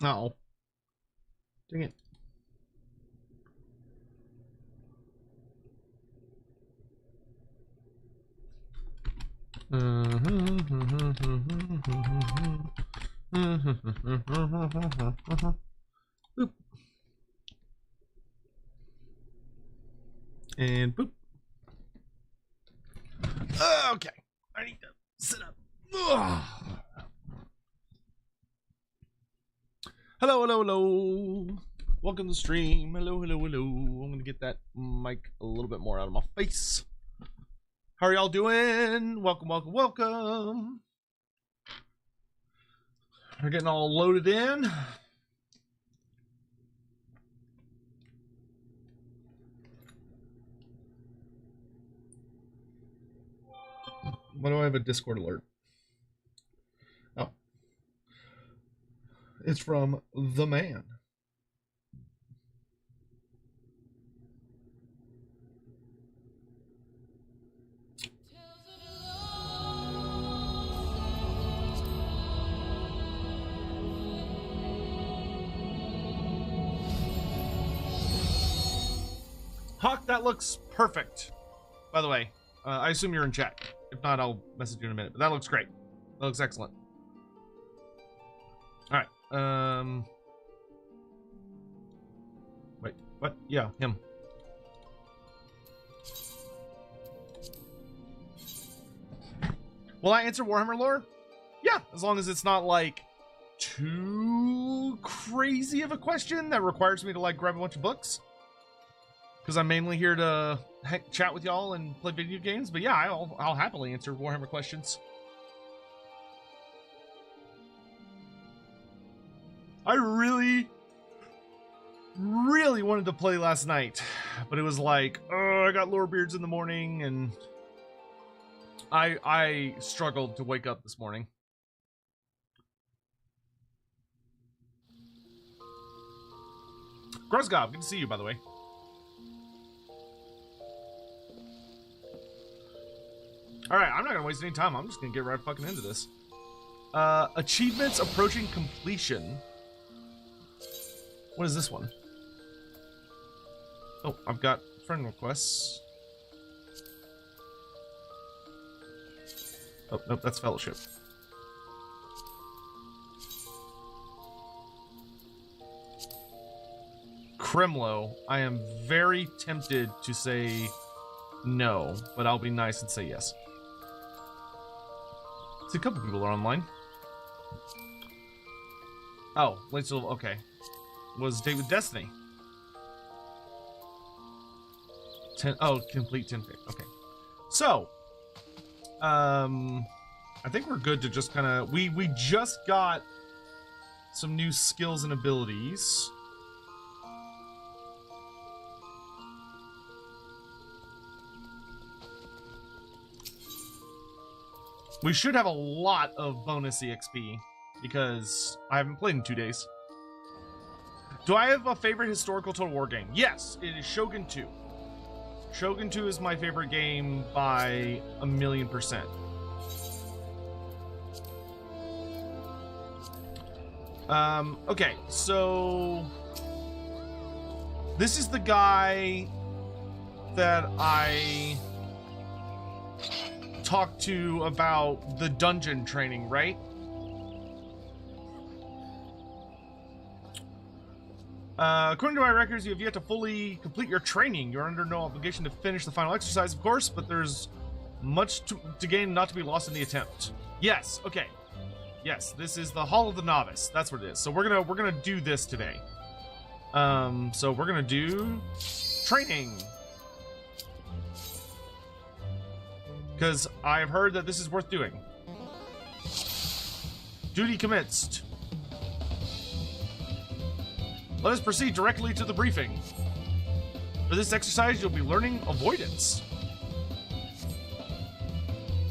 Uh-oh. Dang it. Boop. And boop. Okay. I need to sit up. Ugh. Hello, hello, hello. Welcome to the stream. Hello, hello, hello. I'm going to get that mic a little bit more out of my face. How are y'all doing? Welcome, welcome, welcome. We're getting all loaded in. Why do I have a Discord alert? Oh. It's from the man. Hawk, that looks perfect. By the way, I assume you're in chat. If not, I'll message you in a minute. But that looks great. That looks excellent. All right. Wait. What? Yeah, him. Will I answer Warhammer lore? Yeah, as long as it's not like too crazy of a question that requires me to like grab a bunch of books. Because I'm mainly here to chat with y'all and play video games. But yeah, I'll happily answer Warhammer questions. I really wanted to play last night. But it was like, oh, I got lower beards in the morning. And I struggled to wake up this morning. Grozgov, good to see you, by the way. Alright, I'm not gonna waste any time. I'm just gonna get right fucking into this. Achievements approaching completion. What is this one? Oh, I've got friend requests. Oh, nope, that's fellowship. Kremlo, I am very tempted to say no, but I'll be nice and say yes. See, a couple people are online. Oh, wait, so, okay. Was Date with Destiny. Complete 10 pick. Okay. So, I think we're good to just kind of, we just got some new skills and abilities. We should have a lot of bonus EXP because I haven't played in 2 days. Do I have a favorite historical Total War game? Yes, it is Shogun 2. Shogun 2 is my favorite game by 1,000,000%. Okay, so this is the guy that I talked to about the dungeon training, right? According to my records, you have yet to fully complete your training. You're under no obligation to finish the final exercise, of course, but there's much to gain, not to be lost in the attempt. Yes, okay. Yes, this is the Hall of the Novice. That's what it is. So we're gonna do this today. So we're gonna do training. Because I have heard that this is worth doing. Duty commenced. Let us proceed directly to the briefing. For this exercise, you'll be learning avoidance.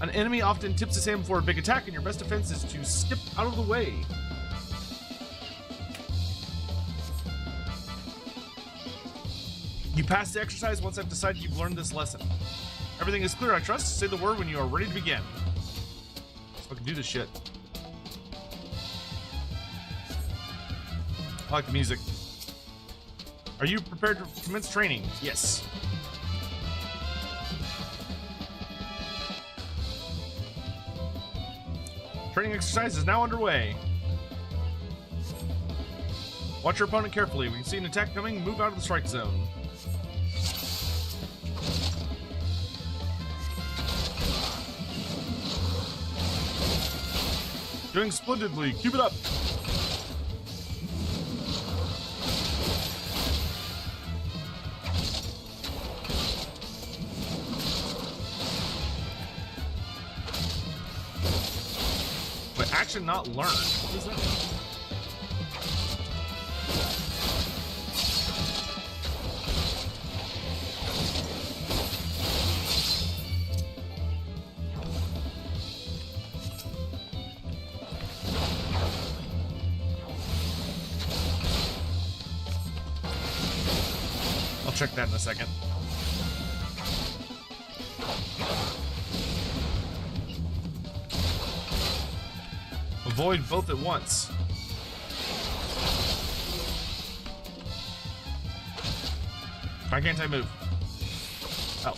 An enemy often tips his hand before a big attack, and your best defense is to skip out of the way. You pass the exercise once I've decided you've learned this lesson. Everything is clear, I trust. Say the word when you are ready to begin. Let's fucking do this shit. I like the music. Are you prepared to commence training? Yes. Training exercise is now underway. Watch your opponent carefully. When you see an attack coming, move out of the strike zone. Doing splendidly. Keep it up. But action not learned. What does that mean? I'll check that in a second. Avoid both at once. Why can't I move? Oh.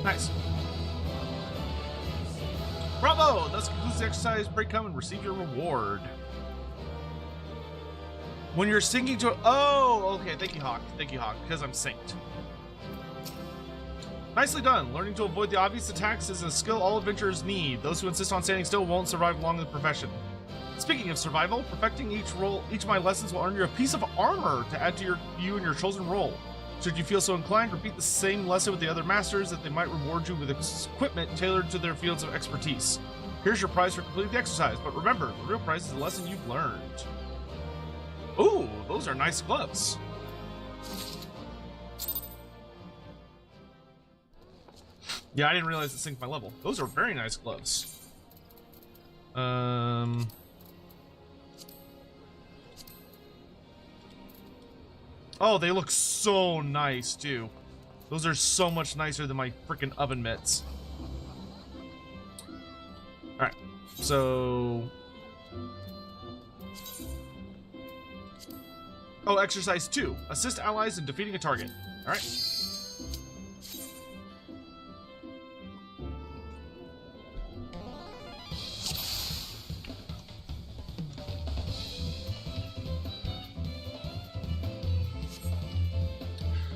Nice. Bravo! Thus concludes the exercise. Break, come and receive your reward. When you're syncing to... Oh, okay. Thank you, Hawk. Thank you, Hawk. Because I'm synced. Nicely done. Learning to avoid the obvious attacks is a skill all adventurers need. Those who insist on standing still won't survive long in the profession. Speaking of survival, perfecting each of my lessons will earn you a piece of armor to add to you and your chosen role. Should you feel so inclined, repeat the same lesson with the other masters that they might reward you with equipment tailored to their fields of expertise. Here's your prize for completing the exercise, but remember, the real prize is the lesson you've learned. Ooh, those are nice gloves. Yeah, I didn't realize it synced my level. Those are very nice gloves. Oh, they look so nice, too. Those are so much nicer than my freaking oven mitts. Alright, so... Oh, exercise 2. Assist allies in defeating a target. Alright.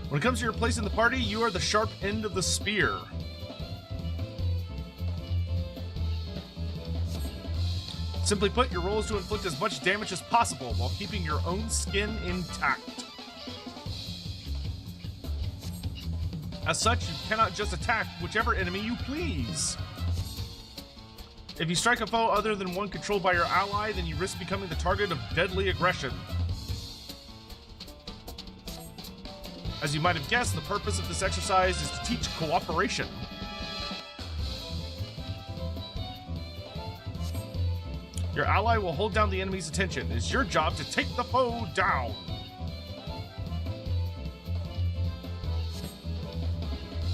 When it comes to your place in the party, you are the sharp end of the spear. Simply put, your role is to inflict as much damage as possible while keeping your own skin intact. As such, you cannot just attack whichever enemy you please. If you strike a foe other than one controlled by your ally, then you risk becoming the target of deadly aggression. As you might have guessed, the purpose of this exercise is to teach cooperation. Your ally will hold down the enemy's attention. It's your job to take the foe down.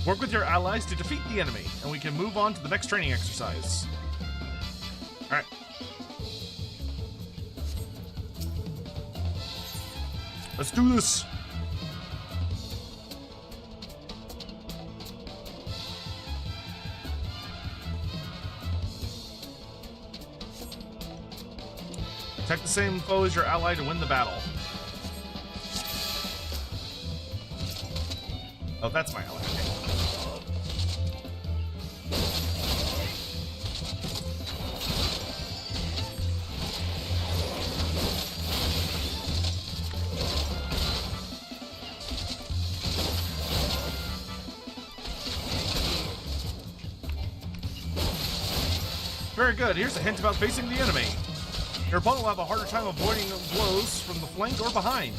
Work with your allies to defeat the enemy, and we can move on to the next training exercise. Alright. Let's do this. Attack the same foe as your ally to win the battle. Oh, that's my ally. Okay. Very good. Here's a hint about facing the enemy. Your opponent will have a harder time avoiding blows from the flank or behind.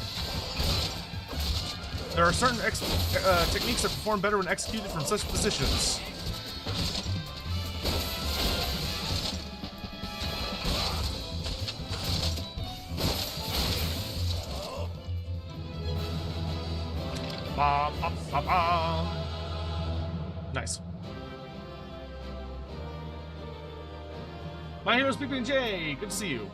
There are certain techniques that perform better when executed from such positions. ba, ba, ba, ba. Nice. My hero's PB&J, good to see you.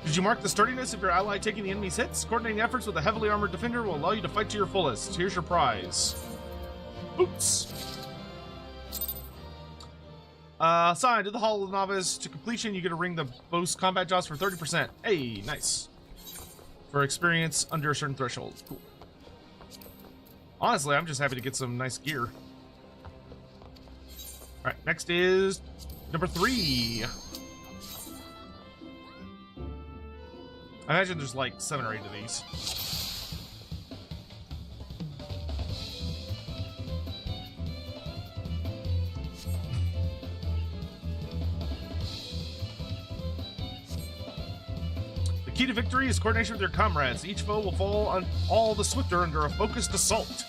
Did you mark the sturdiness of your ally taking the enemy's hits? Coordinating efforts with a heavily armored defender will allow you to fight to your fullest. Here's your prize. Boots. Signed, did the Hall of the Novice to completion. You get to ring the boast combat jobs for 30%. Hey, nice. For experience under a certain threshold. Cool. Honestly, I'm just happy to get some nice gear. Alright, next is number 3. I imagine there's like 7 or 8 of these. The key to victory is coordination with your comrades. Each foe will fall on all the swifter under a focused assault.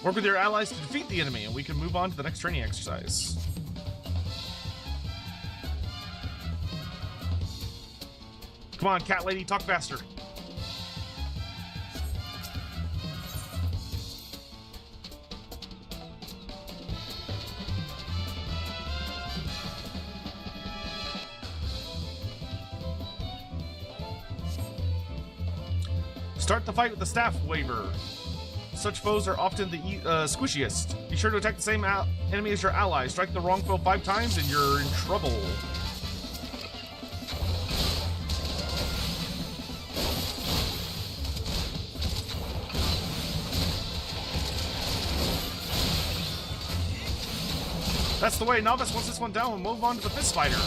Work with your allies to defeat the enemy, and we can move on to the next training exercise. Come on, cat lady, talk faster. Start the fight with the staff waver. Such foes are often the squishiest. Be sure to attack the same enemy as your ally. Strike the wrong foe 5 times and you're in trouble. That's the way. Novice, once this one down, we'll move on to the fist fighter.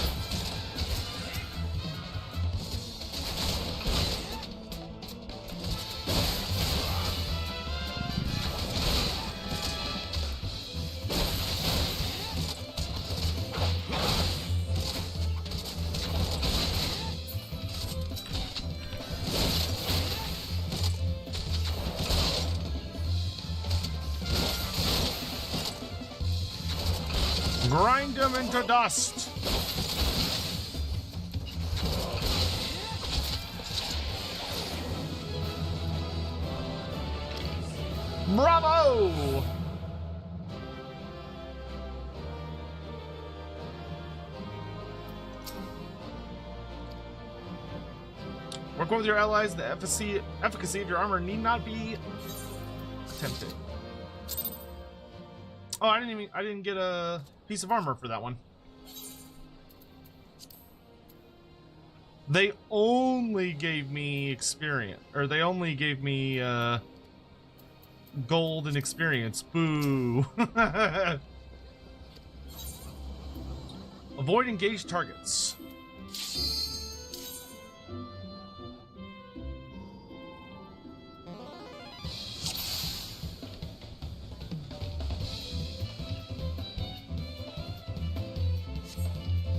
Grind them into dust. Bravo! Work with your allies. The efficacy of your armor need not be attempted. Oh, I didn't get a piece of armor for that one. They only gave me experience, or they only gave me gold and experience. Boo. Avoid engaged targets.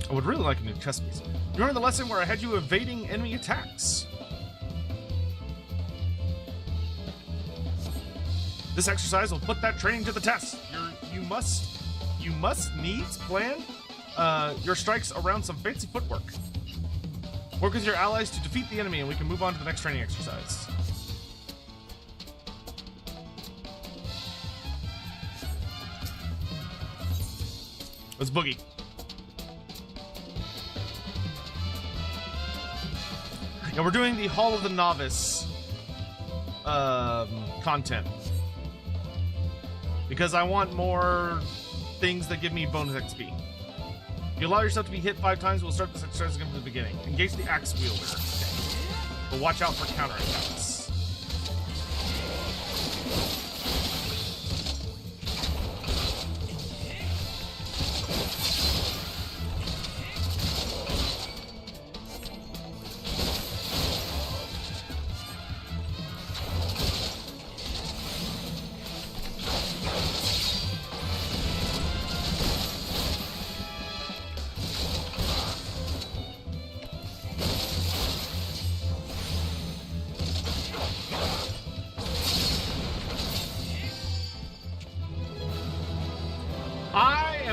I would really like a new chess piece. You remember the lesson where I had you evading enemy attacks? This exercise will put that training to the test. You must needs plan your strikes around some fancy footwork. Work with your allies to defeat the enemy, and we can move on to the next training exercise. Let's boogie. And we're doing the Hall of the Novice content. Because I want more things that give me bonus XP. If you allow yourself to be hit 5 times, we'll start this exercise again from the beginning. Engage the axe wielder. But watch out for counterattacks.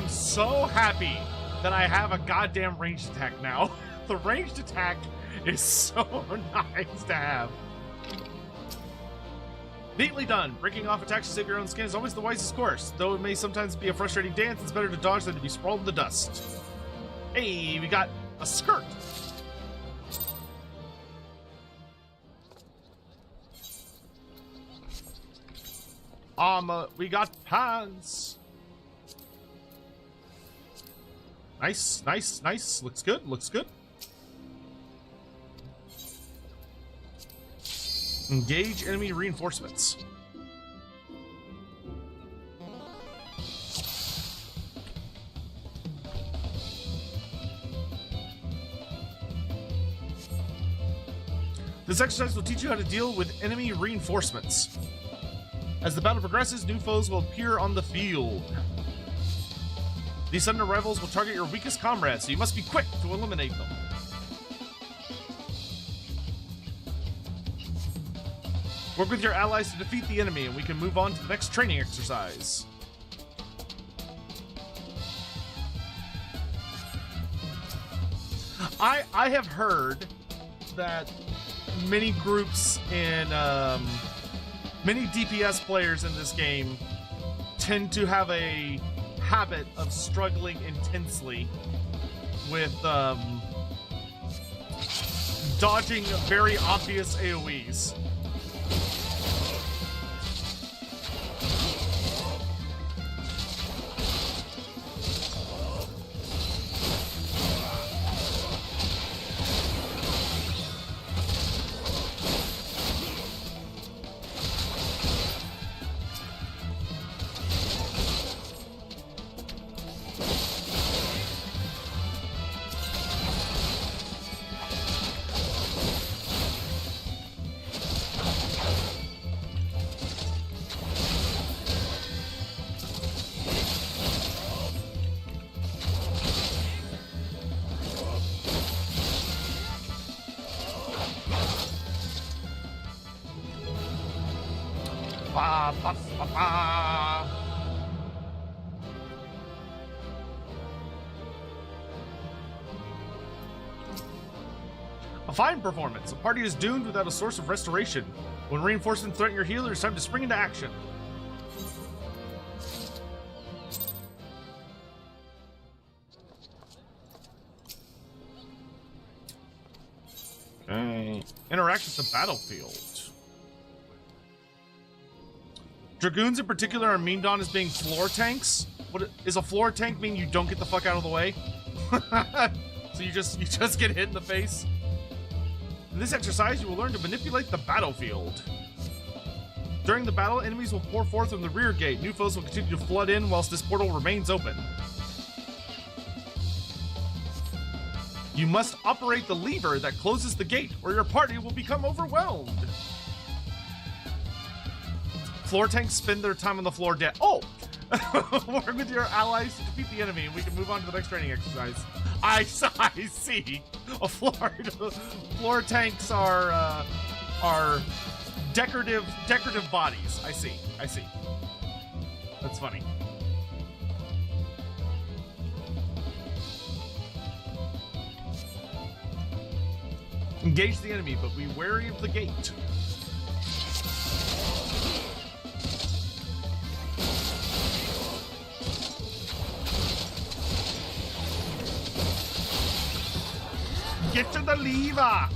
So happy that I have a goddamn ranged attack now. The ranged attack is so nice to have. Neatly done. Breaking off attacks to save your own skin is always the wisest course. Though it may sometimes be a frustrating dance, it's better to dodge than to be sprawled in the dust. Hey, we got a skirt. We got pants. Nice, nice, nice. Looks good, looks good. Engage enemy reinforcements. This exercise will teach you how to deal with enemy reinforcements. As the battle progresses, new foes will appear on the field. These sudden arrivals will target your weakest comrades, so you must be quick to eliminate them. Work with your allies to defeat the enemy, and we can move on to the next training exercise. I have heard that many groups in many DPS players in this game tend to have a habit of struggling intensely with dodging very obvious AoEs. Ba, ba, ba, ba. A fine performance. A party is doomed without a source of restoration. When reinforcements threaten your healer, it's time to spring into action. Okay. Interact with the battlefield. Dragoons in particular are memed on as being floor tanks. What is a floor tank mean? You don't get the fuck out of the way? So you just get hit in the face. In this exercise, you will learn to manipulate the battlefield. During the battle, enemies will pour forth from the rear gate. New foes will continue to flood in whilst this portal remains open. You must operate the lever that closes the gate, or your party will become overwhelmed. Floor tanks spend their time on the floor dead. Oh! Work with your allies to defeat the enemy, and we can move on to the next training exercise. I see. Floor tanks are decorative bodies. I see. That's funny. Engage the enemy, but be wary of the gate. Get to the lever!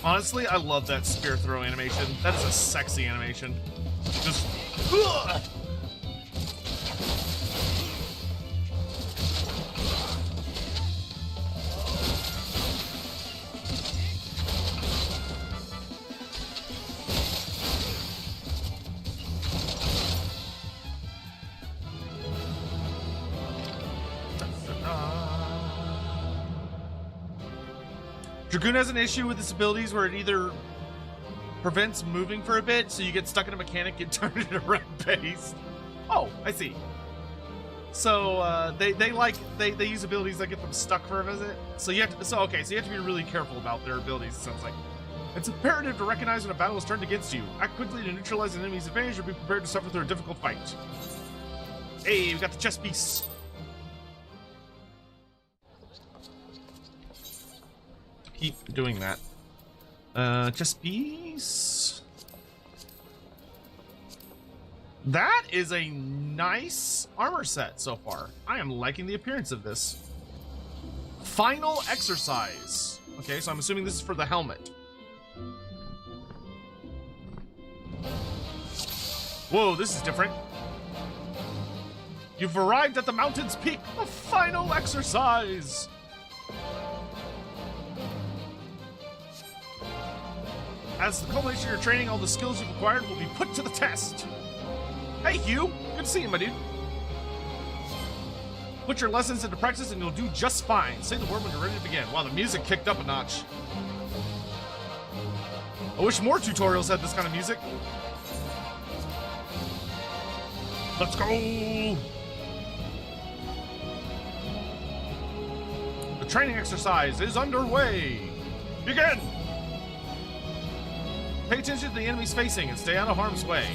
Honestly, I love that spear throw animation. That is a sexy animation. Just... Ugh! Dragoon has an issue with its abilities where it either prevents moving for a bit, so you get stuck in a mechanic and turn it into red paste. Oh, I see. So they use abilities that get them stuck for a visit. So you have to, so you have to be really careful about their abilities. It sounds like it's imperative to recognize when a battle is turned against you. Act quickly to neutralize an enemy's advantage, or be prepared to suffer through a difficult fight. Hey, we got the chess piece. Keep doing that. Chess piece. That is a nice armor set so far. I am liking the appearance of this. Final exercise. Okay, so I'm assuming this is for the helmet. Whoa, this is different. You've arrived at the mountain's peak. The final exercise. As the culmination of your training, all the skills you've acquired will be put to the test. Hey, Hugh. Good to see you, my dude. Put your lessons into practice and you'll do just fine. Say the word when you're ready to begin. Wow, the music kicked up a notch. I wish more tutorials had this kind of music. Let's go! The training exercise is underway. Begin! Pay attention to the enemies facing and stay out of harm's way.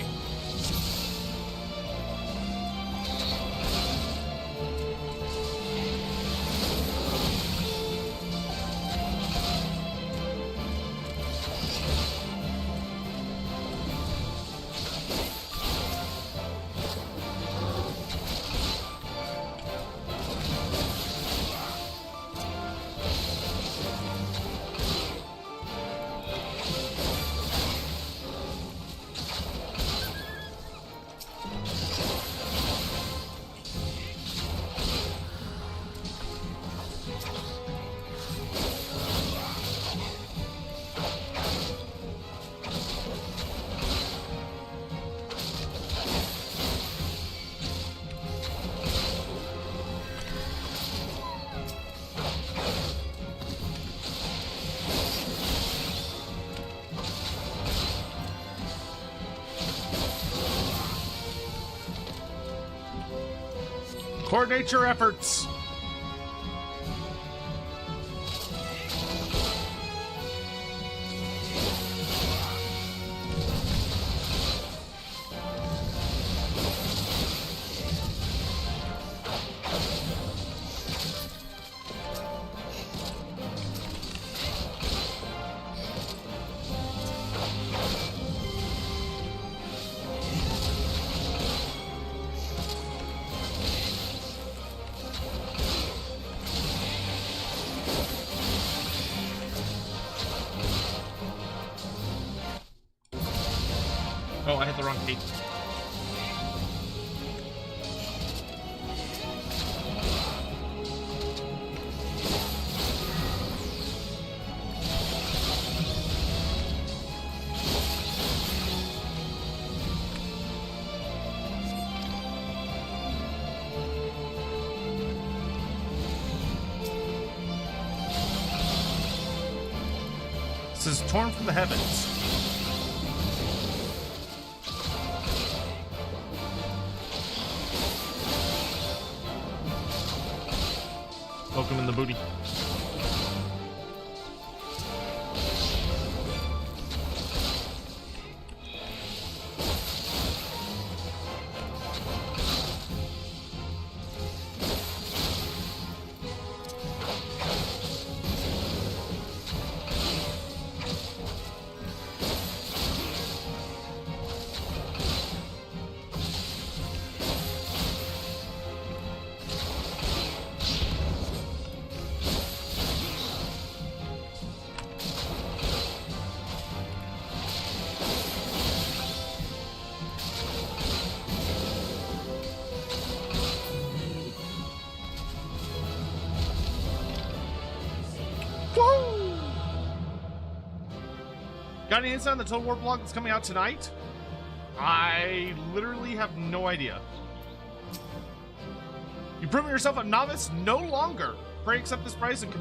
Coordinate your efforts. Oh, I hit the wrong key. This is torn from the heavens. Poke him in the booty. Got any insight on the Total War blog that's coming out tonight? I literally have no idea. You've proven yourself a novice no longer. Pray accept this prize and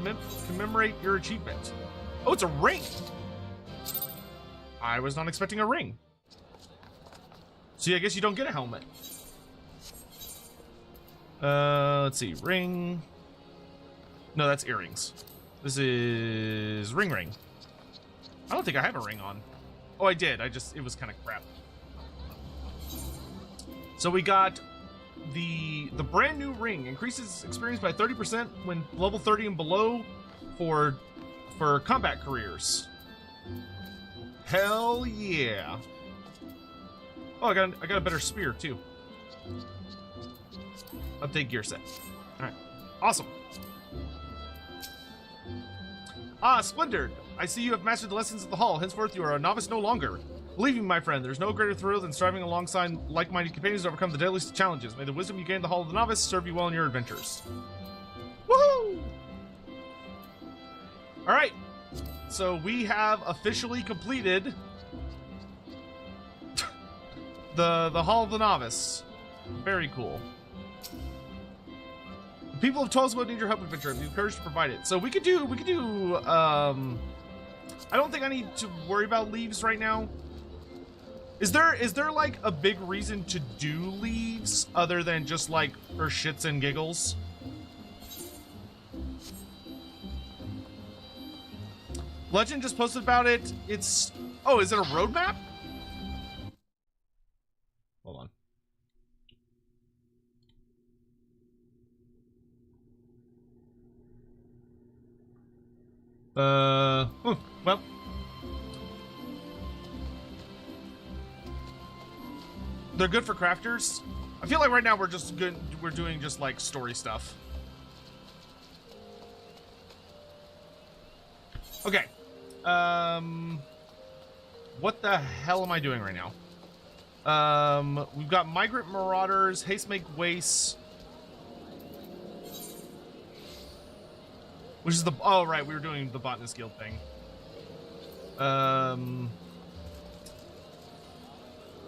commemorate your achievement. Oh, it's a ring. I was not expecting a ring. So yeah, I guess you don't get a helmet. Let's see. Ring. No, that's earrings. This is ring. I don't think I have a ring on. Oh, I did. It was kind of crap. So we got the brand new ring. Increases experience by 30% when level 30 and below for combat careers. Hell yeah. Oh, I got a better spear too. Update gear set. All right. Awesome. Ah, Splendored. I see you have mastered the lessons of the hall. Henceforth, you are a novice no longer. Believe me, my friend, there's no greater thrill than striving alongside like-minded companions to overcome the deadliest challenges. May the wisdom you gain in the hall of the novice serve you well in your adventures. Woohoo! All right. So we have officially completed the hall of the novice. Very cool. The people of Chocobo need your help, adventure. Be encouraged to provide it. So we could do. I don't think I need to worry about leaves right now. Is there like a big reason to do leaves other than just like for shits and giggles? Legend just posted about it. It's oh, is it a roadmap? Hold on. Well. They're good for crafters. I feel like right now we're just good. We're doing just like story stuff. Okay. What the hell am I doing right now? We've got Migrant Marauders, Haste Make Waste. Which is the, oh right, we were doing the Botanist Guild thing.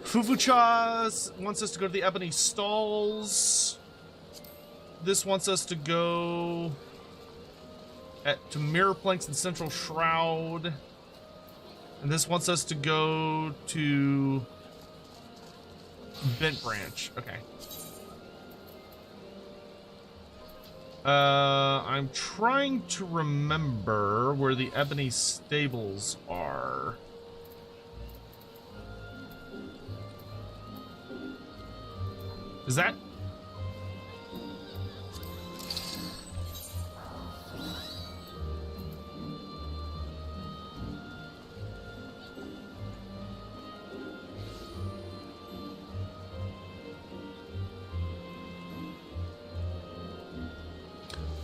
Fufucha wants us to go to the Ebony Stalls. This wants us to go to Mirror Planks and Central Shroud. And this wants us to go to Bent Branch. Okay. I'm trying to remember where the Ebony Stables are. Is that?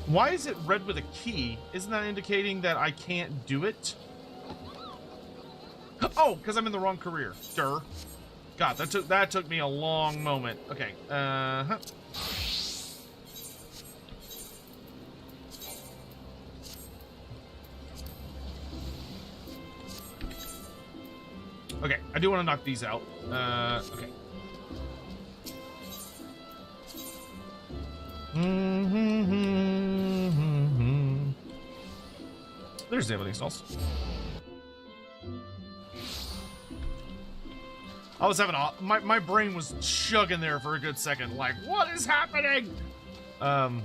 Why is it red with a key? Isn't that indicating that I can't do it? Oh, because I'm in the wrong career. Durr. God, that took me a long moment. Okay. Okay, I do want to knock these out. Okay. There's the Ebony Stalls. I was having my brain was chugging there for a good second, like, what is happening? Okay.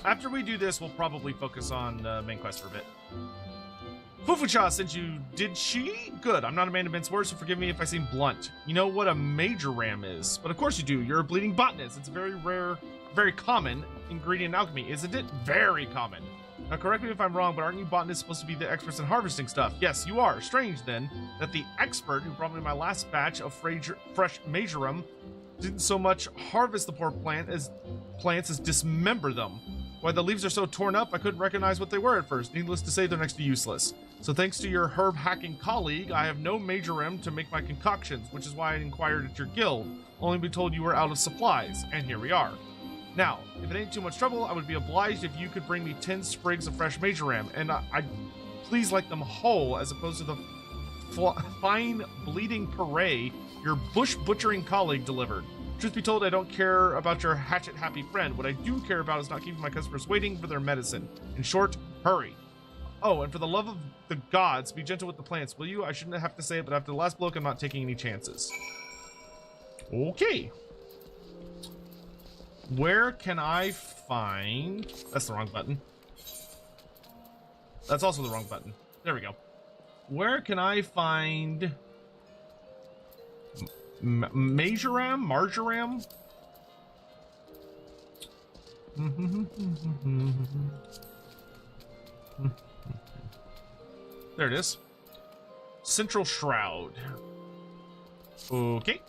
After we do this, we'll probably focus on main quest for a bit. Fufucha sent you, did she? Good, I'm not a man of mince words, so forgive me if I seem blunt. You know what a major ram is? But of course you do, you're a bleeding botanist. It's a very rare, very common ingredient in alchemy, isn't it? Very common. Now correct me if I'm wrong, but aren't you botanists supposed to be the experts in harvesting stuff? Yes, you are. Strange then, that the expert who brought me my last batch of fresh majorum didn't so much harvest the poor plants as dismember them. Why the leaves are so torn up, I couldn't recognize what they were at first. Needless to say, they're next to useless. So thanks to your herb hacking colleague, I have no majorum to make my concoctions, which is why I inquired at your guild, only to be told you were out of supplies, and here we are. Now, if it ain't too much trouble, I would be obliged if you could bring me 10 sprigs of fresh majoram, and I'd please like them whole, as opposed to the fine bleeding puree your bush butchering colleague delivered. Truth be told, I don't care about your hatchet-happy friend. What I do care about is not keeping my customers waiting for their medicine. In short, hurry. Oh, and for the love of the gods, be gentle with the plants, will you? I shouldn't have to say it, but after the last bloke, I'm not taking any chances. Okay. Where can I find... That's the wrong button. That's also the wrong button. There we go. Where can I find... Marjoram? Marjoram? There it is. Central Shroud. Okay.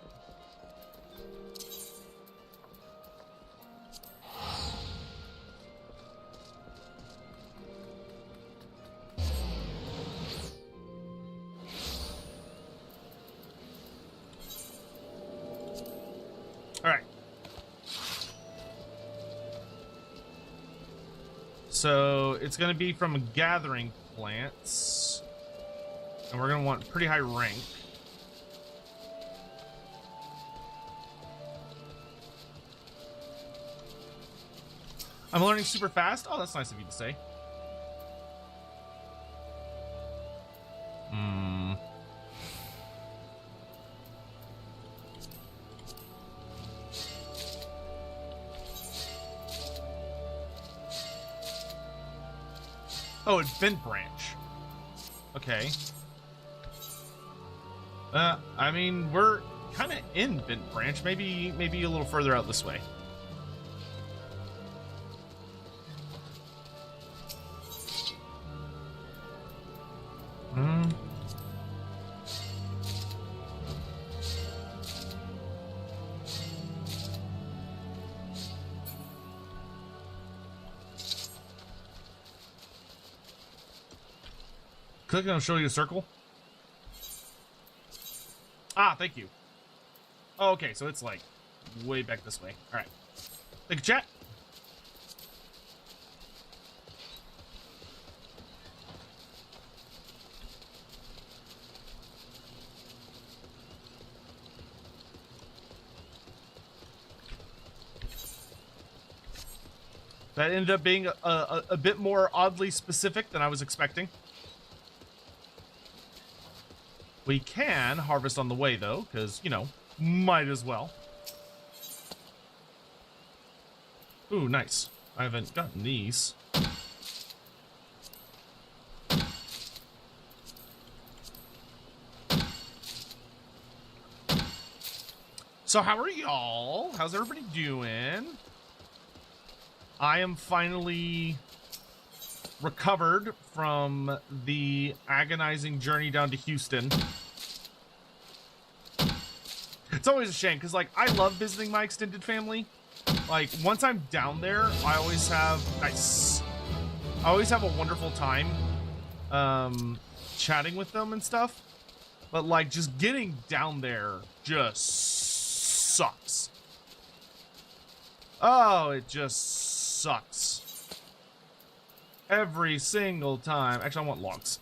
All right. So it's going to be from gathering plants, and we're going to want pretty high rank. I'm learning super fast. Oh, that's nice of you to say. Oh, it's Bent Branch. Okay. I mean, we're kind of in Bent Branch. Maybe a little further out this way. Click on show you a circle. Ah, thank you. Oh, okay, so it's like way back this way. All right. Thank you, chat. That ended up being a bit more oddly specific than I was expecting. We can harvest on the way, though, because, you know, might as well. Ooh, nice. I haven't gotten these. So how are y'all? How's everybody doing? I am finally recovered from the agonizing journey down to Houston. It's always a shame because, like, I love visiting my extended family. Like, once I'm down there, I always have I always have a wonderful time chatting with them and stuff. But, like, just getting down there just sucks. Oh, it just sucks. Every single time. Actually, I want logs.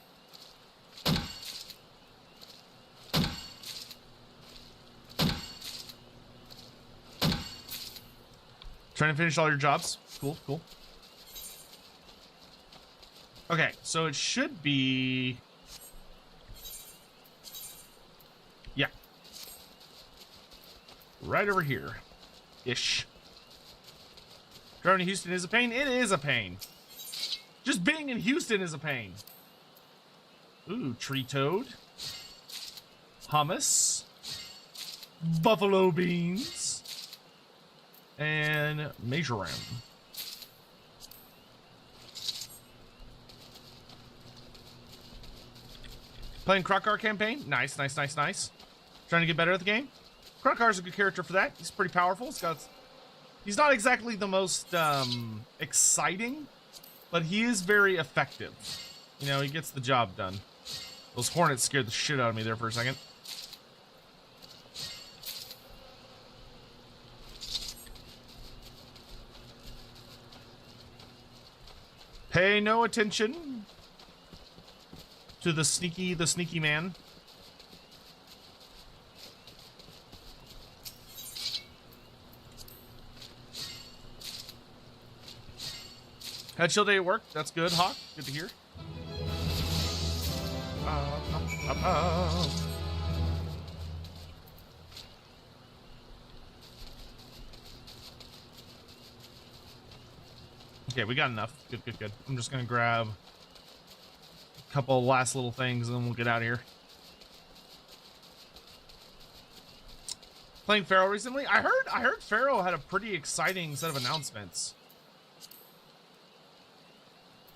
Trying to finish all your jobs. Cool, cool. Okay, so it should be... Yeah. Right over here. Ish. Driving to Houston is a pain? It is a pain. Just being in Houston is a pain. Ooh, tree toad. Hummus. Buffalo beans. And Majoram. Playing Krokar campaign? Nice, nice, nice, nice. Trying to get better at the game? Krokar's a good character for that. He's pretty powerful. He's not exactly the most exciting, but he is very effective. You know, he gets the job done. Those hornets scared the shit out of me there for a second. Pay no attention to the sneaky man. Had a chill day at work. That's good, Hawk. Good to hear. Ba-ba. Okay, we got enough. Good, good, good. I'm just gonna grab a couple last little things and then we'll get out of here. Playing Pharaoh recently? I heard Pharaoh had a pretty exciting set of announcements.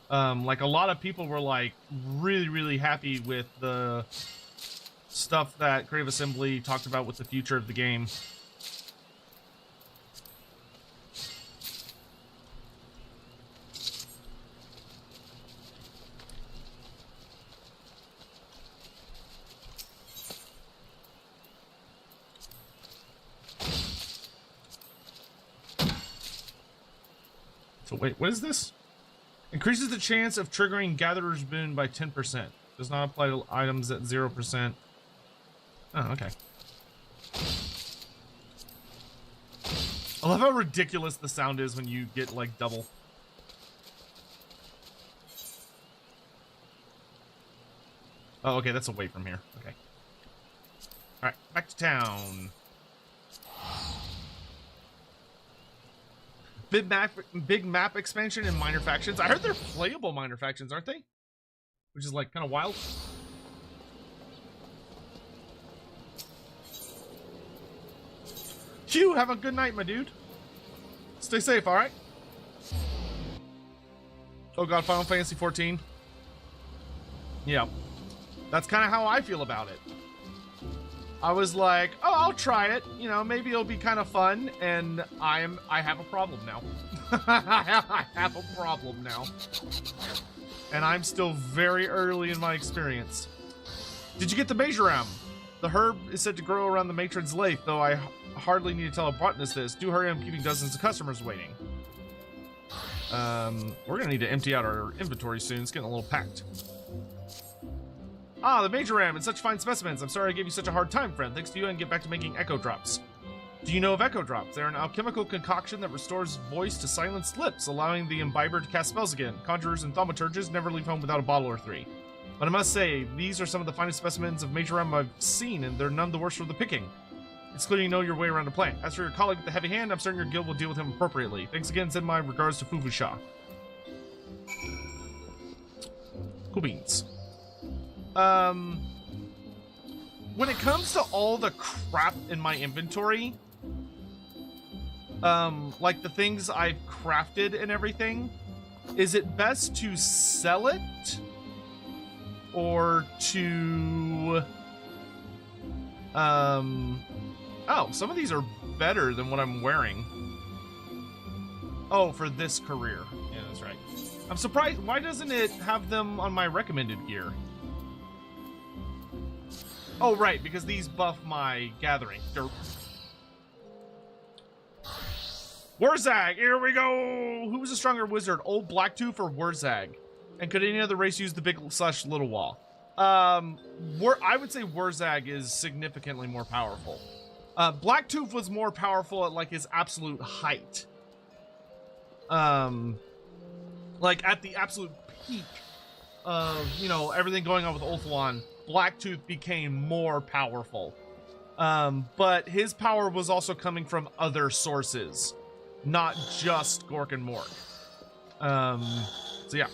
Like a lot of people were like really, really happy with the stuff that Creative Assembly talked about with the future of the game. So wait, what is this? Increases the chance of triggering Gatherer's Boon by 10%. Does not apply to items at 0%. Oh, okay. I love how ridiculous the sound is when you get, like, double. Oh, okay, that's away from here. Okay. Alright, back to town. Big map expansion and minor factions. I heard they're playable minor factions, aren't they? Which is like kind of wild. Hugh, have a good night, my dude. Stay safe, all right? Oh god, Final Fantasy XIV. Yeah, that's kind of how I feel about it. I was like, oh, I'll try it. You know, maybe it'll be kind of fun. And I have a problem now. I have a problem now. And I'm still very early in my experience. Did you get the mage ram? The herb is said to grow around the matron's lathe, though I hardly need to tell a botanist this. Do hurry, I'm keeping dozens of customers waiting. We're gonna need to empty out our inventory soon. It's getting a little packed. Ah, the Major Ram and such fine specimens. I'm sorry I gave you such a hard time, friend. Thanks to you, I can get back to making echo drops. Do you know of echo drops? They're an alchemical concoction that restores voice to silenced lips, allowing the imbiber to cast spells again. Conjurers and thaumaturges never leave home without a bottle or three. But I must say, these are some of the finest specimens of Major Ram I've seen, and they're none the worse for the picking. It's clear you know your way around a plant. As for your colleague with the heavy hand, I'm certain your guild will deal with him appropriately. Thanks again, send my regards to Fufusha. Cool beans. When it comes to all the crap in my inventory, like the things I've crafted and everything, is it best to sell it or to, oh, some of these are better than what I'm wearing. Oh, for this career. Yeah, that's right. I'm surprised, why doesn't it have them on my recommended gear? Oh, right, because these buff my gathering. Derp. Wurzag, here we go! Who was a stronger wizard, Old Blacktooth or Wurzag? And could any other race use the big/little wall? I would say Wurzag is significantly more powerful. Blacktooth was more powerful at, like, his absolute height. Like, at the absolute peak of, you know, everything going on with Ul'dah, Blacktooth became more powerful. But his power was also coming from other sources, not just Gork and Mork. So yeah.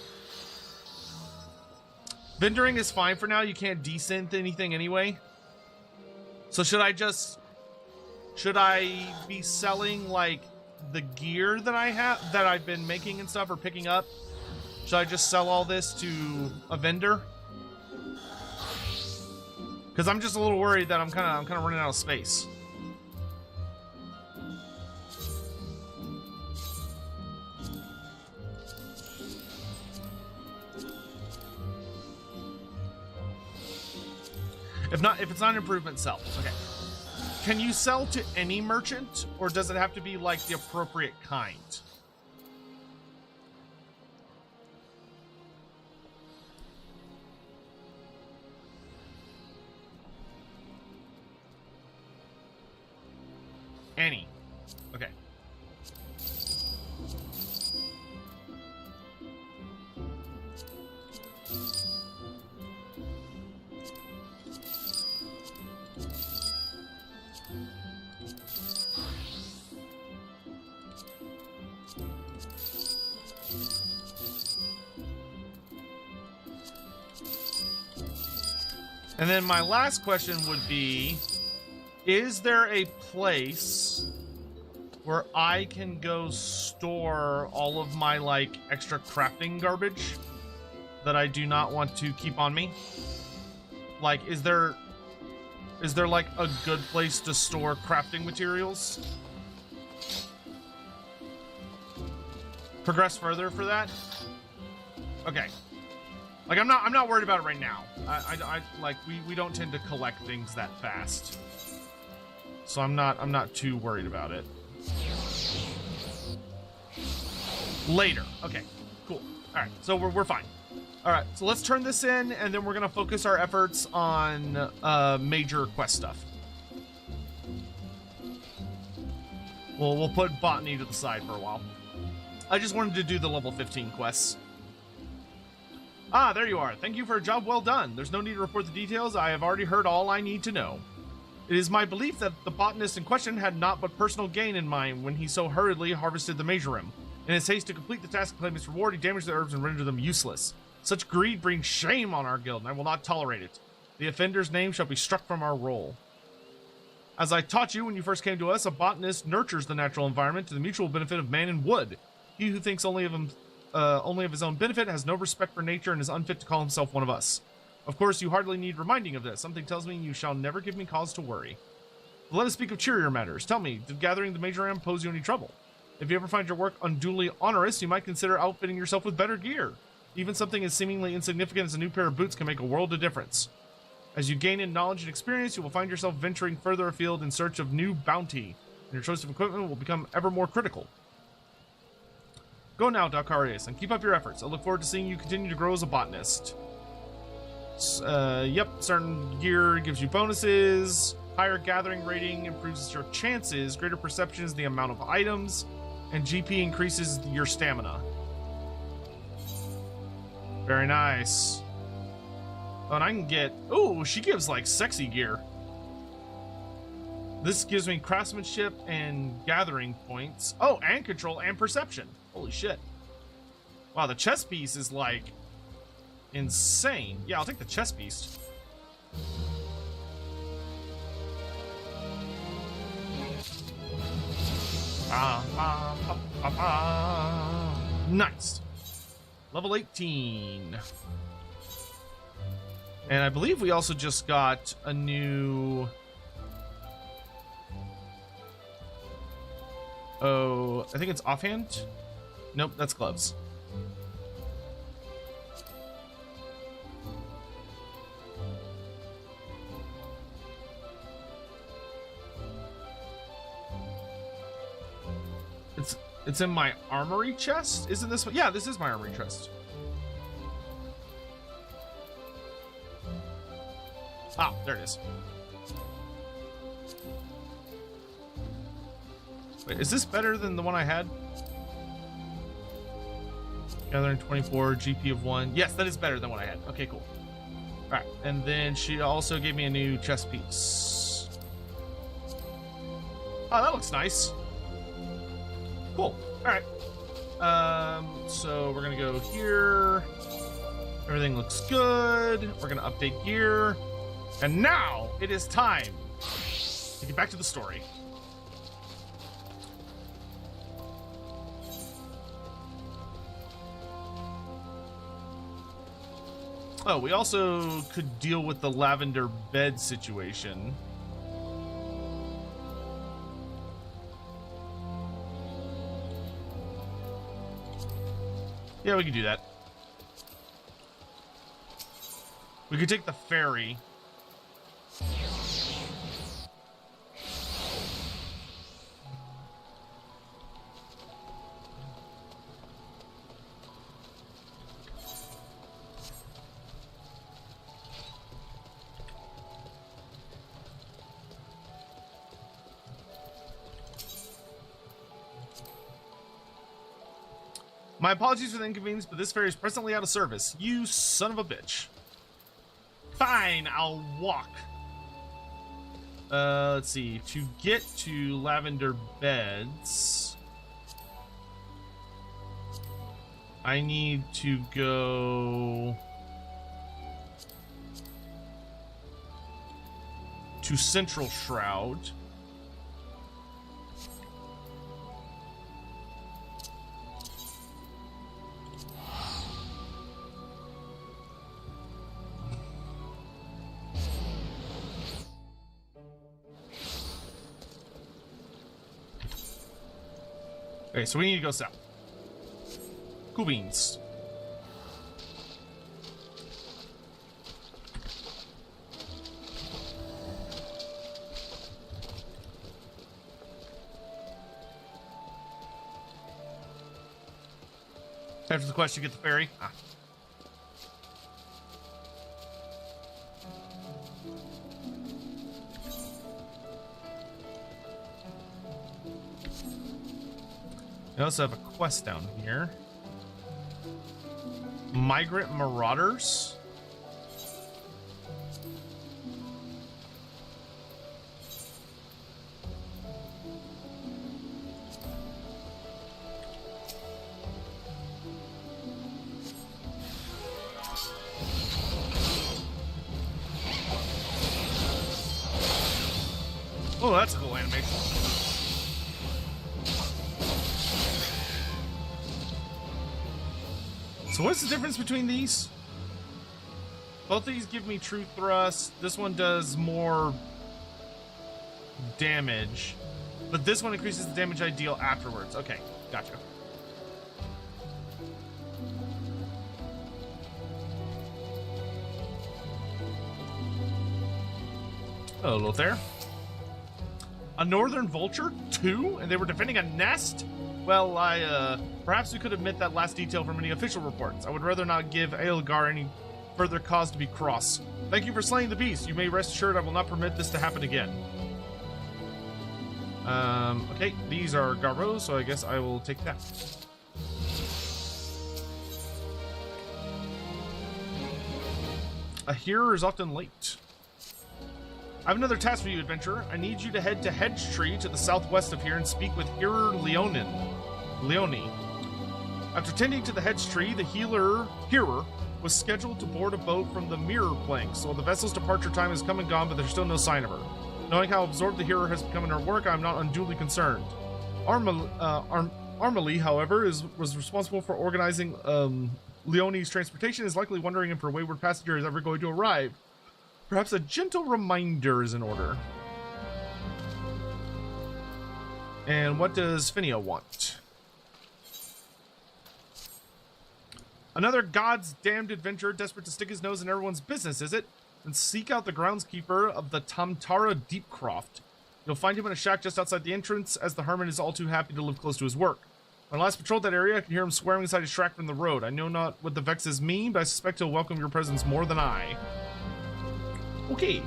Vendoring is fine for now. You can't desynth anything anyway. So should I be selling like the gear that I have, that I've been making and stuff, or picking up? Should I just sell all this to a vendor? Because I'm just a little worried that I'm kind of running out of space. If it's not an improvement, sell. Okay. Can you sell to any merchant, or does it have to be like the appropriate kind? Any. Okay. And then my last question would be, is there a place where I can go store all of my, like, extra crafting garbage that I do not want to keep on me? Like, is there like a good place to store crafting materials? Progress further for that? Okay. Like, I'm not worried about it right now. I like, we don't tend to collect things that fast. So I'm not too worried about it. Later. Okay, cool. All right, so we're fine. All right, so let's turn this in, and then we're gonna focus our efforts on major quest stuff. We'll put botany to the side for a while. I just wanted to do the level 15 quests. Ah, there you are. Thank you for a job well done. There's no need to report the details. I have already heard all I need to know. It is my belief that the botanist in question had naught but personal gain in mind when he so hurriedly harvested the major rim. In his haste to complete the task and claim his reward, he damaged the herbs and rendered them useless. Such greed brings shame on our guild, and I will not tolerate it. The offender's name shall be struck from our roll. As I taught you when you first came to us, a botanist nurtures the natural environment to the mutual benefit of man and wood. He who thinks only of his own benefit has no respect for nature and is unfit to call himself one of us. Of course, you hardly need reminding of this. Something tells me you shall never give me cause to worry. But let us speak of cheerier matters. Tell me, did gathering the major ram pose you any trouble? If you ever find your work unduly onerous, you might consider outfitting yourself with better gear. Even something as seemingly insignificant as a new pair of boots can make a world of difference. As you gain in knowledge and experience, you will find yourself venturing further afield in search of new bounty, and your choice of equipment will become ever more critical. Go now, Dakarius, and keep up your efforts. I look forward to seeing you continue to grow as a botanist. Yep, certain gear gives you bonuses. Higher gathering rating improves your chances. Greater perception is the amount of items. And GP increases your stamina. Very nice. Oh, and I can get... Ooh, she gives, like, sexy gear. This gives me craftsmanship and gathering points. Oh, and control and perception. Holy shit. Wow, the chest piece is, like, insane. Yeah, I'll take the chest piece. Nice. Level 18. And I believe we also just got a new... Oh, I think it's offhand? Nope, that's gloves. It's in my armory chest? Isn't this one? Yeah, this is my armory chest. Ah, there it is. Wait, is this better than the one I had? Gathering 24, GP of 1. Yes, that is better than what I had. Okay, cool. Alright, and then she also gave me a new chest piece. Oh, that looks nice. Cool. Alright. So we're gonna go here. Everything looks good. We're gonna update gear. And now it is time to get back to the story. Oh, we also could deal with the lavender bed situation. Yeah, we can do that. We could take the ferry. My apologies for the inconvenience, but this ferry is presently out of service. You son of a bitch. Fine, I'll walk. Let's see. To get to Lavender Beds, I need to go to Central Shroud. Okay, so we need to go south. Cool beans. After the quest, you get the ferry. Ah. I also have a quest down here. Migrant Marauders. Oh, that's a cool animation. So what's the difference between these? Both of these give me true thrust. This one does more damage, but this one increases the damage I deal afterwards. Okay, gotcha. Hello there. A northern vulture? 2? And they were defending a nest? Well, perhaps we could omit that last detail from any official reports. I would rather not give Aelgar any further cause to be cross. Thank you for slaying the beast. You may rest assured I will not permit this to happen again. Okay, these are Garbos, so I guess I will take that. A hearer is often late. I have another task for you, adventurer. I need you to head to Hedge Tree to the southwest of here and speak with Hearer Leone. After tending to the Hedge Tree, the hearer was scheduled to board a boat from the Mirror Plank, so the vessel's departure time has come and gone, but there's still no sign of her. Knowing how absorbed the hearer has become in her work, I'm not unduly concerned. Armely, however, was responsible for organizing Leone's transportation, is likely wondering if her wayward passenger is ever going to arrive. Perhaps a gentle reminder is in order. And what does Finia want? Another God's damned adventurer desperate to stick his nose in everyone's business, is it? Then seek out the groundskeeper of the Tamtara Deepcroft. You'll find him in a shack just outside the entrance, as the hermit is all too happy to live close to his work. When I last patrolled that area, I could hear him swearing inside his shack from the road. I know not what the vexes mean, but I suspect he'll welcome your presence more than I. Okay.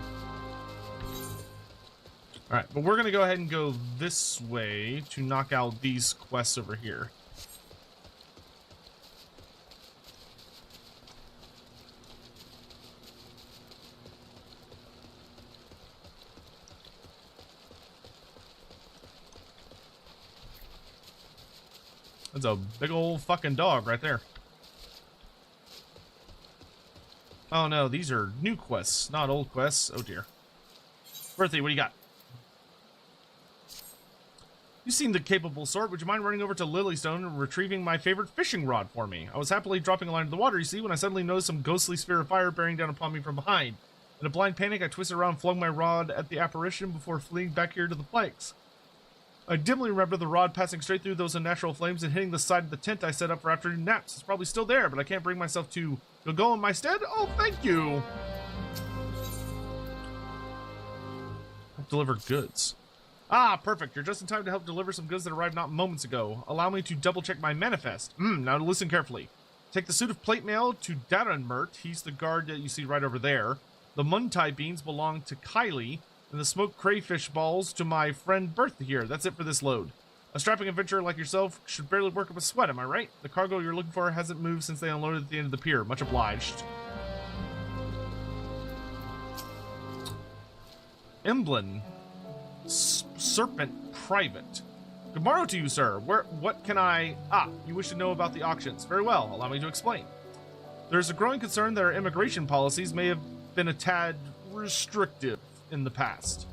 Alright, but we're going to go ahead and go this way to knock out these quests over here. That's a big old fucking dog right there. Oh no, these are new quests, not old quests. Oh dear. Berthy, what do you got? You seem the capable sort. Would you mind running over to Lilystone and retrieving my favorite fishing rod for me? I was happily dropping a line in the water, you see, when I suddenly noticed some ghostly sphere of fire bearing down upon me from behind. In a blind panic, I twisted around and flung my rod at the apparition before fleeing back here to the planks. I dimly remember the rod passing straight through those unnatural flames and hitting the side of the tent I set up for afternoon naps. It's probably still there, but I can't bring myself to... You'll go in my stead? Oh, thank you! Help deliver goods. Ah, perfect. You're just in time to help deliver some goods that arrived not moments ago. Allow me to double-check my manifest. Now listen carefully. Take the suit of plate mail to Daranmert. He's the guard that you see right over there. The Muntai beans belong to Kylie, and the smoked crayfish balls to my friend Bertha here. That's it for this load. A strapping adventurer like yourself should barely work up a sweat, am I right? The cargo you're looking for hasn't moved since they unloaded at the end of the pier. Much obliged. Emblem. Serpent Private. Good morrow to you, sir. What can I... Ah, you wish to know about the auctions. Very well, allow me to explain. There's a growing concern that our immigration policies may have been a tad restrictive in the past.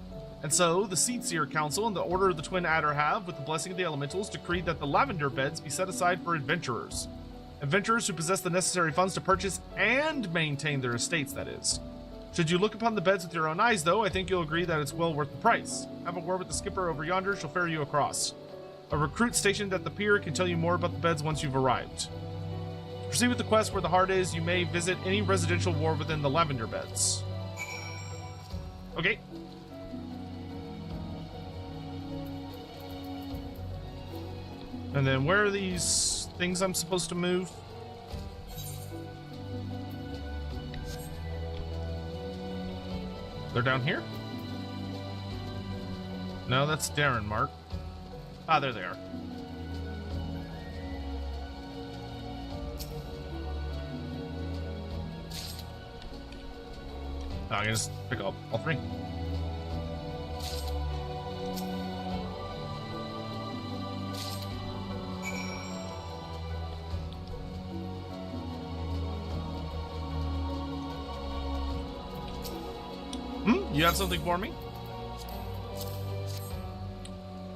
And so, the Seedseer Council and the Order of the Twin Adder have, with the blessing of the elementals, decreed that the lavender beds be set aside for adventurers. Adventurers who possess the necessary funds to purchase and maintain their estates, that is. Should you look upon the beds with your own eyes, though, I think you'll agree that it's well worth the price. Have a word with the skipper over yonder, she'll ferry you across. A recruit stationed at the pier can tell you more about the beds once you've arrived. Proceed with the quest where the heart is. You may visit any residential ward within the lavender beds. Okay. And then where are these things I'm supposed to move? They're down here? No, that's Darren Mark. Ah, there they are. Oh, I can just pick up all three. You have something for me?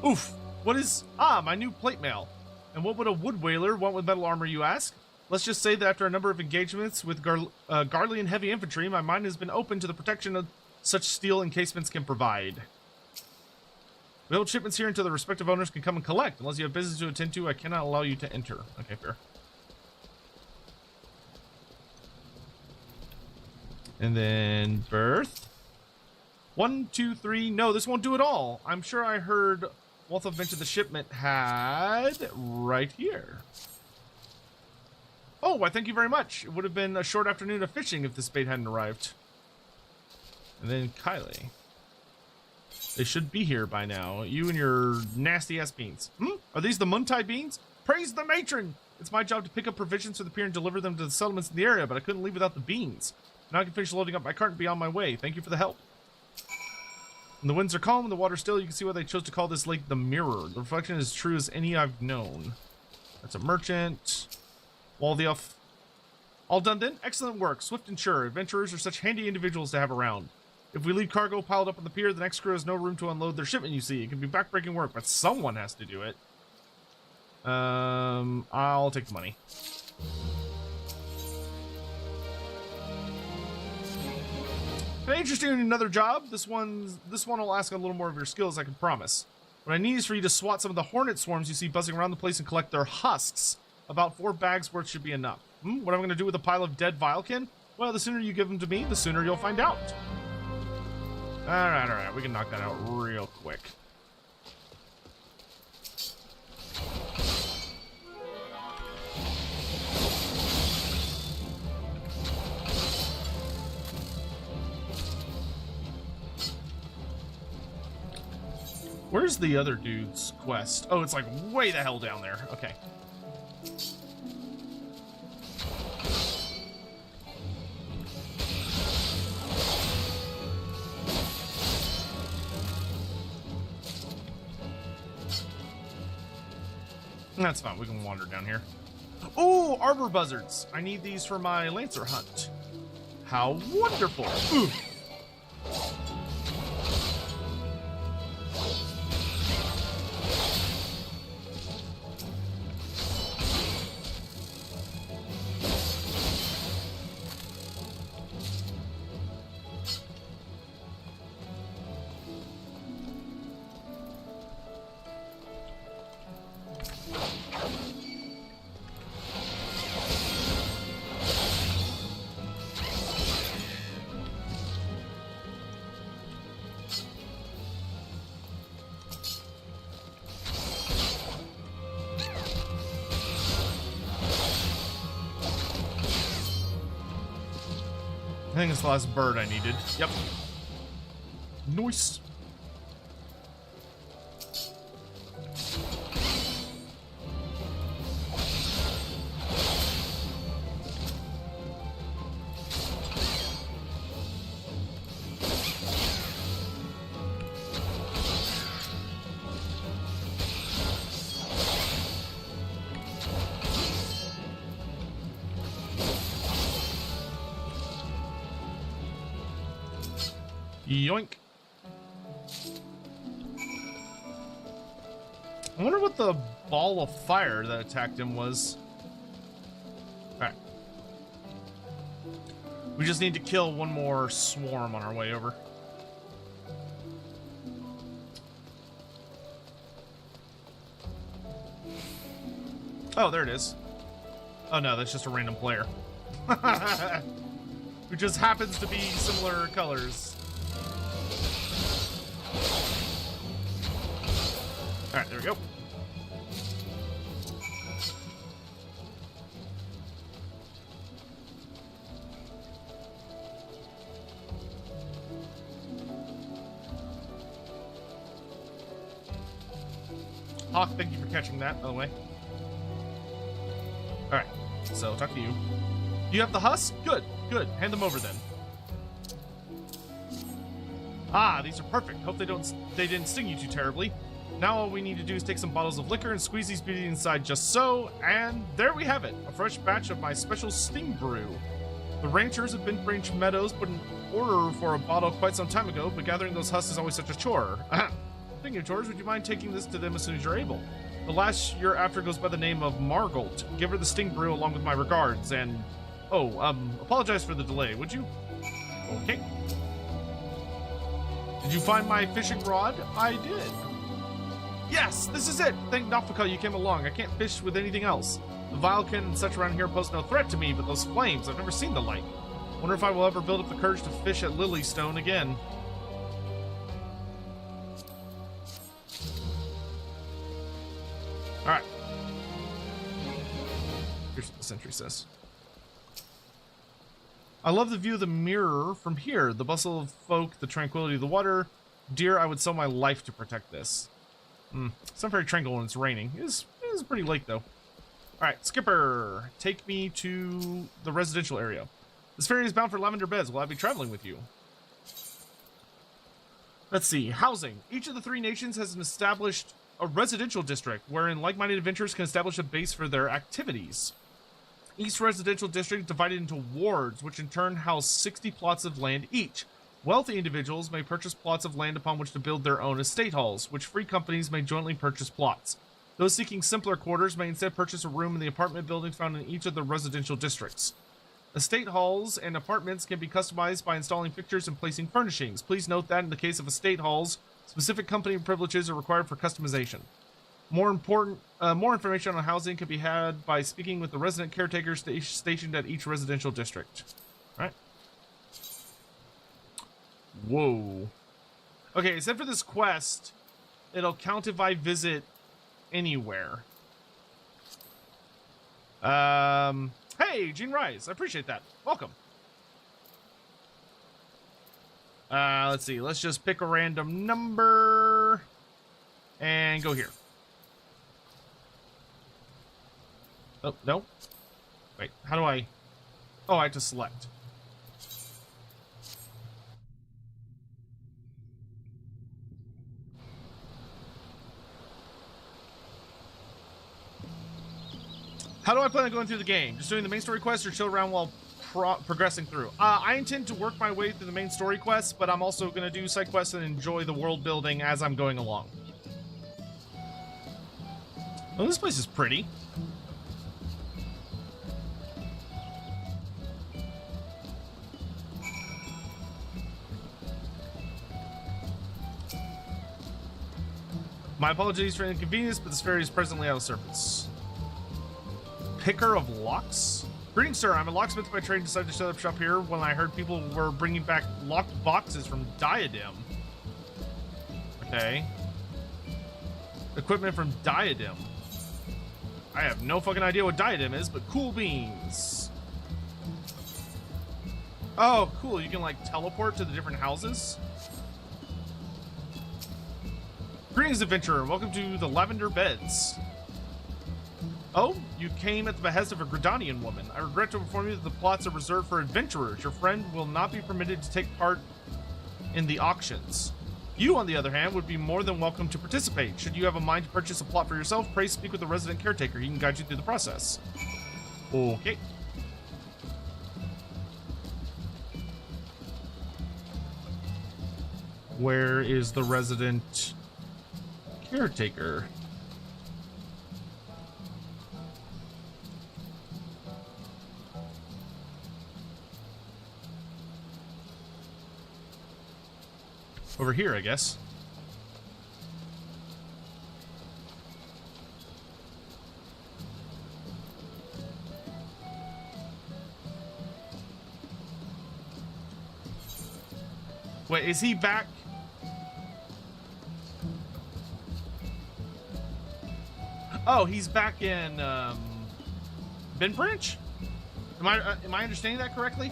Oof. What is... Ah, my new plate mail. And what would a wood whaler want with metal armor, you ask? Let's just say that after a number of engagements with Garlean heavy infantry, my mind has been open to the protection of such steel encasements can provide. We hold shipments here until the respective owners can come and collect. Unless you have business to attend to, I cannot allow you to enter. Okay, fair. And then birth. 1, 2, 3. No, this won't do it all. I'm sure I heard Waltham mention the shipment had right here. Oh, why, thank you very much. It would have been a short afternoon of fishing if this bait hadn't arrived. And then Kylie. They should be here by now. You and your nasty-ass beans. Are these the Muntai beans? Praise the matron! It's my job to pick up provisions for the pier and deliver them to the settlements in the area, but I couldn't leave without the beans. Now I can finish loading up my cart and be on my way. Thank you for the help. When the winds are calm and the water's still, you can see why they chose to call this lake the Mirror. The reflection is true as any I've known. That's a merchant. Waldiof. All done then? Excellent work. Swift and sure. Adventurers are such handy individuals to have around. If we leave cargo piled up on the pier, the next crew has no room to unload their shipment, you see. It can be backbreaking work, but someone has to do it. I'll take the money. If I'm interested in another job, this one will ask a little more of your skills, I can promise. What I need is for you to swat some of the hornet swarms you see buzzing around the place and collect their husks. About 4 bags worth should be enough. What am I going to do with a pile of dead Vilekin? Well, the sooner you give them to me, the sooner you'll find out. Alright, we can knock that out real quick. Where's the other dude's quest? Oh, it's like way the hell down there. Okay. That's fine. We can wander down here. Oh, arbor buzzards. I need these for my lancer hunt. How wonderful. Ooh. I think it's the last bird I needed. Yep. Nice. Yoink. I wonder what the ball of fire that attacked him was. Alright. We just need to kill one more swarm on our way over. Oh, there it is. Oh no, that's just a random player. Who just happens to be similar colors. Alright, there we go. Hawk, thank you for catching that, by the way. Alright, so talk to you. You have the husk? Good, good. Hand them over then. Ah, these are perfect. Hope they didn't sting you too terribly. Now all we need to do is take some bottles of liquor and squeeze these beauties inside just so, and there we have it, a fresh batch of my special sting brew. The ranchers of Bent Branch Meadows put an order for a bottle quite some time ago, but gathering those husks is always such a chore. Speaking of chores, would you mind taking this to them as soon as you're able? The last you're after goes by the name of Margolt. Give her the sting brew along with my regards, and... Oh, apologize for the delay, would you? Okay. Did you find my fishing rod? I did. Yes, this is it! Thank Nafika you came along. I can't fish with anything else. The Vilekin and such around here pose no threat to me, but those flames, I've never seen the like. Wonder if I will ever build up the courage to fish at Lilystone again. Alright. Here's what the sentry says. I love the view of the mirror from here. The bustle of folk, the tranquility of the water. Dear, I would sell my life to protect this. It's not very tranquil when it's raining. It is pretty late, though. Alright, Skipper. Take me to the residential area. This ferry is bound for Lavender Beds. Will I be traveling with you? Let's see. Housing. Each of the three nations has established a residential district wherein like-minded adventurers can establish a base for their activities. Each residential district is divided into wards, which in turn house 60 plots of land each. Wealthy individuals may purchase plots of land upon which to build their own estate halls, which free companies may jointly purchase plots. Those seeking simpler quarters may instead purchase a room in the apartment buildings found in each of the residential districts. Estate halls and apartments can be customized by installing fixtures and placing furnishings. Please note that in the case of estate halls, specific company privileges are required for customization. More information on housing can be had by speaking with the resident caretakers stationed at each residential district. All right. Whoa. Okay, except for this quest, it'll count if I visit anywhere. Hey, Gene Rise, I appreciate that. Welcome. Let's see. Let's just pick a random number and go here. Oh, no. Wait, how do I... Oh, I have to select. How do I plan on going through the game? Just doing the main story quest or chill around while progressing through? I intend to work my way through the main story quests, but I'm also going to do side quests and enjoy the world building as I'm going along. Oh, this place is pretty. My apologies for the inconvenience, but this ferry is presently out of service. Picker of locks? Greetings, sir. I'm a locksmith by trade and decided to set up shop here when I heard people were bringing back locked boxes from Diadem. Okay. Equipment from Diadem. I have no fucking idea what Diadem is, but cool beans. Oh, cool. You can, like, teleport to the different houses? Greetings, adventurer. Welcome to the Lavender Beds. Oh, you came at the behest of a Gridanian woman. I regret to inform you that the plots are reserved for adventurers. Your friend will not be permitted to take part in the auctions. You, on the other hand, would be more than welcome to participate. Should you have a mind to purchase a plot for yourself, pray speak with the resident caretaker. He can guide you through the process. Okay. Where is the resident caretaker? Over here, I guess. Wait, is he back? Oh, he's back in Ben Branch? Am I understanding that correctly?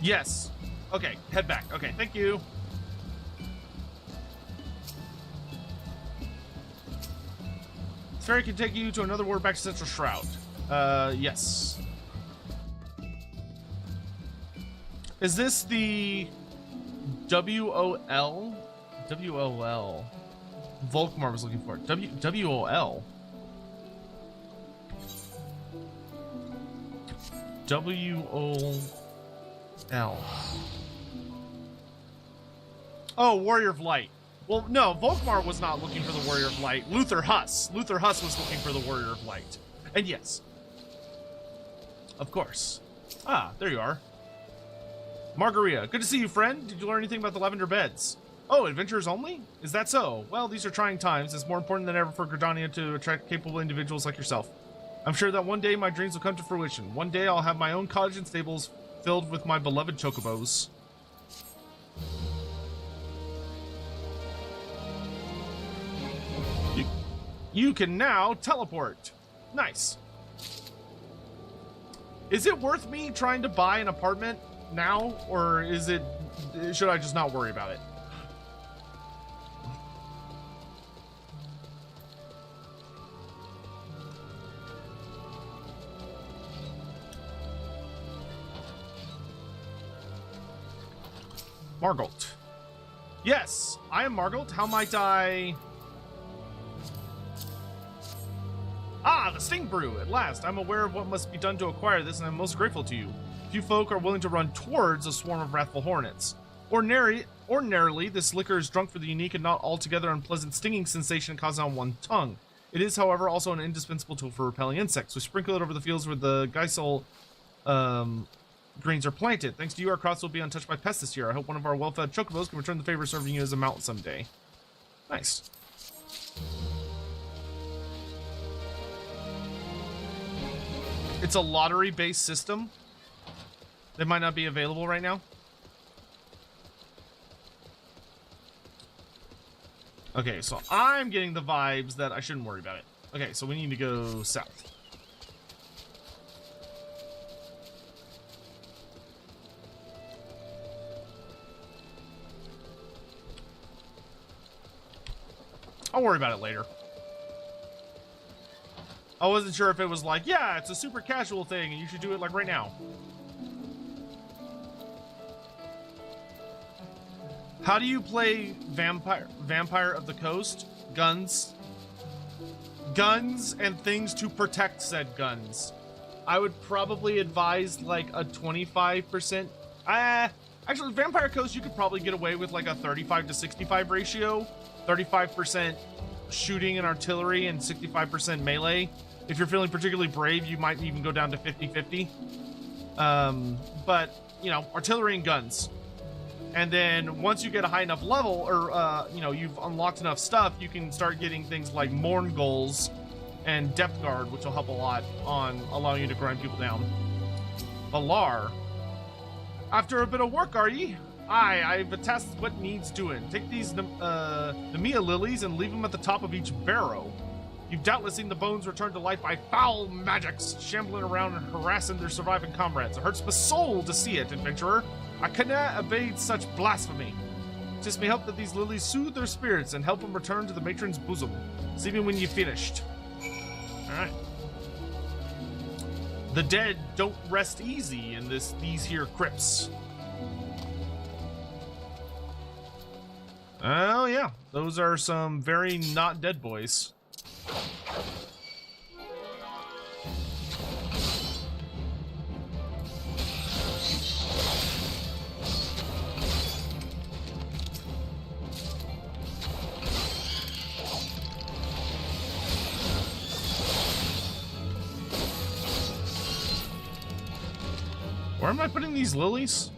Yes. Okay, head back. Okay, thank you. This ferry can take you to another ward back to Central Shroud. Yes. Is this the WOL? WOL. Volkmar was looking for it. WOL. WOL. Oh, Warrior of Light. Well, no, Volkmar was not looking for the Warrior of Light. Luther Huss was looking for the Warrior of Light. And yes. Of course. Ah, there you are. Margarita, good to see you, friend. Did you learn anything about the Lavender Beds? Oh, adventurers only? Is that so? Well, these are trying times. It's more important than ever for Gridania to attract capable individuals like yourself. I'm sure that one day my dreams will come to fruition. One day I'll have my own cottage and stables filled with my beloved chocobos. You can now teleport. Nice. Is it worth me trying to buy an apartment now, or should I just not worry about it? Margolt. Yes, I am Margolt. How might I... Ah, the Sting Brew, at last. I'm aware of what must be done to acquire this, and I'm most grateful to you. Few folk are willing to run towards a swarm of wrathful hornets. Ordinarily, this liquor is drunk for the unique and not altogether unpleasant stinging sensation it causes on one tongue. It is, however, also an indispensable tool for repelling insects. We sprinkle it over the fields where the Geisel greens are planted. Thanks to you, our crops will be untouched by pests this year. I hope one of our well-fed chocobos can return the favor serving you as a mount someday. Nice. It's a lottery-based system that might not be available right now. Okay, so I'm getting the vibes that I shouldn't worry about it. Okay, so we need to go south. I'll worry about it later. I wasn't sure if it was like, yeah, it's a super casual thing and you should do it like right now. How do you play Vampire of the Coast? Guns. Guns and things to protect said guns. I would probably advise like a 25%. Actually, Vampire Coast, you could probably get away with like a 35 to 65 ratio. 35% shooting and artillery and 65% melee. If you're feeling particularly brave, you might even go down to 50-50. But, you know, artillery and guns. And then once you get a high enough level, or, you know, you've unlocked enough stuff, you can start getting things like Mourn Goals and Depth Guard, which will help a lot on allowing you to grind people down. Valar. After a bit of work, are ye? Aye, I've attested what needs doing. Take these Nemea lilies and leave them at the top of each barrow. You've doubtless seen the bones returned to life by foul magics shambling around and harassing their surviving comrades. It hurts my soul to see it, adventurer. I cannot evade such blasphemy. 'Tis me hope that these lilies soothe their spirits and help them return to the matron's bosom. See me when you've finished. Alright. The dead don't rest easy in these here crypts. Oh yeah, those are some very not dead boys. Where am I putting these lilies?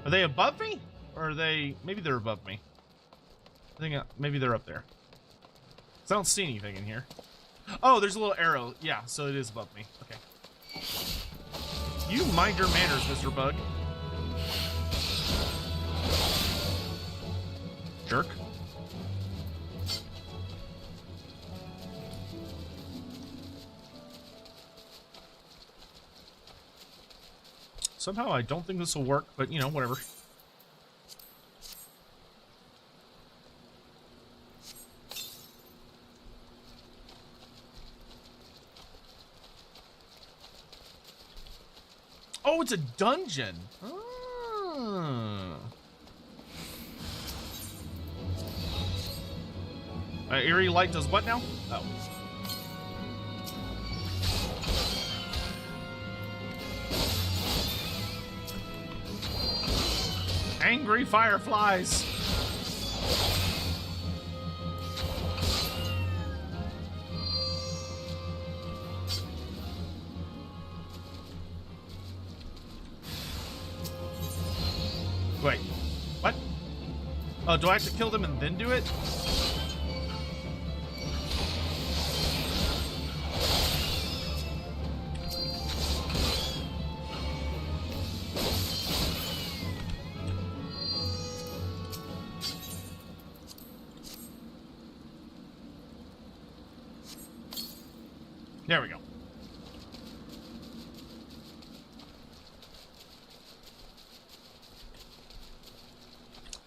Are they above me? Or are they... Maybe they're above me. I think maybe they're up there. 'Cause I don't see anything in here. Oh, there's a little arrow. Yeah, so it is above me. Okay. You mind your manners, Mr. Bug. Jerk. Somehow I don't think this will work, but you know, whatever. Oh, it's a dungeon. Eerie light does what now? Oh. Angry fireflies. Wait, what? Oh, do I have to kill them and then do it? There we go.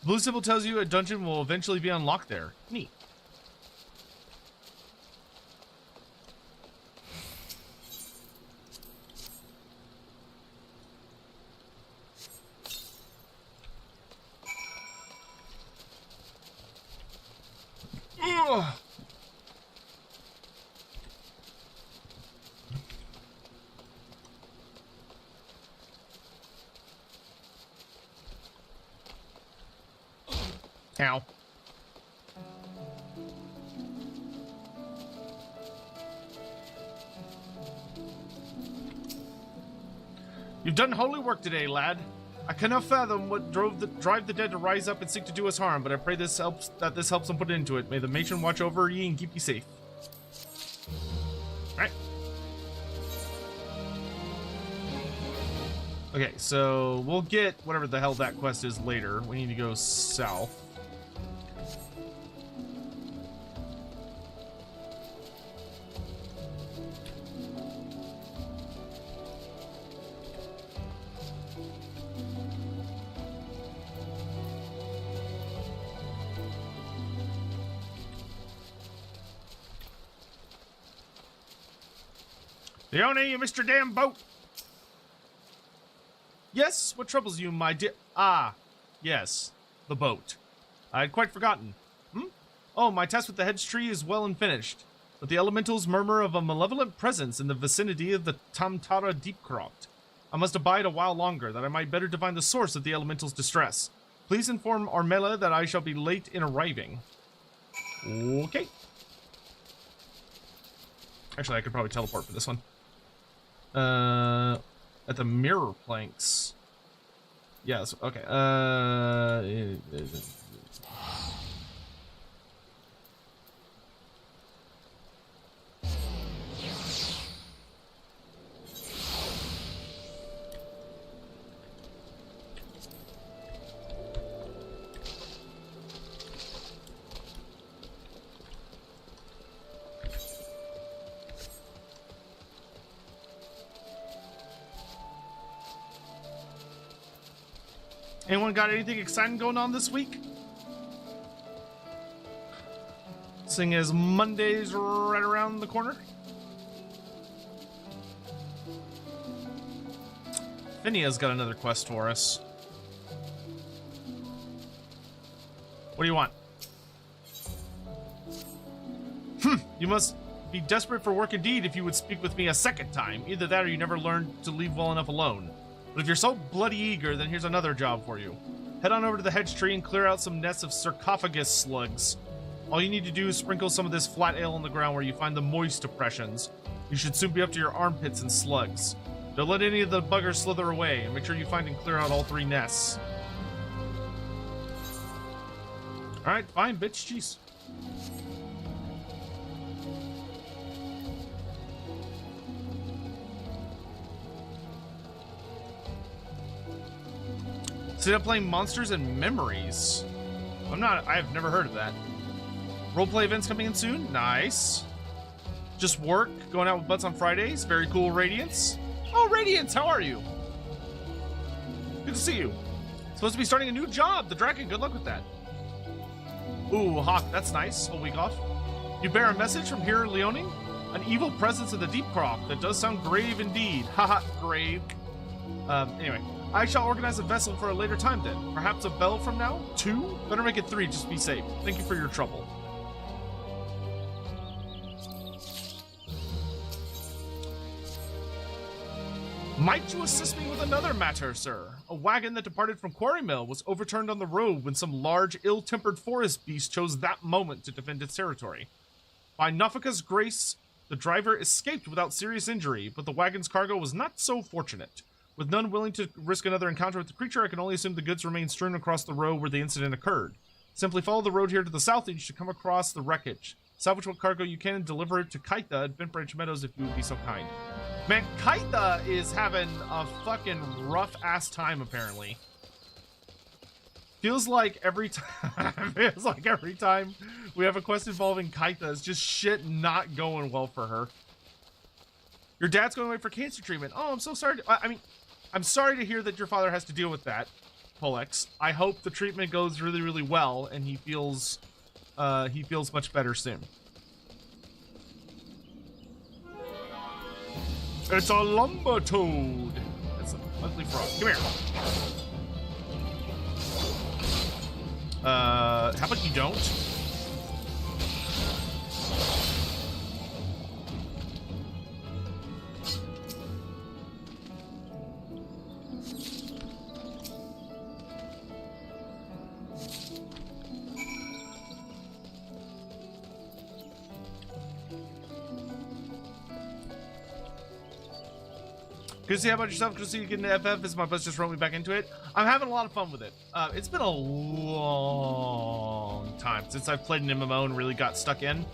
Blue symbol tells you a dungeon will eventually be unlocked there. Neat. Ugh. Ow. You've done holy work today, lad. I cannot fathom what drive the dead to rise up and seek to do us harm, but I pray this helps them put into it. May the matron watch over ye and keep you safe. Alright. Okay, so we'll get whatever the hell that quest is later. We need to go south. Leone, you missed your damn boat! Yes, what troubles you, my dear? Ah, yes, the boat. I had quite forgotten. Oh, my task with the hedge tree is well and finished, but the elementals murmur of a malevolent presence in the vicinity of the Tamtara Deepcroft. I must abide a while longer, that I might better divine the source of the elemental's distress. Please inform Armella that I shall be late in arriving. Okay. Actually, I could probably teleport for this one. At the mirror planks. Yes, okay. Anyone got anything exciting going on this week? Seeing as Monday's right around the corner. Finnia's got another quest for us. What do you want? You must be desperate for work indeed if you would speak with me a second time. Either that or you never learned to leave well enough alone. But if you're so bloody eager, then here's another job for you. Head on over to the hedge tree and clear out some nests of sarcophagus slugs. All you need to do is sprinkle some of this flat ale on the ground where you find the moist depressions. You should soon be up to your armpits in slugs. Don't let any of the buggers slither away, and make sure you find and clear out all 3 nests. Alright, fine, bitch, jeez. Sit up playing Monsters and Memories. I've never heard of that. Roleplay events coming in soon? Nice. Just work, going out with butts on Fridays. Very cool, Radiance. Oh, Radiance, how are you? Good to see you. Supposed to be starting a new job, the Dragon. Good luck with that. Ooh, Hawk, that's nice. Whole week off. You bear a message from here, Leoning? An evil presence in the deep crop. That does sound grave indeed. Haha, grave. Anyway. I shall organize a vessel for a later time then. Perhaps a bell from now? 2? Better make it 3, just be safe. Thank you for your trouble. Might you assist me with another matter, sir? A wagon that departed from Quarry Mill was overturned on the road when some large, ill-tempered forest beast chose that moment to defend its territory. By Nafika's grace, the driver escaped without serious injury, but the wagon's cargo was not so fortunate. With none willing to risk another encounter with the creature, I can only assume the goods remain strewn across the road where the incident occurred. Simply follow the road here to the south and you should come across the wreckage. Salvage what cargo you can and deliver it to Kaita at Bent Branch Meadows if you would be so kind. Man, Kaita is having a fucking rough-ass time, apparently. Feels like every time we have a quest involving Kaita, it's just shit not going well for her. Your dad's going away for cancer treatment. Oh, I'm so sorry. I'm sorry to hear that your father has to deal with that, Polex. I hope the treatment goes really, really well and he feels much better soon. It's a lumber toad. That's an ugly frog. Come here. How about you don't? Good to see how about yourself. Good to see you getting into FF. As my buzz just wrote me back into it. I'm having a lot of fun with it. It's been a long time since I've played an MMO and really got stuck in.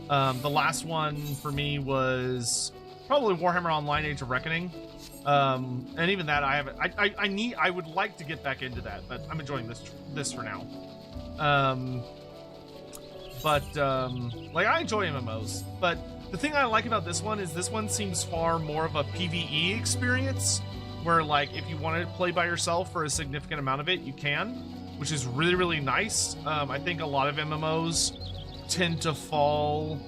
The last one for me was probably Warhammer Online: Age of Reckoning. And even that I haven't. I would like to get back into that, but I'm enjoying this for now. Like I enjoy MMOs, but the thing I like about this one is this one seems far more of a PvE experience, where like if you want to play by yourself for a significant amount of it, you can, which is really, really nice. I think a lot of MMOs tend to fall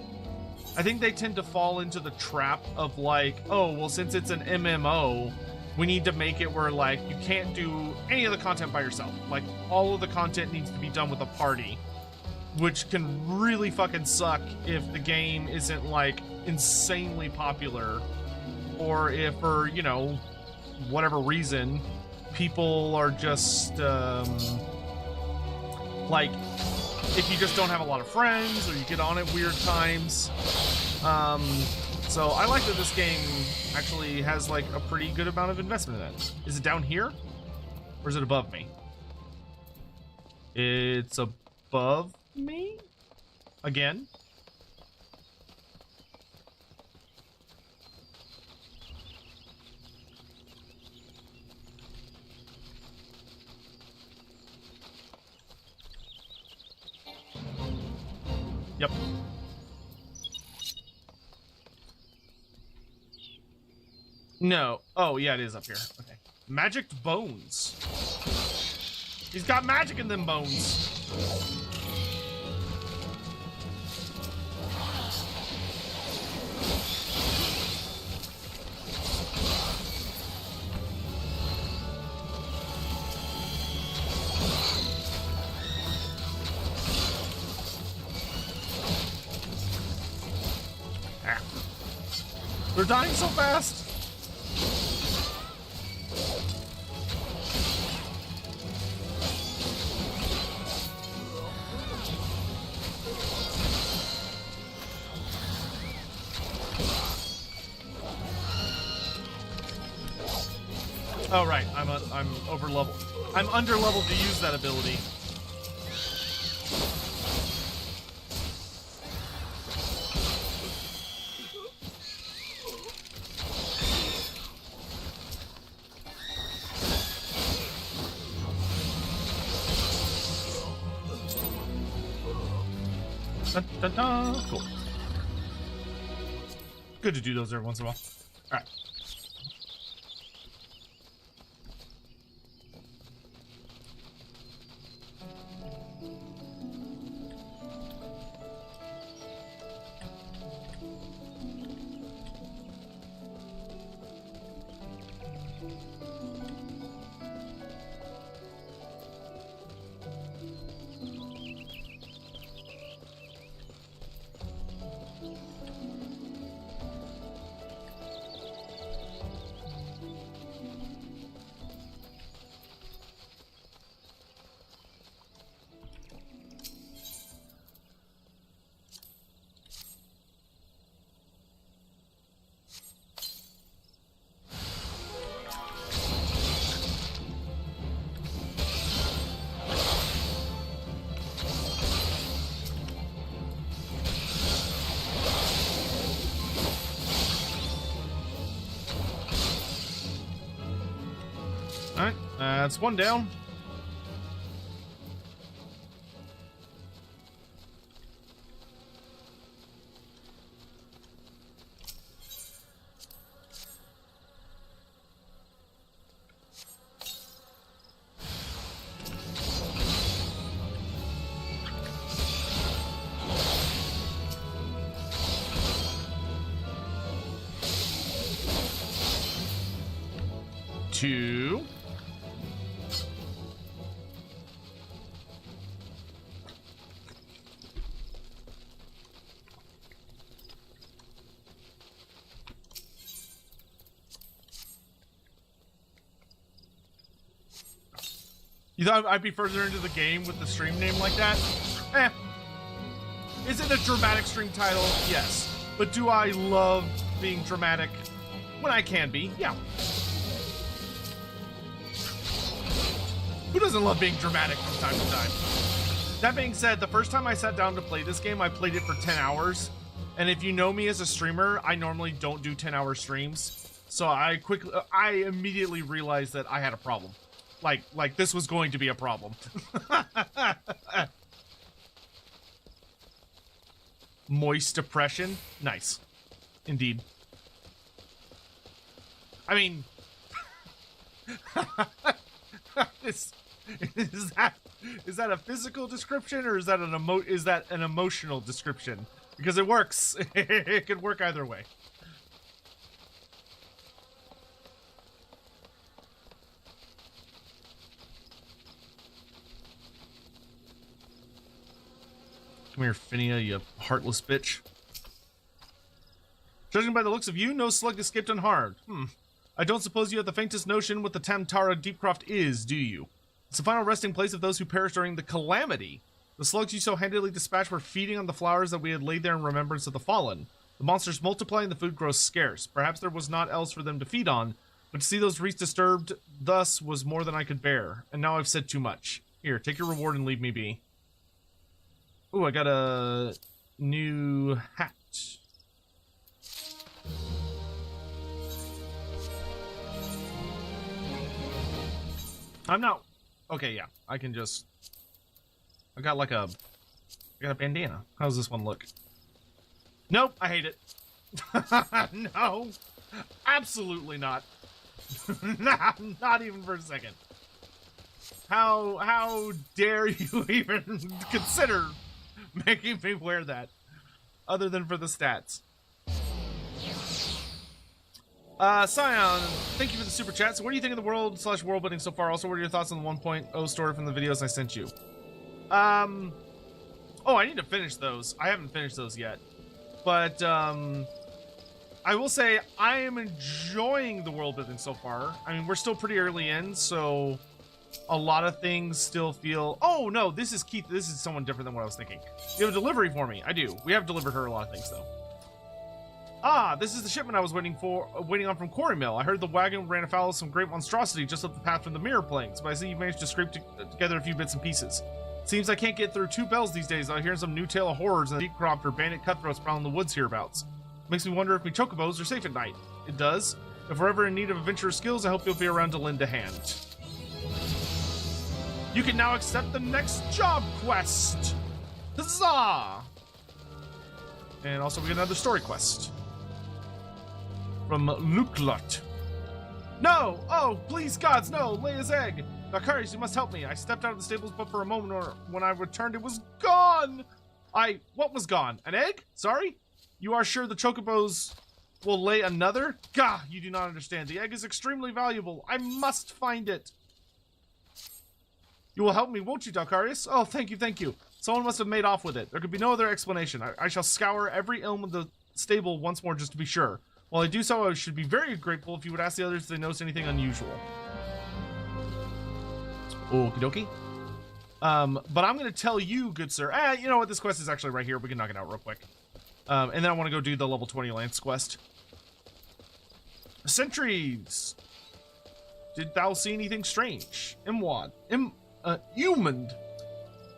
into the trap of like, oh, well, since it's an MMO, we need to make it where like you can't do any of the content by yourself. Like all of the content needs to be done with a party, which can really fucking suck if the game isn't like insanely popular, or if for, you know, whatever reason people are just like, if you just don't have a lot of friends or you get on at weird times. So I like that this game actually has like a pretty good amount of investment in it. Is it down here or is it above me? It's above me again. Yep. No. Oh yeah, it is up here. Okay. Magic bones. He's got magic in them bones. They're dying so fast. Oh right, I'm over level. I'm under leveled to use that ability. Dun, dun, dun. Cool. Good to do those every once in a while. All right. Alright, that's one down. Two. You thought I'd be further into the game with the stream name like that? Eh. Is it a dramatic stream title? Yes. But do I love being dramatic when I can be? Yeah. Who doesn't love being dramatic from time to time? That being said, the first time I sat down to play this game, I played it for 10 hours. And if you know me as a streamer, I normally don't do 10-hour streams. So I immediately realized that I had a problem. Like this was going to be a problem. Moist depression. Nice. Indeed. I mean... is that a physical description or is that an emotional description? Because it works. It could work either way. Come here, Phinia, you heartless bitch. Judging by the looks of you, no slug escaped unharmed. I don't suppose you have the faintest notion what the Tamtara Deepcroft is, do you? It's the final resting place of those who perished during the Calamity. The slugs you so handily dispatched were feeding on the flowers that we had laid there in remembrance of the fallen. The monsters multiply and the food grows scarce. Perhaps there was naught else for them to feed on, but to see those wreaths disturbed thus was more than I could bear. And now I've said too much. Here, take your reward and leave me be. Ooh, I got a new hat. I'm not... Okay, yeah. I can just... I got a bandana. How does this one look? Nope, I hate it. No. Absolutely not. Not even for a second. How dare you even consider making me wear that, other than for the stats? Scion, thank you for the super chat. So what do you think of the world / world building so far? Also, what are your thoughts on the 1.0 story from the videos I sent you? Oh, I need to finish those. I haven't finished those yet. But, I will say I am enjoying the world building so far. I mean, we're still pretty early in, so a lot of things still feel... Oh, no, this is Keith. This is someone different than what I was thinking. You have a delivery for me. I do. We have delivered her a lot of things, though. Ah, this is the shipment I was waiting on from Quarry Mill. I heard the wagon ran afoul of some great monstrosity just up the path from the mirror planes, but I see you managed to scrape together a few bits and pieces. Seems I can't get through 2 bells these days without hearing some new tale of horrors and deep cropped or bandit cutthroats prowling the woods hereabouts. Makes me wonder if me chocobos are safe at night. It does. If we're ever in need of adventurous skills, I hope you'll be around to lend a hand. You can now accept the next job quest! Huzzah! And also we get another story quest. From Ul'dah. No! Oh, please, gods, no! Leia's egg! Valkyries, you must help me. I stepped out of the stables, but for a moment, or when I returned, it was gone! What was gone? An egg? Sorry? You are sure the chocobos will lay another? Gah, you do not understand. The egg is extremely valuable. I must find it. You will help me, won't you, Valkyries? Oh, thank you, thank you. Someone must have made off with it. There could be no other explanation. I shall scour every elm of the stable once more just to be sure. While I do so, I should be very grateful if you would ask the others if they notice anything unusual. Okie dokie. But I'm going to tell you, good sir. You know what? This quest is actually right here. We can knock it out real quick. And then I want to go do the level 20 Lance quest. Sentries! Did thou see anything strange? Imwad. Umand.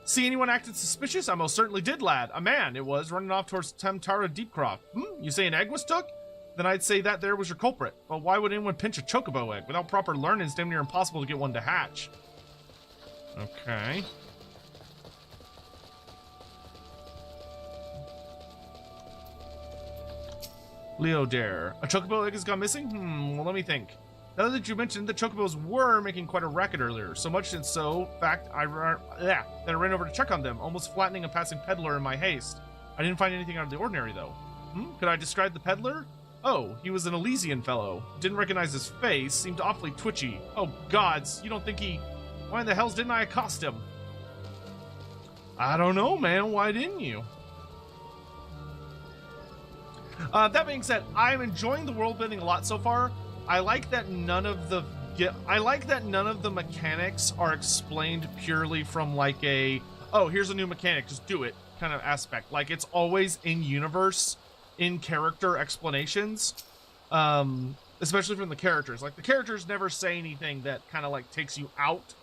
See anyone acted suspicious? I most certainly did, lad. A man, it was, running off towards Temtara Deepcroft. You say an egg was took? Then I'd say that there was your culprit. But why would anyone pinch a chocobo egg? Without proper learning, it's damn near impossible to get one to hatch. Okay. Leodare. A chocobo egg has gone missing? Well, let me think. Now that you mentioned, the chocobos were making quite a racket earlier. So much and so, fact, that I ran over to check on them, almost flattening a passing peddler in my haste. I didn't find anything out of the ordinary, though. Could I describe the peddler? Oh, he was an Elysian fellow. Didn't recognize his face, seemed awfully twitchy. Oh, gods, you don't think he... Why in the hells didn't I accost him? I don't know, man. Why didn't you? That being said, I'm enjoying the world building a lot so far. I like that none of the mechanics are explained purely from like a, oh, here's a new mechanic, just do it kind of aspect. Like it's always in universe, in character explanations, especially from the characters. Like the characters never say anything that kind of like takes you out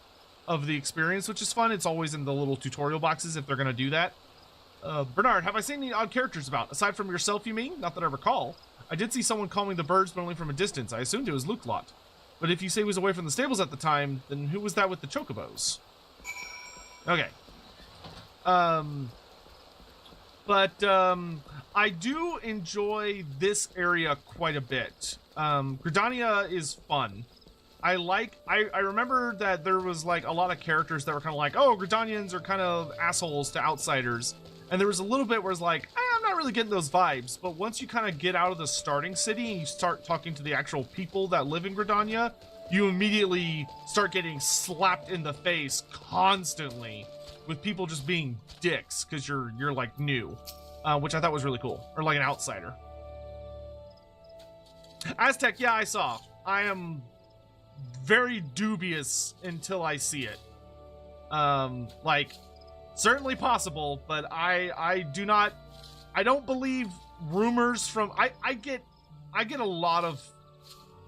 of the experience, which is fun. It's always in the little tutorial boxes if they're going to do that. Bernard, have I seen any odd characters about? Aside from yourself, you mean? Not that I recall. I did see someone calming the birds, but only from a distance. I assumed it was Ul'dah. But if you say he was away from the stables at the time, then who was that with the chocobos? Okay. I do enjoy this area quite a bit. Gridania is fun. I remember that there was like a lot of characters that were kind of like, oh, Gridanians are kind of assholes to outsiders. And there was a little bit where it's like, I'm not really getting those vibes. But once you kind of get out of the starting city and you start talking to the actual people that live in Gridania, you immediately start getting slapped in the face constantly with people just being dicks because you're like new, which I thought was really cool, or like an outsider. Aztec, yeah, I saw. I am very dubious until I see it. Like, certainly possible, but I don't believe rumors from, I get a lot of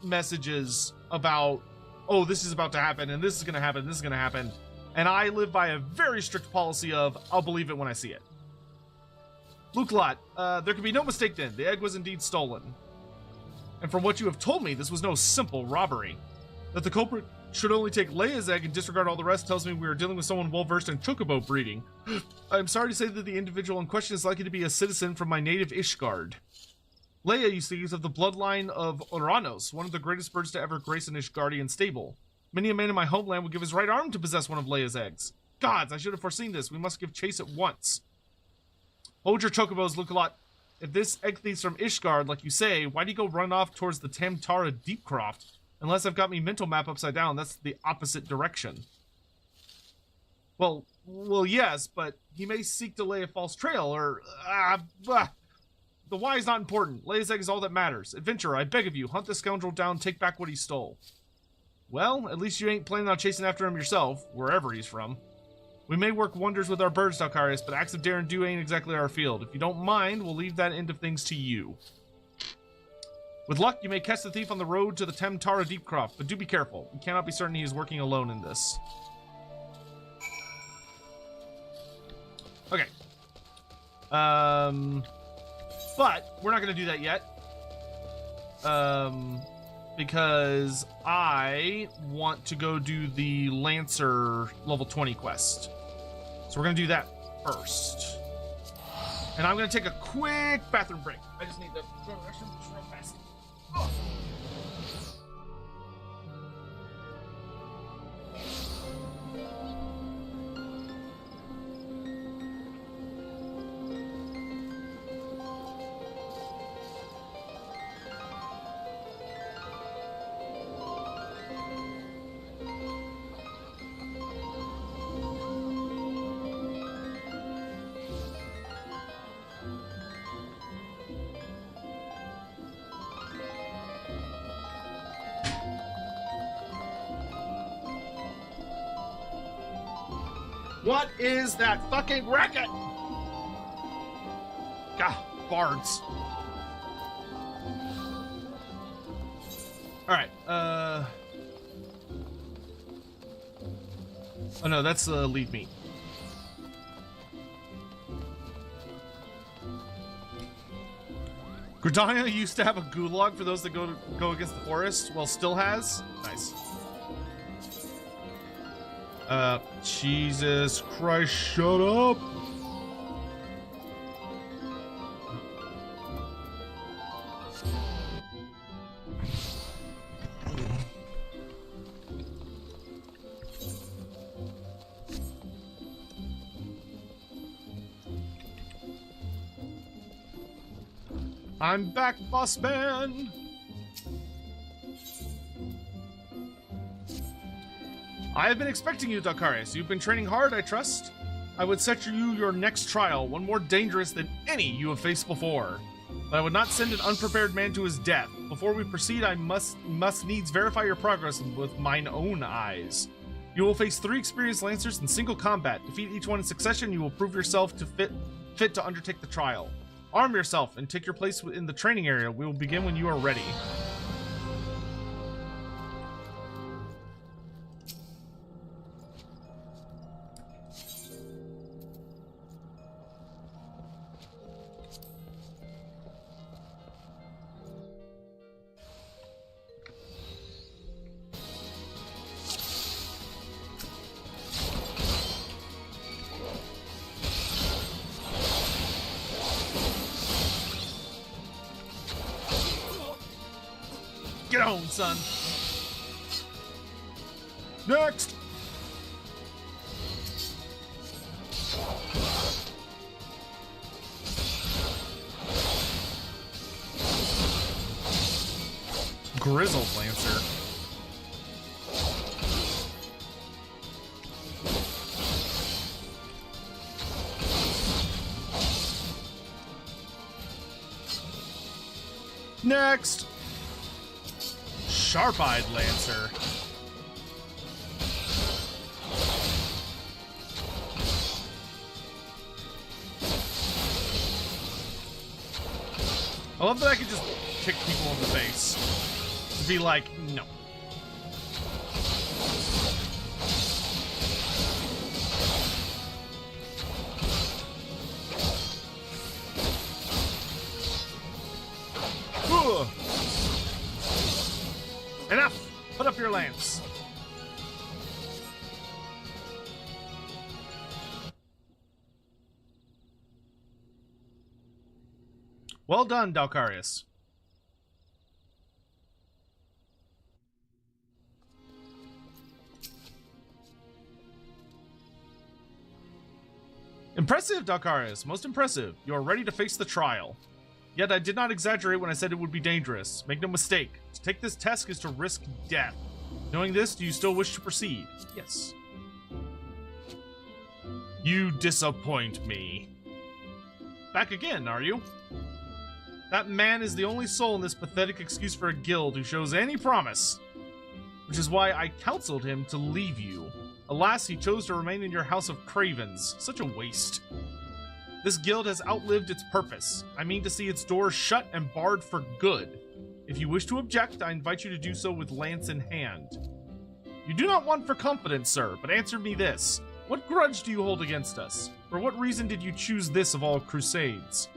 messages about, oh, this is about to happen, and this is gonna happen, this is gonna happen, and I live by a very strict policy of, I'll believe it when I see it. Ul'dah, there can be no mistake then, the egg was indeed stolen. And from what you have told me, this was no simple robbery. That the culprit should only take Leia's egg and disregard all the rest tells me we are dealing with someone well-versed in chocobo breeding. I'm sorry to say that the individual in question is likely to be a citizen from my native Ishgard. Leia, you see, is of the bloodline of Oranos, one of the greatest birds to ever grace an Ishgardian stable. Many a man in my homeland would give his right arm to possess one of Leia's eggs. Gods, I should have foreseen this. We must give chase at once. Hold your chocobos, look a lot. If this egg thief's from Ishgard, like you say, why do you go run off towards the Tamtara Deepcroft? Unless I've got me mental map upside down, that's the opposite direction. Well, yes, but he may seek to lay a false trail, or... The why is not important. Leia's egg is all that matters. Adventurer, I beg of you, hunt the scoundrel down, take back what he stole. Well, at least you ain't planning on chasing after him yourself, wherever he's from. We may work wonders with our birds, Dalkarius, but acts of dare and do ain't exactly our field. If you don't mind, we'll leave that end of things to you. With luck, you may catch the thief on the road to the Tamtara Deepcroft, but do be careful. We cannot be certain he is working alone in this. Okay. But we're not going to do that yet. Because I want to go do the Lancer level 20 quest. So we're going to do that first. And I'm going to take a quick bathroom break. I just need to go to the restroom just real fast. Oh. What is that fucking racket? God, bards. Alright, oh no, that's lead meat. Gridania used to have a gulag for those that go against the forest. Well, still has. Nice. Jesus Christ, shut up! I'm back, boss man! I have been expecting you, Dalkarius. You've been training hard, I trust. I would set you your next trial, one more dangerous than any you have faced before. But I would not send an unprepared man to his death. Before we proceed, I must needs verify your progress with mine own eyes. You will face 3 experienced Lancers in single combat. Defeat each one in succession, you will prove yourself to fit to undertake the trial. Arm yourself and take your place in the training area. We will begin when you are ready. Get on, son. Next. Grizzled Lancer. Next. Sharp-eyed Lancer. I love that I could just kick people in the face. To be like, no. Ugh. Enough! Put up your lance. Well done, Dalkarius. Impressive, Dalkarius. Most impressive. You are ready to face the trial. Yet I did not exaggerate when I said it would be dangerous. Make no mistake. To take this task is to risk death. Knowing this, do you still wish to proceed? Yes. You disappoint me. Back again, are you? That man is the only soul in this pathetic excuse for a guild who shows any promise. Which is why I counseled him to leave you. Alas, he chose to remain in your house of cravens. Such a waste. This guild has outlived its purpose. I mean to see its doors shut and barred for good. If you wish to object, I invite you to do so with lance in hand. You do not want for confidence, sir, but answer me this. What grudge do you hold against us? For what reason did you choose this of all crusades?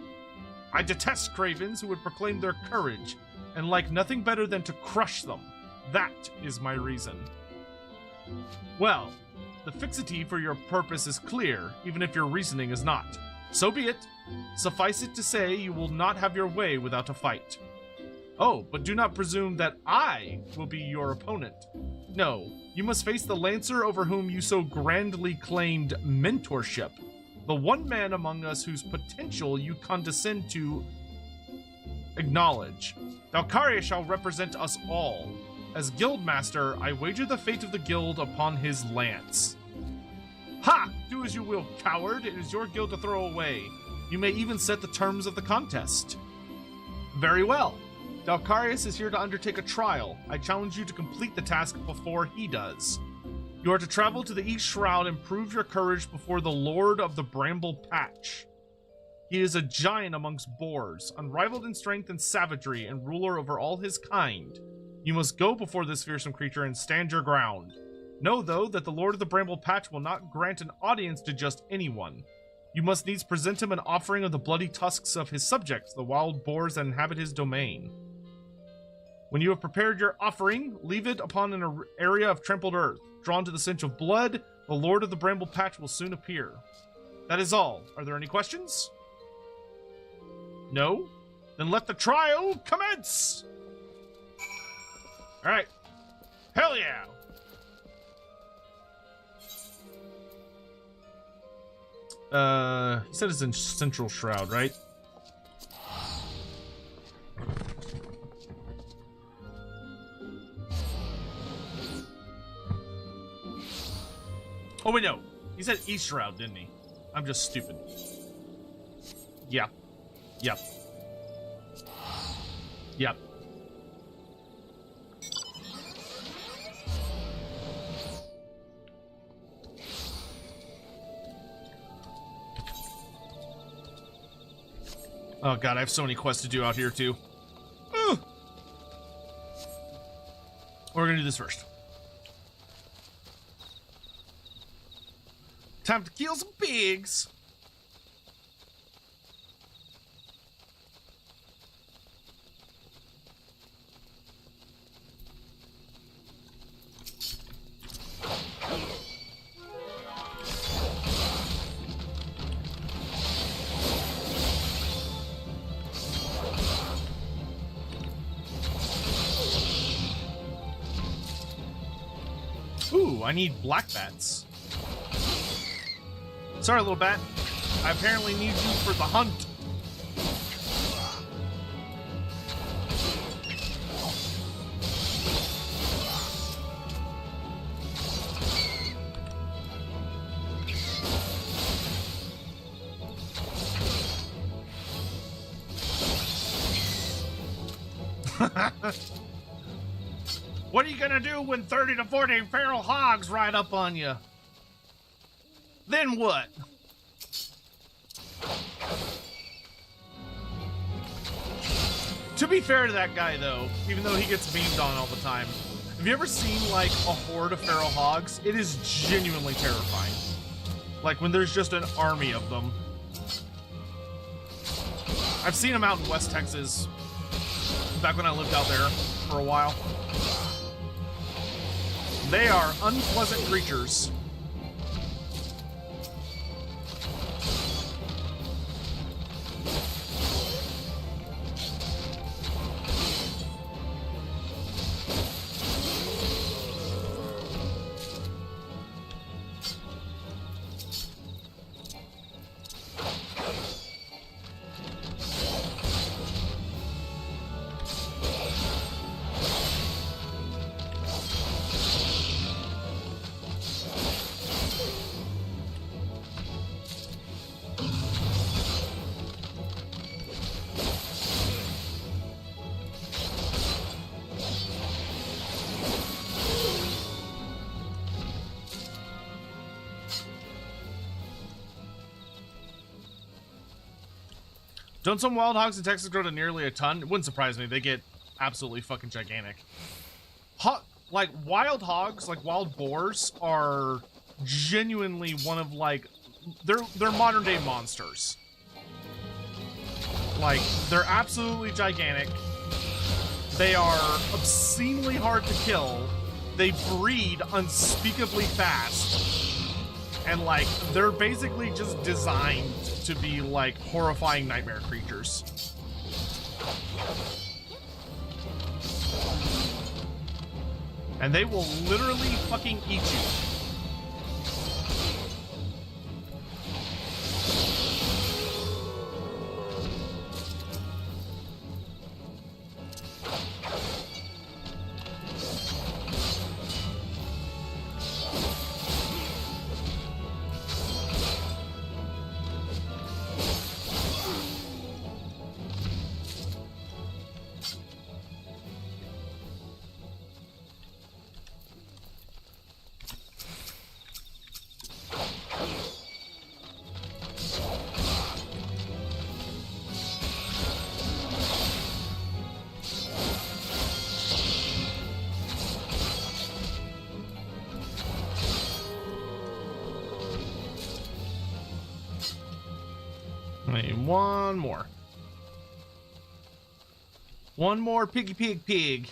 I detest cravens who would proclaim their courage, and like nothing better than to crush them. That is my reason. Well, the fixity for your purpose is clear, even if your reasoning is not. So be it. Suffice it to say, you will not have your way without a fight. Oh, but do not presume that I will be your opponent. No, you must face the Lancer over whom you so grandly claimed mentorship. The one man among us whose potential you condescend to acknowledge. Dalkarius shall represent us all. As Guildmaster, I wager the fate of the guild upon his lance. Ha! Do as you will, coward. It is your guild to throw away. You may even set the terms of the contest. Very well. Dalkarius is here to undertake a trial. I challenge you to complete the task before he does. You are to travel to the East Shroud and prove your courage before the Lord of the Bramble Patch. He is a giant amongst boars, unrivaled in strength and savagery, and ruler over all his kind. You must go before this fearsome creature and stand your ground. Know, though, that the Lord of the Bramble Patch will not grant an audience to just anyone. You must needs present him an offering of the bloody tusks of his subjects, the wild boars that inhabit his domain. When you have prepared your offering, leave it upon an area of trampled earth. Drawn to the stench of blood, the Lord of the Bramble Patch will soon appear. That is all. Are there any questions? No? Then let the trial commence! Alright. Hell yeah! He said it's in Central Shroud, right? Oh, wait, no. He said East Shroud, didn't he? I'm just stupid. Yep. Yep. Yep. Oh god, I have so many quests to do out here too. Ugh. We're gonna do this first. Time to kill some pigs. Ooh, I need black bats. Sorry, little bat. I apparently need you for the hunt. What are you gonna do when 30 to 40 feral hogs ride up on you? Then what? To be fair to that guy, though, even though he gets beamed on all the time, have you ever seen, like, a horde of feral hogs? It is genuinely terrifying. Like, when there's just an army of them. I've seen them out in West Texas, back when I lived out there for a while. They are unpleasant creatures. Don't some wild hogs in Texas grow to nearly a ton? It wouldn't surprise me. They get absolutely fucking gigantic. Like, wild hogs, like wild boars, are genuinely one of, like, they're modern day monsters. Like, they're absolutely gigantic. They are obscenely hard to kill. They breed unspeakably fast. And, like, they're basically just designed to be, like, horrifying nightmare creatures. And they will literally fucking eat you. One more. One more piggy pig pig.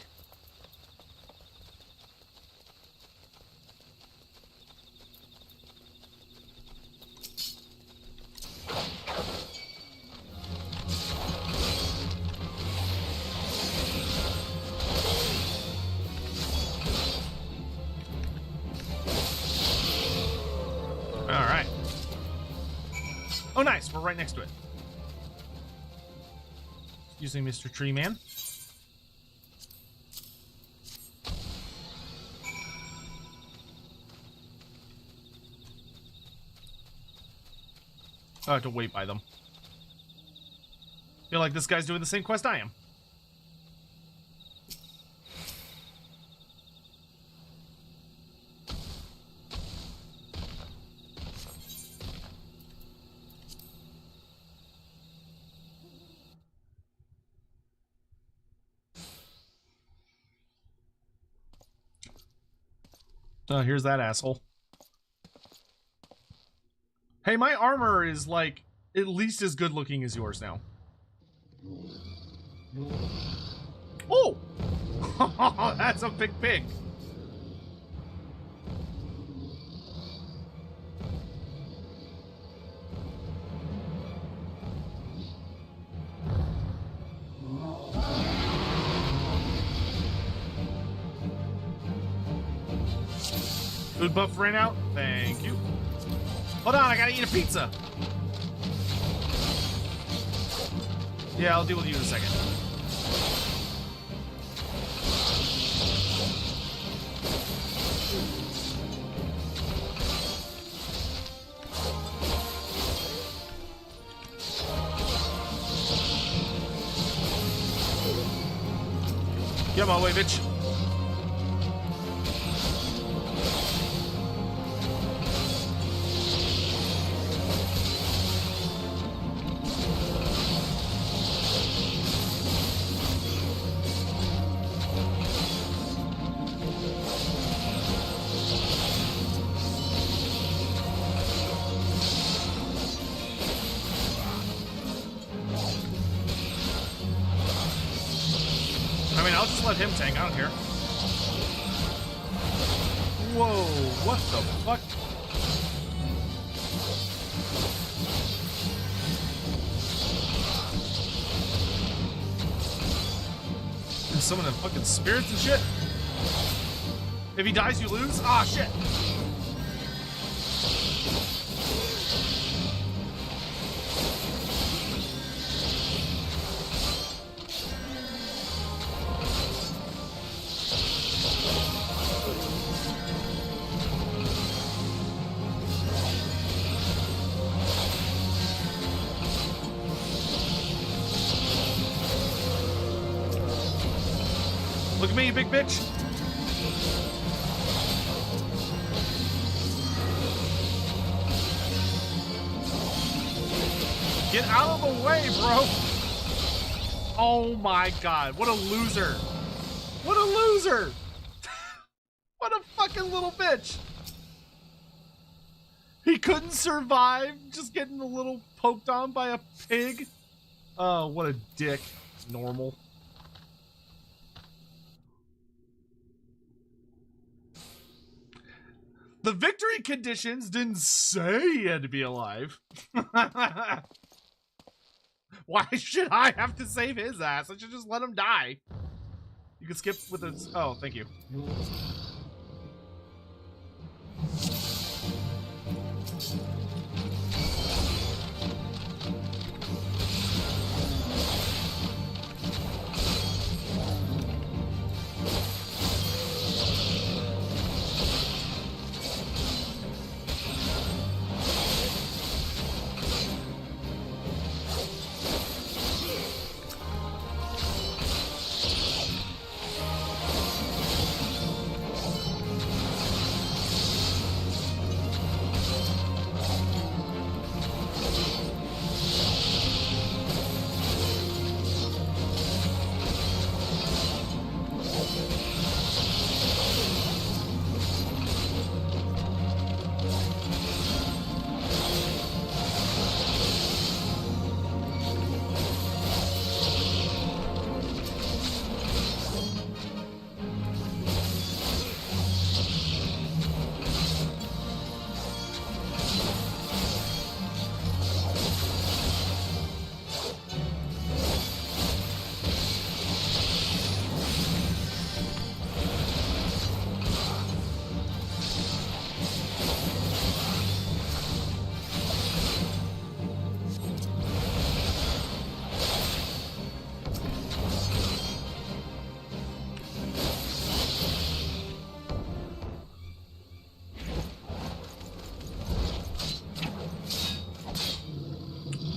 All right. Oh, nice. We're right next to it. Using Mr. Tree Man. I have to wait by them. Feel like this guy's doing the same quest I am. Oh, here's that asshole. Hey, my armor is, like, at least as good looking as yours now. Oh! That's a big pig. Food buff ran out. Thank you. Hold on, I gotta eat a pizza. Yeah, I'll deal with you in a second. Get my way, bitch. Let him tank, I don't care. Whoa, what the fuck? There's some of them fucking spirits and shit. If he dies, you lose? Ah, shit. Look at me, you big bitch. Get out of the way, bro. Oh my god, what a loser. What a loser. What a fucking little bitch. He couldn't survive just getting a little poked on by a pig. Oh, what a dick. Normal. The victory conditions didn't say he had to be alive. Why should I have to save his ass? I should just let him die. You can skip with his... Oh, thank you.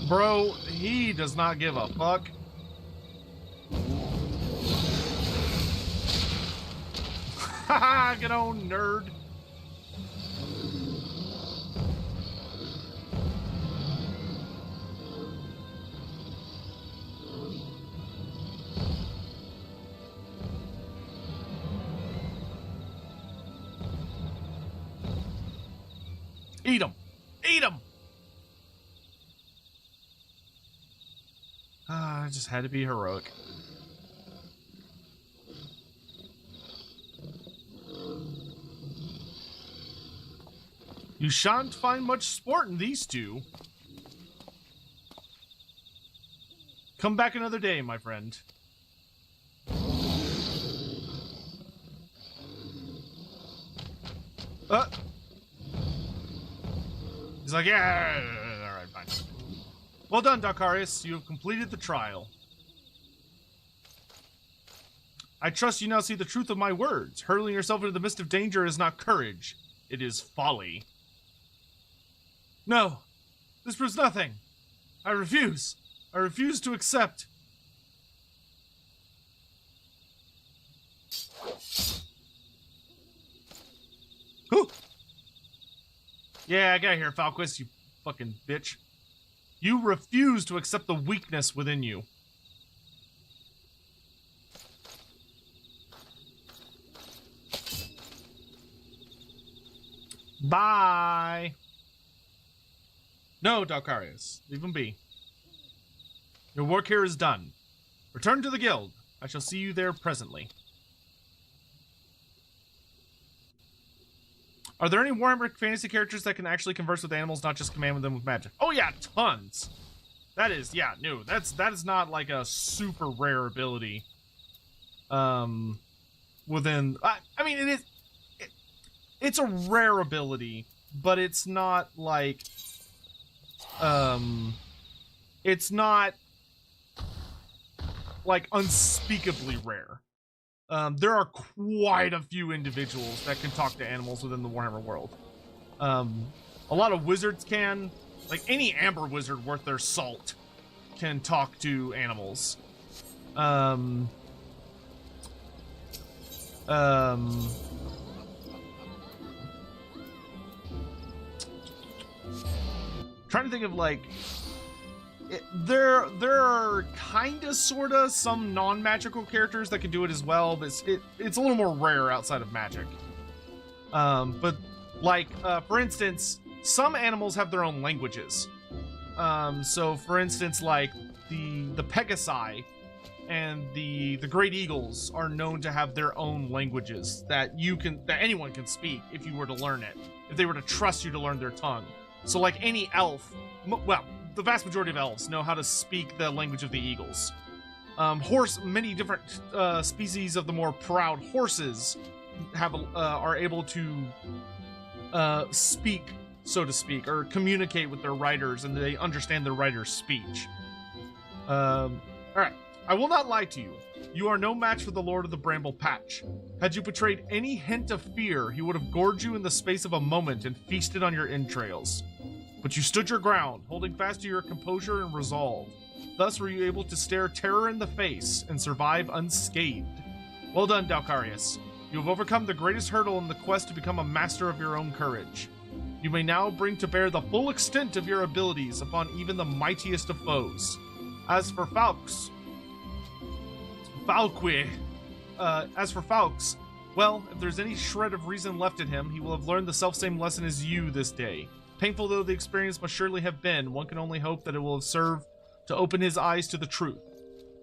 Bro, he does not give a fuck. Haha, get on, nerd. Eat him. Eat him. I just had to be heroic. You shan't find much sport in these two. Come back another day, my friend. He's like, yeah, all right, fine. Well done, Dakarius. You have completed the trial. I trust you now see the truth of my words. Hurling yourself into the midst of danger is not courage. It is folly. No, this proves nothing. I refuse. I refuse to accept. Whew. Yeah, get out of here, Falquist, you fucking bitch. You refuse to accept the weakness within you. Bye. No, Dalkarius. Leave him be. Your work here is done. Return to the guild. I shall see you there presently. Are there any Warhammer fantasy characters that can actually converse with animals, not just command them with magic? Oh yeah, tons. That is, yeah, no, that is not like a super rare ability. Within, I mean, it's a rare ability, but it's not like, it's not like unspeakably rare. There are quite a few individuals that can talk to animals within the Warhammer world. A lot of wizards can. Like, any amber wizard worth their salt can talk to animals. Trying to think of, like... There are kinda sorta some non-magical characters that can do it as well, but it's a little more rare outside of magic. But like for instance, some animals have their own languages. So for instance, like the Pegasi and the great eagles are known to have their own languages that anyone can speak if you were to learn it, if they were to trust you to learn their tongue. So like any elf, well, the vast majority of elves know how to speak the language of the eagles. Many different species of the more proud horses are able to speak, so to speak, or communicate with their riders, and they understand their riders' speech. All right. I will not lie to you. You are no match for the Lord of the Bramble Patch. Had you betrayed any hint of fear, he would have gored you in the space of a moment and feasted on your entrails. But you stood your ground, holding fast to your composure and resolve. Thus were you able to stare terror in the face and survive unscathed. Well done, Dalcarius. You have overcome the greatest hurdle in the quest to become a master of your own courage. You may now bring to bear the full extent of your abilities upon even the mightiest of foes. As for Falx, well, if there's any shred of reason left in him, he will have learned the selfsame lesson as you this day. Painful though the experience must surely have been, one can only hope that it will have served to open his eyes to the truth.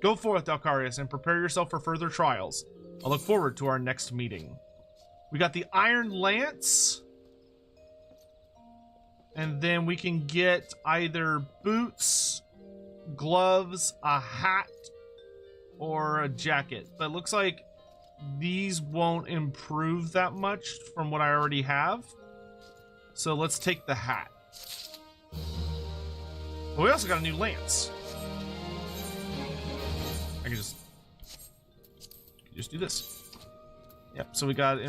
Go forth, Dalcarius, and prepare yourself for further trials. I look forward to our next meeting. We got the Iron Lance, and then we can get either boots, gloves, a hat, or a jacket. But it looks like these won't improve that much from what I already have. So let's take the hat. But we also got a new lance. I can just do this. Yep, so we got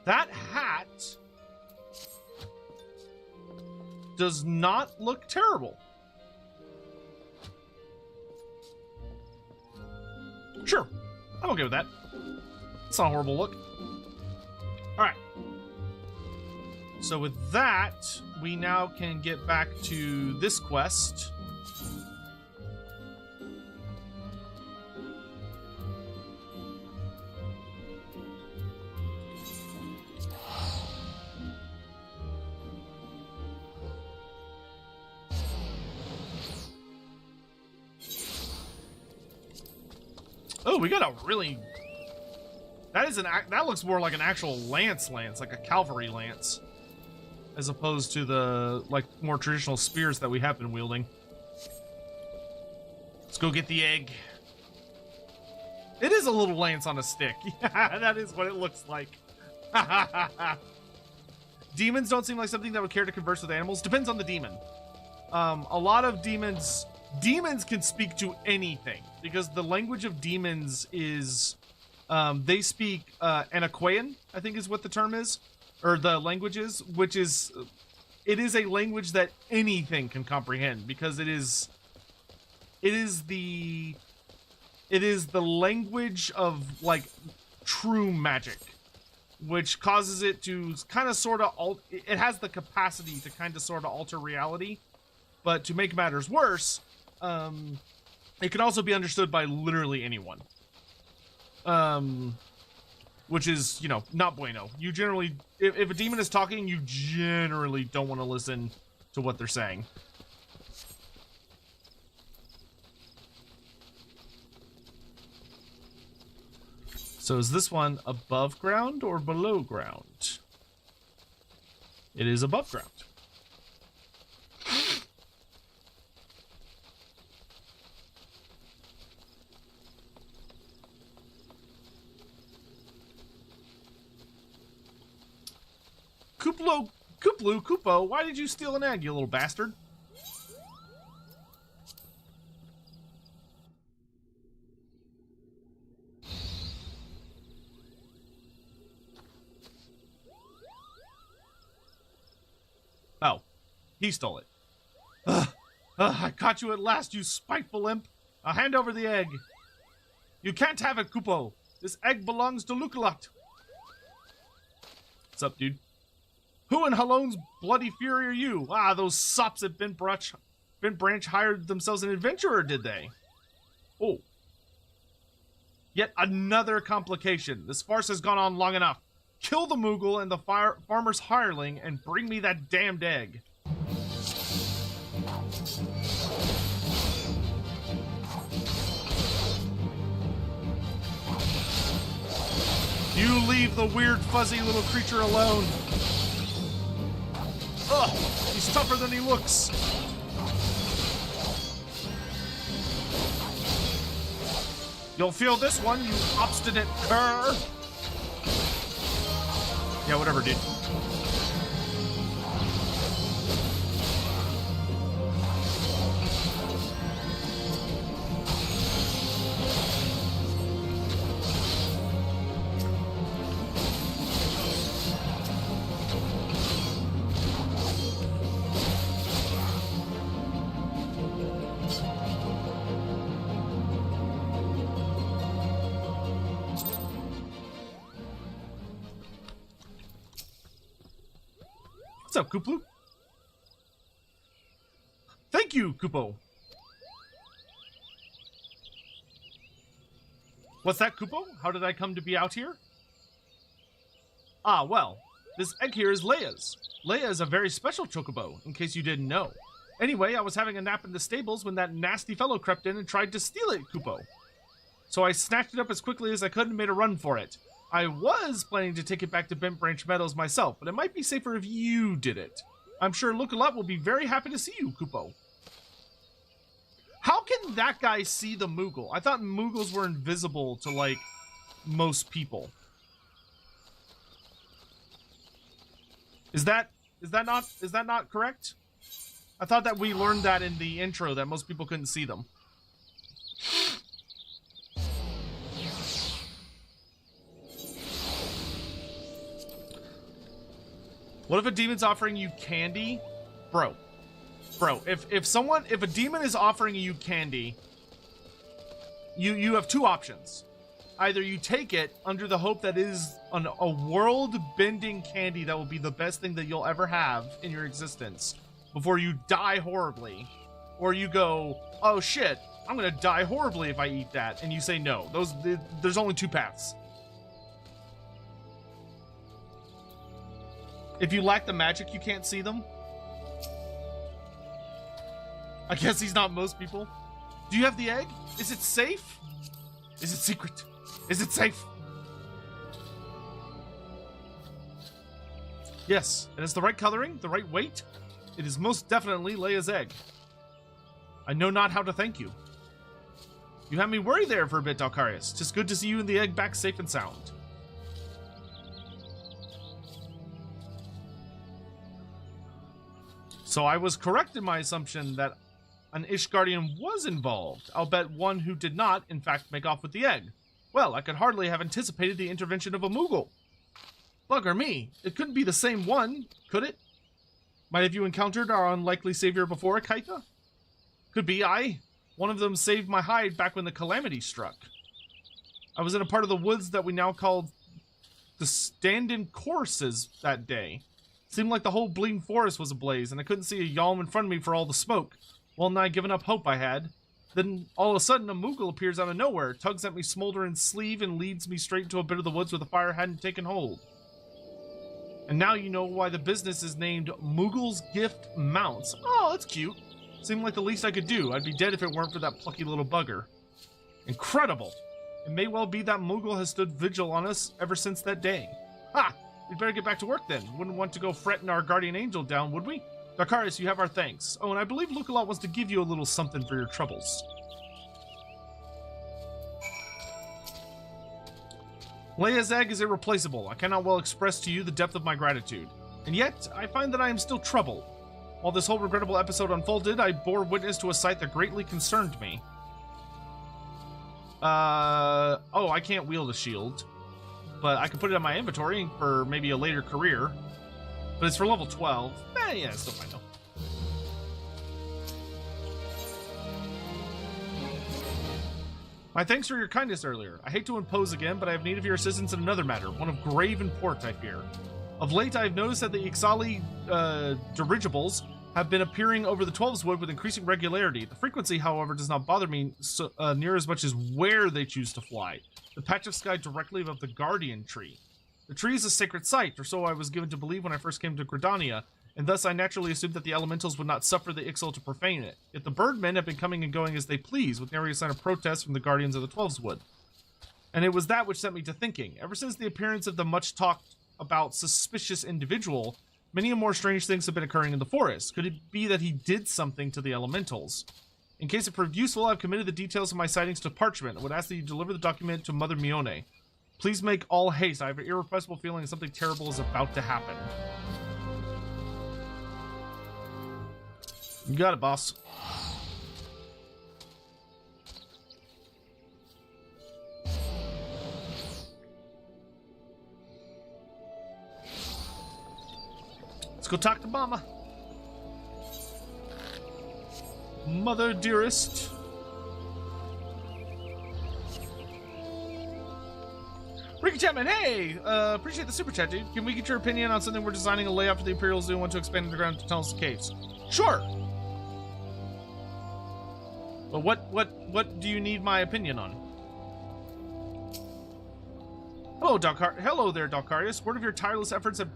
that hat does not look terrible. Sure, I'm okay with that. It's not a horrible look. Alright. So with that, we now can get back to this quest. Oh, we got a really... That looks more like an actual lance, like a cavalry lance, as opposed to the more traditional spears that we have been wielding. Let's go get the egg. It is a little lance on a stick. Yeah, that is what it looks like. Demons don't seem like something that would care to converse with animals. Depends on the demon. A lot of demons can speak to anything, because the language of demons is they speak Anaquayan, I think is what the term is, or the language is, which is it is a language that anything can comprehend, because it is the language of true magic, which causes it to kind of sort of it has the capacity to kind of sort of alter reality. But to make matters worse, it can also be understood by literally anyone. Which is, not bueno. You generally, if a demon is talking, you generally don't want to listen to what they're saying. So is this one above ground or below ground? It is above ground. Kupo, why did you steal an egg, you little bastard? Oh, he stole it. I caught you at last, you spiteful imp. I'll hand over the egg. You can't have it, Kupo. This egg belongs to Luculot. What's up, dude? Who in Halone's bloody fury are you? Ah, those sops at Bent Branch hired themselves an adventurer, did they? Oh. Yet another complication. This farce has gone on long enough. Kill the Moogle and the farmer's hireling and bring me that damned egg. You leave the weird fuzzy little creature alone. Ugh, he's tougher than he looks. You'll feel this one, you obstinate cur. Yeah, whatever, dude. What's up, Kooplu? Thank you, Koopo. What's that, Koopo? How did I come to be out here? Ah, well, this egg here is Leia's. Leia is a very special Chocobo, in case you didn't know. Anyway, I was having a nap in the stables when that nasty fellow crept in and tried to steal it, Koopo. So I snatched it up as quickly as I could and made a run for it. I was planning to take it back to Bent Branch Meadows myself, but it might be safer if you did it. I'm sure Look-a-Lot will be very happy to see you, Koopo. How can that guy see the Moogle? I thought Moogles were invisible to, like, most people. Is that not correct? I thought that we learned that in the intro, that most people couldn't see them. What if a demon's offering you candy? Bro, if a demon is offering you candy, you have two options. Either you take it under the hope that it is a world-bending candy that will be the best thing that you'll ever have in your existence before you die horribly, or you go, oh shit, I'm gonna die horribly if I eat that, and you say no. There's only two paths. If you lack the magic, you can't see them. I guess he's not most people. Do you have the egg? Is it safe? Is it secret? Is it safe? Yes, it has the right coloring, the right weight. It is most definitely Leia's egg. I know not how to thank you. You had me worried there for a bit, Dalkarius. Just good to see you and the egg back safe and sound. So I was correct in my assumption that an Ishgardian was involved. I'll bet one who did not, in fact, make off with the egg. Well, I could hardly have anticipated the intervention of a Moogle. Bugger me, it couldn't be the same one, could it? Might have you encountered our unlikely savior before, Kaita? Could be, aye. One of them saved my hide back when the calamity struck. I was in a part of the woods that we now call the stand-in courses that day. Seemed like the whole bleeding forest was ablaze, and I couldn't see a yalm in front of me for all the smoke. Well nigh given up hope I had. Then, all of a sudden, a Moogle appears out of nowhere, tugs at me smoldering sleeve, and leads me straight into a bit of the woods where the fire hadn't taken hold. And now you know why the business is named Moogle's Gift Mounts. Oh, that's cute. Seemed like the least I could do. I'd be dead if it weren't for that plucky little bugger. Incredible! It may well be that Moogle has stood vigil on us ever since that day. Ha! We'd better get back to work then. Wouldn't want to go fretting our guardian angel down, would we? Dalkarius, you have our thanks. Oh, and I believe Look-a-Lot wants to give you a little something for your troubles. Leia's egg is irreplaceable. I cannot well express to you the depth of my gratitude. And yet, I find that I am still troubled. While this whole regrettable episode unfolded, I bore witness to a sight that greatly concerned me. Oh, I can't wield a shield. But I can put it in my inventory for maybe a later career. But it's for level 12. Yeah, it's still fine though. My thanks for your kindness earlier. I hate to impose again, but I have need of your assistance in another matter. One of grave import, I fear. Of late, I've noticed that the Ixali dirigibles have been appearing over the 12's Wood with increasing regularity. The frequency, however, does not bother me near as much as where they choose to fly. The patch of sky directly above the Guardian Tree. The tree is a sacred site, or so I was given to believe when I first came to Gridania, and thus I naturally assumed that the elementals would not suffer the Ixal to profane it. Yet the birdmen have been coming and going as they please, with nary a sign of protest from the Guardians of the 12's Wood. And it was that which set me to thinking. Ever since the appearance of the much-talked about suspicious individual, many and more strange things have been occurring in the forest. Could it be that he did something to the elementals? In case it proved useful, I've committed the details of my sightings to parchment and would ask that you deliver the document to Mother Mione. Please make all haste. I have an irrepressible feeling that something terrible is about to happen. You got it, boss. Let's go talk to Mama. Mother dearest. Ricky Chapman, hey! Appreciate the super chat, dude. Can we get your opinion on something we're designing a layout for the Imperial Zoo and want to expand underground tunnels and caves? Sure! But what do you need my opinion on? Hello there, Dalkarius. Word of your tireless efforts at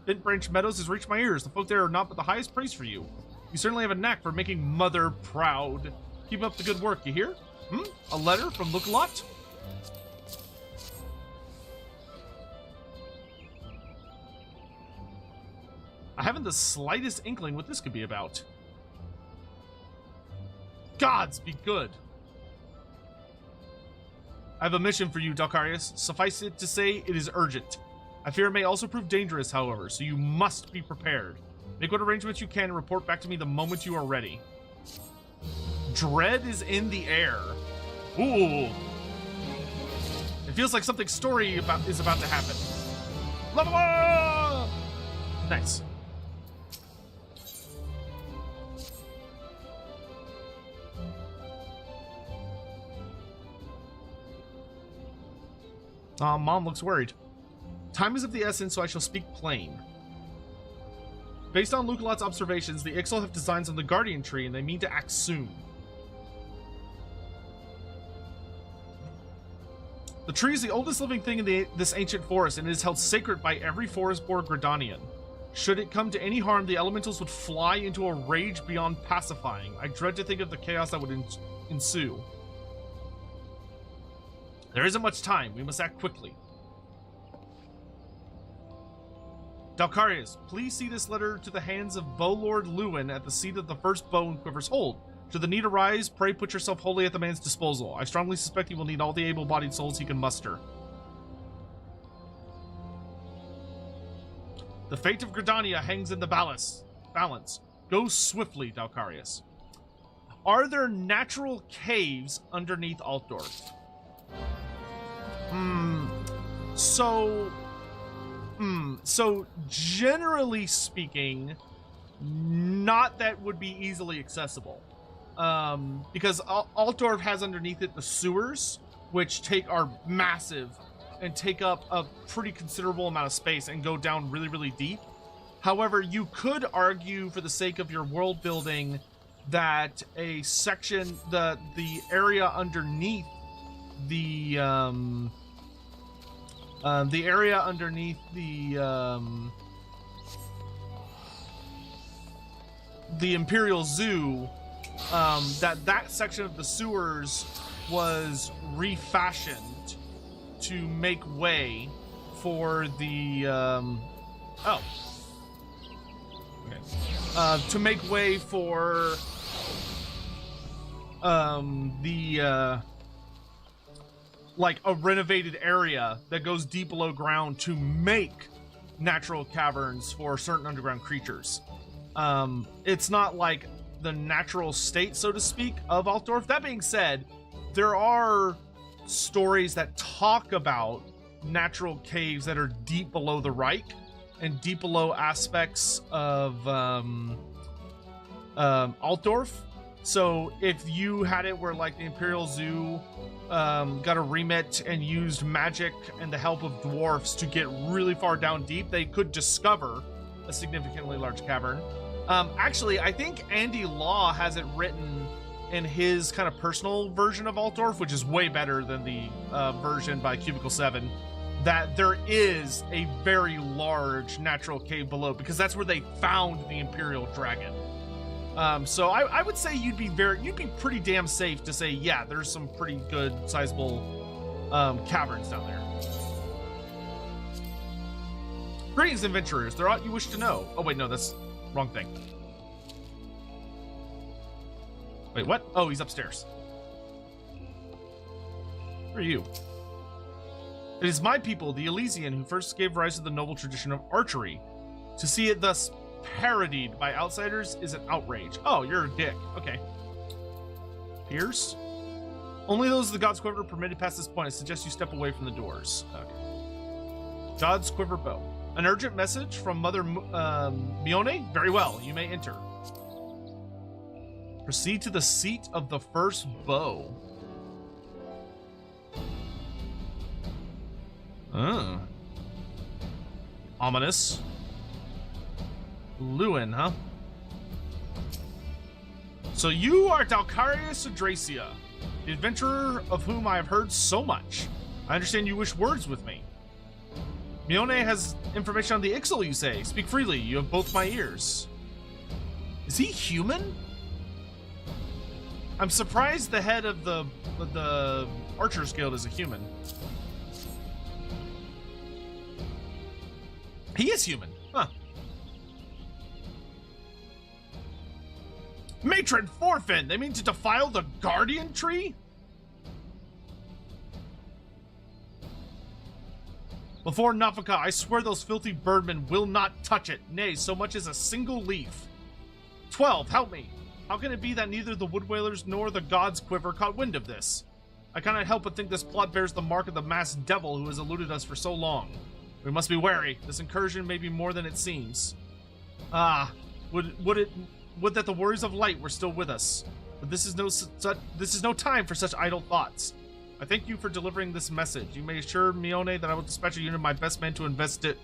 Bent Branch Meadows has reached my ears. The folk there are not but the highest praise for you. You certainly have a knack for making Mother proud. Keep up the good work, you hear? A letter from Look-a-Lot? I haven't the slightest inkling what this could be about. Gods be good. I have a mission for you, Dalkarius. Suffice it to say, it is urgent. I fear it may also prove dangerous, however, so you must be prepared. Make what arrangements you can and report back to me the moment you are ready. Dread is in the air. Ooh. It feels like something is about to happen. Level up! Nice. Mom looks worried. Time is of the essence, so I shall speak plain. Based on Look-a-Lot's observations, the Ixal have designs on the Guardian Tree, and they mean to act soon. The tree is the oldest living thing in this ancient forest, and it is held sacred by every forest-born Gridanian. Should it come to any harm, the elementals would fly into a rage beyond pacifying. I dread to think of the chaos that would ensue. There isn't much time. We must act quickly. Dalkarius, please see this letter to the hands of Bowlord Lewin at the seat of the first bow and quiver's hold. Should the need arise, pray put yourself wholly at the man's disposal. I strongly suspect he will need all the able-bodied souls he can muster. The fate of Gridania hangs in the balance. Go swiftly, Dalkarius. Are there natural caves underneath Altdorf? So generally speaking, not that would be easily accessible. Because Altdorf has underneath it the sewers, which are massive and take up a pretty considerable amount of space and go down really, really deep. However, you could argue for the sake of your world building that a section, the area underneath the Imperial Zoo, that section of the sewers was refashioned to make way for the to make way for like a renovated area that goes deep below ground to make natural caverns for certain underground creatures. It's not like the natural state, so to speak, of Altdorf. That being said, there are stories that talk about natural caves that are deep below the Reich and deep below aspects of Altdorf. So if you had it where like the Imperial Zoo got a remit and used magic and the help of dwarfs to get really far down deep, they could discover a significantly large cavern. Actually, I think Andy Law has it written in his kind of personal version of Altdorf, which is way better than the version by Cubicle 7, that there is a very large natural cave below, because that's where they found the Imperial Dragon. So I would say you'd be pretty damn safe to say, yeah, there's some pretty good sizable caverns down there. Greetings, adventurers. There aught you wish to know. Oh wait, no, that's wrong thing. Wait, what? Oh, he's upstairs. Who are you? It is my people, the Elysian, who first gave rise to the noble tradition of archery. To see it thus parodied by outsiders is an outrage. Oh, you're a dick. Okay. Pierce? Only those of the God's Quiver permitted past this point. I suggest you step away from the doors. Okay. God's Quiver bow. An urgent message from Mother Mione? Very well, you may enter. Proceed to the seat of the first bow. Ominous. Lewin, huh? So you are Dalcarius Adracia, the adventurer of whom I have heard so much. I understand you wish words with me. Mione has information on the Ixal, you say. Speak freely, you have both my ears. Is he human? I'm surprised the head of the Archers Guild is a human. He is human, huh? Matron Forfin! They mean to defile the Guardian Tree? Before Nafaka, I swear those filthy birdmen will not touch it. Nay, so much as a single leaf. 12, help me. How can it be that neither the Wood Whalers nor the God's Quiver caught wind of this? I cannot help but think this plot bears the mark of the masked devil who has eluded us for so long. We must be wary. This incursion may be more than it seems. Ah, would that the warriors of light were still with us. But this is no time for such idle thoughts. I thank you for delivering this message. You may assure Mione that I will dispatch a unit of my best men to invest it.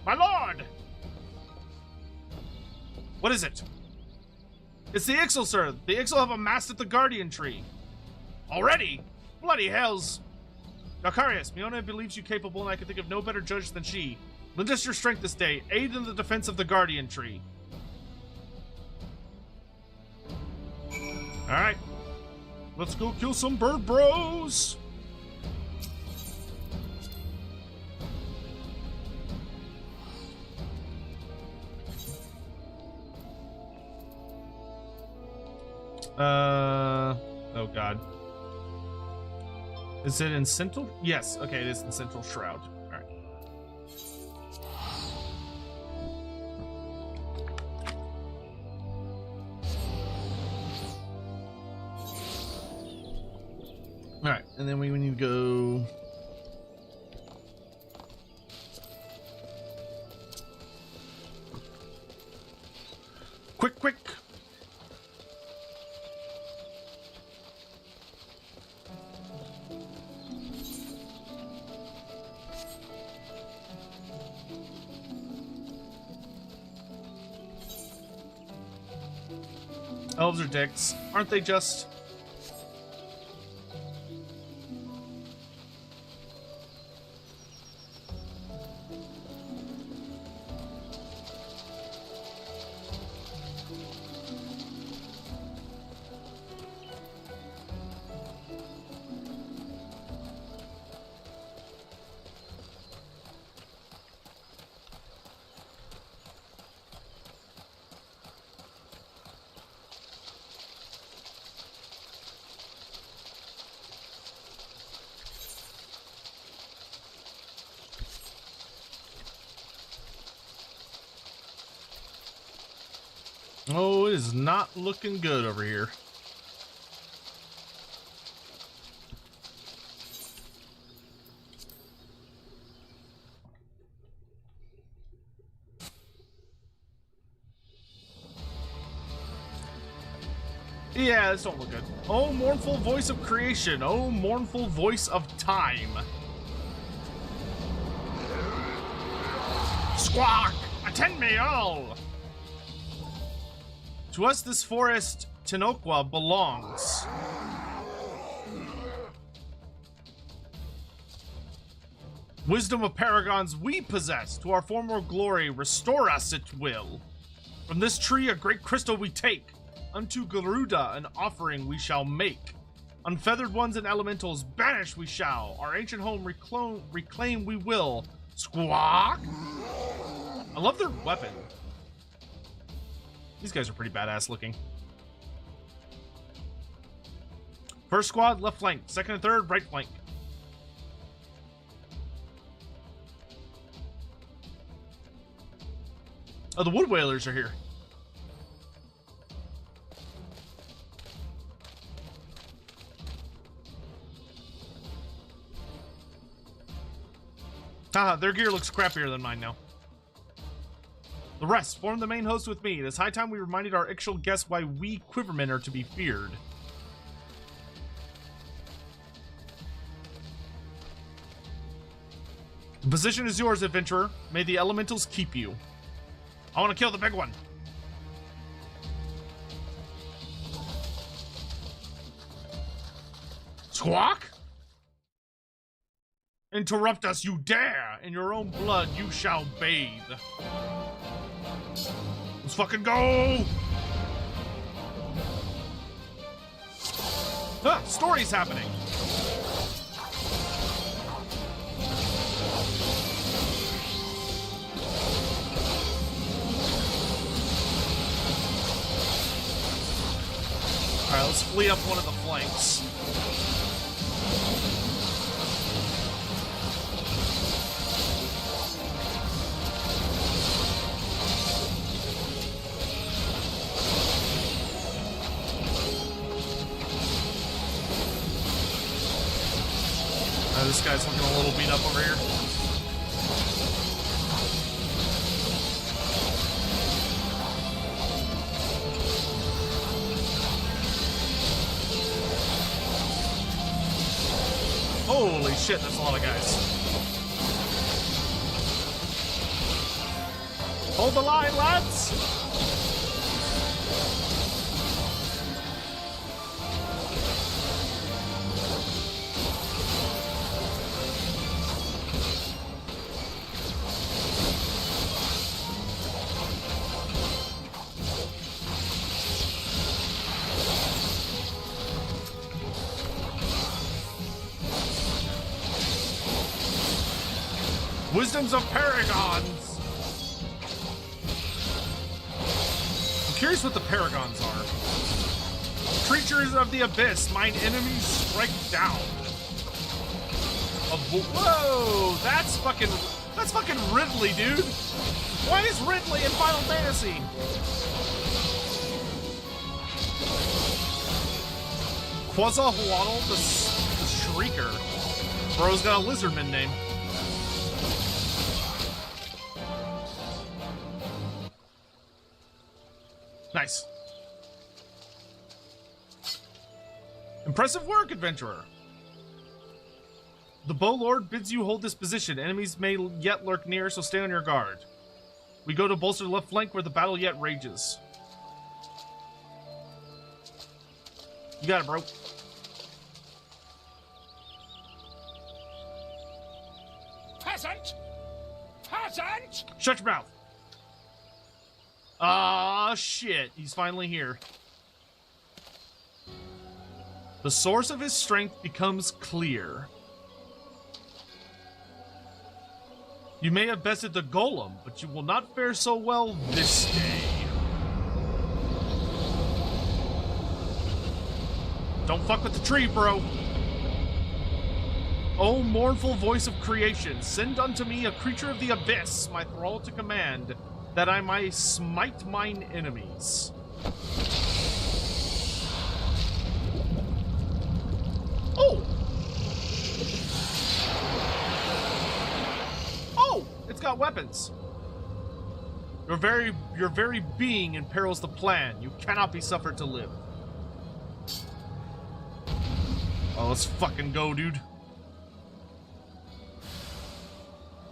My lord! What is it? It's the Ixal, sir. The Ixal have amassed at the Guardian Tree. Already? Bloody hells. Dalcarius, Mione believes you capable, and I can think of no better judge than she. Lend us your strength this day. Aid in the defense of the Guardian Tree. Alright. Let's go kill some bird bros. Oh god. Is it in Central? Yes, okay, it is in Central Shroud. Alright. Alright, and then we need to go... Quick! Elves are dicks, aren't they just? Oh, it is not looking good over here. Yeah, this don't look good. Oh, mournful voice of creation. Oh, mournful voice of time. Squawk! Attend me all! To us this forest, Tinoqua, belongs. Wisdom of paragons we possess. To our former glory, restore us it will. From this tree a great crystal we take. Unto Ul'dah an offering we shall make. Unfeathered ones and elementals banish we shall. Our ancient home reclaim we will. Squawk! I love their weapon. These guys are pretty badass looking. First squad, left flank. Second and third, right flank. Oh, the wood whalers are here. Haha, their gear looks crappier than mine now. The rest, form the main host with me. It is high time we reminded our Ixchel guests why we Quivermen are to be feared. The position is yours, adventurer. May the elementals keep you. I want to kill the big one. Squawk? Interrupt us, you dare! In your own blood, you shall bathe. Let's fucking go! Ah, story's happening. Alright, let's flee up one of the flanks. This guy's looking a little beat up over here. Holy shit, that's a lot of guys. Hold the line, lads! Wisdoms of paragons! I'm curious what the paragons are. Creatures of the abyss, mine enemies strike down. Whoa! That's fucking Ridley, dude! Why is Ridley in Final Fantasy? Quetzalcoatl the Shrieker. Bro's got a lizardman name. Nice. Impressive work, adventurer. The Bow Lord bids you hold this position. Enemies may yet lurk near, so stay on your guard. We go to bolster the left flank where the battle yet rages. You got it, bro. Peasant! Peasant! Shut your mouth. Ah, shit. He's finally here. The source of his strength becomes clear. You may have bested the golem, but you will not fare so well this day. Don't fuck with the tree, bro. O mournful voice of creation, send unto me a creature of the abyss, my thrall to command, that I might smite mine enemies. Oh! Oh! It's got weapons. Your very being imperils the plan. You cannot be suffered to live. Oh, let's fucking go, dude.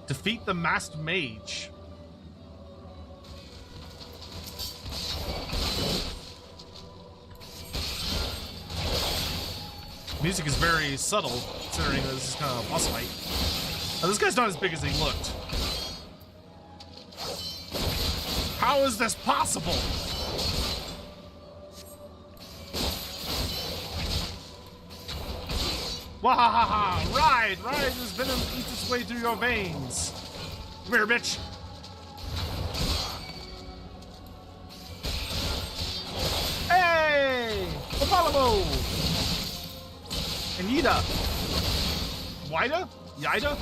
Defeat the masked mage. Music is very subtle, considering this is kind of a boss fight. Now, this guy's not as big as he looked. How is this possible? Wahahaha! Ride! Ride as venom eats its way through your veins! Come here, bitch! Hey! Apollo! And Yida! Wida? Yida?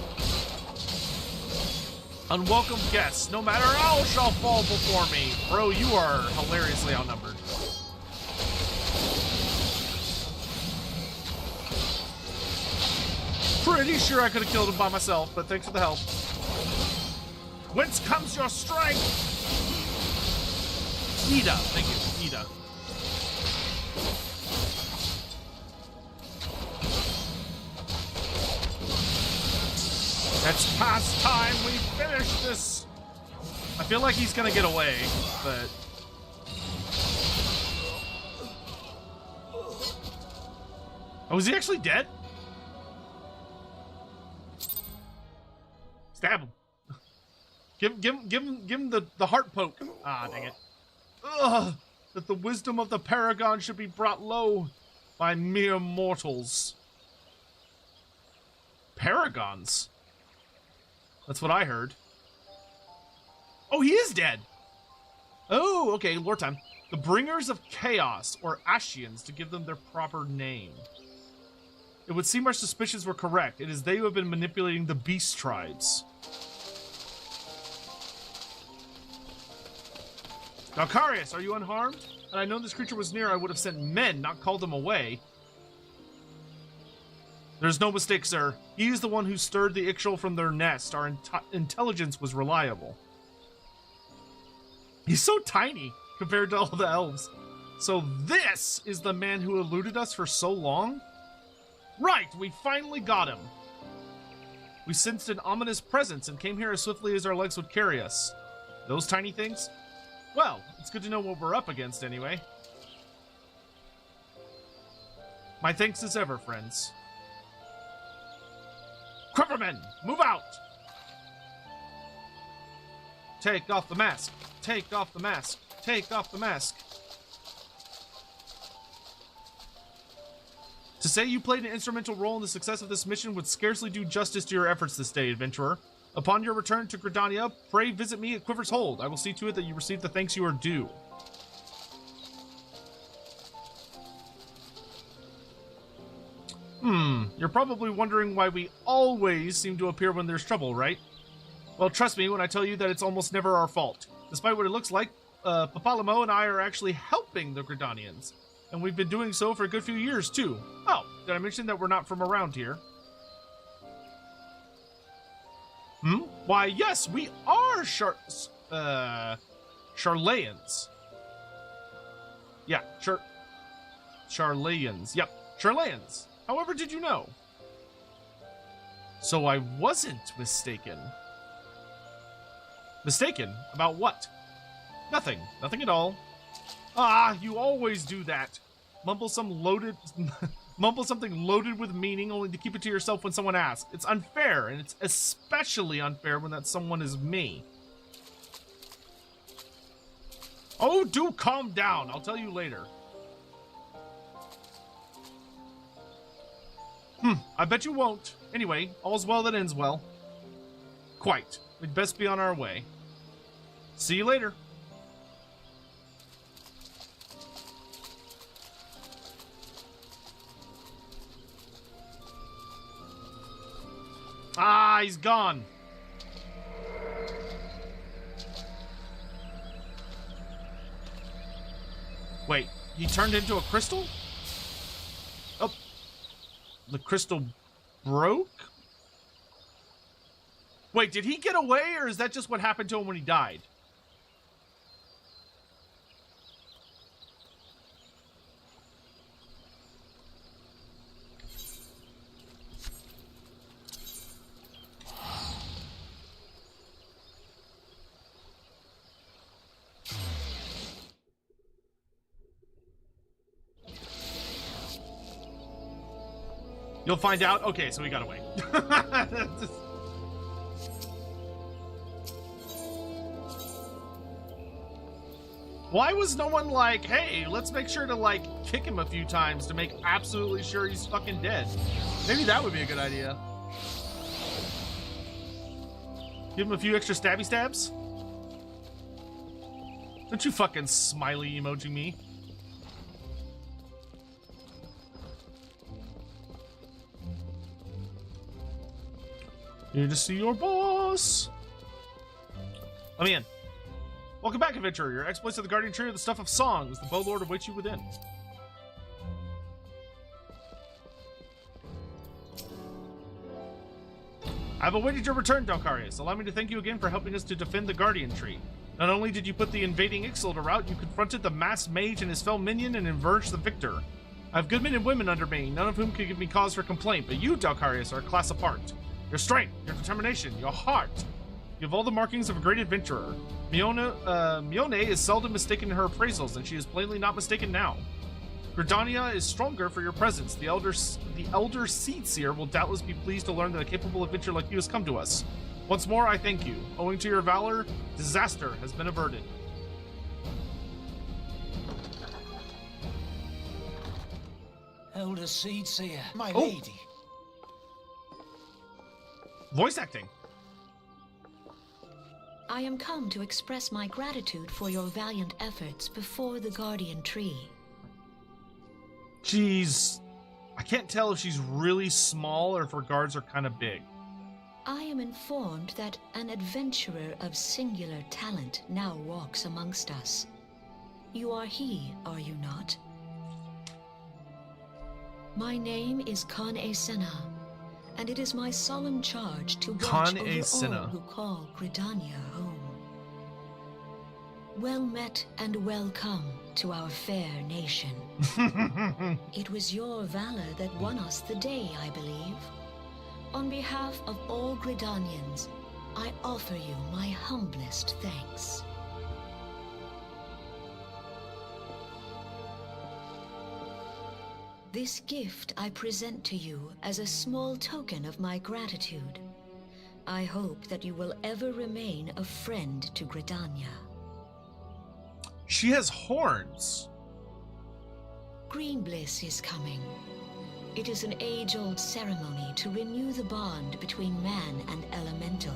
Unwelcome guests, no matter how shall fall before me. Bro, you are hilariously outnumbered. Pretty sure I could have killed him by myself, but thanks for the help. Whence comes your strength? Ida, thank you, Ida. It's past time we finish this. I feel like he's gonna get away, but... Oh, is he actually dead? Stab him. Give him the heart poke. Ah, dang it. Ugh, that the wisdom of the Paragon should be brought low by mere mortals. Paragons? That's what I heard. Oh, he is dead. Oh, okay, lore time. The Bringers of Chaos, or Ashians, to give them their proper name. It would seem our suspicions were correct. It is they who have been manipulating the beast tribes. Valkarius, are you unharmed? Had I known this creature was near, I would have sent men, not called them away. There's no mistake, sir. He is the one who stirred the Ixchel from their nest. Our intelligence was reliable. He's so tiny compared to all the elves. So this is the man who eluded us for so long? Right, we finally got him. We sensed an ominous presence and came here as swiftly as our legs would carry us. Those tiny things? Well, it's good to know what we're up against anyway. My thanks as ever, friends. Quivermen, move out! Take off the mask. Take off the mask. Take off the mask. To say you played an instrumental role in the success of this mission would scarcely do justice to your efforts this day, adventurer. Upon your return to Gridania, pray visit me at Quiver's Hold. I will see to it that you receive the thanks you are due. You're probably wondering why we always seem to appear when there's trouble, right? Well, trust me when I tell you that it's almost never our fault. Despite what it looks like, Papalamo and I are actually helping the Gridanians. And we've been doing so for a good few years, too. Oh, did I mention that we're not from around here? Why, yes, we are Charlayans. Yeah, Charlayans. Yep, Charlayans. However, did you know? So I wasn't mistaken. Mistaken? About what? Nothing. Nothing at all. Ah, you always do that. Mumble something loaded with meaning only to keep it to yourself when someone asks. It's unfair, and it's especially unfair when that someone is me. Oh, do calm down. I'll tell you later. I bet you won't. Anyway, all's well that ends well. Quite. We'd best be on our way. See you later. Ah, he's gone. Wait, he turned into a crystal? Oh, the crystal broke? Wait, did he get away, or is that just what happened to him when he died? You'll find out. Okay, so we gotta wait. Why was no one like, hey, let's make sure to, like, kick him a few times to make absolutely sure he's fucking dead? Maybe that would be a good idea. Give him a few extra stabby stabs? Don't you fucking smiley emoji me. Here to see your boss. Let me in. Welcome back, adventurer. Your exploits of the Guardian Tree are the stuff of songs. The Bow Lord awaits you within. I've awaited your return, Dalkarius. Allow me to thank you again for helping us to defend the Guardian Tree. Not only did you put the invading Ixal to rout, you confronted the masked mage and his fell minion and emerged the victor. I have good men and women under me, none of whom could give me cause for complaint, but you, Dalkarius, are a class apart. Your strength, your determination, your heart. You have all the markings of a great adventurer. Mione is seldom mistaken in her appraisals, and she is plainly not mistaken now. Gridania is stronger for your presence. The elder Seedseer will doubtless be pleased to learn that a capable adventurer like you has come to us. Once more, I thank you. Owing to your valor, disaster has been averted. Elder Seedseer, my lady. Voice acting. I am come to express my gratitude for your valiant efforts before the Guardian Tree. She's... I can't tell if she's really small or if her guards are kind of big. I am informed that an adventurer of singular talent now walks amongst us. You are he, are you not? My name is Kan-e Senna, and it is my solemn charge to watch over all who call Gridania home. Well met and welcome to our fair nation. It was your valor that won us the day, I believe. On behalf of all Gridanians, I offer you my humblest thanks. This gift I present to you as a small token of my gratitude. I hope that you will ever remain a friend to Gridania. She has horns. Green Bliss is coming. It is an age-old ceremony to renew the bond between man and elemental.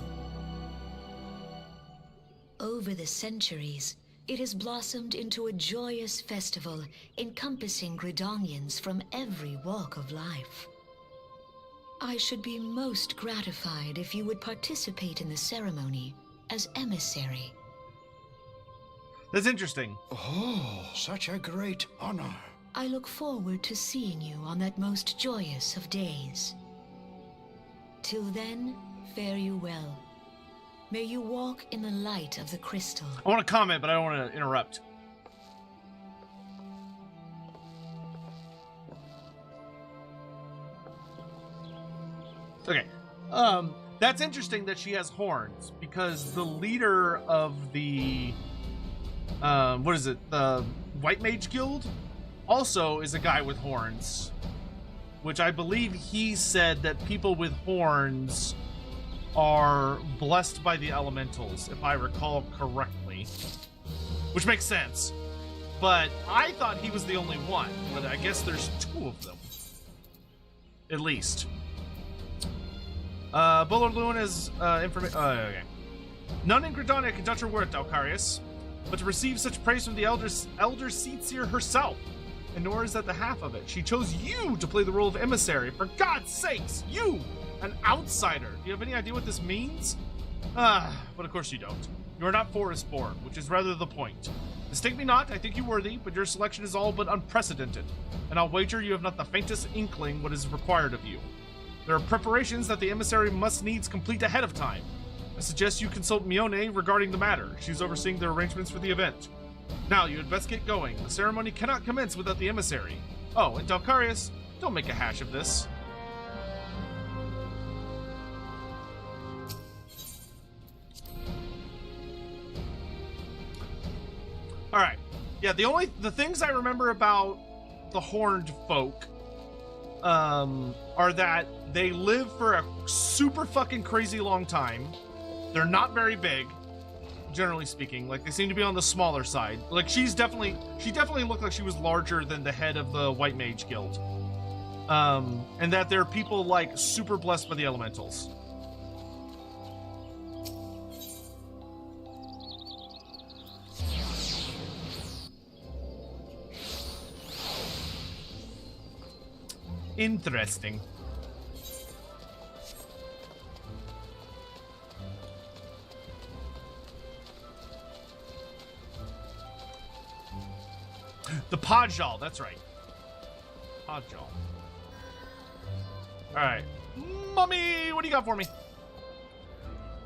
Over the centuries, it has blossomed into a joyous festival encompassing Gridanians from every walk of life. I should be most gratified if you would participate in the ceremony as emissary. That's interesting. Oh, such a great honor. I look forward to seeing you on that most joyous of days. Till then, fare you well. May you walk in the light of the crystal. I want to comment, but I don't want to interrupt. Okay. That's interesting that she has horns, because the leader of the what is it? The White Mage Guild also is a guy with horns, which I believe he said that people with horns are blessed by the elementals, if I recall correctly. Which makes sense. But I thought he was the only one, but I guess there's two of them. At least. Bullard Lewin is information. Okay. None in Gridania can touch her worth, Dalkarius, but to receive such praise from the elder Seedseer herself. And nor is that the half of it. She chose you to play the role of emissary. For God's sakes, you! An outsider. Do you have any idea what this means? But of course you don't. You are not forest-born, which is rather the point. Mistake me not, I think you worthy, but your selection is all but unprecedented, and I'll wager you have not the faintest inkling what is required of you. There are preparations that the emissary must needs complete ahead of time. I suggest you consult Mione regarding the matter. She's overseeing the arrangements for the event. Now, you had best get going. The ceremony cannot commence without the emissary. Oh, and Dalkarius, don't make a hash of this. Alright. Yeah, the things I remember about the horned folk are that they live for a super fucking crazy long time. They're not very big, generally speaking. Like, they seem to be on the smaller side. Like, she definitely looked like she was larger than the head of the White Mage Guild. And that they're people, like, super blessed by the elementals. Interesting. The Podjal, that's right. Podjal. Alright. Mummy, what do you got for me?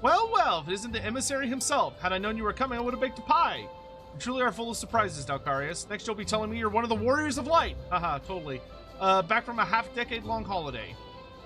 Well, well, if it isn't the Emissary himself. Had I known you were coming, I would have baked a pie. You truly are full of surprises, Dalkarius. Next you'll be telling me you're one of the Warriors of Light. Haha, totally. Back from a half-decade-long holiday.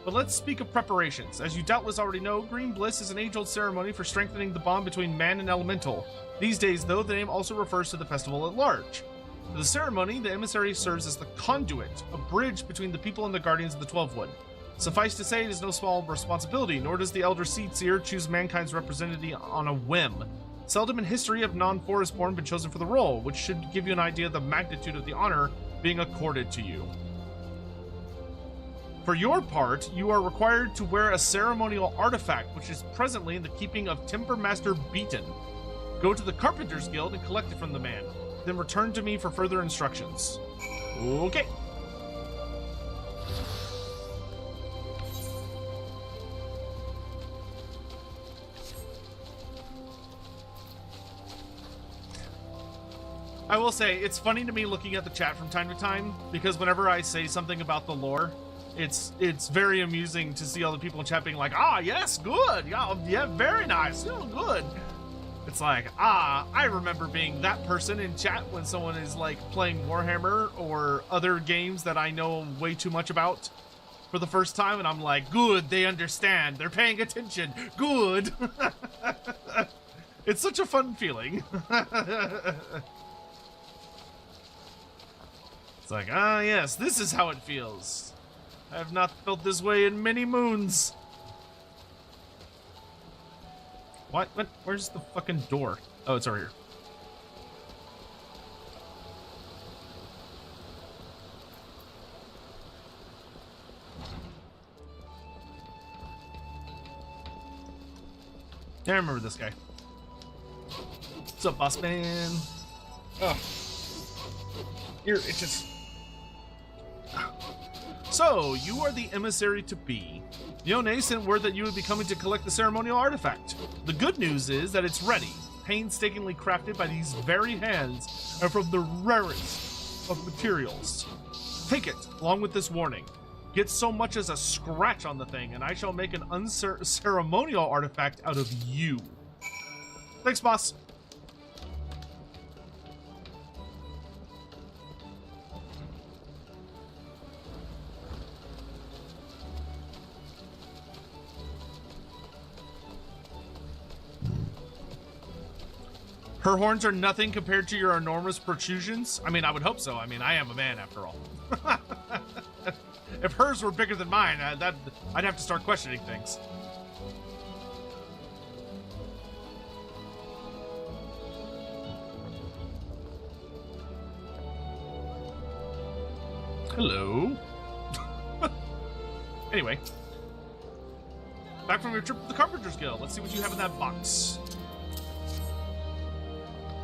But let's speak of preparations. As you doubtless already know, Green Bliss is an age-old ceremony for strengthening the bond between man and elemental. These days, though, the name also refers to the festival at large. For the ceremony, the Emissary serves as the conduit, a bridge between the people and the Guardians of the Twelvewood. Suffice to say, it is no small responsibility, nor does the Elder Seedseer choose mankind's representative on a whim. Seldom in history have non-Forestborn been chosen for the role, which should give you an idea of the magnitude of the honor being accorded to you. For your part, you are required to wear a ceremonial artifact, which is presently in the keeping of Timbermaster Beaton. Go to the Carpenter's Guild and collect it from the man. Then return to me for further instructions. Okay. I will say, it's funny to me looking at the chat from time to time, because whenever I say something about the lore, it's very amusing to see all the people in chat being like, ah, yes, good, yeah, very nice, good. It's like, I remember being that person in chat when someone is like playing Warhammer or other games that I know way too much about for the first time, and I'm like, good, they understand, they're paying attention, good. It's such a fun feeling. It's like, yes, this is how it feels. I have not felt this way in many moons. What? Where's the fucking door? Oh, it's over here. I remember this guy. What's up, boss man? Oh. Here, it just... So, you are the emissary to be. Yone sent word that you would be coming to collect the ceremonial artifact. The good news is that it's ready, painstakingly crafted by these very hands, and from the rarest of materials. Take it, along with this warning. Get so much as a scratch on the thing, and I shall make an unceremonial artifact out of you. Thanks, boss. Her horns are nothing compared to your enormous protrusions? I mean, I would hope so. I mean, I am a man after all. If hers were bigger than mine, I'd have to start questioning things. Hello. Anyway. Back from your trip to the Carpenter's Guild. Let's see what you have in that box.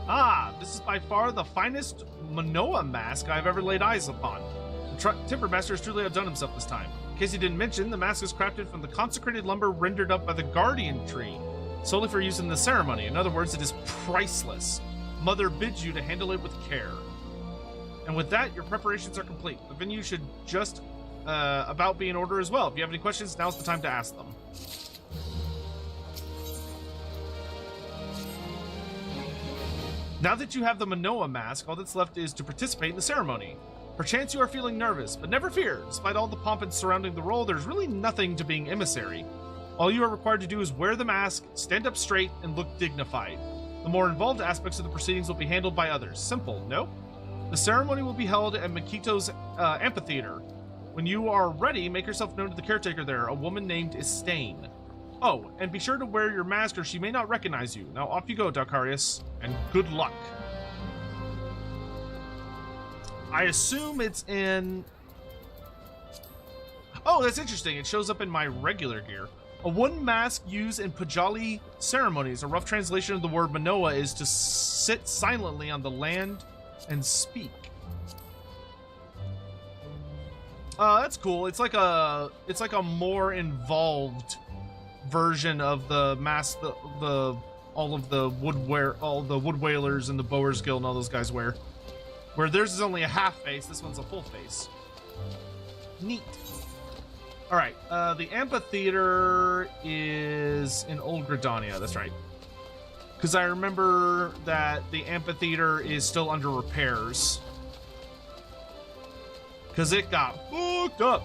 Ah, this is by far the finest Manoa mask I've ever laid eyes upon. The Timbermaster has truly outdone himself this time. In case he didn't mention, the mask is crafted from the consecrated lumber rendered up by the Guardian Tree, solely for use in the ceremony. In other words, it is priceless. Mother bids you to handle it with care. And with that, your preparations are complete. The venue should just about be in order as well. If you have any questions, now's the time to ask them. Now that you have the Manoa mask, all that's left is to participate in the ceremony. Perchance you are feeling nervous, but never fear. Despite all the pomp surrounding the role, there's really nothing to being emissary. All you are required to do is wear the mask, stand up straight, and look dignified. The more involved aspects of the proceedings will be handled by others. Simple, no? The ceremony will be held at Makito's amphitheater, When you are ready, make yourself known to the caretaker there, a woman named Estain. Oh, and be sure to wear your mask or she may not recognize you. Now off you go, Dalkarius, and good luck. I assume it's in... Oh, that's interesting. It shows up in my regular gear. A wooden mask used in Pajali ceremonies. A rough translation of the word Manoa is to sit silently on the land and speak. That's cool. It's like a more involved version of the mask all the wood whalers and the Bowers Guild and all those guys wear. Where theirs is only a half face, this one's a full face. Neat. All right, the amphitheater is in Old Gridania. That's right. Because I remember that the amphitheater is still under repairs. Because it got booked up.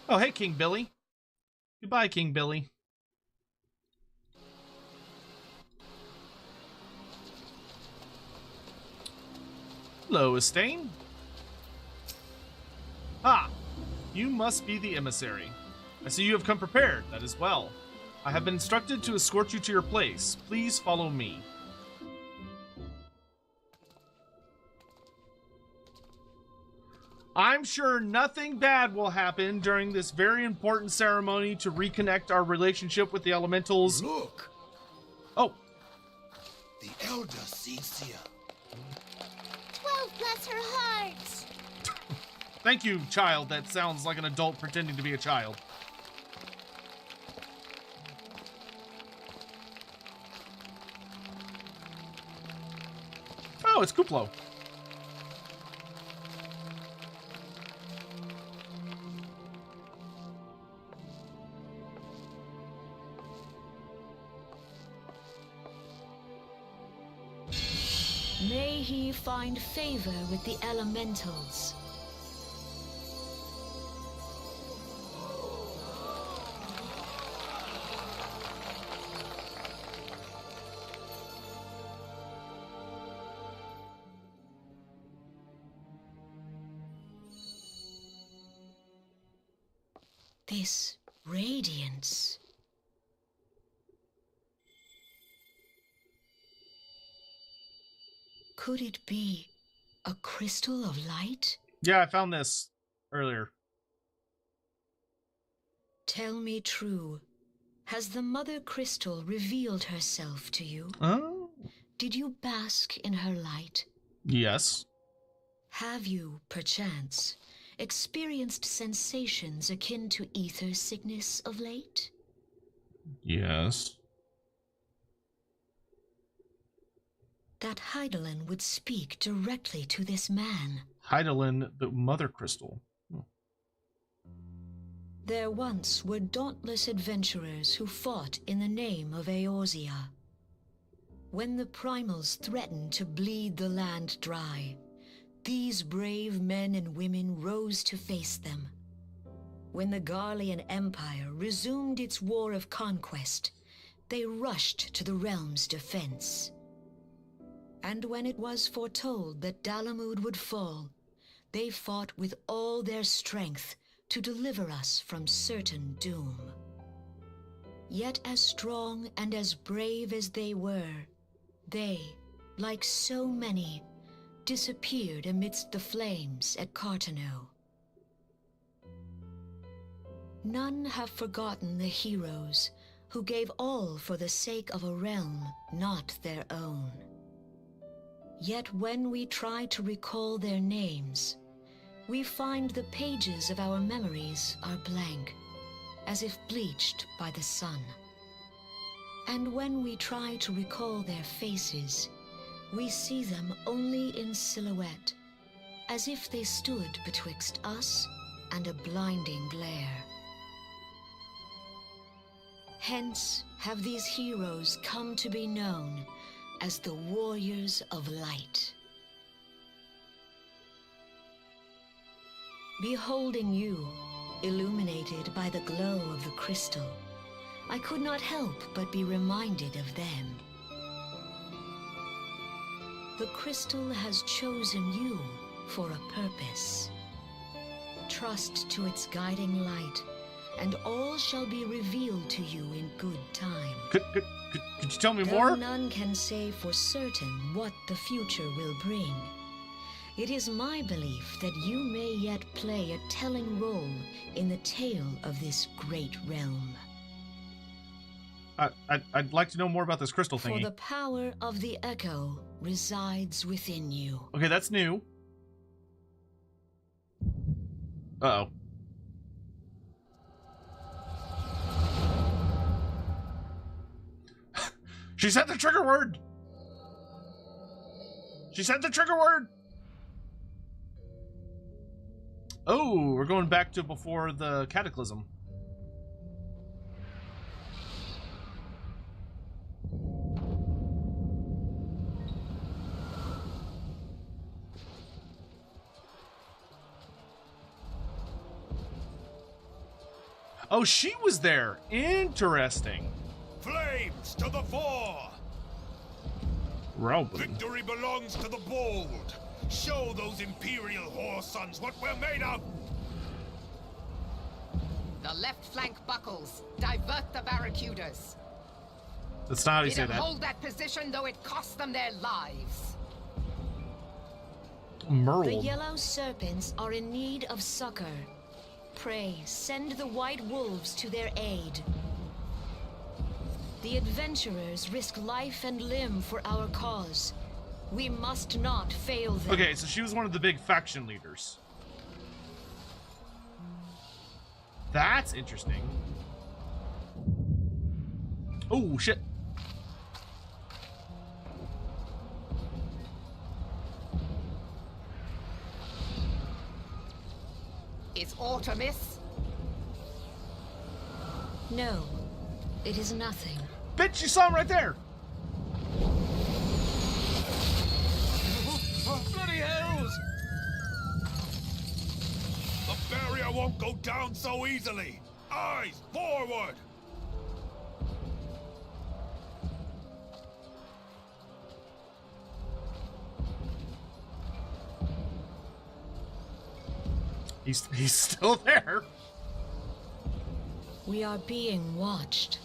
Oh, hey, King Billy. Goodbye, King Billy. Hello, Estain. Ah, you must be the emissary. I see you have come prepared. That is well. I have been instructed to escort you to your place. Please follow me. I'm sure nothing bad will happen during this very important ceremony to reconnect our relationship with the elementals. Look! Oh. The elder sees here. 12 bless her heart! Thank you, child. That sounds like an adult pretending to be a child. Oh, it's Kuplo. May he find favor with the elementals. This radiance. Could it be a crystal of light? Yeah, I found this earlier. Tell me true. Has the Mother Crystal revealed herself to you? Oh. Did you bask in her light? Yes. Have you, perchance, experienced sensations akin to ether sickness of late? Yes. That Hydaelyn would speak directly to this man. Hydaelyn, the Mother Crystal. There once were dauntless adventurers who fought in the name of Eorzea. When the primals threatened to bleed the land dry, these brave men and women rose to face them. When the Garlean Empire resumed its war of conquest, they rushed to the realm's defense. And when it was foretold that Dalamud would fall, they fought with all their strength to deliver us from certain doom. Yet as strong and as brave as they were, they, like so many, disappeared amidst the flames at Cartano. None have forgotten the heroes who gave all for the sake of a realm not their own. Yet when we try to recall their names, we find the pages of our memories are blank, as if bleached by the sun. And when we try to recall their faces, we see them only in silhouette, as if they stood betwixt us and a blinding glare. Hence have these heroes come to be known as the Warriors of Light. Beholding you, illuminated by the glow of the crystal, I could not help but be reminded of them. The crystal has chosen you for a purpose. Trust to its guiding light, and all shall be revealed to you in good time. Could you tell me Though more? none can say for certain what the future will bring, it is my belief that you may yet play a telling role in the tale of this great realm. I'd like to know more about this crystal For thingy. the power of the echo resides within you. Okay, that's new. Uh-oh. She said the trigger word! She said the trigger word! Oh, we're going back to before the cataclysm. Oh, she was there. Interesting. Flames to the fore! Robin. Victory belongs to the bold. Show those Imperial whore sons what we're made of! The left flank buckles. Divert the barracudas. That's not how you Bid say them that. hold that position, though it cost them their lives. Merle. The yellow serpents are in need of succor. Pray, send the white wolves to their aid. The adventurers risk life and limb for our cause. We must not fail them. Okay, so she was one of the big faction leaders. That's interesting. Oh, shit. Is aught amiss? No, it is nothing. Bitch, you saw him right there. Bloody hells! The barrier won't go down so easily! Eyes forward! He's still there. We are being watched.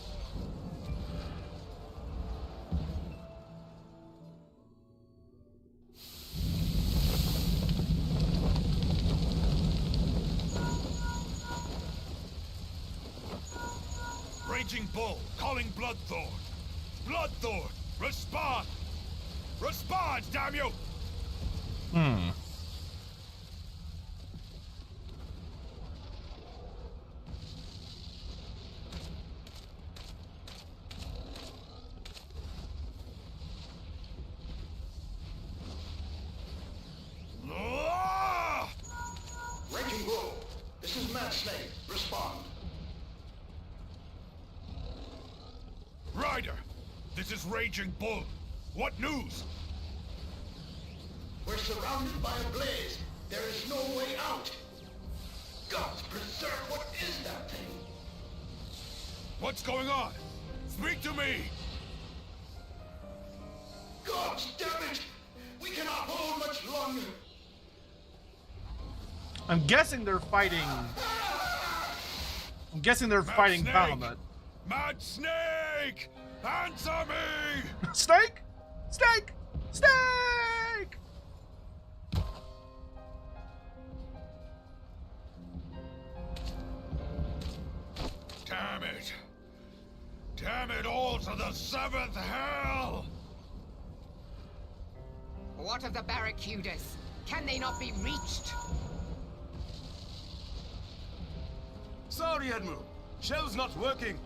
Raging Bull, calling Bloodthorn. Bloodthorn, respond! Respond, damn you! Ah! Raging Bull, this is Mad Snake. Respond. Ryder, this is Raging Bull. What news? We're surrounded by a blaze. There is no way out. Gods preserve, what is that thing? What's going on? Speak to me! Gods damn it! We cannot hold much longer. I'm guessing they're fighting. I'm guessing they're fighting Snake! Bahamut. Mad Snake! Answer me! Snake! Snake! Snake! Damn it! Damn it all to the seventh hell! What of the barracudas? Can they not be reached? Sorry, Admiral. Shell's not working.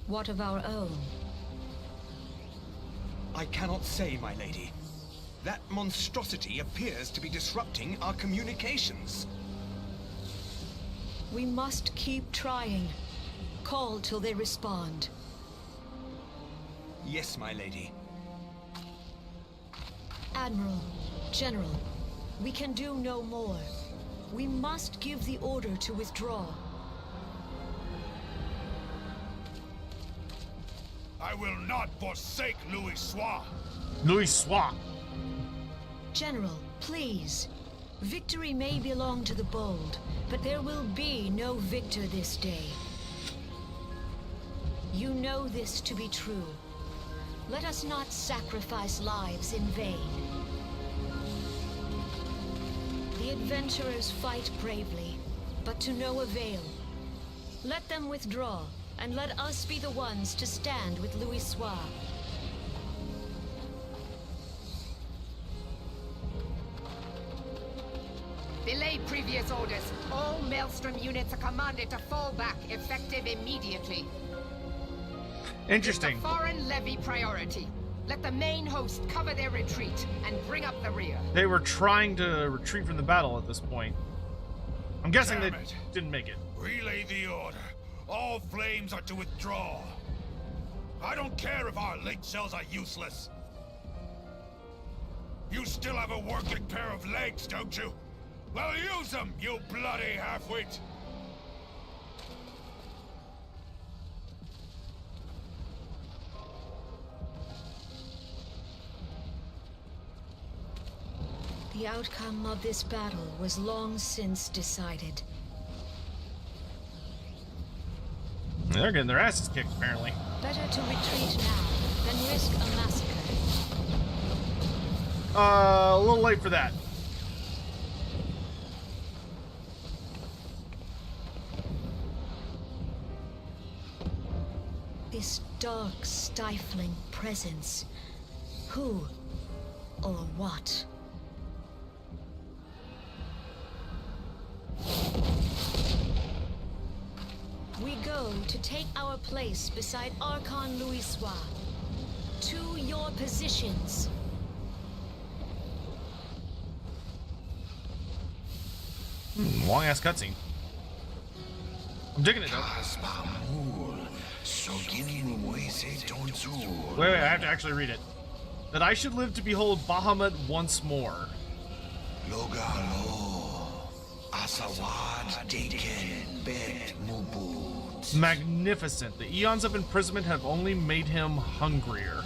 What of our own? I cannot say, my lady. That monstrosity appears to be disrupting our communications. We must keep trying. Call till they respond. Yes, my lady. Admiral, General, We can do no more. We must give the order to withdraw. I will not forsake Louis Soir. Louis Soir. General, please. Victory may belong to the bold, but there will be no victor this day. You know this to be true. Let us not sacrifice lives in vain. The adventurers fight bravely, but to no avail. Let them withdraw, and let us be the ones to stand with Louis Soir. Belay previous orders. All Maelstrom units are commanded to fall back, effective immediately. Interesting. It's a foreign levy priority. Let the main host cover their retreat and bring up the rear. They were trying to retreat from the battle at this point. I'm guessing they Damn it. didn't make it. Relay the order. All flames are to withdraw. I don't care if our link cells are useless. You still have a working pair of legs, don't you? Well, use them, you bloody half-wit! The outcome of this battle was long since decided. They're getting their asses kicked, apparently. Better to retreat now than risk a massacre. A little late for that. This dark, stifling presence. Who or what? We go to take our place beside Archon Louis Soir. To your positions. Long ass cutscene. I'm digging it though. Wait, I have to actually read it. That I should live to behold Bahamut once more. Magnificent. The eons of imprisonment have only made him hungrier.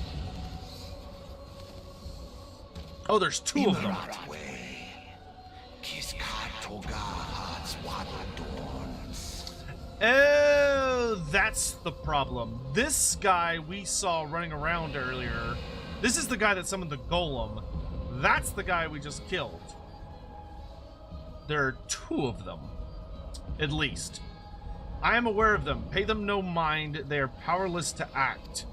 Oh, there's two of them. Oh, that's the problem. This guy we saw running around earlier, this is the guy that summoned the golem. That's the guy we just killed. There are two of them, at least. I am aware of them. Pay them no mind. They are powerless to act.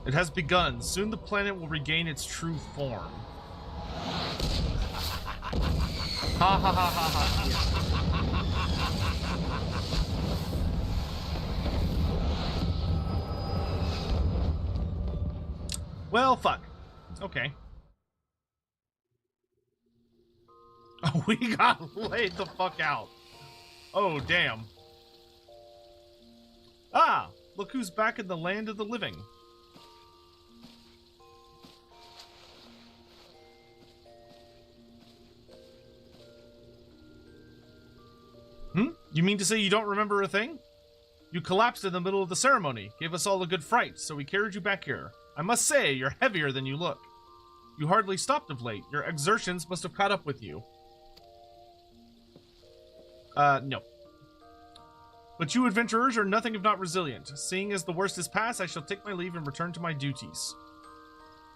It has begun. Soon the planet will regain its true form. Ha ha ha ha ha. Well, fuck. Okay. Oh, we got laid the fuck out. Oh, damn. Ah, look who's back in the land of the living. You mean to say you don't remember a thing? You collapsed in the middle of the ceremony, gave us all a good fright, so we carried you back here. I must say, you're heavier than you look. You hardly stopped of late. Your exertions must have caught up with you. No. But you adventurers are nothing if not resilient. Seeing as the worst is past, I shall take my leave and return to my duties.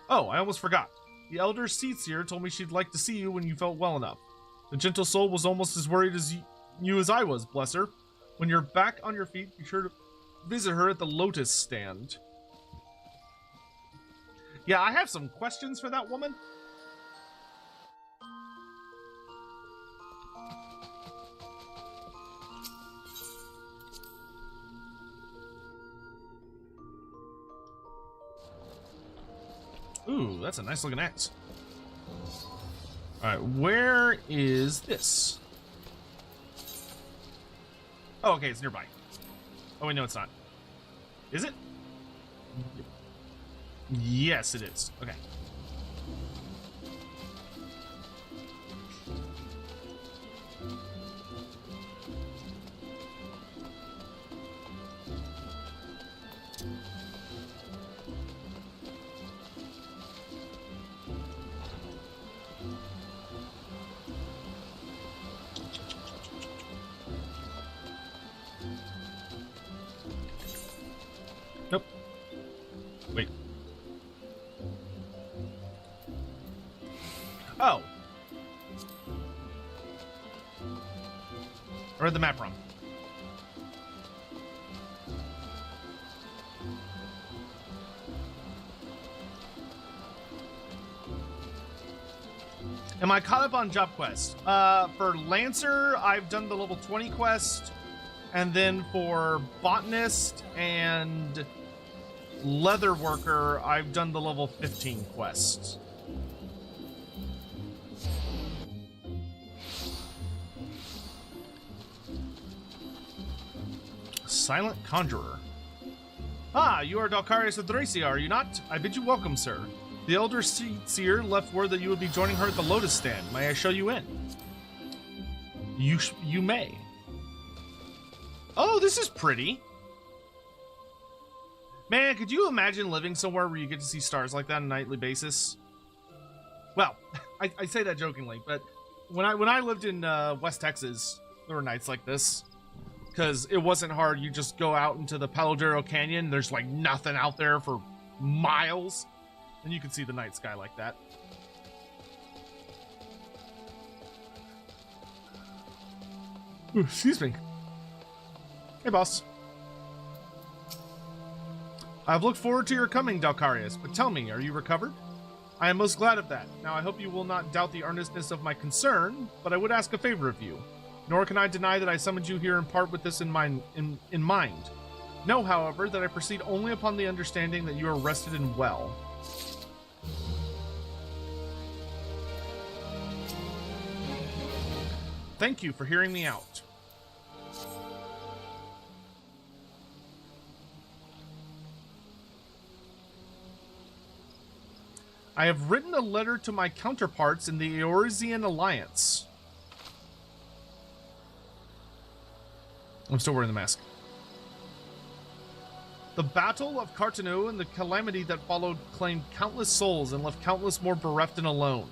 Oh, I almost forgot. The elder Seatsier told me she'd like to see you when you felt well enough. The gentle soul was almost as worried as you as I was, bless her. When you're back on your feet, be sure to visit her at the Lotus stand. Yeah, I have some questions for that woman. Ooh, that's a nice looking axe. Alright, where is this? Oh, okay, it's nearby. Oh, wait, no, it's not. Is it? Yes, it is. Okay. Nope. Wait. Oh. I read the map wrong. Am I caught up on job quests? For Lancer, I've done the level 20 quest, and then for Botanist and Leather Worker, I've done the level 15 quest. Silent Conjurer. Ah, you are Dalkarius of Thracia, are you not? I bid you welcome, sir. The Elder Seer left word that you would be joining her at the Lotus Stand. May I show you in? You may. Oh, this is pretty. Man, could you imagine living somewhere where you get to see stars like that on a nightly basis? Well, I say that jokingly, but when I lived in West Texas, there were nights like this. Because it wasn't hard. You just go out into the Paladero Canyon. There's like nothing out there for miles. And you can see the night sky like that. Ooh, excuse me. Hey, boss. I've looked forward to your coming, Dalkarius, but tell me, are you recovered? I am most glad of that. Now, I hope you will not doubt the earnestness of my concern, but I would ask a favor of you. Nor can I deny that I summoned you here in part with this in mind. Know, however, that I proceed only upon the understanding that you are rested and well. Thank you for hearing me out. I have written a letter to my counterparts in the Eorzean Alliance. I'm still wearing the mask. The Battle of Cartano and the calamity that followed claimed countless souls and left countless more bereft and alone.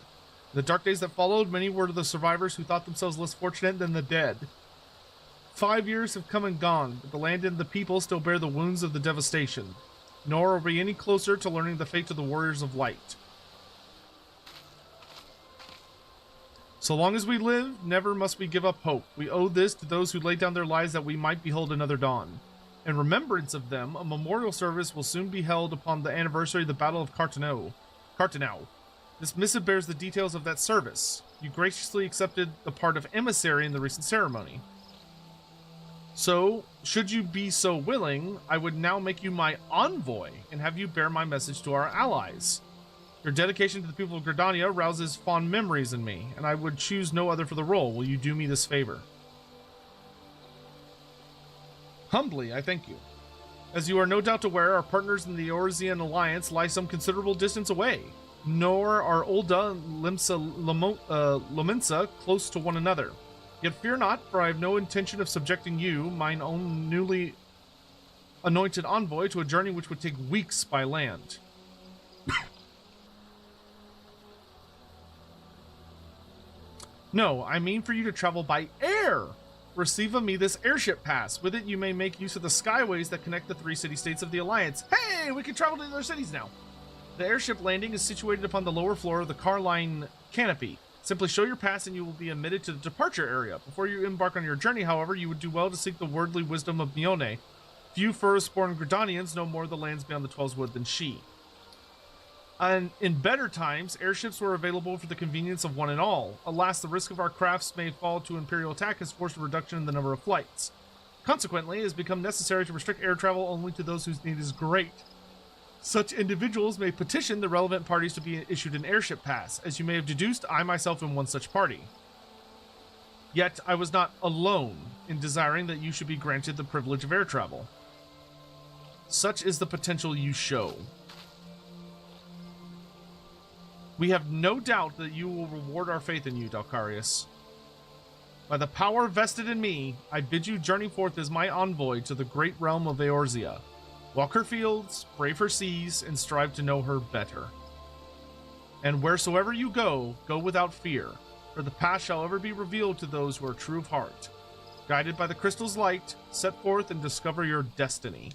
In the dark days that followed, many were the survivors who thought themselves less fortunate than the dead. 5 years have come and gone, but the land and the people still bear the wounds of the devastation. Nor are we any closer to learning the fate of the Warriors of Light. So long as we live, never must we give up hope. We owe this to those who laid down their lives that we might behold another dawn. In remembrance of them, a memorial service will soon be held upon the anniversary of the Battle of Cartano. This missive bears the details of that service. You graciously accepted the part of Emissary in the recent ceremony. So, should you be so willing, I would now make you my envoy and have you bear my message to our allies. Your dedication to the people of Gridania rouses fond memories in me, and I would choose no other for the role. Will you do me this favor? Humbly, I thank you. As you are no doubt aware, our partners in the Eorzean Alliance lie some considerable distance away, nor are Ul'dah and Limsa Lominsa close to one another. Yet fear not, for I have no intention of subjecting you, mine own newly anointed envoy, to a journey which would take weeks by land. No, I mean for you to travel by air. Receive of me this airship pass. With it, you may make use of the skyways that connect the 3 city-states of the Alliance. Hey, we can travel to other cities now. The airship landing is situated upon the lower floor of the car line canopy. Simply show your pass and you will be admitted to the departure area. Before you embark on your journey, however, you would do well to seek the worldly wisdom of Mione. Few first-born Gridanians know more of the lands beyond the 12's Wood than she. And in better times, airships were available for the convenience of one and all. Alas, the risk of our crafts may fall to Imperial attack has forced a reduction in the number of flights. Consequently, it has become necessary to restrict air travel only to those whose need is great. Such individuals may petition the relevant parties to be issued an airship pass. As you may have deduced, I myself am one such party. Yet, I was not alone in desiring that you should be granted the privilege of air travel. Such is the potential you show. We have no doubt that you will reward our faith in you, Dalkarius. By the power vested in me, I bid you journey forth as my envoy to the great realm of Eorzea. Walk her fields, brave her seas, and strive to know her better. And wheresoever you go, go without fear, for the path shall ever be revealed to those who are true of heart. Guided by the crystal's light, set forth and discover your destiny.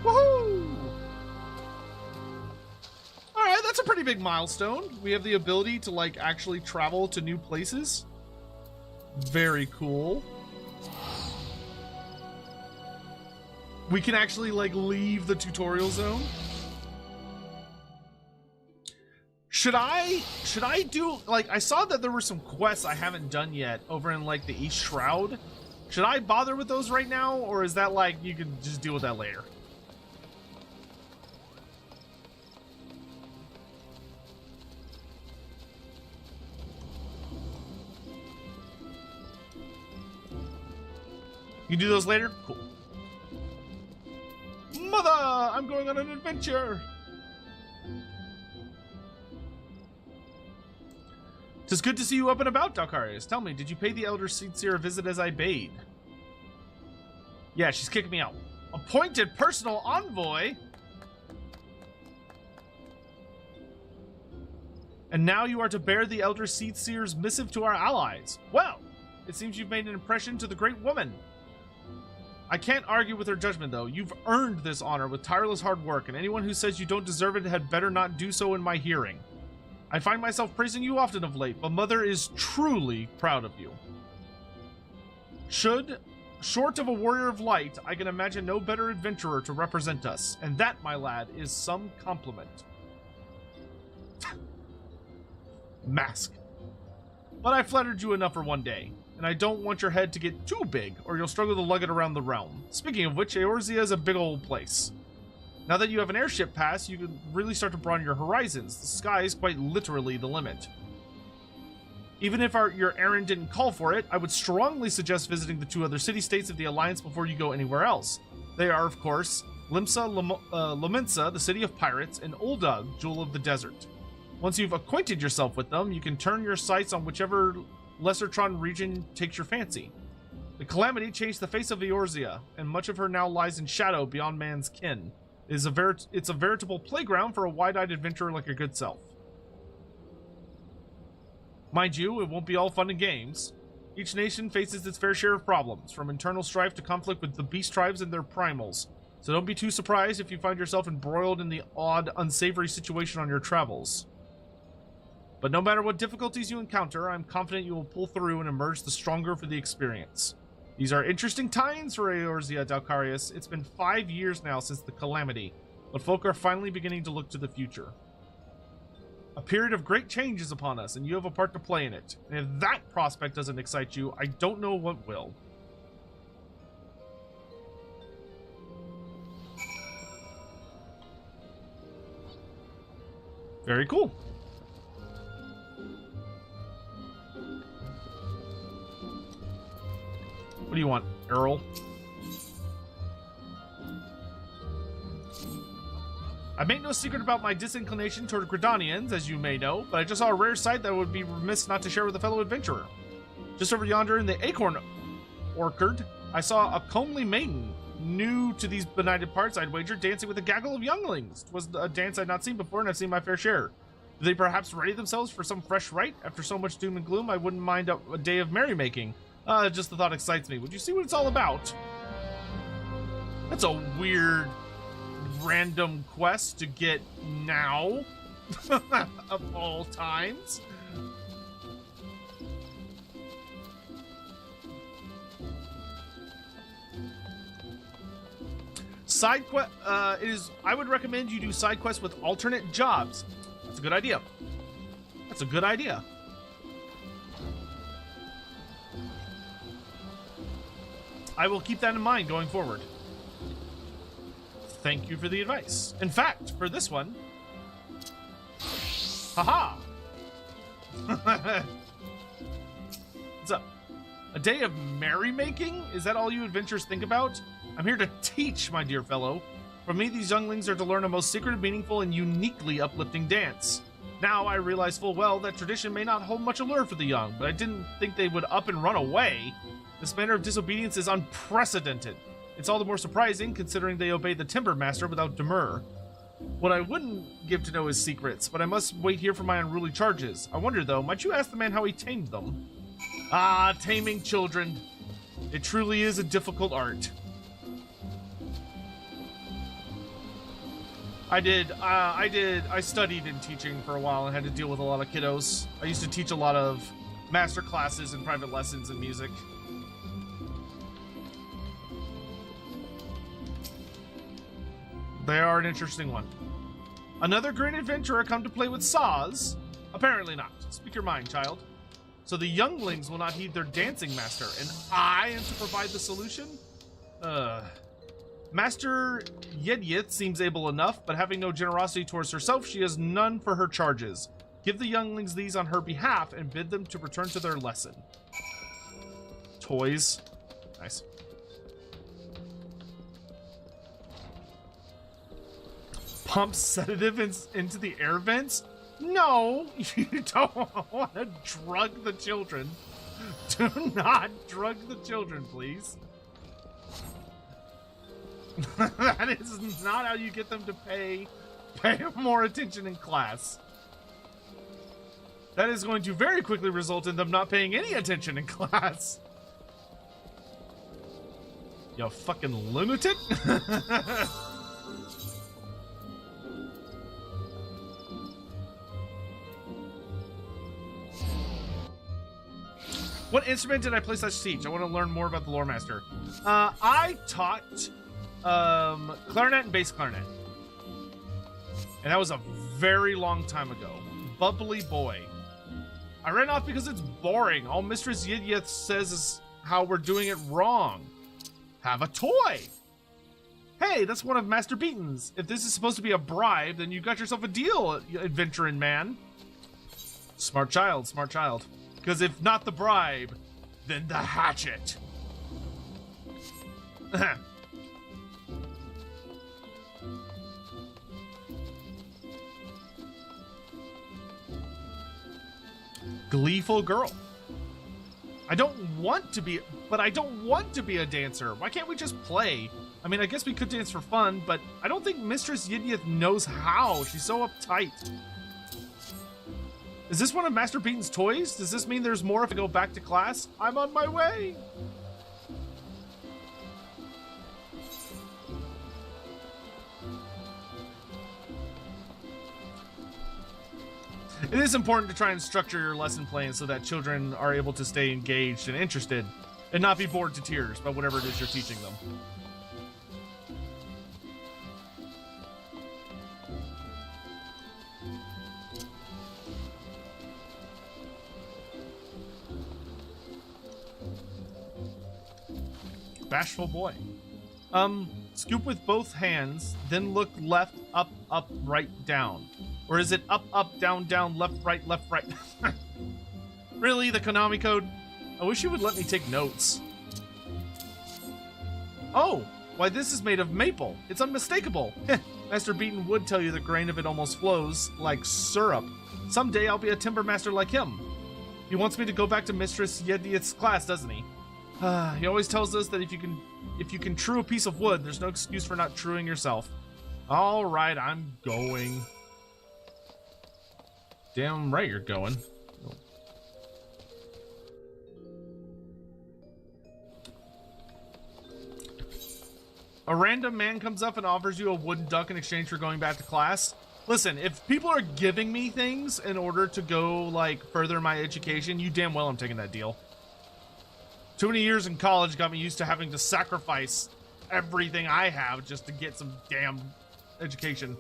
Woohoo! Alright, that's a pretty big milestone. We have the ability to, like, actually travel to new places. Very cool. We can actually, like, leave the tutorial zone. Should I do, like, I saw that there were some quests I haven't done yet over in, like, the East Shroud. Should I bother with those right now, or is that, like, you can just deal with that later? You do those later? Cool. Mother, I'm going on an adventure. 'Tis good to see you up and about, Dalkarius. Tell me, did you pay the Elder Seedseer a visit as I bade? Yeah, she's kicking me out. Appointed personal envoy? And now you are to bear the Elder Seedseer's missive to our allies. Well, it seems you've made an impression to the great woman. I can't argue with her judgment, though. You've earned this honor with tireless hard work, and anyone who says you don't deserve it had better not do so in my hearing. I find myself praising you often of late, but Mother is truly proud of you. Short of a warrior of light, I can imagine no better adventurer to represent us, and that, my lad, is some compliment. Mask. But I flattered you enough for one day, and I don't want your head to get too big, or you'll struggle to lug it around the realm. Speaking of which, Eorzea is a big old place. Now that you have an airship pass, you can really start to broaden your horizons. The sky is quite literally the limit. Even if your errand didn't call for it, I would strongly suggest visiting the 2 other city-states of the Alliance before you go anywhere else. They are, of course, Limsa Lominsa, the city of pirates, and Ul'dah, Jewel of the Desert. Once you've acquainted yourself with them, you can turn your sights on whichever Lesser-trodden region takes your fancy. The calamity changed the face of Eorzea, and much of her now lies in shadow beyond man's ken. It's a veritable playground for a wide-eyed adventurer like your good self. Mind you, it won't be all fun and games. Each nation faces its fair share of problems, from internal strife to conflict with the beast tribes and their primals. So don't be too surprised if you find yourself embroiled in the odd, unsavory situation on your travels. But no matter what difficulties you encounter, I'm confident you will pull through and emerge the stronger for the experience. These are interesting times for Eorzea, Dalkarius. It's been 5 years now since the calamity, but folk are finally beginning to look to the future. A period of great change is upon us, and you have a part to play in it. And if that prospect doesn't excite you, I don't know what will. Very cool. What do you want, Earl? I make no secret about my disinclination toward Gridanians, as you may know, but I just saw a rare sight that would be remiss not to share with a fellow adventurer. Just over yonder in the acorn orchard, I saw a comely maiden, new to these benighted parts, I'd wager, dancing with a gaggle of younglings. It was a dance I'd not seen before, and I've seen my fair share. Do they perhaps ready themselves for some fresh rite? After so much doom and gloom, I wouldn't mind a day of merrymaking. Just the thought excites me. Would you see what it's all about? That's a weird, random quest to get now, of all times. Side quest, I would recommend you do side quests with alternate jobs. That's a good idea. That's a good idea. I will keep that in mind going forward. Thank you for the advice. In fact, for this one... Haha! What's up? A day of merrymaking? Is that all you adventurers think about? I'm here to teach, my dear fellow. For me, these younglings are to learn a most secretive, meaningful, and uniquely uplifting dance. Now, I realize full well that tradition may not hold much allure for the young, but I didn't think they would up and run away. This manner of disobedience is unprecedented. It's all the more surprising, considering they obeyed the Timber Master without demur. What I wouldn't give to know is secrets, but I must wait here for my unruly charges. I wonder, though, might you ask the man how he tamed them? Ah, taming children. It truly is a difficult art. I studied in teaching for a while and had to deal with a lot of kiddos. I used to teach a lot of master classes and private lessons in music. They are an interesting one. Another great adventurer come to play with saws? Apparently not. Speak your mind, child. So the younglings will not heed their dancing master, and I am to provide the solution? Master Yedyeth seems able enough, but having no generosity towards herself, she has none for her charges. Give the younglings these on her behalf and bid them to return to their lesson. Toys. Nice. Pump sedative into the air vents? No, you don't want to drug the children. Do not drug the children, please. That is not how you get them to pay more attention in class. That is going to very quickly result in them not paying any attention in class. You fucking lunatic. What instrument did I play / teach? I want to learn more about the Lore Master. I taught clarinet and bass clarinet. And that was a very long time ago. Bubbly boy. I ran off because it's boring. All Mistress Yedyeth says is how we're doing it wrong. Have a toy. Hey, that's one of Master Beaton's. If this is supposed to be a bribe, then you got yourself a deal, adventuring man. Smart child, smart child. Because if not the bribe, then the hatchet. Gleeful girl. I don't want to be a dancer. Why can't we just play? I mean, I guess we could dance for fun, but I don't think Mistress Yedyeth knows how. She's so uptight. Is this one of Master Beaton's toys? Does this mean there's more if I go back to class? I'm on my way. It is important to try and structure your lesson plan so that children are able to stay engaged and interested and not be bored to tears by whatever it is you're teaching them. Bashful boy. Scoop with both hands, then look left, up, right, down. Or is it up, down, left, right, left, right? Really, the Konami code? I wish you would let me take notes. Oh, why this is made of maple. It's unmistakable. Master Beaton would tell you the grain of it almost flows like syrup. Someday I'll be a timber master like him. He wants me to go back to Mistress Yedyeth's class, doesn't he? He always tells us that if you can true a piece of wood, there's no excuse for not truing yourself. All right, I'm going. Damn right you're going. A random man comes up and offers you a wooden duck in exchange for going back to class. Listen, if people are giving me things in order to go, like, further my education, you damn well I'm taking that deal. Too many years in college got me used to having to sacrifice everything I have just to get some damn education.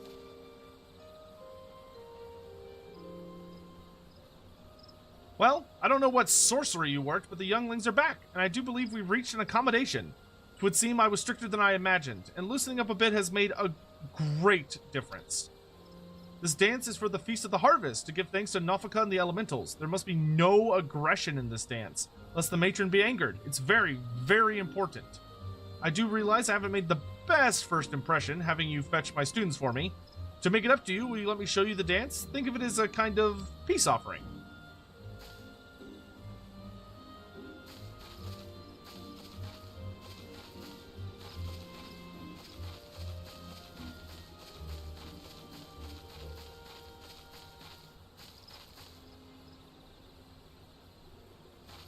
Well, I don't know what sorcery you worked, but the younglings are back, and I do believe we've reached an accommodation. It would seem I was stricter than I imagined, and loosening up a bit has made a great difference. This dance is for the Feast of the Harvest, to give thanks to Nofaka and the elementals. There must be no aggression in this dance, lest the matron be angered. It's very, very important. I do realize I haven't made the best first impression, having you fetch my students for me. To make it up to you, will you let me show you the dance? Think of it as a kind of peace offering.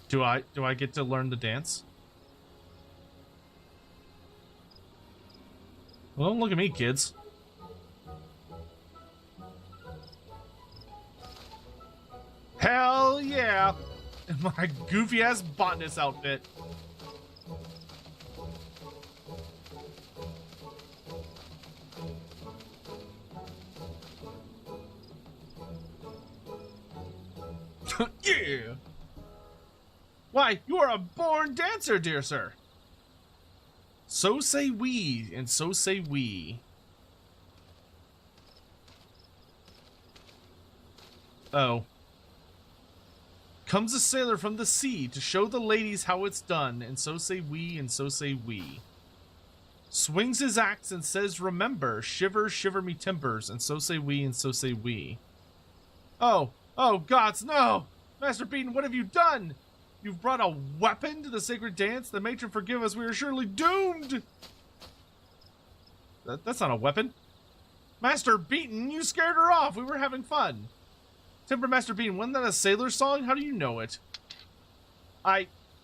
Do I get to learn the dance? Well, don't look at me, kids. Hell yeah! In my goofy ass botanist outfit. Yeah! Why, you are a born dancer, dear sir. So say we, and so say we. Oh. Comes a sailor from the sea to show the ladies how it's done, and so say we, and so say we. Swings his axe and says, remember, shiver, shiver me timbers, and so say we, and so say we. Oh, gods, no! Master Beaton, what have you done? You've brought a weapon to the sacred dance? The matron forgive us, we are surely doomed! That's not a weapon. Master Beaton, you scared her off, we were having fun. Timber Master Beaton, wasn't that a sailor song? How do you know it?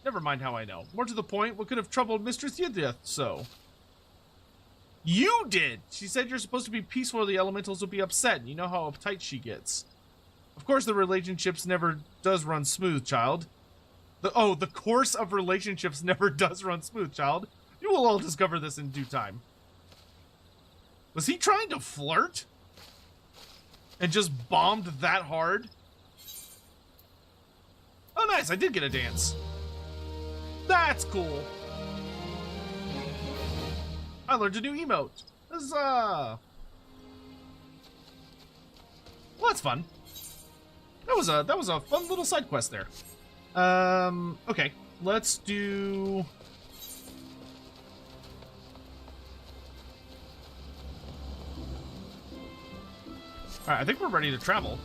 Never mind how I know. More to the point, what could have troubled Mistress Ul'dah so? You did! She said you're supposed to be peaceful or the elementals will be upset. You know how uptight she gets. Of course the relationships never does run smooth, child. The course of relationships never does run smooth, child. You will all discover this in due time. Was he trying to flirt? And just bombed that hard? Oh nice, I did get a dance. That's cool. I learned a new emote. Huzzah! Well, that's fun. That was a fun little side quest there. Okay, let's do... Alright, I think we're ready to travel.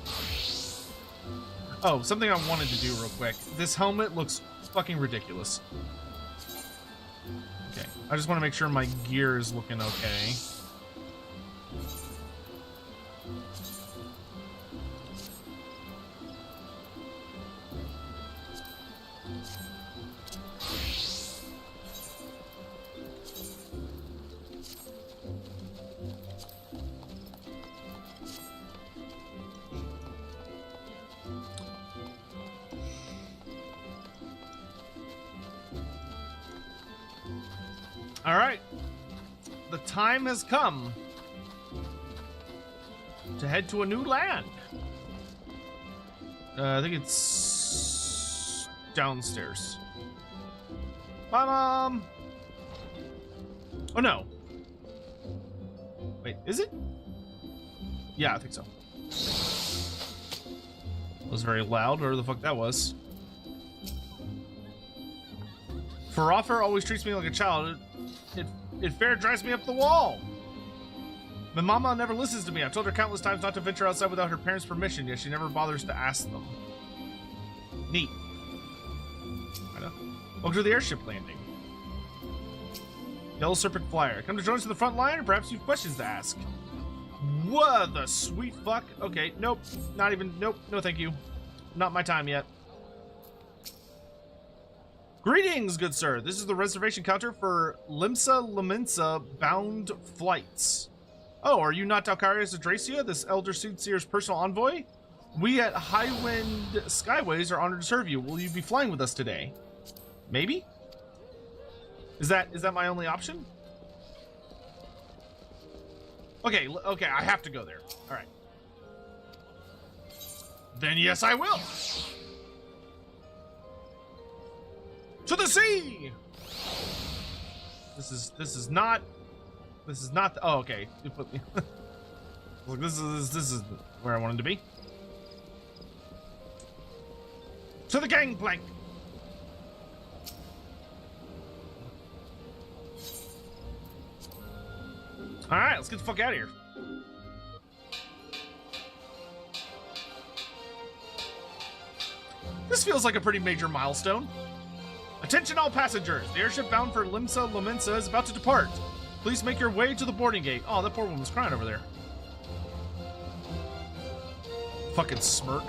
Oh, something I wanted to do real quick. This helmet looks fucking ridiculous. Okay, I just want to make sure my gear is looking okay. All right, the time has come to head to a new land. I think it's downstairs. Bye, Mom. Oh no. Wait, is it? Yeah, I think so. It was very loud, whatever the fuck that was. Faroffer always treats me like a child. It fair drives me up the wall. My mama never listens to me. I've told her countless times not to venture outside without her parents' permission, yet she never bothers to ask them. Neat. Welcome to the airship landing. Yellow Serpent Flyer. Come to join us in the front line, or perhaps you have questions to ask. What the sweet fuck? Okay, nope. Not even, nope. No thank you. Not my time yet. Greetings, good sir. This is the reservation counter for Limsa Lominsa bound flights. Oh, are you not Dalkarius Adracia, this Elder Soothsayer's personal envoy? We at Highwind Skyways are honored to serve you. Will you be flying with us today? Maybe? Is that my only option? Okay, I have to go there. All right. Then yes, I will. To the sea! This is not oh, okay. You put me Look, this is where I wanted to be. To the gangplank. All right, let's get the fuck out of here. This feels like a pretty major milestone. Attention all passengers! The airship bound for Limsa Lominsa is about to depart. Please make your way to the boarding gate. Oh, that poor woman was crying over there. Fucking smirk.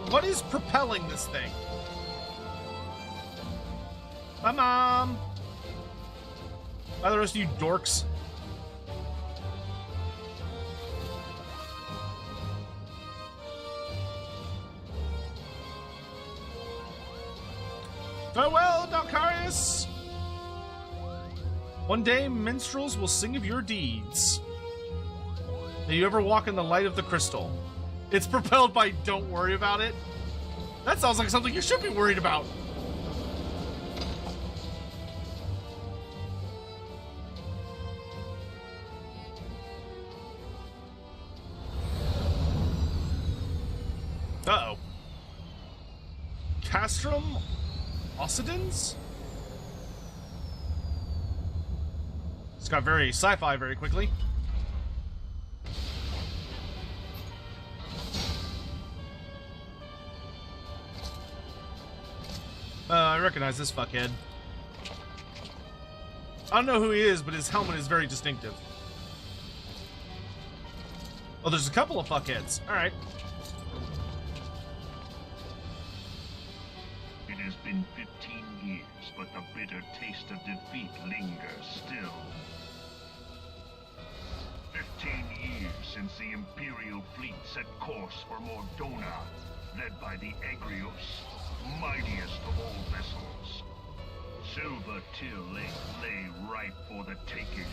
What is propelling this thing? Bye, Mom! Bye, the rest of you dorks. Farewell, Dalcarius! One day, minstrels will sing of your deeds. May you ever walk in the light of the crystal. It's propelled by don't worry about it. That sounds like something you should be worried about. Uh-oh. Castrum Occidens? It's got very sci-fi very quickly. I recognize this fuckhead. I don't know who he is, but his helmet is very distinctive. Oh, there's a couple of fuckheads. Alright. It has been 15 years, but the bitter taste of defeat lingers still. 15 years since the Imperial fleet set course for Mordona, led by the Egrios, mightiest of all vessels. Silver Till lay ripe for the taking,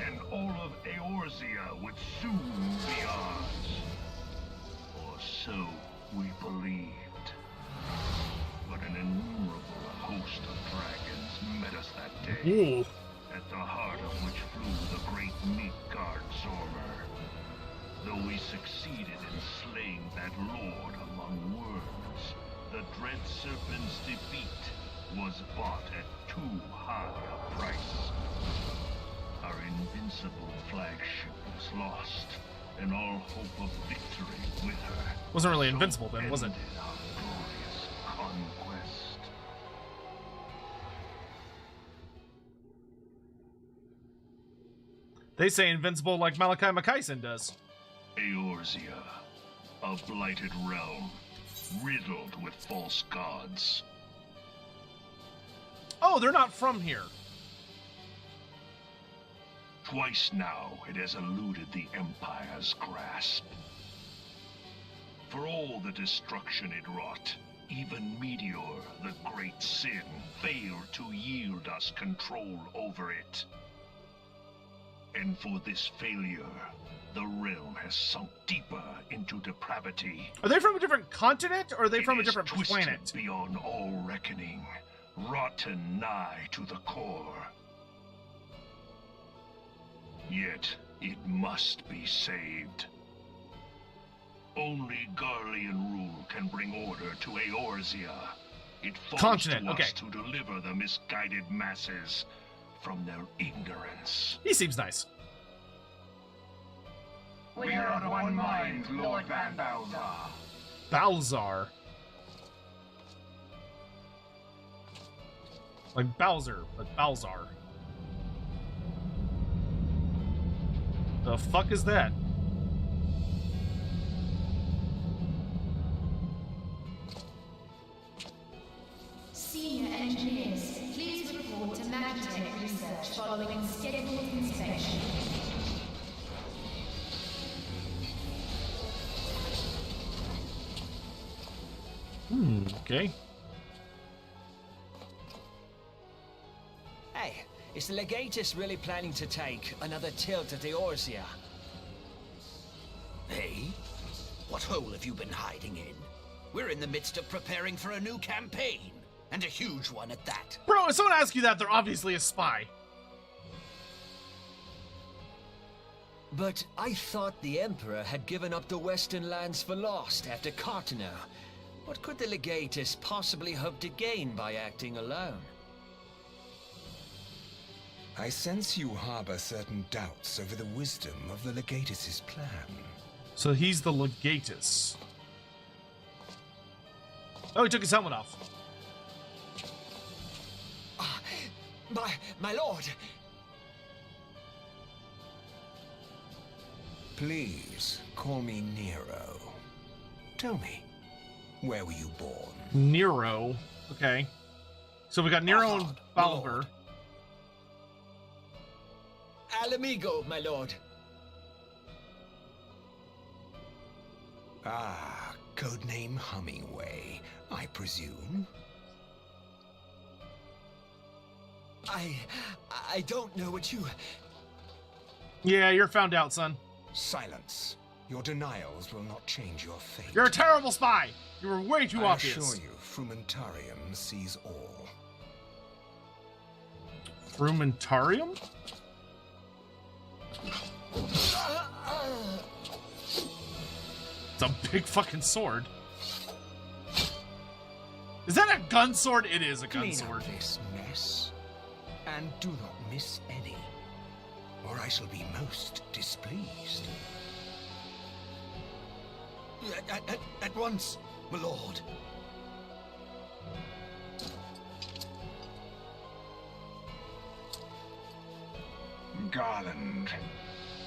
and all of Eorzea would soon be ours. Or so we believed. But an innumerable host of dragons met us that day, at the heart of which flew the great Midgard Zormer. Though we succeeded in slaying that lord among worms, the dread serpent's defeat was bought at too high a price. Our invincible flagship was lost, and all hope of victory with her. Wasn't really invincible then, was it? Ended our glorious conquest. They say invincible like Malachi Makaisen does. Eorzea, a blighted realm, riddled with false gods. Oh, they're not from here. Twice now it has eluded the Empire's grasp. For all the destruction it wrought, even Meteor, the great sin, failed to yield us control over it. And for this failure, the realm has sunk deeper into depravity. Are they from a different continent, or are they from a It is different twisted planet? beyond all reckoning, rotten nigh to the core. Yet it must be saved. Only Garlean rule can bring order to Eorzea. It falls Continent, to okay. us to deliver the misguided masses from their ignorance. He seems nice. We are of one mind, Lord Van Balzar. Balzar. Like Bowser, but Balzar. The fuck is that? Senior engineers, please report to Magitech research following scheduled inspection. Okay. Hey, is the legatus really planning to take another tilt at the Orsia? Hey? What hole have you been hiding in? We're in the midst of preparing for a new campaign, and a huge one at that. Bro, if someone asks you that, they're obviously a spy. But I thought the Emperor had given up the Western lands for lost after Cartener. What could the legatus possibly hope to gain by acting alone? I sense you harbor certain doubts over the wisdom of the legatus's plan. So he's the legatus. Oh, he took his helmet off. My lord! Please, call me Nero. Tell me, where were you born? Nero. Okay. So we got Nero and Bolivar. Alamigo, my lord. Ah, codename Hummingway, I presume. I don't know what you... Yeah, you're found out, son. Silence. Your denials will not change your fate. You're a terrible spy! You were way too obvious. I assure you, Frumentarium sees all. Frumentarium? It's a big fucking sword. Is that a gun sword? It is a gun Clean sword. up this mess, and do not miss any, or I shall be most displeased. At once, my lord. Garland.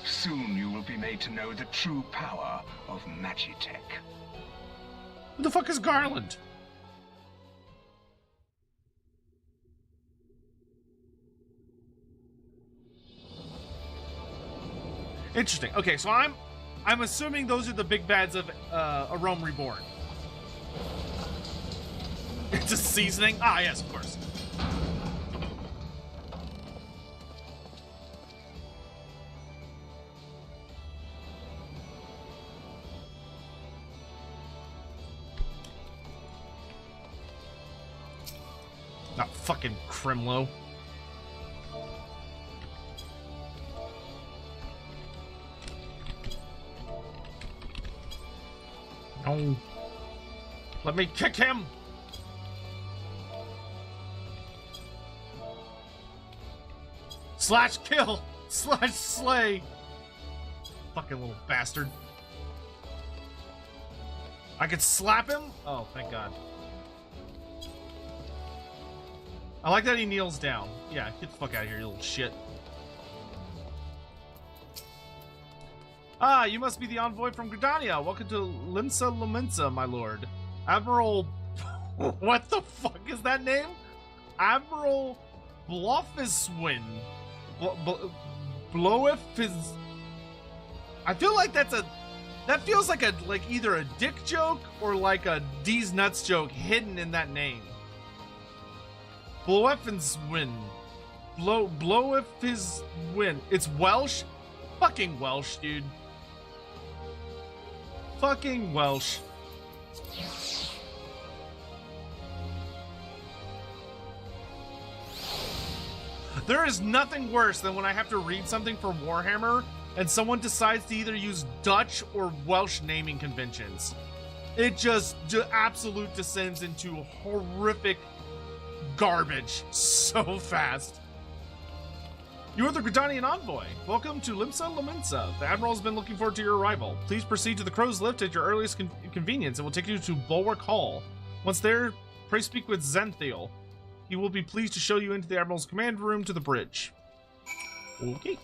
Soon you will be made to know the true power of Magitech. Who the fuck is Garland? Interesting. Okay, so I'm assuming those are the big bads of A Rome Reborn. It's a seasoning? Ah, yes, of course. Not fucking Crimlo. No. Let me kick him! Slash kill! Slash slay! Fucking little bastard. I could slap him? Oh, thank God. I like that he kneels down. Yeah, get the fuck out of here, you little shit. Ah, you must be the envoy from Gridania. Welcome to Limsa Lominsa, my lord. Admiral... What the fuck is that name? Admiral Blofiswin. Blowif. I feel like that's a... That feels like a either a dick joke or like a D's nuts joke hidden in that name. Blowiffinswin. Blowifiswin. It's Welsh? Fucking Welsh, dude. Fucking Welsh. There is nothing worse than when I have to read something for Warhammer and someone decides to either use Dutch or Welsh naming conventions. It just absolute descends into horrific garbage so fast. You are the Gridanian envoy. Welcome to Limsa Lominsa. The Admiral has been looking forward to your arrival. Please proceed to the Crow's Lift at your earliest convenience. It will take you to Bulwark Hall. Once there, pray speak with Xanthiel. He will be pleased to show you into the Admiral's command room to the bridge. Okay.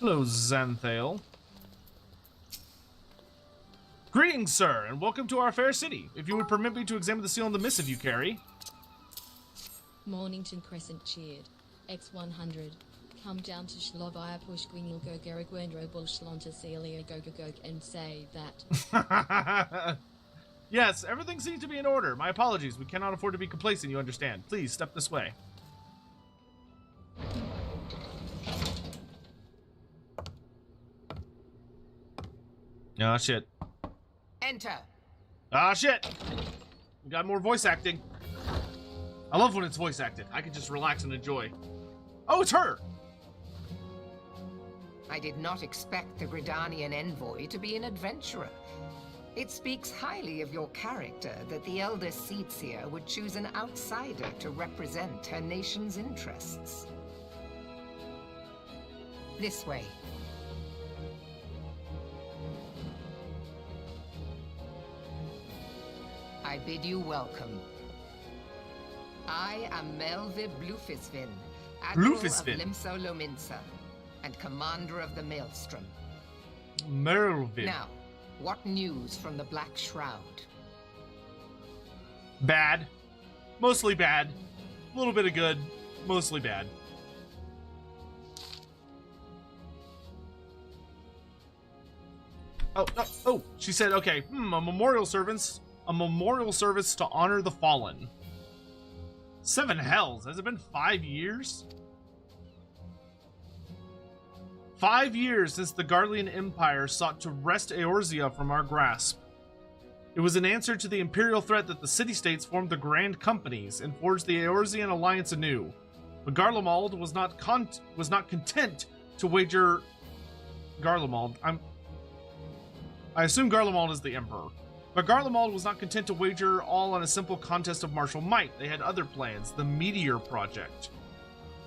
Hello, Xanthiel. Greetings, sir, and welcome to our fair city. If you would permit me to examine the seal on the missive you carry. Mornington Crescent cheered. X100. Come down to Shlovia Pushquinil Gogerigwendro Bulshlonta Celia Gogagog and say that. Yes, everything seems to be in order. My apologies. We cannot afford to be complacent, you understand. Please, step this way. Ah, shit. Enter. Ah, shit. We got more voice acting. I love when it's voice acted. I can just relax and enjoy. Oh, it's her! I did not expect the Gridanian envoy to be an adventurer. It speaks highly of your character that the Elder Seatseer would choose an outsider to represent her nation's interests. This way. I bid you welcome. I am Melve Blufisvin, Admiral of Limsa Lominsa, and Commander of the Maelstrom. Mervin. Now, what news from the Black Shroud? Bad. Mostly bad. A little bit of good. Mostly bad. Oh, she said, okay, a memorial service to honor the fallen. 7 hells. Has it been 5 years? 5 years since the Garlean Empire sought to wrest Eorzea from our grasp. It was an answer to the imperial threat that the city-states formed the Grand Companies and forged the Eorzean alliance anew. But Garlemald was not content to wager... Garlemald, I assume Garlemald is the Emperor. But Garlemald was not content to wager all on a simple contest of martial might. They had other plans, the Meteor Project.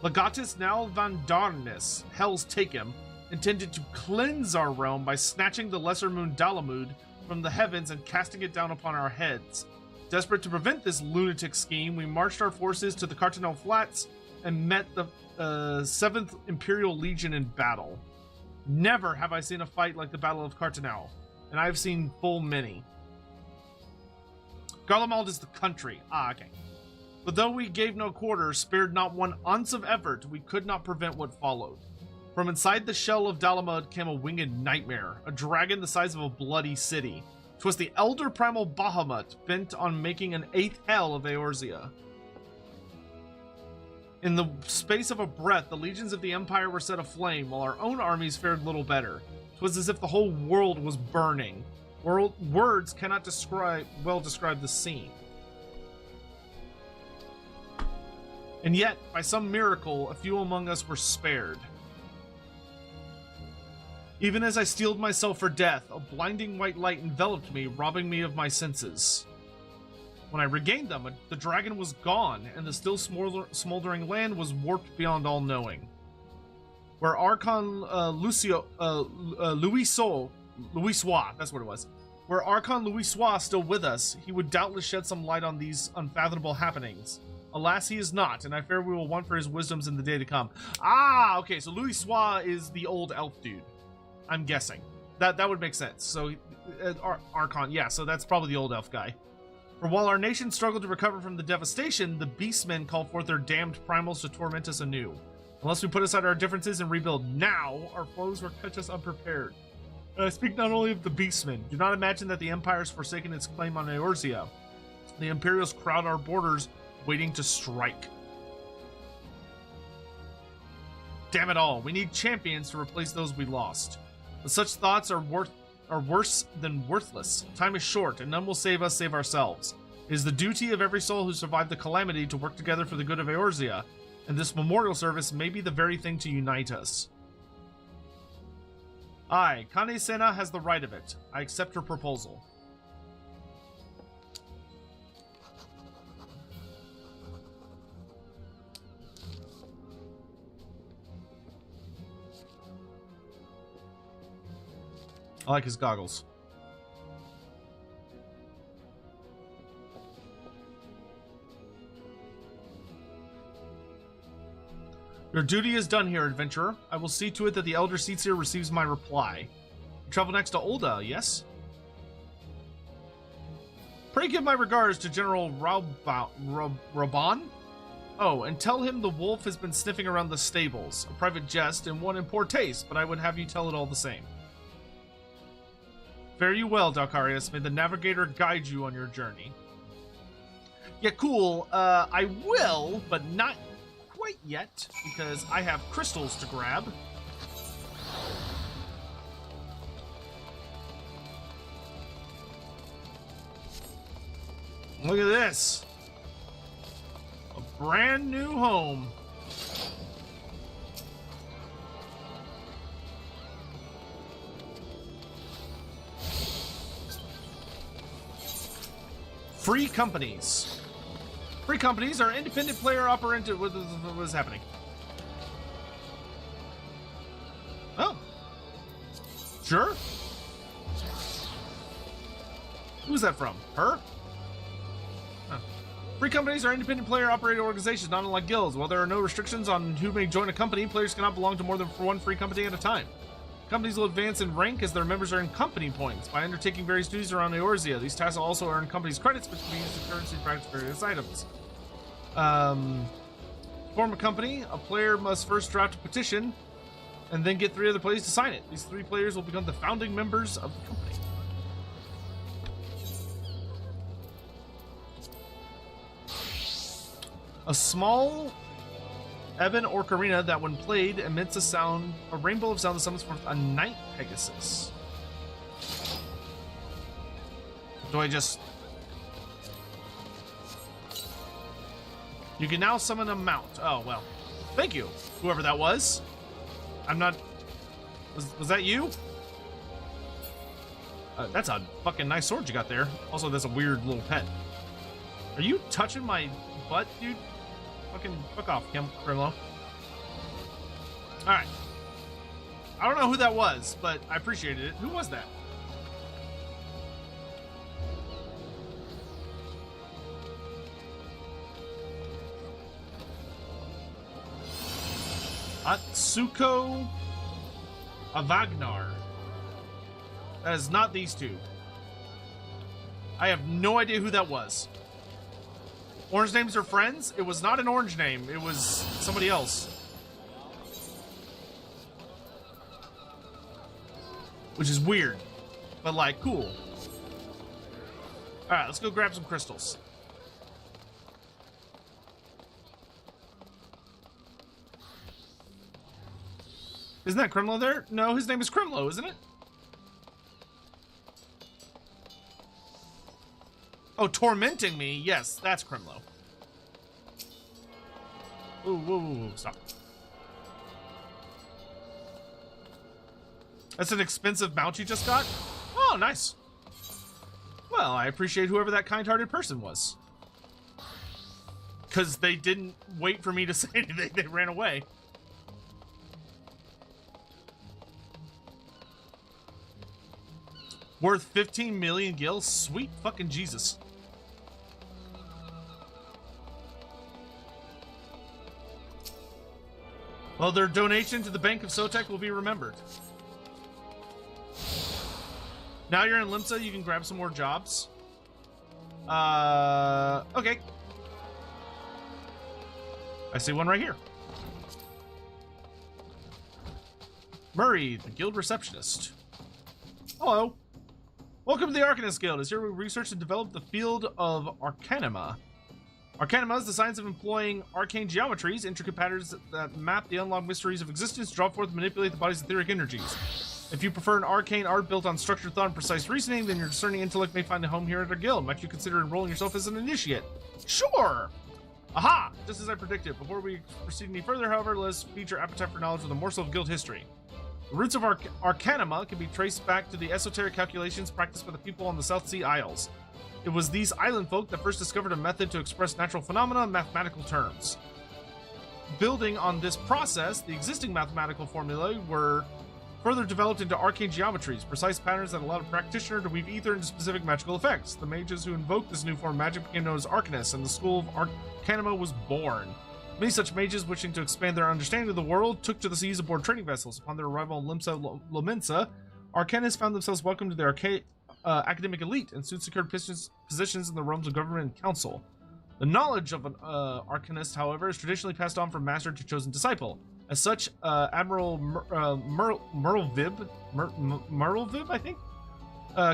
Legatus Nal van Darnis, Hell's Take Him, intended to cleanse our realm by snatching the lesser moon Dalamud from the heavens and casting it down upon our heads. Desperate to prevent this lunatic scheme, we marched our forces to the Cartanel Flats and met the 7th Imperial Legion in battle. Never have I seen a fight like the Battle of Cartanel, and I've seen full many. Garlemald is the country. Ah, okay. But though we gave no quarter, spared not one ounce of effort, we could not prevent what followed. From inside the shell of Dalamud came a winged nightmare, a dragon the size of a bloody city. 'Twas the elder primal Bahamut, bent on making an 8th hell of Eorzea. In the space of a breath, the legions of the Empire were set aflame, while our own armies fared little better. 'Twas as if the whole world was burning. Words cannot describe the scene. And yet, by some miracle, a few among us were spared. Even as I steeled myself for death, a blinding white light enveloped me, robbing me of my senses. When I regained them, the dragon was gone, and the still smoldering land was warped beyond all knowing. Where Archon Louisois, that's what it was. Were Archon Louisois still with us, he would doubtless shed some light on these unfathomable happenings. Alas, he is not, and I fear we will want for his wisdoms in the day to come. Ah, okay, so Louisois is the old elf dude. I'm guessing. That would make sense. So, Archon, yeah, so that's probably the old elf guy. For while our nation struggled to recover from the devastation, the beastmen called forth their damned primals to torment us anew. Unless we put aside our differences and rebuild now, our foes will catch us unprepared. I speak not only of the beastmen. Do not imagine that the Empire has forsaken its claim on Eorzea. The Imperials crowd our borders, waiting to strike. Damn it all, we need champions to replace those we lost. But such thoughts are worse than worthless. Time is short, and none will save us save ourselves. It is the duty of every soul who survived the calamity to work together for the good of Eorzea, and this memorial service may be the very thing to unite us. Aye, Kane Sena has the right of it. I accept her proposal. I like his goggles. Your duty is done here, adventurer. I will see to it that the Elder Seatseer receives my reply. You travel next to Ul'dah, yes? Pray give my regards to General Raban. Oh, and tell him the wolf has been sniffing around the stables. A private jest and one in poor taste, but I would have you tell it all the same. Fare you well, Dalkarius. May the navigator guide you on your journey. Yeah, cool. I will, but not quite yet, because I have crystals to grab. Look at this. A brand new home. Free companies. Free companies are independent player operated. What is happening? Oh. Sure. Who's that from? Her? Huh. Free companies are independent player operated organizations, not unlike guilds. While there are no restrictions on who may join a company, players cannot belong to more than one free company at a time. Companies will advance in rank as their members earn company points. By undertaking various duties around Eorzea, these tasks will also earn companies credits, which can be used as currency to purchase various items. Form a company. A player must first draft a petition, and then get 3 other players to sign it. These 3 players will become the founding members of the company. A small Evan Ocarina that, when played, emits a rainbow of sound that summons forth a night Pegasus. Do I just... You can now summon a mount. Oh, well. Thank you, whoever that was. I'm not... Was that you? That's a fucking nice sword you got there. Also, that's a weird little pet. Are you touching my butt, dude? Fucking fuck off, Grimlow. Alright. I don't know who that was, but I appreciated it. Who was that? Atsuko Avagnar. That is not these two. I have no idea who that was. Orange names are friends? It was not an orange name. It was somebody else. Which is weird. But, like, cool. Alright, let's go grab some crystals. Isn't that Crimlow there? No, his name is Crimlow, isn't it? Oh, tormenting me? Yes, that's Crimlow. Ooh, whoa, whoa, whoa, stop. That's an expensive mount you just got? Oh, nice. Well, I appreciate whoever that kind-hearted person was. Because they didn't wait for me to say anything, they ran away. Worth 15 million gills? Sweet fucking Jesus. Well, their donation to the Bank of Sotek will be remembered. Now you're in Limsa, you can grab some more jobs. Okay. I see one right here. Murray, the guild receptionist. Hello. Welcome to the Arcanist Guild. It's here we research and develop the field of Arcanima. Arcanima is the science of employing arcane geometries, intricate patterns that map the unlocked mysteries of existence, draw forth and manipulate the body's etheric energies. If you prefer an arcane art built on structured thought and precise reasoning, then your discerning intellect may find a home here at our guild. Might you consider enrolling yourself as an initiate? Sure! Aha! Just as I predicted. Before we proceed any further, however, let us feed your appetite for knowledge with a morsel of guild history. The roots of Arcanima can be traced back to the esoteric calculations practiced by the people on the South Sea Isles. It was these island folk that first discovered a method to express natural phenomena in mathematical terms. Building on this process, the existing mathematical formulae were further developed into arcane geometries, precise patterns that allowed a practitioner to weave ether into specific magical effects. The mages who invoked this new form of magic became known as Arcanists, and the school of Arcanima was born. Many such mages, wishing to expand their understanding of the world, took to the seas aboard trading vessels. Upon their arrival in Limsa Lominsa, Arcanists found themselves welcomed to their academic elite and soon secured positions in the realms of government and council. The knowledge of an arcanist, however, is traditionally passed on from master to chosen disciple. As such, Admiral Merlevib, I think,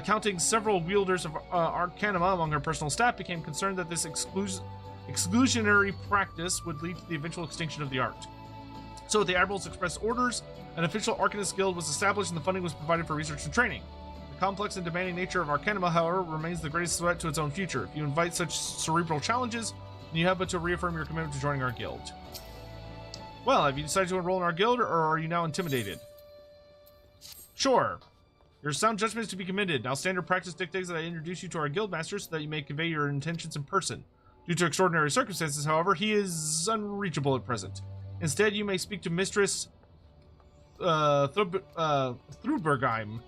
counting several wielders of Arcanima among her personal staff, became concerned that this exclusionary practice would lead to the eventual extinction of the art. So, with the Admiral's express orders, an official Arcanist Guild was established and the funding was provided for research and training. The complex and demanding nature of Arcanima, however, remains the greatest threat to its own future. If you invite such cerebral challenges, then you have but to reaffirm your commitment to joining our guild. Well, have you decided to enroll in our guild, or are you now intimidated? Sure. Your sound judgment is to be commended. Now, standard practice dictates that I introduce you to our guildmaster so that you may convey your intentions in person. Due to extraordinary circumstances, however, he is unreachable at present. Instead, you may speak to Mistress Thrubergheim.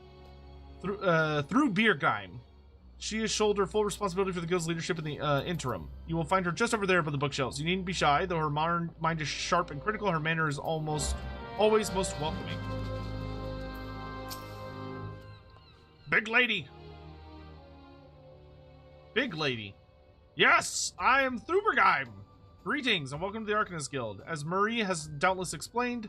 She has shouldered full responsibility for the guild's leadership in the interim. You will find her just over there by the bookshelves. You needn't be shy. Though her modern mind is sharp and critical, her manner is always most welcoming. Big lady. Big lady. Yes, I am Thrubergheim. Greetings and welcome to the Arcanist Guild. As Marie has doubtless explained,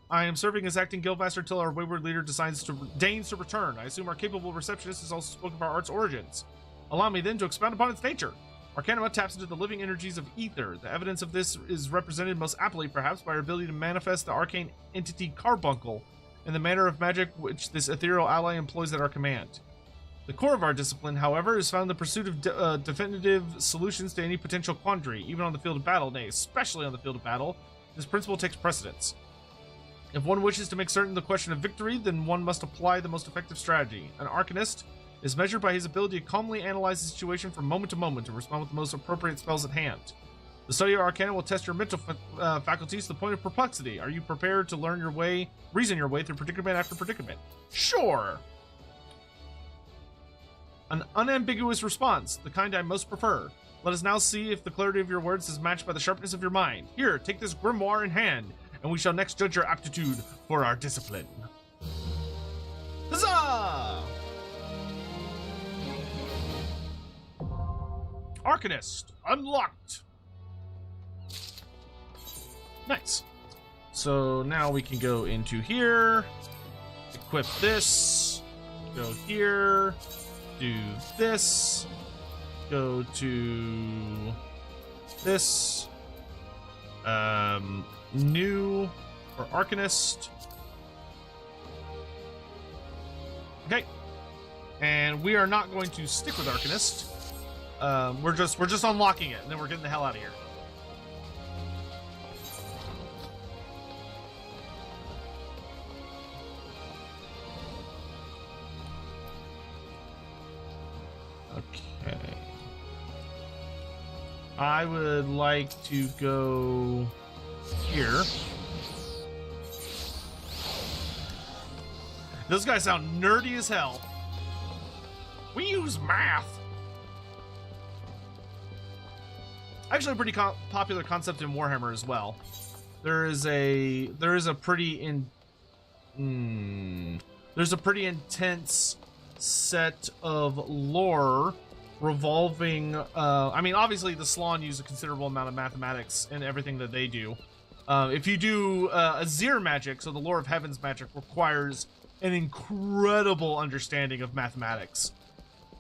I am serving as acting guildmaster until our wayward leader deigns to return. I assume our capable receptionist has also spoken of our art's origins. Allow me then to expound upon its nature. Arcanima taps into the living energies of ether. The evidence of this is represented most aptly, perhaps, by our ability to manifest the arcane entity Carbuncle in the manner of magic which this ethereal ally employs at our command. The core of our discipline, however, is found in the pursuit of definitive solutions to any potential quandary, even on the field of battle, nay, especially on the field of battle. This principle takes precedence. If one wishes to make certain the question of victory, then one must apply the most effective strategy. An Arcanist is measured by his ability to calmly analyze the situation from moment to moment and respond with the most appropriate spells at hand. The study of Arcana will test your mental faculties to the point of perplexity. Are you prepared to reason your way through predicament after predicament? Sure! An unambiguous response, the kind I most prefer. Let us now see if the clarity of your words is matched by the sharpness of your mind. Here, take this grimoire in hand, and we shall next judge your aptitude for our discipline. Huzzah! Arcanist, unlocked! Nice. So now we can go into here, equip this, go here, do this, go to this, new for Arcanist. Okay, and we are not going to stick with Arcanist. We're just unlocking it, and then we're getting the hell out of here. Okay. I would like to go here. Those guys sound nerdy as hell. We use math. Actually, a pretty popular concept in Warhammer as well. There is a pretty intense set of lore revolving. I mean, obviously, the Slann use a considerable amount of mathematics in everything that they do. If you do Azir magic, so the lore of Heaven's magic requires an incredible understanding of mathematics.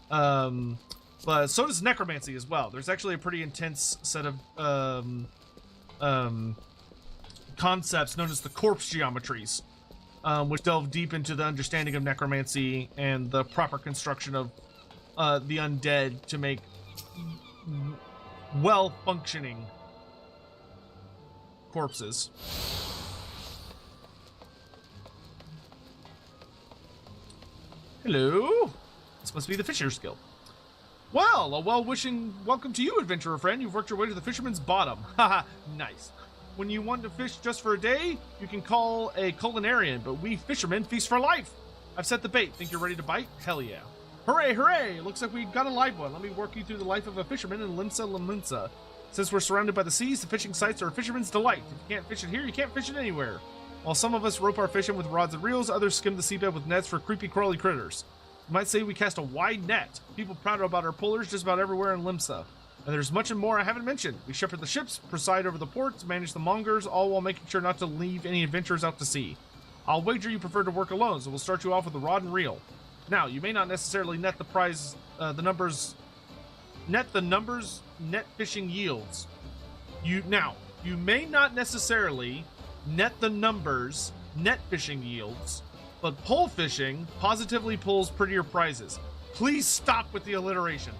But so does necromancy as well. There's actually a pretty intense set of concepts known as the corpse geometries, which delve deep into the understanding of necromancy and the proper construction of the undead to make well-functioning corpses. Hello. This must be the Fisher's Guild. Well, a well-wishing welcome to you, adventurer friend. You've worked your way to the fisherman's bottom. Haha, nice. When you want to fish just for a day, you can call a culinarian, but we fishermen feast for life. I've set the bait. Think you're ready to bite? Hell yeah. Hooray, hooray! Looks like we've got a live one. Let me walk you through the life of a fisherman in Limsa Lominsa. Since we're surrounded by the seas, the fishing sites are a fisherman's delight. If you can't fish it here, you can't fish it anywhere. While some of us rope our fishing with rods and reels, others skim the seabed with nets for creepy, crawly critters. You might say we cast a wide net. People prattle about our pullers just about everywhere in Limsa. And there's much and more I haven't mentioned. We shepherd the ships, preside over the ports, manage the mongers, all while making sure not to leave any adventurers out to sea. I'll wager you prefer to work alone, so we'll start you off with a rod and reel. Now, you may not necessarily net the prize, net fishing yields. You may not necessarily net the numbers net fishing yields, but pole fishing positively pulls prettier prizes. Please stop with the alliteration.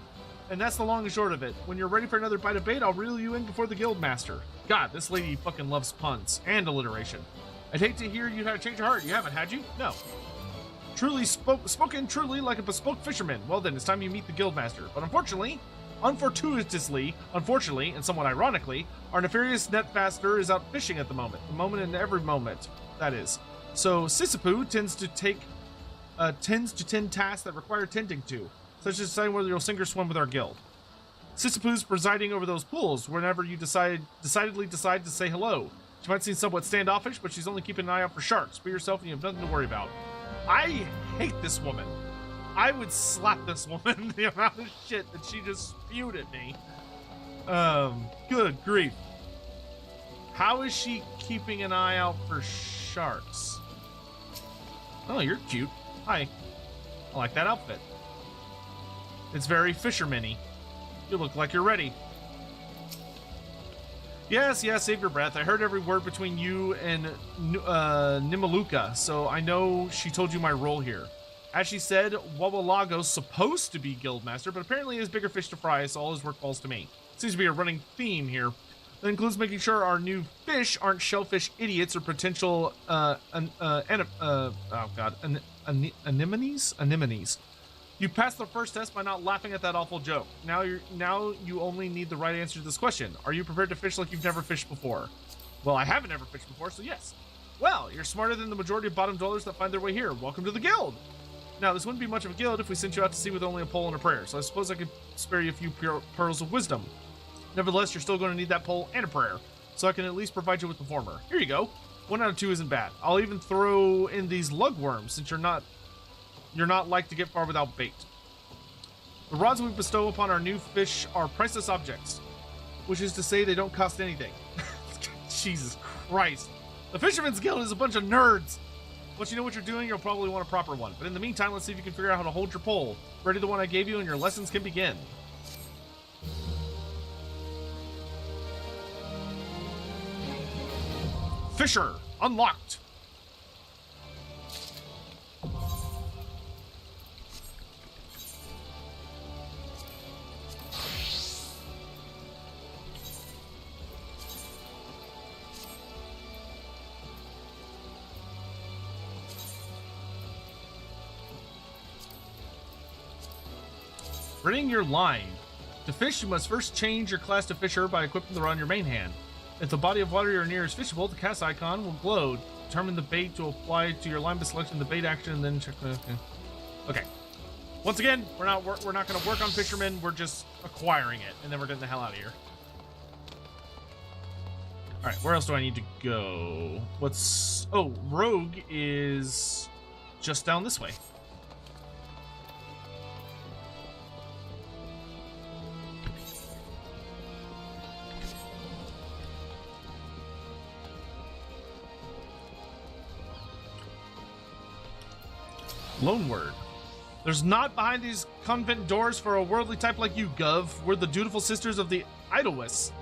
And that's the long and short of it. When you're ready for another bite of bait, I'll reel you in before the guild master. God, this lady fucking loves puns and alliteration. I'd hate to hear you had to change your heart. You haven't, had you? No. Spoken truly like a bespoke fisherman. Well then, it's time you meet the guild master. But unfortunately, and somewhat ironically, our nefarious netfaster is out fishing at the moment. The moment and every moment, that is. So Sisyphu tends to tend tasks that require tending to, such as deciding whether you'll sink or swim with our guild. Sisyphu's presiding over those pools whenever you decidedly decide to say hello. She might seem somewhat standoffish, but she's only keeping an eye out for sharks. Be yourself and you have nothing to worry about. I hate this woman. I would slap this woman, the amount of shit that she just spewed at me. Good grief. How is she keeping an eye out for sharks? Oh, you're cute. Hi. I like that outfit. It's very fisherman-y. You look like you're ready. Yes, save your breath. I heard every word between you and Nimaluka, so I know she told you my role here. As she said, Wawalago's supposed to be guildmaster, but apparently he has bigger fish to fry, so all his work falls to me. Seems to be a running theme here. That includes making sure our new fish aren't shellfish idiots or potential anemones. You passed the first test by not laughing at that awful joke. Now you only need the right answer to this question. Are you prepared to fish like you've never fished before? Well, I haven't ever fished before, so yes. Well, you're smarter than the majority of bottom dwellers that find their way here. Welcome to the guild. Now, this wouldn't be much of a guild if we sent you out to sea with only a pole and a prayer, so I suppose I could spare you a few pearls of wisdom. Nevertheless, you're still going to need that pole and a prayer, so I can at least provide you with the former. Here you go. 1 out of 2 isn't bad. I'll even throw in these lugworms, since you're not like to get far without bait. The rods we bestow upon our new fish are priceless objects, which is to say they don't cost anything. Jesus Christ. The Fisherman's Guild is a bunch of nerds. Once you know what you're doing, you'll probably want a proper one. But in the meantime, let's see if you can figure out how to hold your pole. Ready the one I gave you and your lessons can begin. Fisher, unlocked. Bring your line. To fish, you must first change your class to fisher by equipping the rod on your main hand. If the body of water you're near is fishable, the cast icon will glow. Determine the bait to apply to your line by selecting the bait action, and then check the... Okay. Once again, we're not going to work on fishermen. We're just acquiring it, and then we're getting the hell out of here. All right, where else do I need to go? Oh, Rogue is just down this way. Lone word. There's naught behind these convent doors for a worldly type like you, Gov. We're the dutiful sisters of the Edelweiss.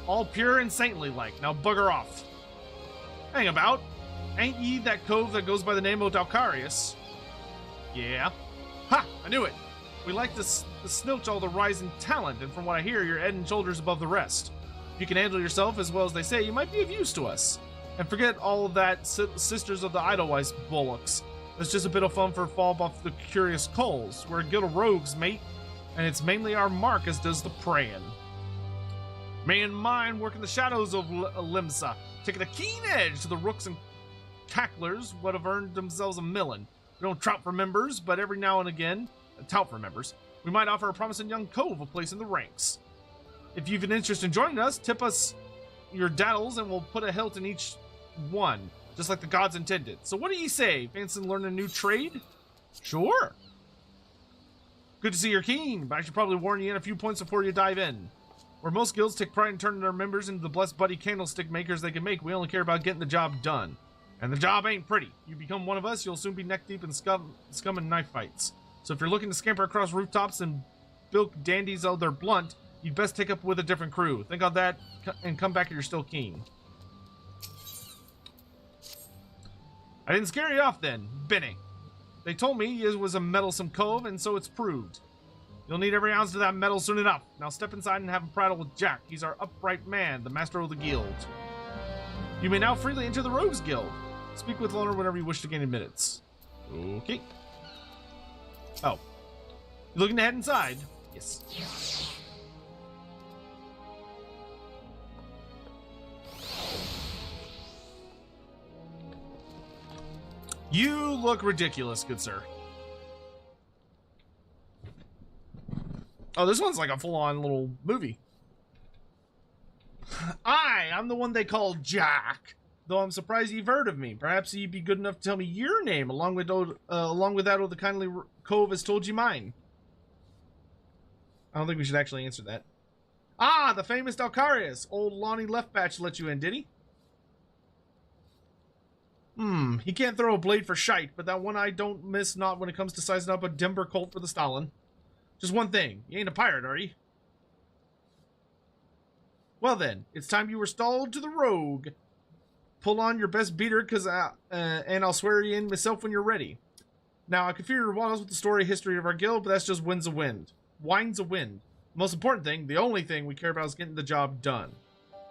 All pure and saintly like. Now bugger off. Hang about. Ain't ye that cove that goes by the name of Dalcarius? Yeah. Ha! I knew it. We like to snilch all the rising talent, and from what I hear, you're head and shoulders above the rest. If you can handle yourself as well as they say, you might be of use to us. And forget all of that sisters of the Edelweiss bullocks. It's just a bit of fun for fall off the curious coals. We're a guild of rogues, mate, and it's mainly our mark as does the praying. Me and mine work in the shadows of Limsa, taking a keen edge to the rooks and cacklers what have earned themselves a millin. We don't trout for members, but every now and again, we might offer a promising young cove a place in the ranks. If you've an interest in joining us, tip us your daddles and we'll put a hilt in each one. Just like the gods intended. So what do you say? Fancy learn a new trade? Sure. Good to see you're keen, but I should probably warn you in a few points before you dive in. Where most guilds take pride in turning their members into the blessed buddy candlestick makers they can make, we only care about getting the job done. And the job ain't pretty. You become one of us, you'll soon be neck deep in scum and knife fights. So if you're looking to scamper across rooftops and bilk dandies out their blunt, you'd best take up with a different crew. Think on that and come back if you're still keen. I didn't scare you off then, Benny. They told me it was a meddlesome cove, and so it's proved. You'll need every ounce of that metal soon enough. Now step inside and have him prattle with Jack. He's our upright man, the master of the guild. You may now freely enter the Rogues Guild. Speak with Loner whenever you wish to gain admittance. Okay. Oh. You looking to head inside? Yes. You look ridiculous, good sir. Oh, this one's like a full-on little movie. I'm the one they call Jack. Though I'm surprised you've heard of me. Perhaps you'd be good enough to tell me your name, along with that of the kindly cove has told you mine. I don't think we should actually answer that. Ah, the famous Dalcarius. Old Lonnie Leftbatch let you in, did he? He can't throw a blade for shite, but that one I don't miss not when it comes to sizing up a Denver Colt for the Stalin. Just one thing, you ain't a pirate, are you? Well then, it's time you were stalled to the rogue. Pull on your best beater, and I'll swear you in myself when you're ready. Now, I could fear your walls with the story history of our guild, but that's just winds of wind. Wine's a wind. Most important thing, the only thing we care about is getting the job done.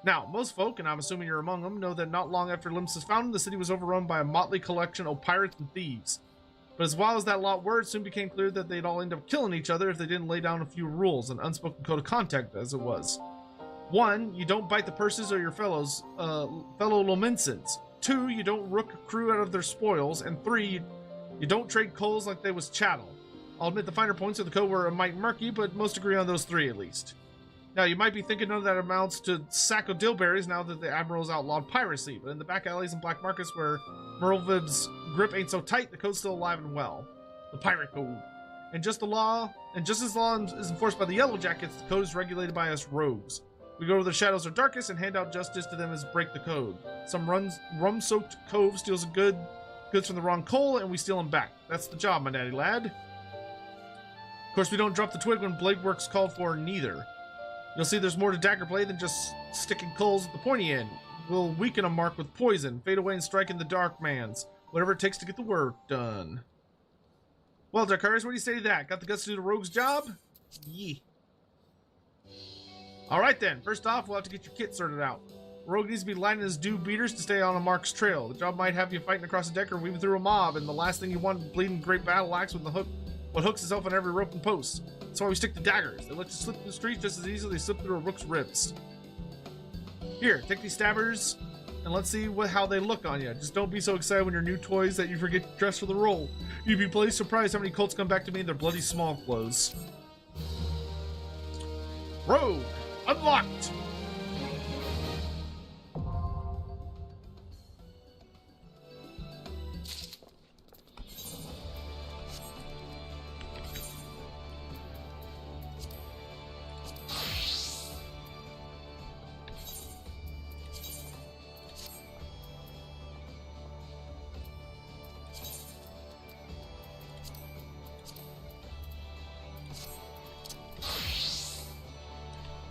Now, most folk, and I'm assuming you're among them, know that not long after Limsa's founding, the city was overrun by a motley collection of pirates and thieves. But as wild as that lot were, it soon became clear that they'd all end up killing each other if they didn't lay down a few rules, an unspoken code of conduct as it was. 1, you don't bite the purses of your fellow Lominsans. 2, you don't rook a crew out of their spoils. And 3, you don't trade coals like they was chattel. I'll admit the finer points of the code were a mite murky, but most agree on those 3 at least. Now, you might be thinking none of that amounts to sack of dillberries now that the Admiral's outlawed piracy, but in the back alleys and black markets where Merlvib's grip ain't so tight, the code's still alive and well. The pirate code. And just as law is enforced by the Yellow Jackets, the code is regulated by us rogues. We go to the shadows or darkest and hand out justice to them as break the code. Some rum-soaked cove steals goods from the wrong coal, and we steal them back. That's the job, my daddy lad. Of course, we don't drop the twig when blade work's called for, neither. You'll see there's more to dagger play than just sticking coals at the pointy end. We'll weaken a mark with poison, fade away and strike in the dark man's. Whatever it takes to get the work done. Well, Dalcarius, what do you say to that? Got the guts to do the rogue's job? Yee. Alright then, first off, we'll have to get your kit sorted out. Rogue needs to be lining his dew beaters to stay on a mark's trail. The job might have you fighting across a deck or weaving through a mob, and the last thing you want is a bleeding great battle axe with what hooks itself on every rope and post. That's why we stick to daggers. They let you slip through the streets just as easily as slip through a rook's ribs. Here, take these stabbers, and let's see how they look on you. Just don't be so excited when you're new toys that you forget to dress for the role. You'd be pleased surprised how many cults come back to me in their bloody small clothes. Rogue! Unlocked!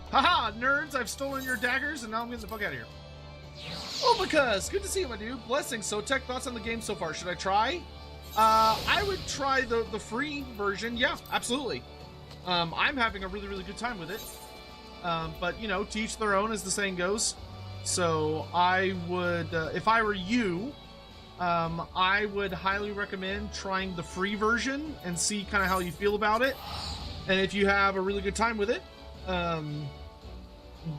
Haha, nerds, I've stolen your daggers and now I'm getting the fuck out of here. Oh, because good to see you, my dude. Blessings. So, tech thoughts on the game so far. Should I try? I would try the free version. Yeah, absolutely. I'm having a really, really good time with it. But, you know, to each their own, as the saying goes. So, I would, if I were you, I would highly recommend trying the free version and see kind of how you feel about it. And if you have a really good time with it,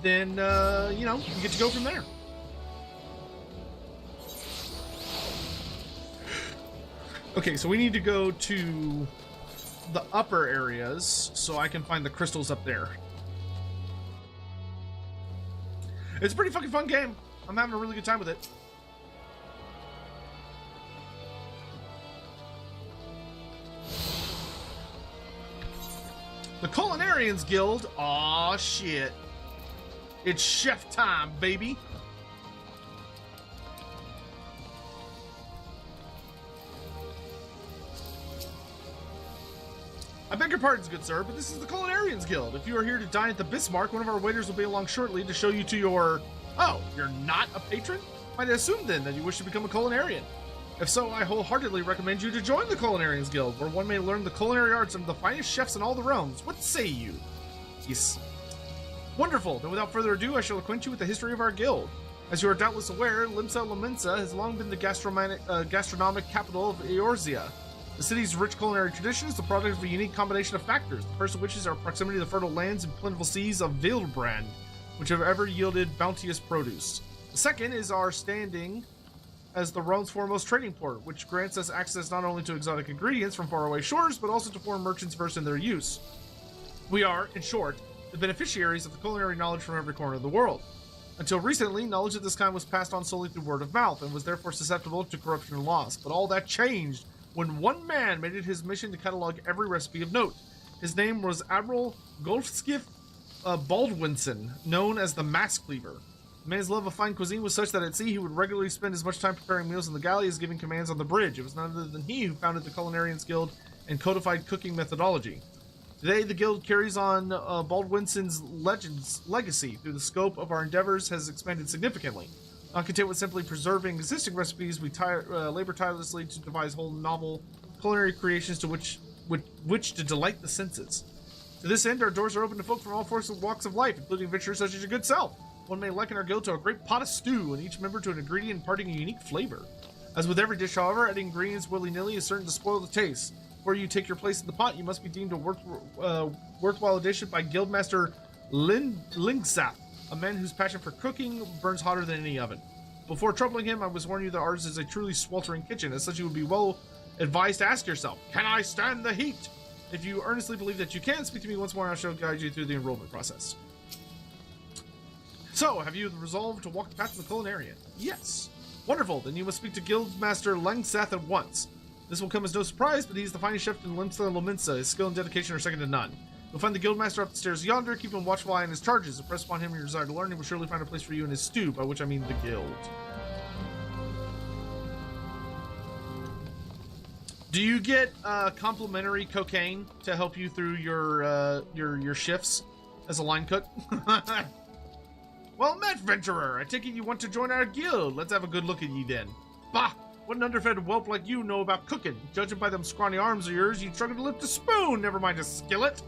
then, you know, you get to go from there. Okay, so we need to go to the upper areas so I can find the crystals up there. It's a pretty fucking fun game. I'm having a really good time with it. The Culinarians Guild. Aw, shit. It's chef time, baby. I beg your pardons, good sir, but this is the Culinarians Guild. If you are here to dine at the Bismarck, one of our waiters will be along shortly to show you to your... Oh, you're not a patron? Might I assume then that you wish to become a culinarian? If so, I wholeheartedly recommend you to join the Culinarians Guild, where one may learn the culinary arts of the finest chefs in all the realms. What say you? Yes. Wonderful. Then without further ado, I shall acquaint you with the history of our guild. As you are doubtless aware, Limsa Lominsa has long been the gastronomic capital of Eorzea. The city's rich culinary tradition is the product of a unique combination of factors, the first of which is our proximity to the fertile lands and plentiful seas of Wildbrand, which have ever yielded bounteous produce. The second is our standing as the realm's foremost trading port, which grants us access not only to exotic ingredients from faraway shores, but also to foreign merchants versed in their use. We are, in short, the beneficiaries of the culinary knowledge from every corner of the world. Until recently, knowledge of this kind was passed on solely through word of mouth, and was therefore susceptible to corruption and loss. But all that changed when one man made it his mission to catalog every recipe of note. His name was Admiral Golfskiff Baldwinson, known as the Mass Cleaver. The man's love of fine cuisine was such that at sea he would regularly spend as much time preparing meals in the galley as giving commands on the bridge. It was none other than he who founded the Culinarians Guild and codified cooking methodology. Today, the guild carries on Baldwinson's legacy. Through the scope of our endeavors has expanded significantly. Not content with simply preserving existing recipes, we labor tirelessly to devise whole novel culinary creations to which to delight the senses. To this end, our doors are open to folk from all walks of life, including adventurers such as your good self. One may liken our guild to a great pot of stew, and each member to an ingredient imparting a unique flavor. As with every dish, however, adding ingredients willy-nilly is certain to spoil the taste. Before you take your place in the pot, you must be deemed a worthwhile addition by Guildmaster Lingsap, a man whose passion for cooking burns hotter than any oven. Before troubling him, I must warn you that ours is a truly sweltering kitchen. As such, you would be well advised to ask yourself, can I stand the heat? If you earnestly believe that you can, speak to me once more and I shall guide you through the enrollment process. So, have you resolved to walk the path to the Culinarian? Yes. Wonderful, then you must speak to Guildmaster Langsath at once. This will come as no surprise, but he's the finest chef in Limsa Lominsa. His skill and dedication are second to none. You'll find the Guildmaster up the stairs yonder. Keep him watchful eye on his charges. Impress upon him your desire to learn. He will surely find a place for you in his stew, by which I mean the guild. Do you get complimentary cocaine to help you through your shifts as a line cook? Well, adventurer, I take it you want to join our guild. Let's have a good look at ye then. Bah! What an underfed whelp like you know about cooking? Judging by them scrawny arms of yours, you'd struggle to lift a spoon, never mind a skillet.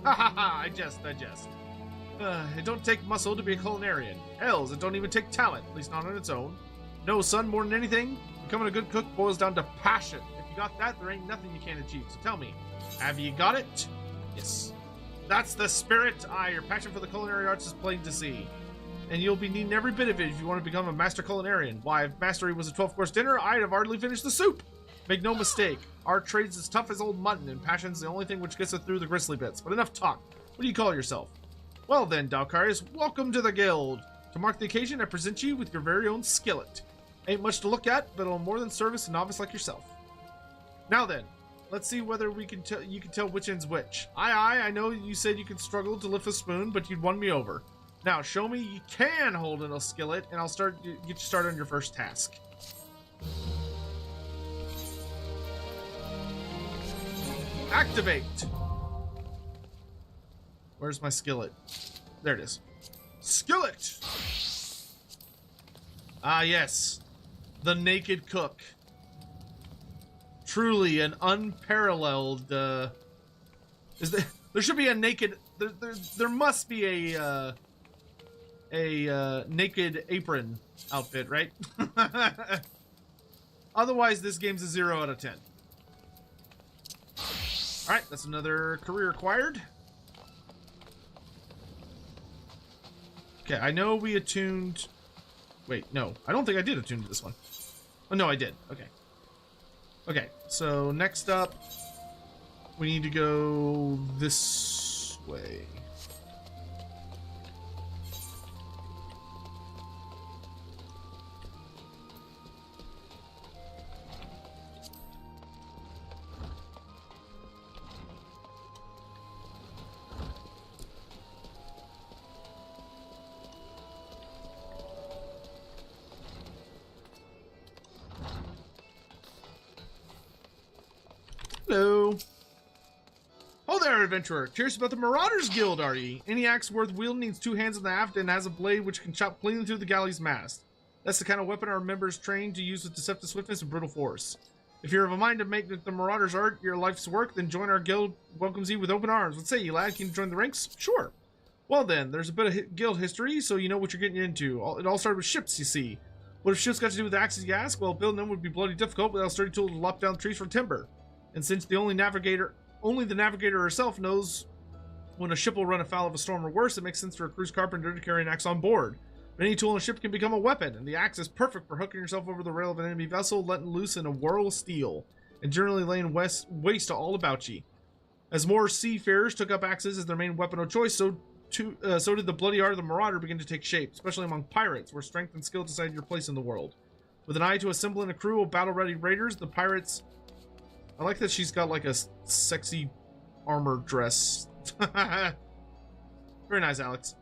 Ha ha ha, I jest. It don't take muscle to be a culinarian. Hells, it don't even take talent, at least not on its own. No, son, more than anything, becoming a good cook boils down to passion. If you got that, there ain't nothing you can't achieve. So tell me, have you got it? Yes. That's the spirit. Aye, your passion for the culinary arts is plain to see. And you'll be needing every bit of it if you want to become a master culinarian. Why, if mastery was a 12-course dinner, I'd have hardly finished the soup. Make no mistake, our trade's as tough as old mutton, and passion's the only thing which gets us through the gristly bits. But enough talk. What do you call yourself? Well then, Dalkarius, welcome to the guild. To mark the occasion, I present you with your very own skillet. Ain't much to look at, but it'll more than service a novice like yourself. Now then, let's see whether you can tell which end's which. Aye, I know you said you could struggle to lift a spoon, but you'd won me over. Now, show me you can hold in a skillet, and I'll get you started on your first task. Activate! Where's my skillet? There it is. Skillet! Ah, yes. The Naked Cook. Truly an unparalleled, there should be a naked... There must be a naked apron outfit, right? Otherwise, this game's a 0 out of 10. Alright, that's another career acquired. Okay, I know we attuned... Wait, no. I don't think I did attune to this one. Oh, no, I did. Okay. Okay, so next up, we need to go this way. there, adventurer. Curious about the Marauders Guild, are ye? Any axe worth wielding needs 2 hands on the aft and has a blade which can chop cleanly through the galley's mast. That's the kind of weapon our members train to use with deceptive swiftness and brutal force. If you're of a mind to make the Marauders art your life's work, then join our guild welcomes you with open arms. What say you, lad? Can you join the ranks? Sure. Well then, there's a bit of guild history, so you know what you're getting into. It all started with ships, you see. What have ships got to do with axes, you ask? Well, building them would be bloody difficult without a sturdy tool to lop down trees for timber. And since only the navigator herself knows when a ship will run afoul of a storm or worse, it makes sense for a cruise carpenter to carry an axe on board. But any tool on a ship can become a weapon, and the axe is perfect for hooking yourself over the rail of an enemy vessel, letting loose in a whirl of steel, and generally laying waste to all about ye. As more seafarers took up axes as their main weapon of choice, so did the bloody art of the Marauder begin to take shape, especially among pirates, where strength and skill decide your place in the world. With an eye to assembling a crew of battle-ready raiders, the pirates... I like that she's got like a sexy armor dress. Very nice, Alex.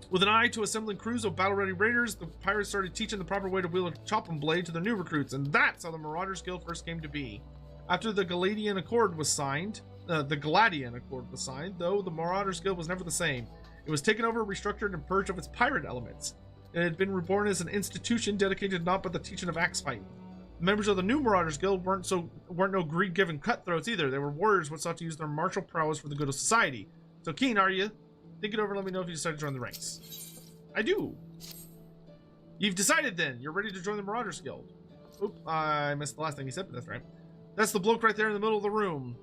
With an eye to assembling crews of battle-ready raiders, the pirates started teaching the proper way to wield a chopping blade to their new recruits, and that's how the Marauders Guild first came to be. After the Galadian Accord was signed, though, the Marauders Guild was never the same. It was taken over, restructured, and purged of its pirate elements. It had been reborn as an institution dedicated not but the teaching of axe fighting. The members of the new Marauders Guild weren't no greed-given cutthroats either. They were warriors who sought to use their martial prowess for the good of society. So keen, are you? Think it over and let me know if you decide to join the ranks. I do. You've decided then. You're ready to join the Marauders Guild. Oop, I missed the last thing he said, but that's right. That's the bloke right there in the middle of the room.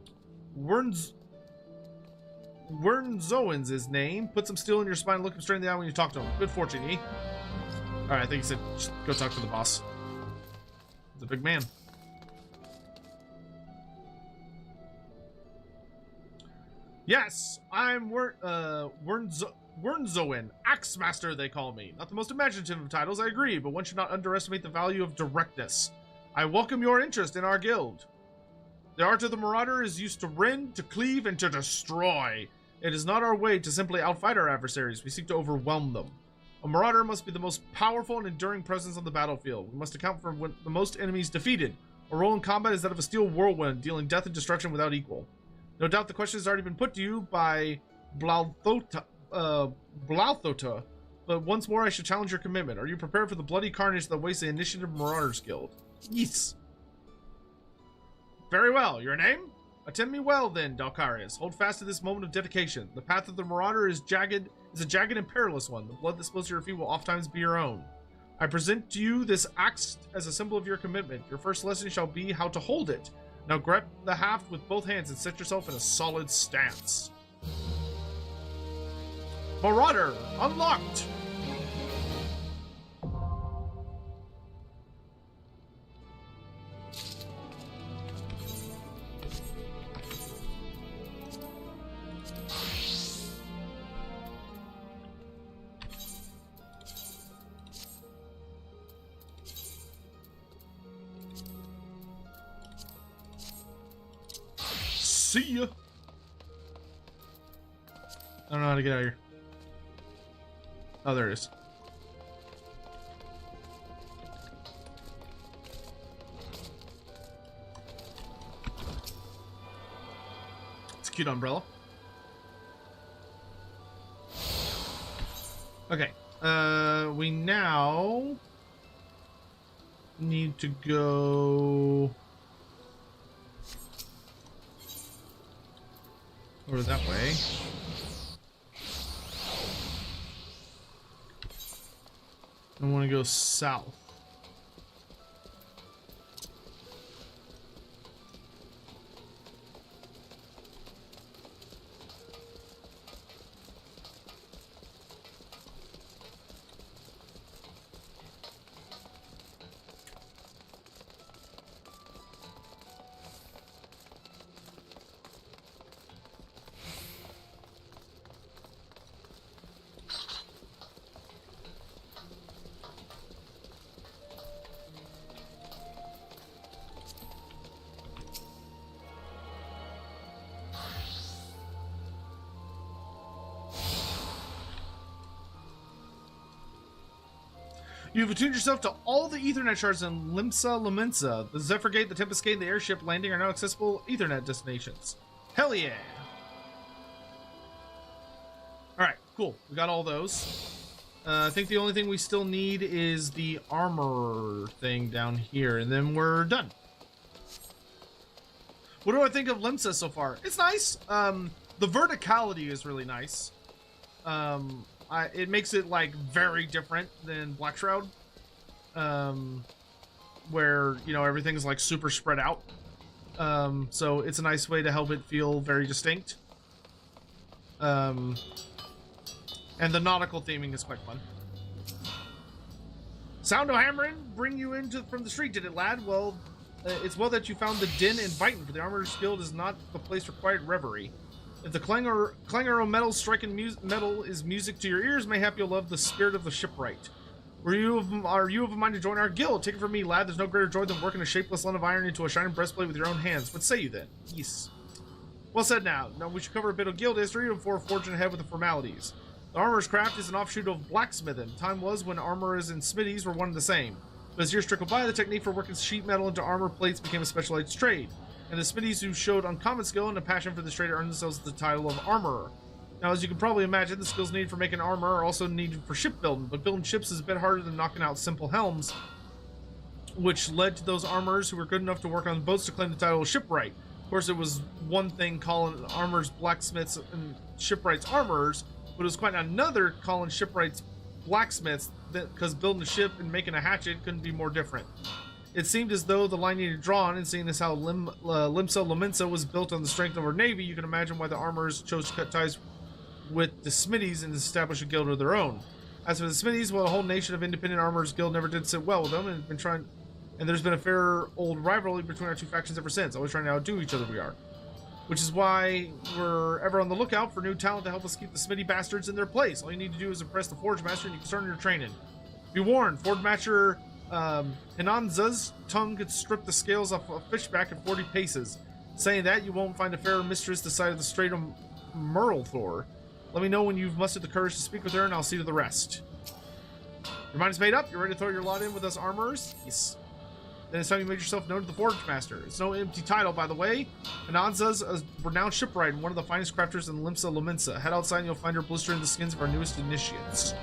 Wernzowen's his name. Put some steel in your spine and look him straight in the eye when you talk to him. Good fortune, eh? Alright, I think he said just go talk to the boss. He's a big man. Yes, I'm Wernzowen, Axe Master they call me. Not the most imaginative of titles, I agree, but one should not underestimate the value of directness. I welcome your interest in our guild. The art of the Marauder is used to rend, to cleave, and to destroy. It is not our way to simply outfight our adversaries, we seek to overwhelm them. A Marauder must be the most powerful and enduring presence on the battlefield. We must account for the most enemies defeated. A role in combat is that of a steel whirlwind, dealing death and destruction without equal. No doubt the question has already been put to you by Blauthota, but once more I should challenge your commitment. Are you prepared for the bloody carnage that awaits the Initiative Marauders Guild? Yes. Very well. Your name? Attend me well, then, Dalkarius. Hold fast to this moment of dedication. The path of the Marauder is a jagged and perilous one. The blood that spills your feet will oftentimes be your own. I present to you this axe as a symbol of your commitment. Your first lesson shall be how to hold it. Now grab the haft with both hands and set yourself in a solid stance. Marauder unlocked! See ya. I don't know how to get out of here. Oh, there it is. It's a cute umbrella. Okay. We now need to go over that way. I want to go south. You've attuned yourself to all the Ethernet shards in Limsa Lominsa. The Zephyr Gate, the Tempest Gate, and the airship landing are now accessible Ethernet destinations. Hell yeah. Alright, cool. We got all those. I think the only thing we still need is the armor thing down here, and then we're done. What do I think of Limsa so far? It's nice. The verticality is really nice. It makes it like very different than Black Shroud, where, you know, everything's like super spread out. So it's a nice way to help it feel very distinct. And the nautical theming is quite fun. Sound of hammering bring you into from the street, did it, lad? Well, it's well that you found the din inviting, for the Armorer's Guild is not the place for quiet reverie. If the clangor of metal striking metal is music to your ears, mayhap you'll love the spirit of the shipwright. Are you of a mind to join our guild? Take it from me, lad. There's no greater joy than working a shapeless lump of iron into a shining breastplate with your own hands. What say you then? Yes. Well said now. Now we should cover a bit of guild history before forging ahead with the formalities. The armorer's craft is an offshoot of blacksmithing. Time was when armorers and smithies were one and the same. But as years trickled by, the technique for working sheet metal into armor plates became a specialized trade, and the smithies who showed uncommon skill and a passion for this trade earned themselves the title of armorer. Now, as you can probably imagine, the skills needed for making armor are also needed for shipbuilding, but building ships is a bit harder than knocking out simple helms, which led to those armorers who were good enough to work on boats to claim the title of shipwright. Of course, it was one thing calling armorers blacksmiths and shipwrights armorers, but it was quite another calling shipwrights blacksmiths, because building a ship and making a hatchet couldn't be more different. It seemed as though the line needed drawn, and seeing as how Limsa Lominsa was built on the strength of her navy, you can imagine why the armorers chose to cut ties with the smithies and establish a guild of their own. As for the smithies, well, a whole nation of independent armorers guild never did sit well with them, and there's been a fair old rivalry between our two factions ever since, always trying to outdo each other we are. Which is why we're ever on the lookout for new talent to help us keep the smithy bastards in their place. All you need to do is impress the Forge Master and you can start your training. Be warned, Forge Master Hinanza's tongue could strip the scales off a fishback at 40 paces. Saying that, you won't find a fairer mistress this side of the Strait of Merlethor. Let me know when you've mustered the courage to speak with her and I'll see to the rest. Your mind is made up? You're ready to throw your lot in with us armorers? Yes. Then it's time you made yourself known to the Forge Master. It's no empty title, by the way. Ananza's a renowned shipwright and one of the finest crafters in Limsa Lominsa. Head outside and you'll find her blistering the skins of our newest initiates.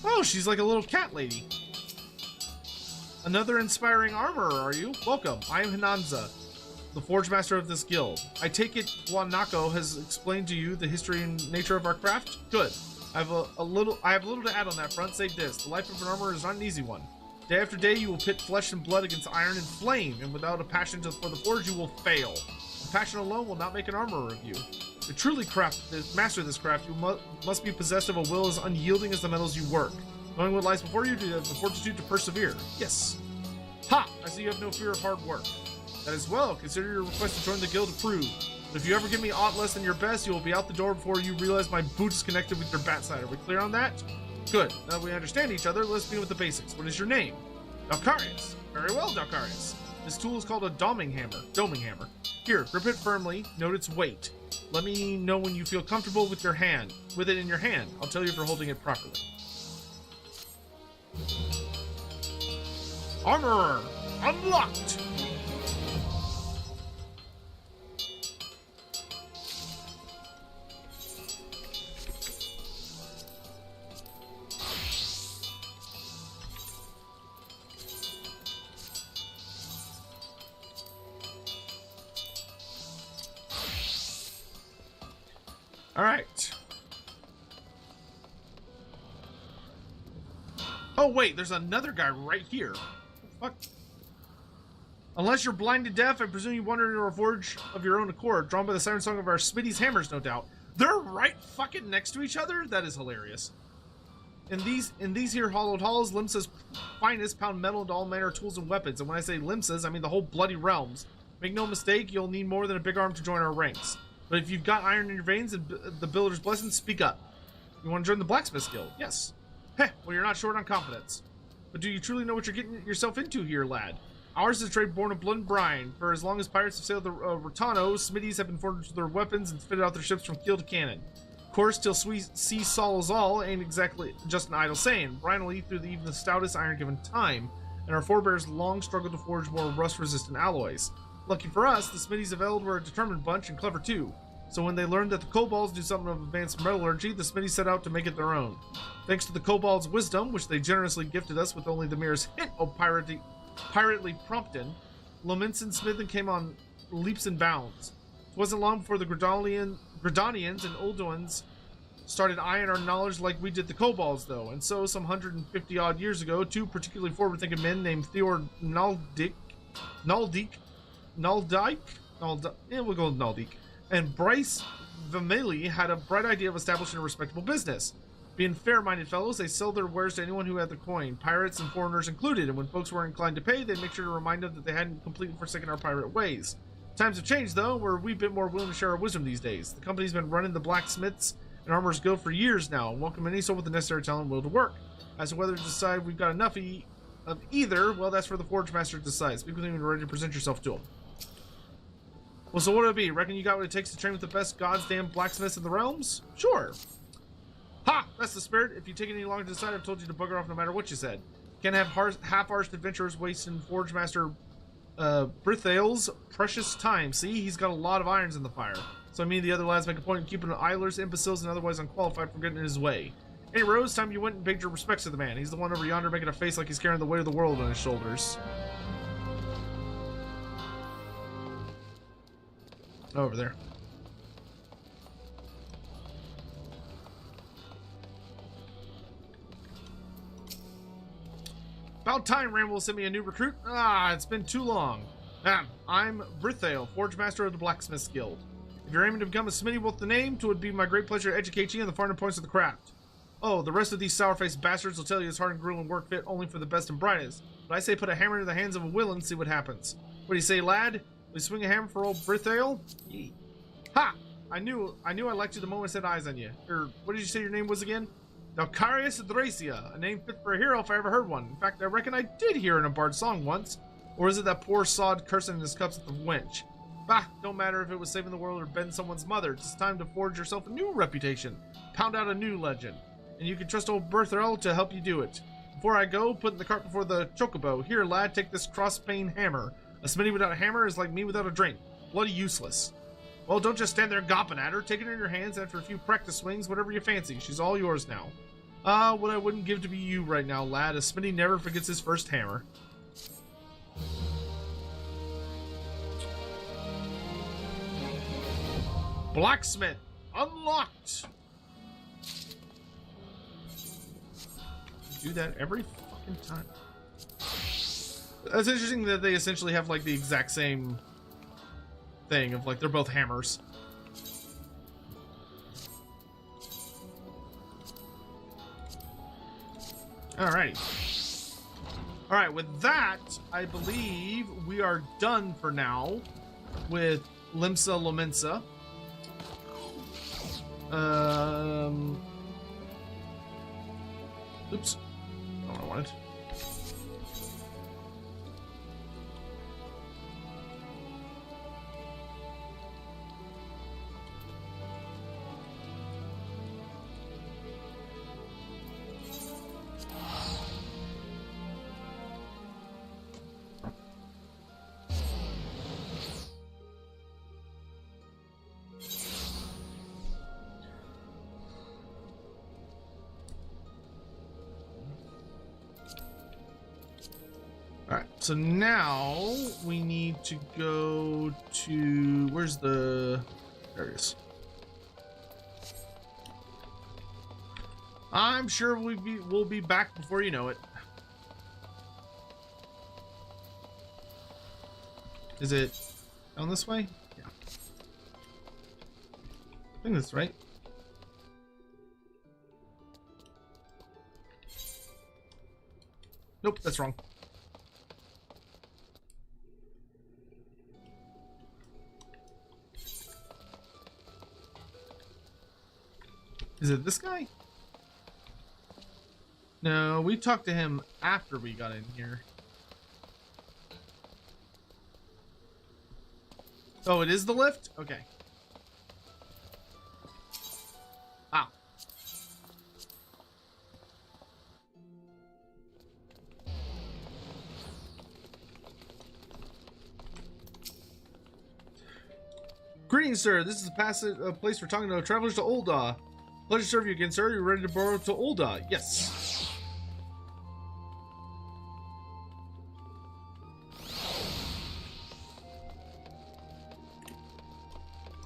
Oh, she's like a little cat lady. Another inspiring armorer, are you? Welcome. I am Hinanza, the Forge Master of this guild. I take it Wanako has explained to you the history and nature of our craft? Good. I have little to add on that front, save this. The life of an armorer is not an easy one. Day after day, you will pit flesh and blood against iron and flame, and without a passion for the forge, you will fail. A passion alone will not make an armorer of you. To truly master this craft, you must be possessed of a will as unyielding as the metals you work. Knowing what lies before you, you have the fortitude to persevere. Yes. Ha! I see you have no fear of hard work. That is well. Consider your request to join the guild approved. But if you ever give me aught less than your best, you will be out the door before you realize my boot is connected with your backside. Are we clear on that? Good. Now that we understand each other, let's begin with the basics. What is your name? Dalkarius. Very well, Dalkarius. This tool is called a doming hammer. Here, grip it firmly. Note its weight. Let me know when you feel comfortable with it in your hand. I'll tell you if you're holding it properly. Armorer unlocked. All right. Oh, wait, there's another guy right here. What the fuck? Unless you're blind to deaf, I presume you wander into a forge of your own accord, drawn by the siren song of our Smitty's hammers, no doubt. They're right fucking next to each other? That is hilarious. In these here hollowed halls, Limsa's finest pound metal into all manner of tools and weapons. And when I say Limsa's, I mean the whole bloody realms. Make no mistake, you'll need more than a big arm to join our ranks. But if you've got iron in your veins and the builder's blessing, speak up. You want to join the Blacksmith's Guild? Yes. Heh, well, you're not short on confidence. But do you truly know what you're getting yourself into here, lad? Ours is a trade born of blood and brine. For as long as pirates have sailed the Rotano, smithies have been forged their weapons and fitted out their ships from keel to cannon. Of course, till sea swallows all ain't exactly just an idle saying. Brine will eat through even the stoutest iron given time. and our forebears long struggled to forge more rust-resistant alloys. Lucky for us, the Smithies of Eld were a determined bunch and clever too. So when they learned that the kobolds do something of advanced metallurgy, the Smithies set out to make it their own. Thanks to the kobolds' wisdom, which they generously gifted us with only the merest hint of pirately prompting, Lominsa smithing came on leaps and bounds. It wasn't long before the Gridanians and Ul'dahans started eyeing our knowledge like we did the kobolds, though. And so, some 150 odd years ago, two particularly forward-thinking men named Theor Naldyk, we'll go with Naldyk, and Bryce Vermilly had a bright idea of establishing a respectable business. Being fair-minded fellows, they sell their wares to anyone who had the coin, pirates and foreigners included, and when folks were inclined to pay, they'd make sure to remind them that they hadn't completely forsaken our pirate ways. Times have changed, though. We're a wee bit more willing to share our wisdom these days. The company's been running the blacksmiths and armorers guild for years now, and welcome any soul with the necessary talent and will to work. As to whether to decide we've got enough of either, well, that's for the Forge Master to decide. Speak with him when you're ready to present yourself to him. Well, so what'll it be? Reckon you got what it takes to train with the best goddamn blacksmiths in the realms? Sure. Ha! That's the spirit. If you take any longer to decide, I've told you to bugger off no matter what you said. Can't have half-arsed adventurers wasting Forge Master Brithael's precious time. See, he's got a lot of irons in the fire. So I mean, the other lads make a point of keeping idlers, imbeciles, and otherwise unqualified from getting in his way. Hey, Rose, time you went and paid your respects to the man. He's the one over yonder making a face like he's carrying the weight of the world on his shoulders. Over there. About time Ramble sent me a new recruit. It's been too long. I'm Brithael, Forge Master of the Blacksmiths Guild. If you're aiming to become a smithy with the name, it would be my great pleasure to educate you on the finer points of the craft. Oh, the rest of these sour-faced bastards will tell you it's hard and grueling work fit only for the best and brightest. But I say put a hammer into the hands of a willing and see what happens. What do you say, lad? Will you swing a hammer for old Brithael? Ha! I knew I liked you the moment I set eyes on you. What did you say your name was again? Dalcarius Adracia, a name fit for a hero if I ever heard one. In fact, I reckon I did hear in a bard song once. Or is it that poor sod cursing in his cups at the wench? Bah, don't matter if it was saving the world or bending someone's mother. It's time to forge yourself a new reputation. Pound out a new legend. And you can trust old Berthrel to help you do it. Before I go, put in the cart before the Chocobo. Here, lad, take this cross-pane hammer. A smithy without a hammer is like me without a drink. Bloody useless. Well, don't just stand there gawping at her. Take it in your hands, and after a few practice swings, whatever you fancy. She's all yours now. What I wouldn't give to be you right now, lad. A smithy never forgets his first hammer. Blacksmith unlocked. Do that every fucking time. That's interesting that they essentially have like the exact same thing of like they're both hammers. Alrighty. Alright, with that, I believe we are done for now with Limsa Lominsa. Oops. Not what I wanted. Alright, so now we need to go to... Where's the... There it is. I'm sure we'll be back before you know it. Is it down this way? Yeah. I think that's right. Nope, that's wrong. Is it this guy? No, we talked to him after we got in here. Oh, it is the lift? Okay. Ah. Greetings, sir. This is a place for talking to travelers to Ul'dah. Pleasure to serve you again, sir. You're ready to borrow to Ul'dah? Yes.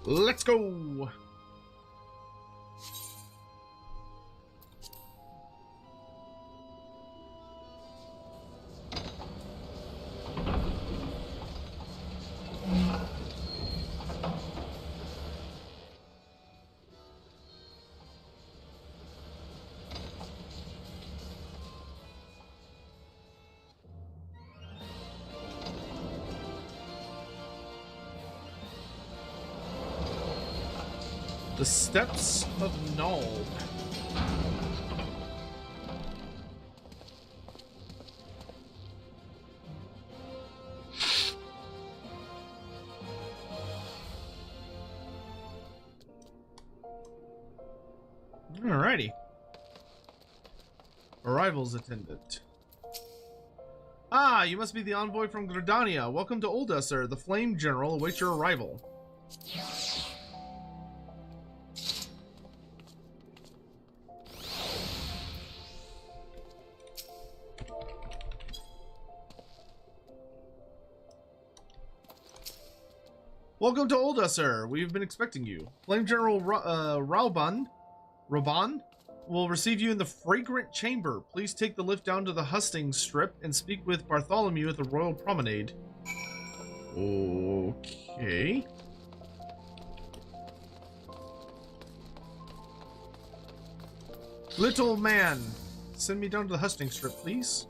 Let's go. The Steps of Nald. Alrighty. Arrivals attendant. Ah, you must be the envoy from Gridania. Welcome to Ul'dah, sir. The Flame General awaits your arrival. Welcome to Ul'dah, sir. We've been expecting you. Flame General Raban will receive you in the Fragrant Chamber. Please take the lift down to the Hustings Strip and speak with Bartholomew at the Royal Promenade. Okay. Little man, send me down to the Hustings Strip, please.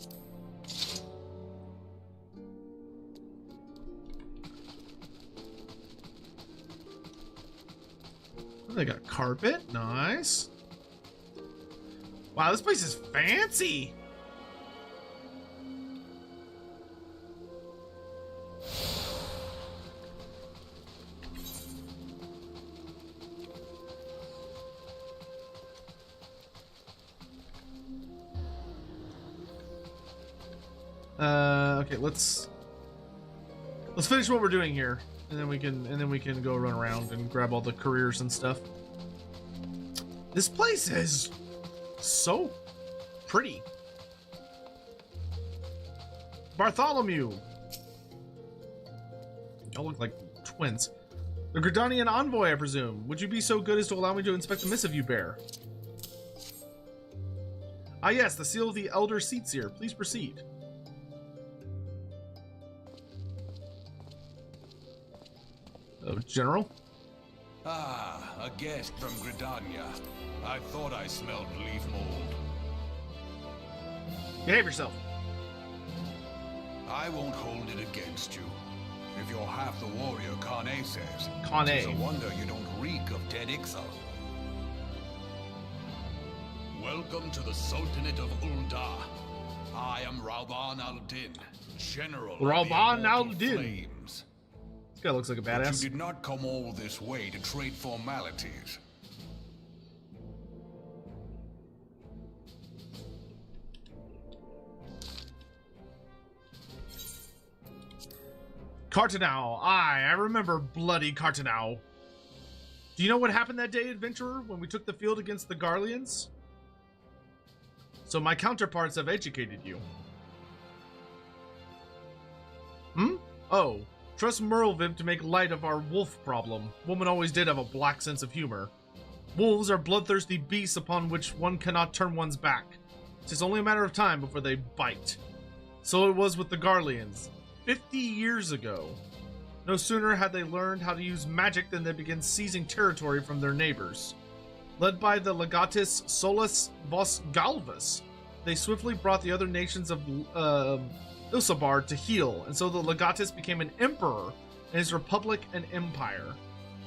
They got carpet, nice. Wow, this place is fancy. Okay, let's finish what we're doing here. And then we can go run around and grab all the careers and stuff. This place is so pretty. Bartholomew. Y'all look like twins. The Gridanian envoy, I presume. Would you be so good as to allow me to inspect the missive you bear? Ah yes, the seal of the Elder Seatseer. Please proceed. General? Ah, a guest from Gridania. I thought I smelled leaf mold. Behave yourself. I won't hold it against you. If you're half the warrior Kane says, Kane. it's a wonder you don't reek of dead Ixal. Welcome to the Sultanate of Ul'dah. I am Rauban al-Din, General Rauban of the al-Din. Flames. This guy looks like a But badass. you did not come all this way to trade formalities. Cartanau. I remember bloody Cartanau. Do you know what happened that day, adventurer, when we took the field against the Garleans? So my counterparts have educated you. Oh. Trust Merlviv to make light of our wolf problem. Woman always did have a black sense of humor. Wolves are bloodthirsty beasts upon which one cannot turn one's back. It is only a matter of time before they bite. So it was with the Garleans. 50 years ago. No sooner had they learned how to use magic than they began seizing territory from their neighbors. Led by the legatus Solus Vos Galvus, they swiftly brought the other nations of Ilsabar to heel, and so the legatus became an emperor, and his republic an empire.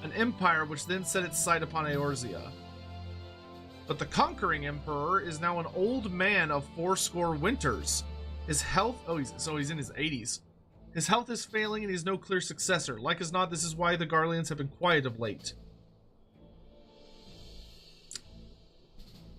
An empire which then set its sight upon Eorzea. But the conquering emperor is now an old man of 80 winters. His health, he's in his 80s. His health is failing and he has no clear successor. Like as not, this is why the Garleans have been quiet of late.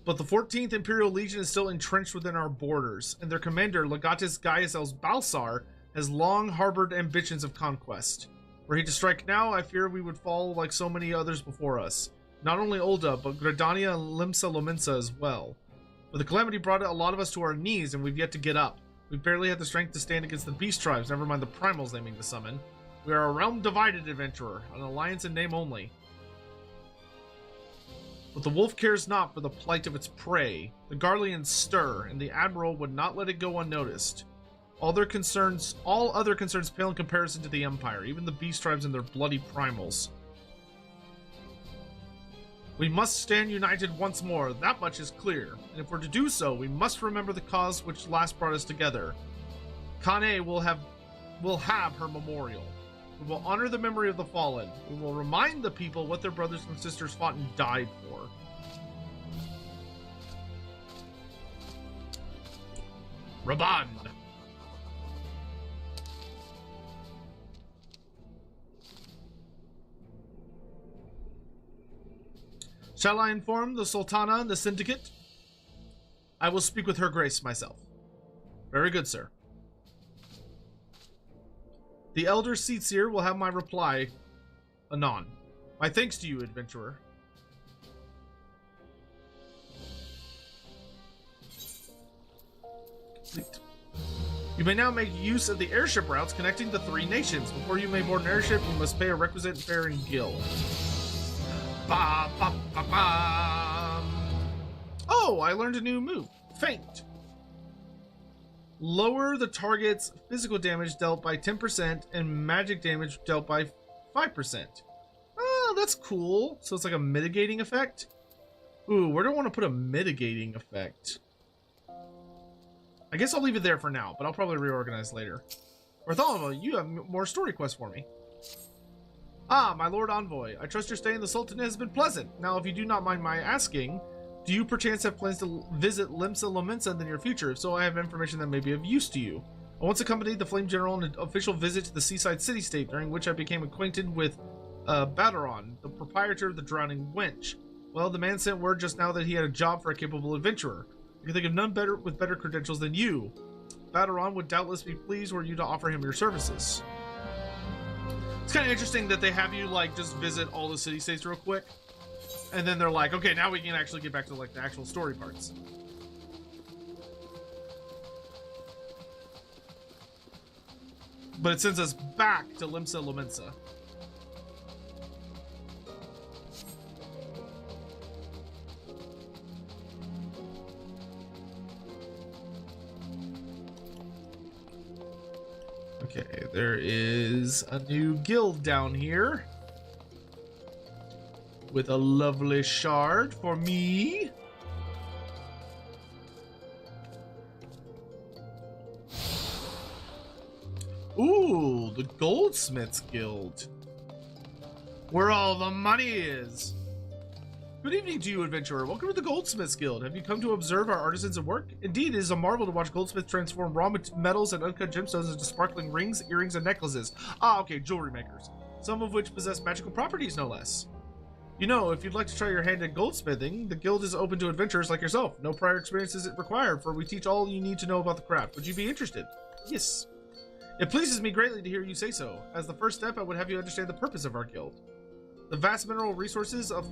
But the 14th Imperial Legion is still entrenched within our borders, and their commander, Legatus Gaius Els Balsar, has long harbored ambitions of conquest. Were he to strike now, I fear we would fall like so many others before us. Not only Ul'dah, but Gridania and Limsa Lominsa as well. But the calamity brought a lot of us to our knees, and we've yet to get up. We barely had the strength to stand against the beast tribes, never mind the primals they mean to summon. We are a realm-divided adventurer, an alliance in name only. But the wolf cares not for the plight of its prey. The Garleans stir, and the Admiral would not let it go unnoticed. All other concerns pale in comparison to the Empire, even the beast tribes and their bloody primals. We must stand united once more, that much is clear. And if we're to do so, we must remember the cause which last brought us together. Kane will have her memorial. We will honor the memory of the fallen. We will remind the people what their brothers and sisters fought and died for. Raban! Shall I inform the Sultana and the Syndicate? I will speak with her grace myself. Very good, sir. The Elder Seatseer will have my reply anon. My thanks to you, adventurer. Complete. You may now make use of the airship routes connecting the three nations. Before you may board an airship, you must pay a requisite fare in gil. Ba, ba, ba, ba. Oh, I learned a new move. Faint. Lower the target's physical damage dealt by 10% and magic damage dealt by 5%. Oh, that's cool. So it's like a mitigating effect. Ooh, where do I want to put a mitigating effect? I guess I'll leave it there for now, but I'll probably reorganize later. Bartholomew, you have more story quests for me. Ah, my Lord Envoy, I trust your stay in the Sultanate has been pleasant. Now, if you do not mind my asking, do you perchance have plans to visit Limsa Lominsa in the near future? If so, I have information that may be of use to you. I once accompanied the Flame General on an official visit to the seaside city-state, during which I became acquainted with Badaron, the proprietor of the Drowning Wench. Well, the man sent word just now that he had a job for a capable adventurer. I can think of none better with better credentials than you. Badaron would doubtless be pleased were you to offer him your services. It's kind of interesting that they have you, like, just visit all the city-states real quick. And then they're like, okay, now we can actually get back to, like, the actual story parts. But it sends us back to Limsa Lominsa. Okay, there is a new guild down here. With a lovely shard for me. Ooh, the Goldsmiths Guild. Where all the money is. Good evening to you, adventurer. Welcome to the Goldsmiths Guild. Have you come to observe our artisans at work? Indeed, it is a marvel to watch goldsmiths transform raw metals and uncut gemstones into sparkling rings, earrings, and necklaces. Ah, okay, jewelry makers. Some of which possess magical properties, no less. You know, if you'd like to try your hand at goldsmithing, the guild is open to adventurers like yourself. No prior experience is required, for we teach all you need to know about the craft. Would you be interested? Yes. It pleases me greatly to hear you say so. As the first step, I would have you understand the purpose of our guild. The vast mineral resources of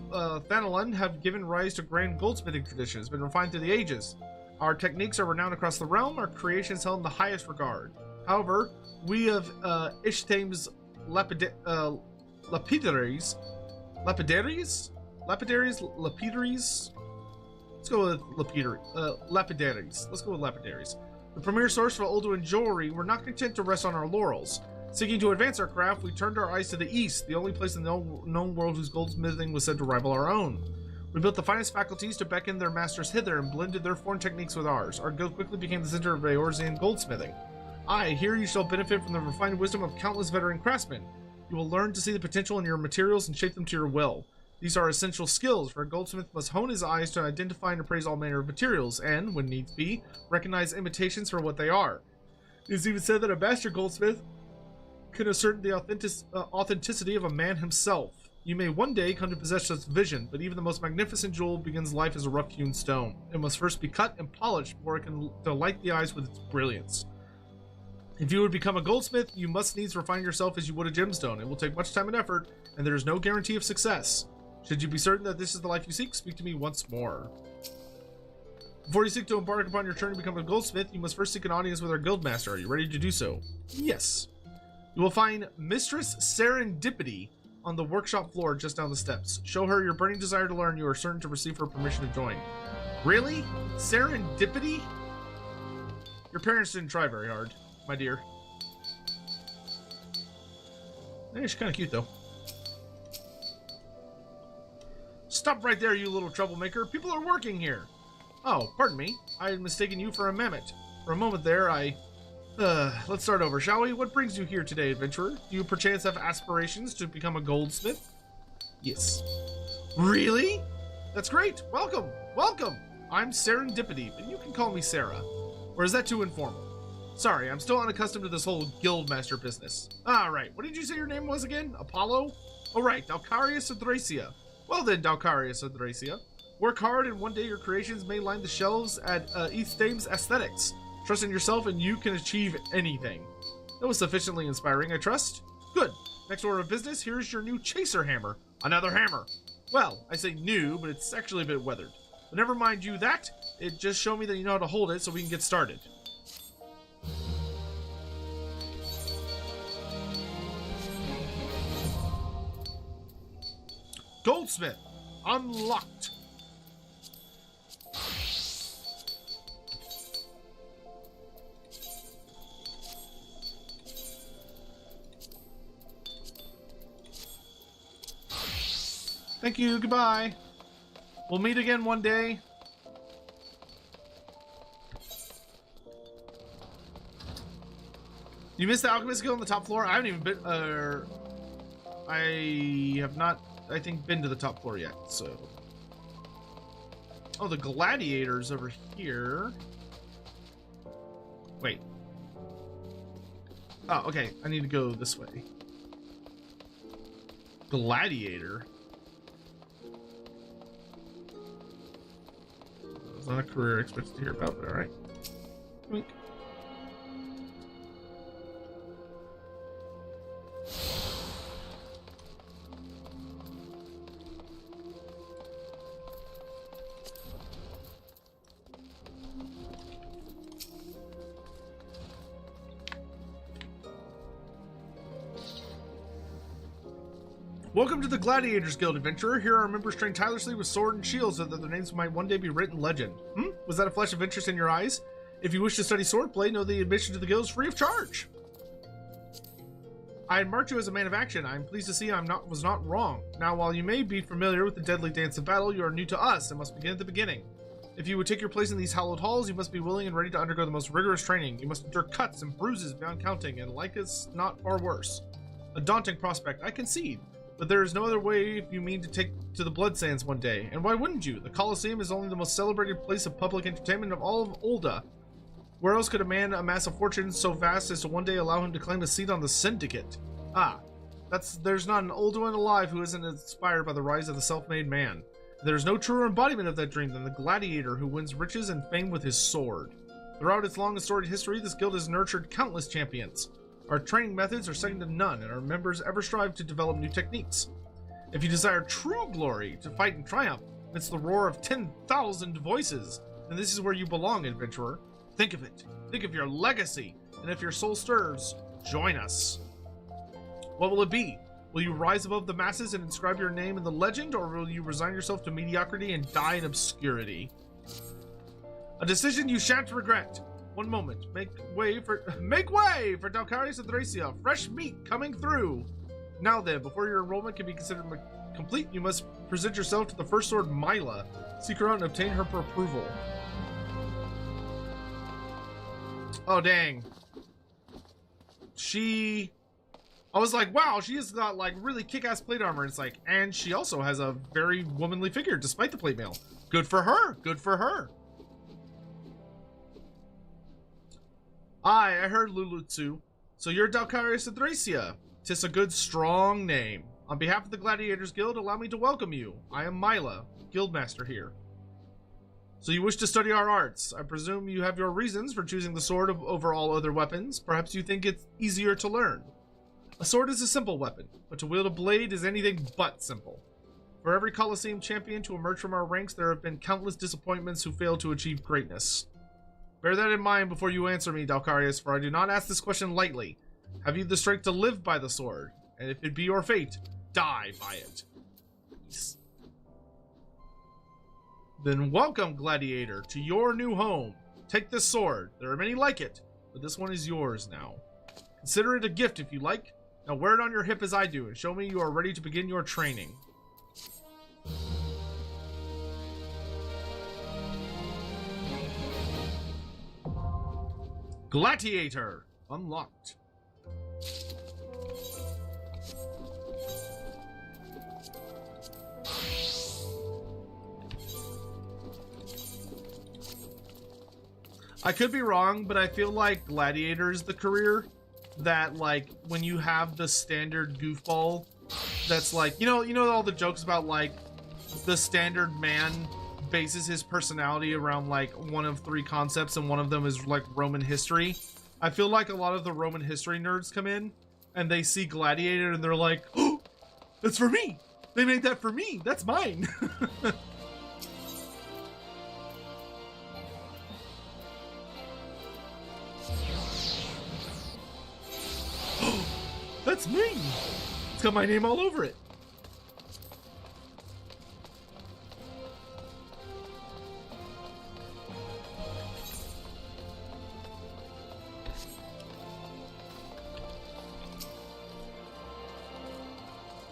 Thanalun have given rise to grand goldsmithing traditions, been refined through the ages. Our techniques are renowned across the realm, our creations held in the highest regard. However, we of Ishtame's lapidaries? Let's go with lapidaries. Let's go with lapidaries. The premier source for Ul'dah and jewelry, we're not content to rest on our laurels. Seeking to advance our craft, we turned our eyes to the east, the only place in the known world whose goldsmithing was said to rival our own. We built the finest faculties to beckon their masters hither and blended their foreign techniques with ours. Our guild quickly became the center of Eorzean goldsmithing. Aye, here you shall benefit from the refined wisdom of countless veteran craftsmen. You will learn to see the potential in your materials and shape them to your will. These are essential skills, for a goldsmith must hone his eyes to identify and appraise all manner of materials, and, when needs be, recognize imitations for what they are. It is even said that a master goldsmith can ascertain the authenticity of a man himself. You may one day come to possess such vision, but even the most magnificent jewel begins life as a rough-hewn stone. It must first be cut and polished before it can delight the eyes with its brilliance. If you would become a goldsmith, you must needs refine yourself as you would a gemstone. It will take much time and effort, and there is no guarantee of success. Should you be certain that this is the life you seek, speak to me once more. Before you seek to embark upon your journey to become a goldsmith, you must first seek an audience with our guildmaster. Are you ready to do so? Yes. You will find Mistress Serendipity on the workshop floor just down the steps. Show her your burning desire to learn. You are certain to receive her permission to join. Really? Serendipity? Your parents didn't try very hard, my dear. Hey, she's kind of cute, though. Stop right there, you little troublemaker. People are working here. Oh, pardon me. I had mistaken you for a mammoth. For a moment there, let's start over, shall we? What brings you here today, adventurer? Do you perchance have aspirations to become a goldsmith? Yes. Really? That's great. Welcome. Welcome. I'm Serendipity, but you can call me Sarah. Or is that too informal? Sorry, I'm still unaccustomed to this whole guildmaster business. Ah, right. What did you say your name was again? Apollo? Oh, right. Dalcarius of Thracia. Well then, Dalcarius of Thracia. Work hard and one day your creations may line the shelves at Easthame's Aesthetics. Trust in yourself and you can achieve anything. That was sufficiently inspiring, I trust. Good. Next order of business, here's your new chaser hammer. Another hammer. Well, I say new, but it's actually a bit weathered. But never mind you that. It just showed me that you know how to hold it so we can get started. Goldsmith. Unlocked. Thank you, goodbye. We'll meet again one day. You missed the Alchemist Guild on the top floor? I haven't even been, I have not, I think, been to the top floor yet, so. Oh, the gladiators over here. Wait. Oh, okay, I need to go this way. Gladiator? It's not a career I expected to hear about, but alright. Wink. Welcome to the Gladiators Guild, adventurer. Here our members train tirelessly with sword and shield so that their names might one day be written in legend. Was that a flash of interest in your eyes? If you wish to study swordplay, know the admission to the guild is free of charge. I had marked you as a man of action. I am pleased to see I was not wrong. Now, while you may be familiar with the deadly dance of battle, you are new to us and must begin at the beginning. If you would take your place in these hallowed halls, you must be willing and ready to undergo the most rigorous training. You must endure cuts and bruises beyond counting, and like us, not far worse. A daunting prospect, I concede. But there is no other way if you mean to take to the Blood Sands one day. And why wouldn't you? The Colosseum is only the most celebrated place of public entertainment of all of Ul'dah. Where else could a man amass a fortune so vast as to one day allow him to claim a seat on the Syndicate? Ah, there's not an Ul'dahan alive who isn't inspired by the rise of the self-made man. There is no truer embodiment of that dream than the gladiator who wins riches and fame with his sword. Throughout its long and storied history, this guild has nurtured countless champions. Our training methods are second to none, and our members ever strive to develop new techniques. If you desire true glory, to fight in triumph amidst the roar of 10,000 voices, then this is where you belong, adventurer. Think of it. Think of your legacy, and if your soul stirs, join us. What will it be? Will you rise above the masses and inscribe your name in the legend, or will you resign yourself to mediocrity and die in obscurity? A decision you shan't regret. One moment. Make way for Dalcarius of Thracia. Fresh meat coming through. Now then, before your enrollment can be considered complete, you must present yourself to the First Sword Mila. Seek her out and obtain her approval. Oh, dang. I was like, wow, she has got like really kick-ass plate armor. And it's like, and she also has a very womanly figure despite the plate mail. Good for her. Good for her. I heard Lulutsu. So you're Dalcarius of Thracia. 'Tis a good, strong name. On behalf of the Gladiators Guild, allow me to welcome you. I am Mila, Guildmaster here. So you wish to study our arts. I presume you have your reasons for choosing the sword over all other weapons. Perhaps you think it's easier to learn. A sword is a simple weapon, but to wield a blade is anything but simple. For every Colosseum champion to emerge from our ranks, there have been countless disappointments who failed to achieve greatness. Bear that in mind before you answer me, Dalkarius, for I do not ask this question lightly. Have you the strength to live by the sword? And if it be your fate, die by it. Peace. Then welcome, gladiator, to your new home. Take this sword. There are many like it, but this one is yours now. Consider it a gift if you like. Now wear it on your hip as I do, and show me you are ready to begin your training. Gladiator unlocked. I could be wrong, but I feel like Gladiator is the career that, like, when you have the standard goofball that's like, you know all the jokes about, like, the standard man bases his personality around, like, one of 3 concepts, and one of them is, like, Roman history. I feel like a lot of the Roman history nerds come in, and they see Gladiator, and they're like, oh, that's for me! They made that for me! That's mine! That's me! It's got my name all over it.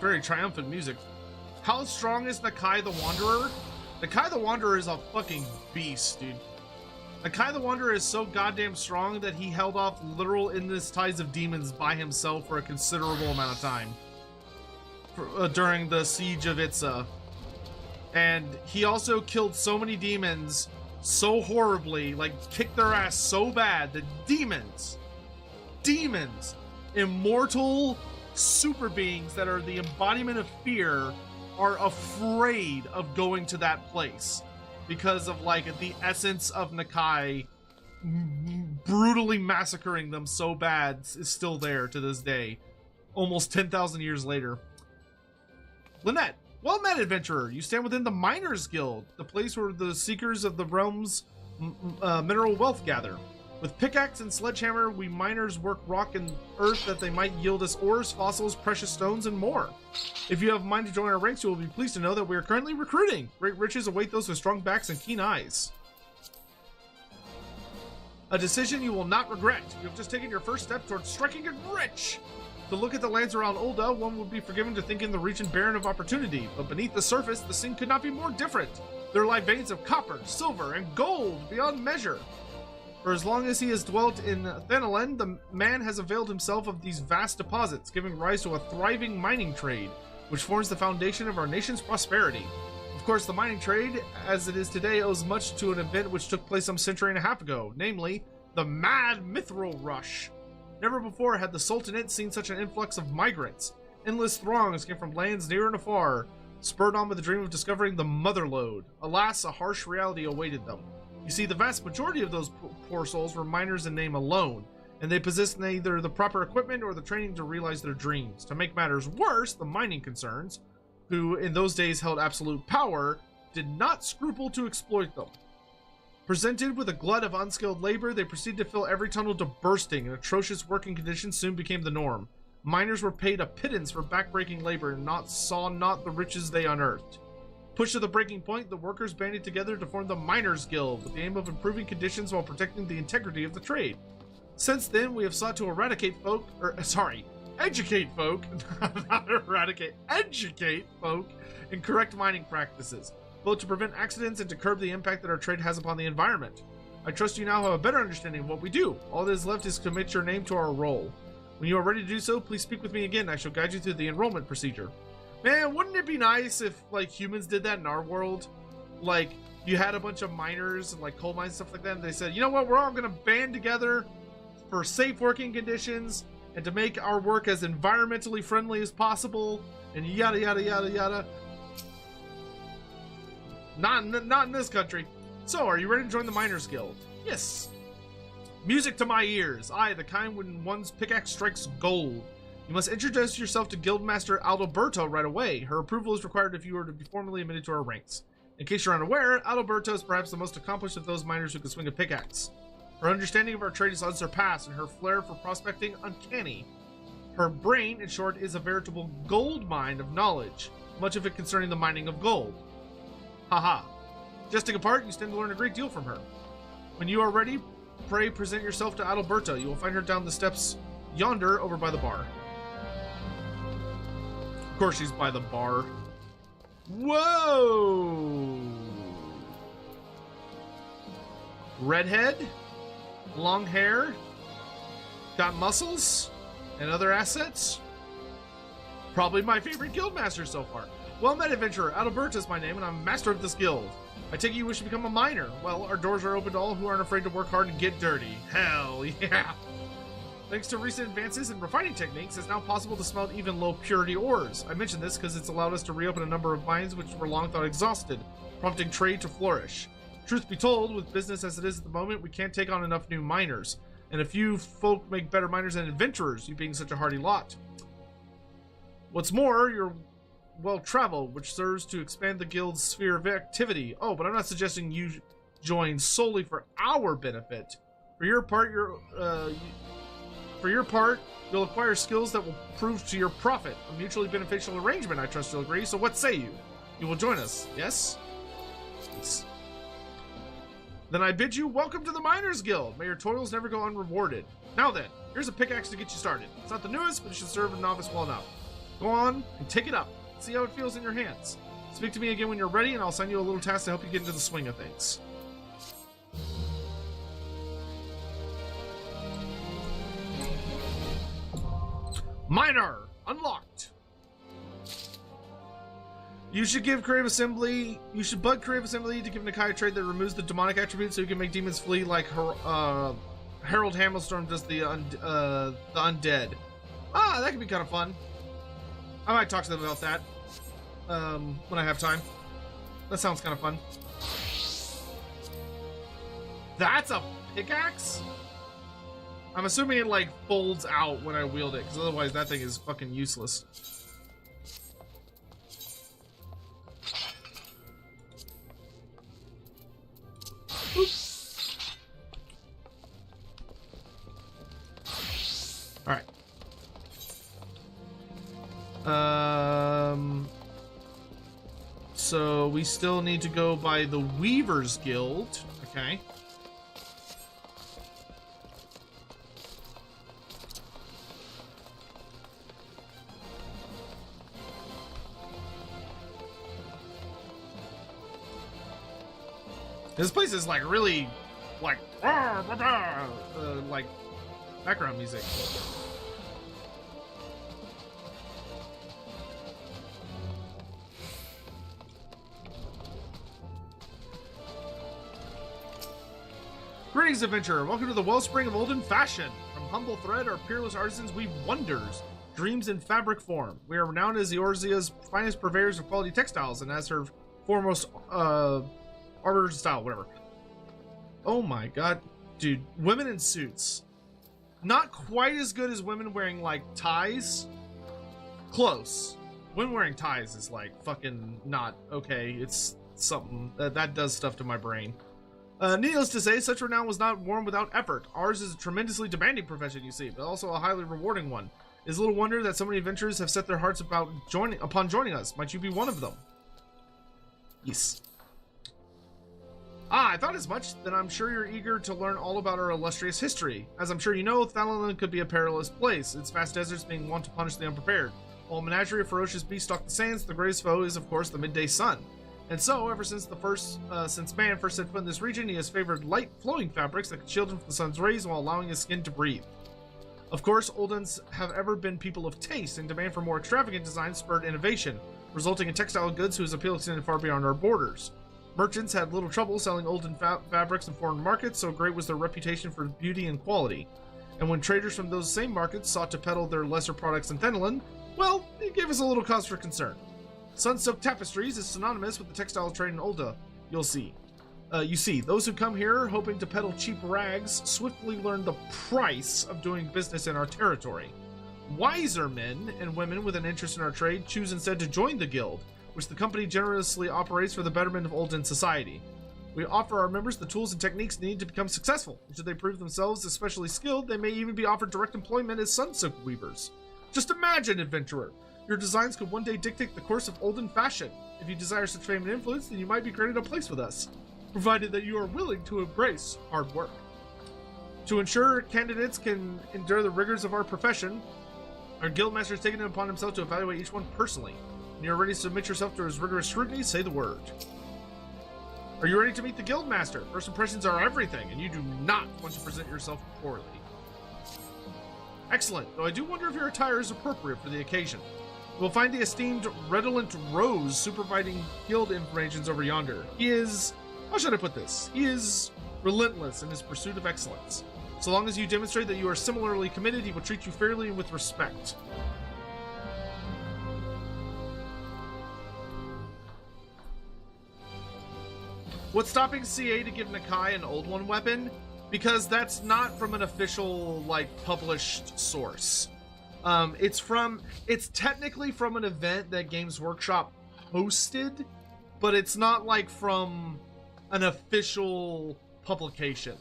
Very triumphant music. How strong is Nakai the Wanderer? Nakai the Wanderer is a fucking beast, dude. Nakai the Wanderer is so goddamn strong that he held off literal endless tides of demons by himself for a considerable amount of time during the siege of Itza. And he also killed so many demons so horribly, like kicked their ass so bad that demons, immortal super beings that are the embodiment of fear, are afraid of going to that place. Because of, like, the essence of Nakai brutally massacring them so bad is still there to this day, almost 10,000 years later. Lynette, well met, adventurer. You stand within the Miners Guild, the place where the seekers of the realm's mineral wealth gather. With pickaxe and sledgehammer, we miners work rock and earth that they might yield us ores, fossils, precious stones, and more. If you have mind to join our ranks, you will be pleased to know that we are currently recruiting. Great riches await those with strong backs and keen eyes. A decision you will not regret. You have just taken your first step towards striking it rich. To look at the lands around Ul'dah, one would be forgiven to think in the region barren of opportunity, but beneath the surface, the scene could not be more different. There lie veins of copper, silver, and gold beyond measure. For as long as he has dwelt in Thanalan, the man has availed himself of these vast deposits, giving rise to a thriving mining trade, which forms the foundation of our nation's prosperity. Of course, the mining trade, as it is today, owes much to an event which took place some century and a half ago, namely, the Mad Mithril Rush. Never before had the Sultanate seen such an influx of migrants. Endless throngs came from lands near and afar, spurred on with the dream of discovering the Motherlode. Alas, a harsh reality awaited them. You see, the vast majority of those poor souls were miners in name alone, and they possessed neither the proper equipment or the training to realize their dreams. To make matters worse, the mining concerns, who in those days held absolute power, did not scruple to exploit them. Presented with a glut of unskilled labor, they proceeded to fill every tunnel to bursting, and atrocious working conditions soon became the norm. Miners were paid a pittance for backbreaking labor and saw not the riches they unearthed. Pushed to the breaking point, the workers banded together to form the Miners Guild with the aim of improving conditions while protecting the integrity of the trade. Since then, we have sought to educate folk, not eradicate, educate folk in correct mining practices, both to prevent accidents and to curb the impact that our trade has upon the environment. I trust you now have a better understanding of what we do. All that is left is to commit your name to our role. When you are ready to do so, please speak with me again. I shall guide you through the enrollment procedure. Man, wouldn't it be nice if, like, humans did that in our world? Like, you had a bunch of miners and, like, coal mines and stuff like that, and they said, you know what, we're all gonna band together for safe working conditions and to make our work as environmentally friendly as possible, and yada, yada, yada, yada. Not in this country. So, are you ready to join the Miners Guild? Yes. Music to my ears. I, the kind when one's pickaxe strikes gold. You must introduce yourself to Guildmaster Adalberto right away. Her approval is required if you are to be formally admitted to our ranks. In case you're unaware, Adalberto is perhaps the most accomplished of those miners who can swing a pickaxe. Her understanding of our trade is unsurpassed, and her flair for prospecting uncanny. Her brain, in short, is a veritable gold mine of knowledge, much of it concerning the mining of gold. Haha. Jesting apart, you stand to learn a great deal from her. When you are ready, pray present yourself to Adalberto. You will find her down the steps yonder over by the bar. Of course she's by the bar. Whoa! Redhead, long hair, got muscles, and other assets. Probably my favorite guildmaster so far. Well met, adventurer. Adalberto is my name, and I'm master of this guild. I take it you wish to become a miner. Well, our doors are open to all who aren't afraid to work hard and get dirty. Hell yeah! Thanks to recent advances in refining techniques, it's now possible to smelt even low-purity ores. I mention this because it's allowed us to reopen a number of mines which were long thought exhausted, prompting trade to flourish. Truth be told, with business as it is at the moment, we can't take on enough new miners, and a few folk make better miners than adventurers, you being such a hardy lot. What's more, you're well-traveled, which serves to expand the guild's sphere of activity. Oh, but I'm not suggesting you join solely for our benefit. For your part, you'll acquire skills that will prove to your profit. A mutually beneficial arrangement, I trust you'll agree. So what say you? You will join us, yes? Yes. Then I bid you welcome to the Miners Guild. May your toils never go unrewarded. Now then, here's a pickaxe to get you started. It's not the newest, but it should serve a novice well enough. Go on and take it up. See how it feels in your hands. Speak to me again when you're ready, and I'll send you a little task to help you get into the swing of things. Miner unlocked. You should bud Creative Assembly to give Nakai a trade that removes the demonic attributes so you can make demons flee like Harold Hamilstorm does the undead. Ah, that could be kind of fun. I might talk to them about that when I have time. That sounds kind of fun. That's a pickaxe? I'm assuming it like folds out when I wield it, because otherwise that thing is fucking useless. Oops. All right. So we still need to go by the Weavers Guild. Okay. This place is like really like background music. Greetings, adventurer. Welcome to the wellspring of olden fashion. From humble thread, our peerless artisans weave wonders, dreams in fabric form. We are renowned as the Orzia's finest purveyors of quality textiles, and as her foremost arbiter style, whatever. Oh my god, dude, women in suits. Not quite as good as women wearing like ties. Close. Women wearing ties is like fucking not okay. It's something that does stuff to my brain. Needless to say, such renown was not won without effort. Ours is a tremendously demanding profession, you see, but also a highly rewarding one. It is little wonder that so many adventurers have set their hearts upon joining us. Might you be one of them? Yes. Ah, I thought as much. Then I'm sure you're eager to learn all about our illustrious history. As I'm sure you know, Thalalan could be a perilous place, its vast deserts being wont to punish the unprepared. While a menagerie of ferocious beasts stalk the sands, the greatest foe is, of course, the midday sun. And so, ever since man first set foot in this region, he has favored light, flowing fabrics that can shield him from the sun's rays while allowing his skin to breathe. Of course, Uldahs have ever been people of taste, and demand for more extravagant designs spurred innovation, resulting in textile goods whose appeal extended far beyond our borders. Merchants had little trouble selling olden fabrics in foreign markets, so great was their reputation for beauty and quality. And when traders from those same markets sought to peddle their lesser products in Thalalan, well, it gave us a little cause for concern. Sun-soaked tapestries is synonymous with the textile trade in Ul'dah, you'll see. You see, those who come here hoping to peddle cheap rags swiftly learn the price of doing business in our territory. Wiser men and women with an interest in our trade choose instead to join the guild, which the company generously operates for the betterment of Ul'dah society. We offer our members the tools and techniques needed to become successful. Should they prove themselves especially skilled, they may even be offered direct employment as sunsilk weavers. Just imagine, adventurer! Your designs could one day dictate the course of Ul'dah fashion. If you desire such fame and influence, then you might be granted a place with us, provided that you are willing to embrace hard work. To ensure candidates can endure the rigors of our profession, our guildmaster has taken it upon himself to evaluate each one personally. When you are ready to submit yourself to his rigorous scrutiny, say the word. Are you ready to meet the guildmaster? First impressions are everything, and you do not want to present yourself poorly. Excellent, though I do wonder if your attire is appropriate for the occasion. You will find the esteemed Redolent Rose supervising guild informations over yonder. He is... how should I put this? He is relentless in his pursuit of excellence. So long as you demonstrate that you are similarly committed, he will treat you fairly and with respect. What's stopping CA to give Nakai an Old One weapon? Because that's not from an official, like, published source. It's technically from an event that Games Workshop hosted, but it's not like from an official publication.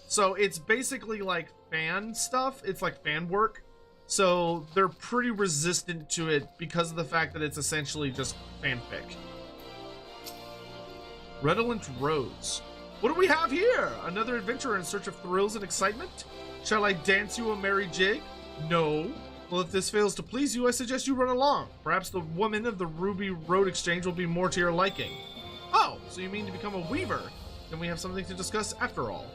So it's basically like fan stuff. It's like fan work. So they're pretty resistant to it because of the fact that it's essentially just fanfic. Redolent Rose. What do we have here? Another adventurer in search of thrills and excitement? Shall I dance you a merry jig? No. Well, if this fails to please you, I suggest you run along. Perhaps the woman of the Ruby Road Exchange will be more to your liking. Oh, so you mean to become a weaver? Then we have something to discuss after all.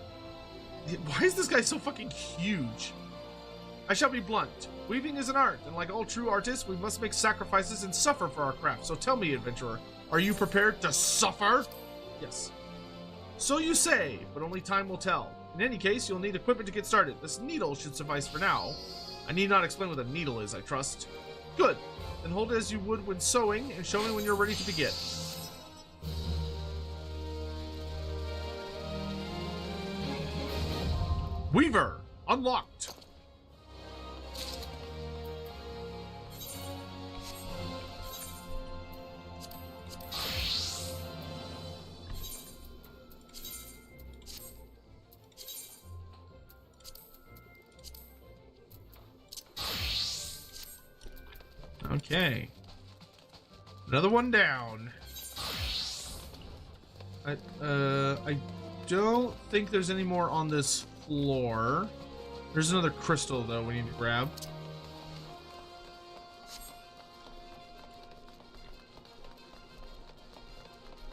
Why is this guy so fucking huge? I shall be blunt. Weaving is an art, and like all true artists, we must make sacrifices and suffer for our craft. So tell me, adventurer, are you prepared to suffer? Yes. So you say, but only time will tell. In any case, you'll need equipment to get started. This needle should suffice for now. I need not explain what a needle is, I trust. Good. Then hold it as you would when sewing, and show me when you're ready to begin. Weaver, unlocked. Okay. Another one down. I don't think there's any more on this floor. There's another crystal though we need to grab.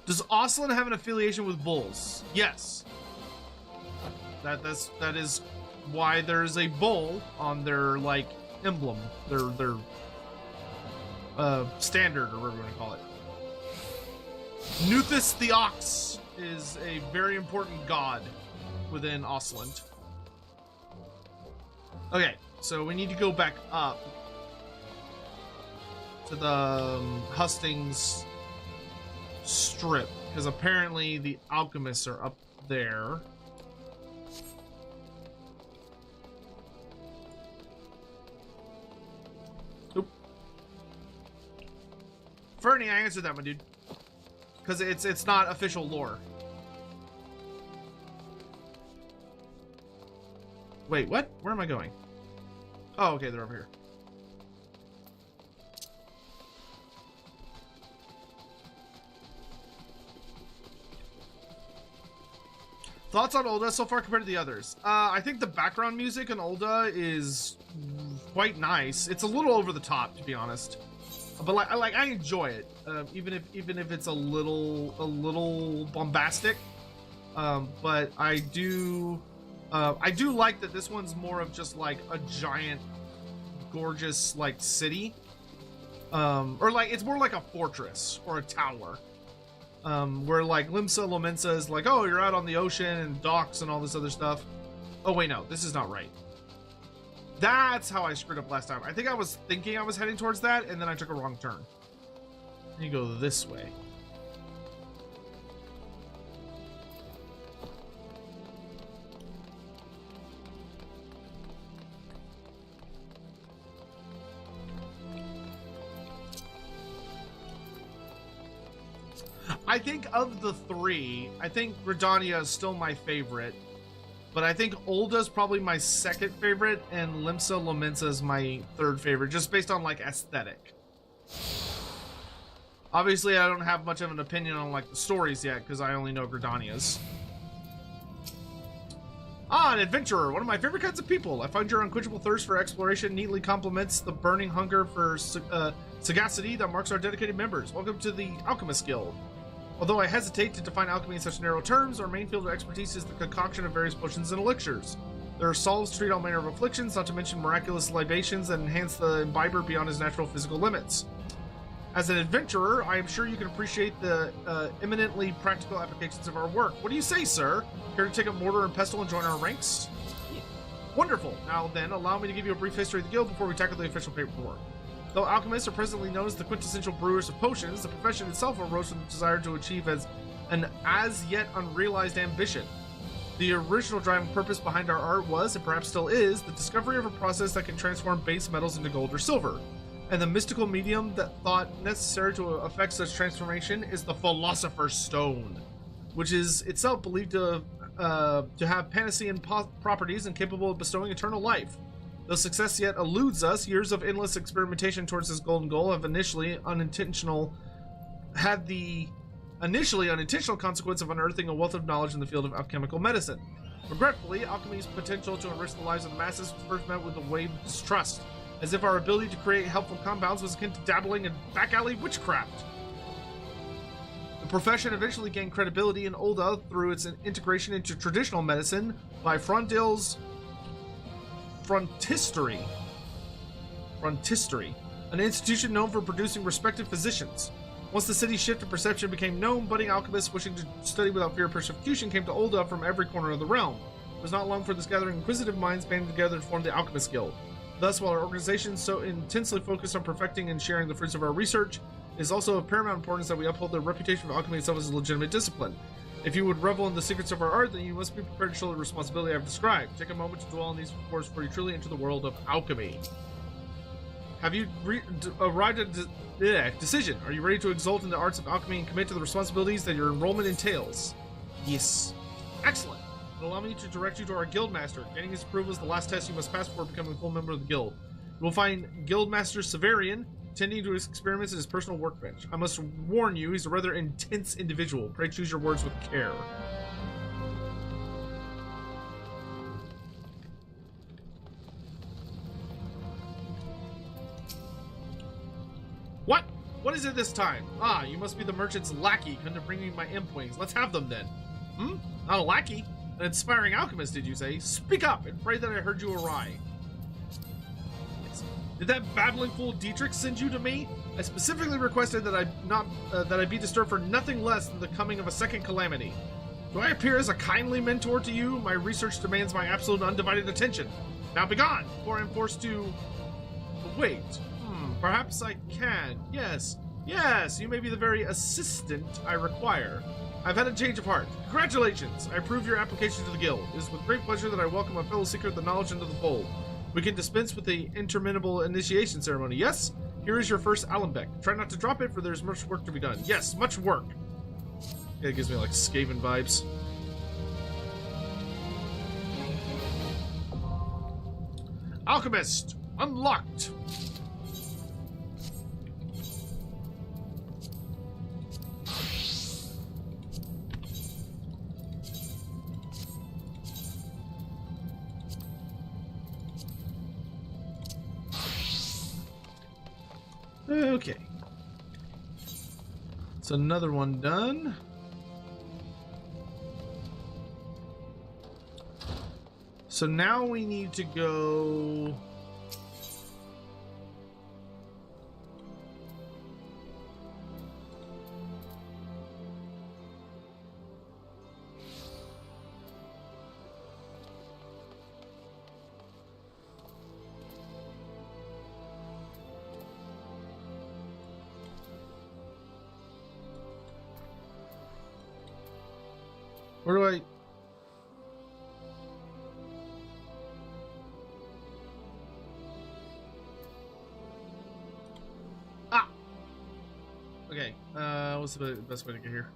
Does Oslin have an affiliation with bulls? Yes. That is why there's a bull on their like emblem, their standard or whatever you want to call it. Nuthis the ox is a very important god within Osland. Okay, so we need to go back up to the Hustings strip because apparently the alchemists are up there. Oop. Fernie, I answered that one, dude. Because it's not official lore. Wait, what? Where am I going? Oh, okay, they're over here. Thoughts on Ul'dah so far compared to the others? I think the background music in Ul'dah is quite nice. It's a little over the top, to be honest, but I enjoy it, even if it's a little bombastic. But I do like that this one's more of just like a giant, gorgeous like city, or like it's more like a fortress or a tower. Where like Limsa Lominsa is like, oh, you're out on the ocean and docks and all this other stuff. Oh wait, no, this is not right. That's how I screwed up last time. I think I was thinking I was heading towards that, and then I took a wrong turn. You go this way. I think of the three, I think Gridania is still my favorite, but I think Ul'dah is probably my second favorite, and Limsa Lominsa is my third favorite, just based on like aesthetic. Obviously, I don't have much of an opinion on like the stories yet, because I only know Gridania's. Ah, an adventurer, one of my favorite kinds of people. I find your unquenchable thirst for exploration neatly complements the burning hunger for sagacity that marks our dedicated members. Welcome to the Alchemist Guild. Although I hesitate to define alchemy in such narrow terms, our main field of expertise is the concoction of various potions and elixirs. There are salves to treat all manner of afflictions, not to mention miraculous libations that enhance the imbiber beyond his natural physical limits. As an adventurer, I am sure you can appreciate the eminently practical applications of our work. What do you say, sir? Care to take up mortar and pestle and join our ranks? Wonderful. Now then, allow me to give you a brief history of the guild before we tackle the official paperwork. Though alchemists are presently known as the quintessential brewers of potions, the profession itself arose from the desire to achieve an as-yet unrealized ambition. The original driving purpose behind our art was, and perhaps still is, the discovery of a process that can transform base metals into gold or silver. And the mystical medium that thought necessary to effect such transformation is the Philosopher's Stone, which is itself believed to have Panacean properties and capable of bestowing eternal life. Though success yet eludes us, years of endless experimentation towards this golden goal have initially unintentional consequence of unearthing a wealth of knowledge in the field of alchemical medicine. Regretfully, alchemy's potential to enrich the lives of the masses was first met with a wave of distrust, as if our ability to create helpful compounds was akin to dabbling in back-alley witchcraft. The profession eventually gained credibility in Ul'dah through its integration into traditional medicine by Frontil's Frontistery, an institution known for producing respected physicians. Once the city's shift in perception became known, budding alchemists wishing to study without fear of persecution came to Ul'dah from every corner of the realm. It was not long for this gathering inquisitive minds banded together to form the Alchemist Guild. Thus, while our organization is so intensely focused on perfecting and sharing the fruits of our research, it is also of paramount importance that we uphold the reputation of alchemy itself as a legitimate discipline. If you would revel in the secrets of our art, then you must be prepared to shoulder the responsibility I've described. Take a moment to dwell on these before you truly enter the world of alchemy. Have you arrived at a decision? Are you ready to exalt in the arts of alchemy and commit to the responsibilities that your enrollment entails? Yes. Excellent. Allow me to direct you to our guildmaster. Gaining his approval is the last test you must pass before becoming a full member of the guild. You will find Guildmaster Severian tending to his experiments at his personal workbench. I must warn you, he's a rather intense individual. Pray choose your words with care. What? What is it this time? Ah, you must be the merchant's lackey, come to bring me my imp wings. Let's have them then. Not a lackey? An inspiring alchemist, did you say? Speak up and pray that I heard you awry. Did that babbling fool Dietrich send you to me? I specifically requested that I be disturbed for nothing less than the coming of a second calamity. Do I appear as a kindly mentor to you? My research demands my absolute undivided attention. Now begone, before I'm forced to... Wait. Perhaps I can. Yes, you may be the very assistant I require. I've had a change of heart. Congratulations! I approve your application to the guild. It is with great pleasure that I welcome a fellow seeker of the knowledge into the fold. We can dispense with the interminable initiation ceremony. Yes? Here is your first Alembic. Try not to drop it, for there's much work to be done. Yes, much work. Yeah, it gives me like Skaven vibes. Alchemist! Unlocked! Okay. It's another one done. So now we need to go... Where do I... Ah! Okay, what's the best way to get here?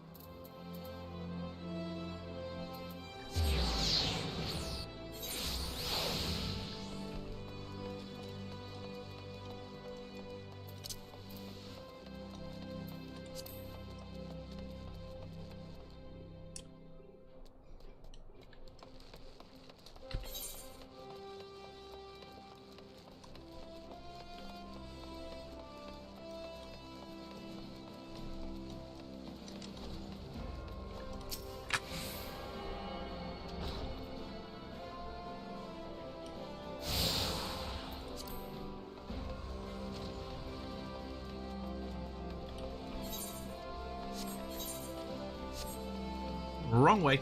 Wrong way.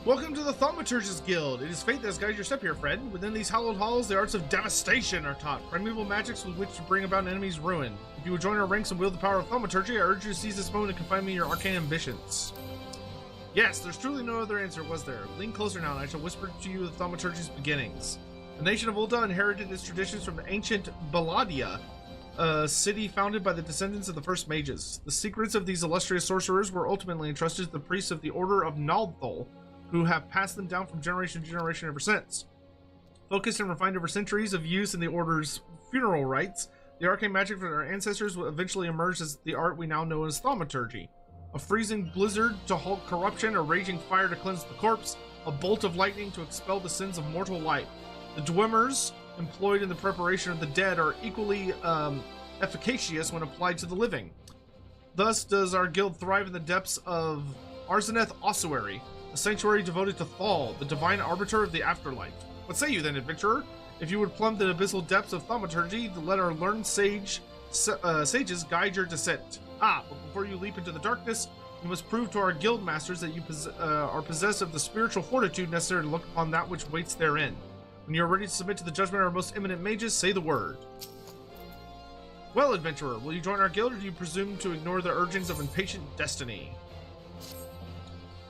Welcome to the Thaumaturge's Guild. It is fate that has guided your step here, friend. Within these hallowed halls, the arts of devastation are taught, primeval magics with which to bring about an enemy's ruin. If you would join our ranks and wield the power of thaumaturgy, I urge you to seize this moment and confide me in your arcane ambitions. Yes, there's truly no other answer, was there? Lean closer now, and I shall whisper to you the thaumaturgy's beginnings. The nation of Ul'dah inherited its traditions from the ancient Baladia, a city founded by the descendants of the first mages. The secrets of these illustrious sorcerers were ultimately entrusted to the priests of the Order of Naldthol, who have passed them down from generation to generation ever since. Focused and refined over centuries of use in the Order's funeral rites, the arcane magic from our ancestors will eventually emerge as the art we now know as thaumaturgy. A freezing blizzard to halt corruption, a raging fire to cleanse the corpse, a bolt of lightning to expel the sins of mortal life. The dwemmers employed in the preparation of the dead are equally efficacious when applied to the living. Thus does our guild thrive in the depths of Arzaneth Ossuary, a sanctuary devoted to Thal, the divine arbiter of the afterlife. What say you then, adventurer? If you would plumb the abyssal depths of thaumaturgy, let our learned sages guide your descent. But before you leap into the darkness, you must prove to our guild masters that you are possessed of the spiritual fortitude necessary to look upon that which waits therein. When you are ready to submit to the judgment of our most eminent mages, say the word. Well, adventurer, will you join our guild, or do you presume to ignore the urgings of impatient destiny?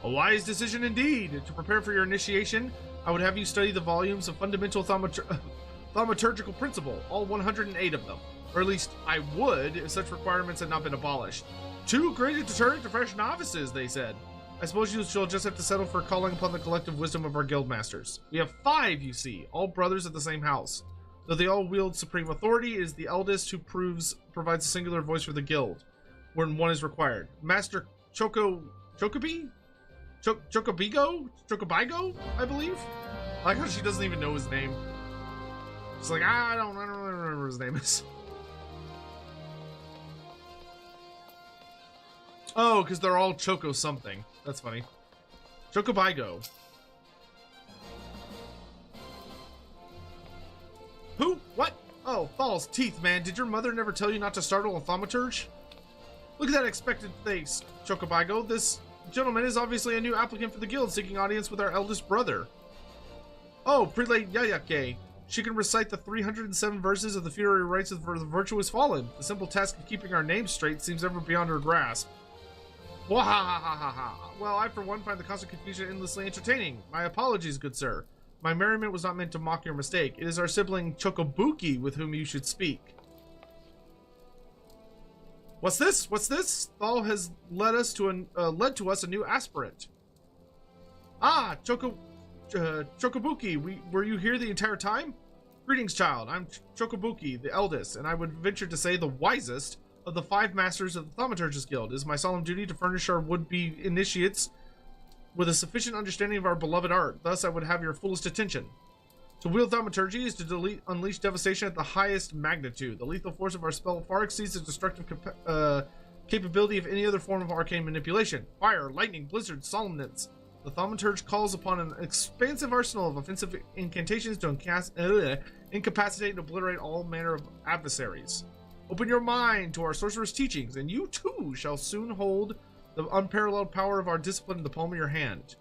A wise decision indeed. To prepare for your initiation, I would have you study the volumes of fundamental thaumaturgical principle, all 108 of them. Or at least I would, if such requirements had not been abolished. Too great a deterrent to fresh novices, they said. I suppose you shall just have to settle for calling upon the collective wisdom of our guild masters. We have 5, you see, all brothers of the same house. Though they all wield supreme authority, it is the eldest who provides a singular voice for the guild, when one is required. Master Chocobigo, I believe? I like how she doesn't even know his name. She's like, I don't remember what his name is. Oh, because they're all Choco something. That's funny. Chocobigo. Who? What? Oh, Thal's teeth, man. Did your mother never tell you not to startle a thaumaturge? Look at that expectant face, Chocobigo. This gentleman is obviously a new applicant for the guild, seeking audience with our eldest brother. Oh, Prelate Yayake. She can recite the 307 verses of the funerary rites of the virtuous fallen. The simple task of keeping our names straight seems ever beyond her grasp. Wahahahaha. Well, I for one find the constant confusion endlessly entertaining. My apologies, good sir. My merriment was not meant to mock your mistake. It is our sibling Chocobuki with whom you should speak. What's this? What's this? Thal has led to us a new aspirant. Ah, Chocobuki, were you here the entire time? Greetings, child. I'm Chocobuki, the eldest, and I would venture to say the wisest of the 5 masters of the Thaumaturge's Guild. It is my solemn duty to furnish our would-be initiates with a sufficient understanding of our beloved art. Thus, I would have your fullest attention. To wield thaumaturgy is to unleash devastation at the highest magnitude. The lethal force of our spell far exceeds the destructive capability of any other form of arcane manipulation. Fire, lightning, blizzard, solemnance. The thaumaturge calls upon an expansive arsenal of offensive incantations to incapacitate and obliterate all manner of adversaries. Open your mind to our sorcerer's teachings, and you too shall soon hold the unparalleled power of our discipline in the palm of your hand.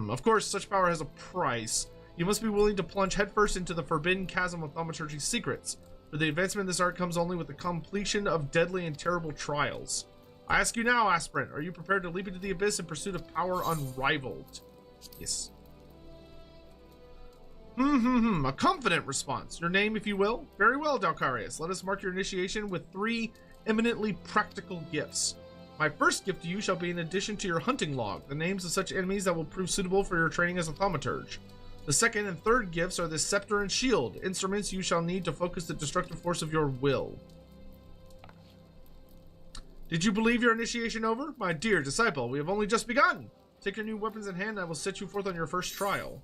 Of course, such power has a price. You must be willing to plunge headfirst into the forbidden chasm of thaumaturgy's secrets, for the advancement of this art comes only with the completion of deadly and terrible trials. I ask you now, aspirant, are you prepared to leap into the abyss in pursuit of power unrivaled? Yes. A confident response. Your name, if you will? Very well, Dalcarius. Let us mark your initiation with 3 eminently practical gifts. My first gift to you shall be in addition to your hunting log, the names of such enemies that will prove suitable for your training as a thaumaturge. The second and third gifts are the scepter and shield, instruments you shall need to focus the destructive force of your will. Did you believe your initiation over? My dear disciple, we have only just begun. Take your new weapons in hand and I will set you forth on your first trial.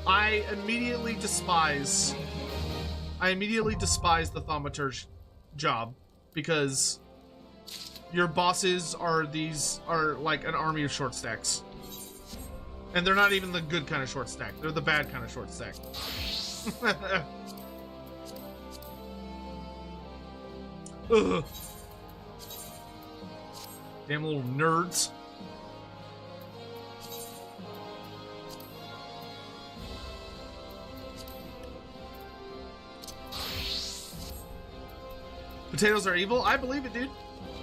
I immediately despise the thaumaturge job because your bosses are like an army of short stacks. And they're not even the good kind of short stack. They're the bad kind of short stack. Ugh. Damn little nerds. Potatoes are evil? I believe it, dude.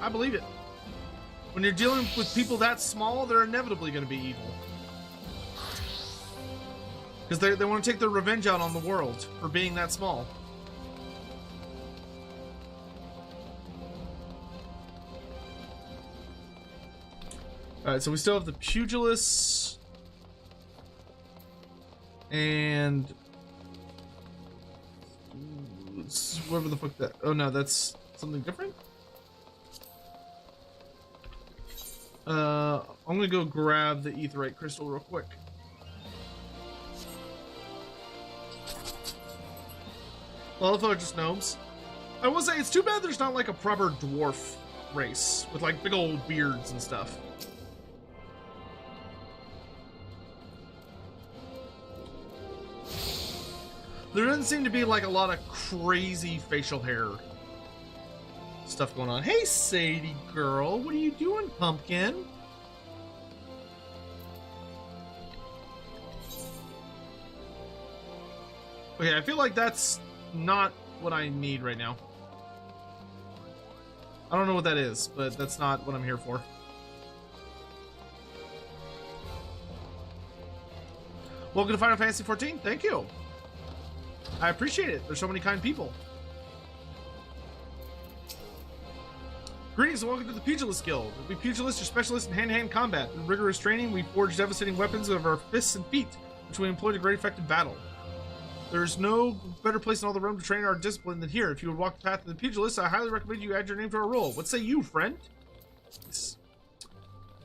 I believe it. When you're dealing with people that small, they're inevitably going to be evil. Because they want to take their revenge out on the world for being that small. Alright, so we still have the pugilists. And... whatever the fuck that... oh no, that's something different? I'm gonna go grab the aetheryte crystal real quick. A lot of them are just gnomes. I will say, it's too bad there's not like a proper dwarf race with like big old beards and stuff. There doesn't seem to be like a lot of crazy facial hair stuff going on. Hey, Sadie girl, what are you doing, pumpkin? Okay, I feel like that's not what I need right now. I don't know what that is, but that's not what I'm here for. Welcome to Final Fantasy XIV. Thank you. I appreciate it. There's so many kind people. Greetings and welcome to the Pugilist Guild. We pugilists are specialists in hand-to-hand combat. Through rigorous training, we forge devastating weapons of our fists and feet, which we employ to great effect in battle. There's no better place in all the realm to train our discipline than here. If you would walk the path of the pugilist, I highly recommend you add your name to our roll. What say you, friend?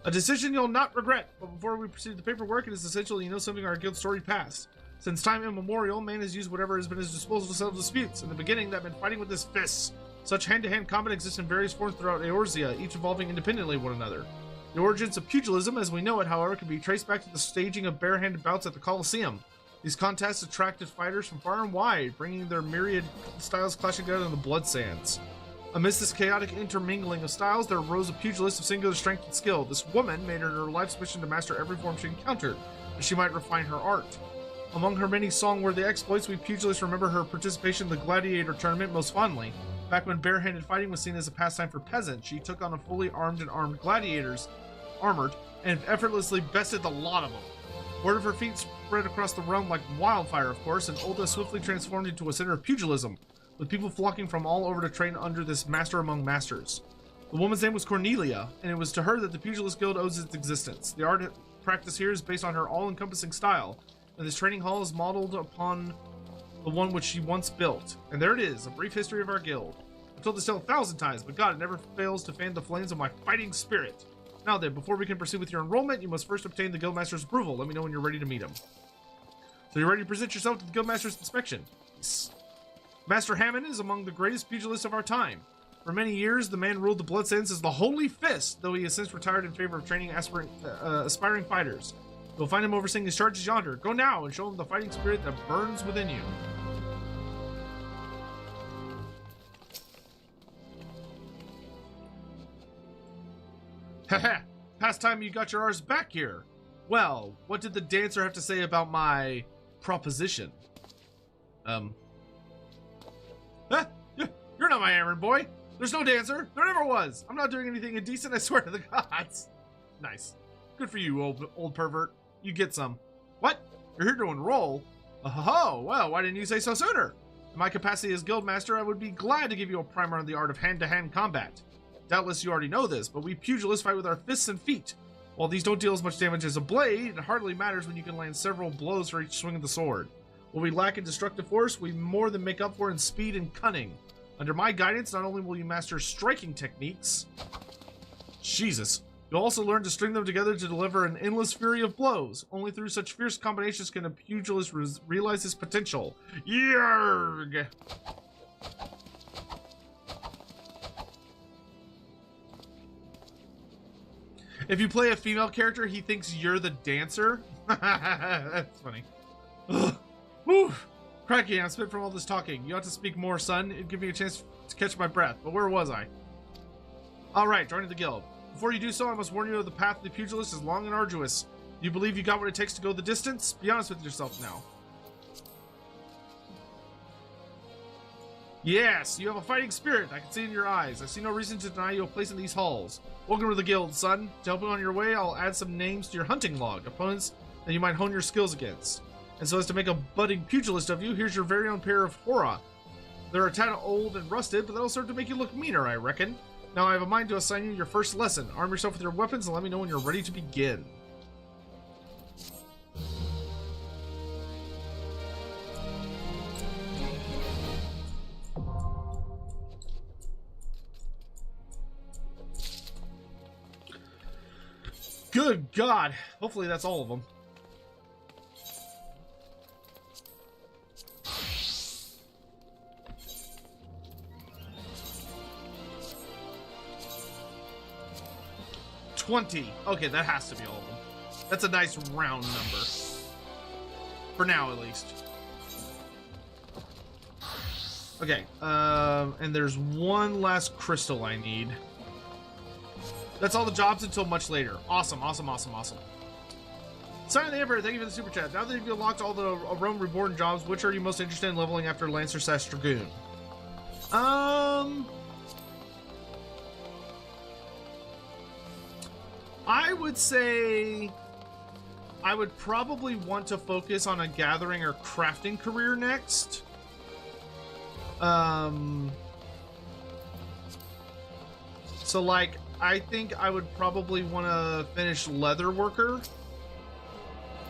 A decision you'll not regret. But before we proceed to the paperwork, it is essential you know something of our guild's storied past. Since time immemorial, man has used whatever has been at his disposal to settle disputes. In the beginning, that meant fighting with his fists. Such hand-to-hand combat exists in various forms throughout Eorzea, each evolving independently of one another. The origins of pugilism, as we know it, however, can be traced back to the staging of bare-handed bouts at the Colosseum. These contests attracted fighters from far and wide, bringing their myriad styles clashing together in the blood sands. Amidst this chaotic intermingling of styles, there arose a pugilist of singular strength and skill. This woman made it her life's mission to master every form she encountered, that she might refine her art. Among her many song-worthy exploits, we pugilists remember her participation in the gladiator tournament most fondly. Back when bare-handed fighting was seen as a pastime for peasants, she took on a fully armed and armed gladiators, armored, and effortlessly bested the lot of them. Word of her feat spread across the realm like wildfire, of course, and Ul'dah swiftly transformed into a center of pugilism, with people flocking from all over to train under this master among masters. The woman's name was Cornelia, and it was to her that the Pugilist Guild owes its existence. The art practice here is based on her all-encompassing style, and this training hall is modeled upon the one which she once built. And there it is, a brief history of our guild. I've told this tale 1,000 times, but God, it never fails to fan the flames of my fighting spirit. Now then, before we can proceed with your enrollment, you must first obtain the Guildmaster's approval. Let me know when you're ready to meet him. So you're ready to present yourself to the Guildmaster's inspection. Yes. Master Hammond is among the greatest pugilists of our time. For many years, the man ruled the Blood Sands as the Holy Fist, though he has since retired in favor of training aspiring fighters. You'll find him overseeing his charges yonder. Go now and show him the fighting spirit that burns within you. Haha, past time you got your arse back here. Well, what did the dancer have to say about my proposition? You're not my errand boy. There's no dancer. There never was. I'm not doing anything indecent, I swear to the gods. Nice. Good for you, old pervert. You get some. What? You're here to enroll? Oh, well, why didn't you say so sooner? In my capacity as guildmaster, I would be glad to give you a primer on the art of hand-to-hand combat. Doubtless you already know this, but we pugilists fight with our fists and feet. While these don't deal as much damage as a blade, it hardly matters when you can land several blows for each swing of the sword. What we lack in destructive force, we more than make up for in speed and cunning. Under my guidance, not only will you master striking techniques, Jesus, you'll also learn to string them together to deliver an endless fury of blows. Only through such fierce combinations can a pugilist realize his potential. Yarg! If you play a female character, he thinks you're the dancer. That's funny. Ugh. Whew. Crikey, I'm spent from all this talking. You ought to speak more, son. It'd give me a chance to catch my breath. But where was I? Alright, joining the guild. Before you do so, I must warn you of the path of the pugilist is long and arduous. You believe you got what it takes to go the distance? Be honest with yourself now. Yes, you have a fighting spirit. I can see it in your eyes. I see no reason to deny you a place in these halls. Welcome to the guild, son. To help you on your way, I'll add some names to your hunting log, opponents that you might hone your skills against. And so as to make a budding pugilist of you, here's your very own pair of Hora. They're a tad old and rusted, but that'll serve to make you look meaner, I reckon. Now I have a mind to assign you your first lesson. Arm yourself with your weapons and let me know when you're ready to begin. Good God. Hopefully that's all of them. $20. Okay, that has to be all of them. That's a nice round number. For now, at least. Okay, and there's one last crystal I need. That's all the jobs until much later. Awesome, awesome, awesome, awesome. Sign of the Emperor, thank you for the super chat. Now that you've unlocked all the Rome Reborn jobs, which are you most interested in leveling after Lancer / Dragoon? I would say I would probably want to focus on a gathering or crafting career next. So like, I think I would probably want to finish Leather Worker.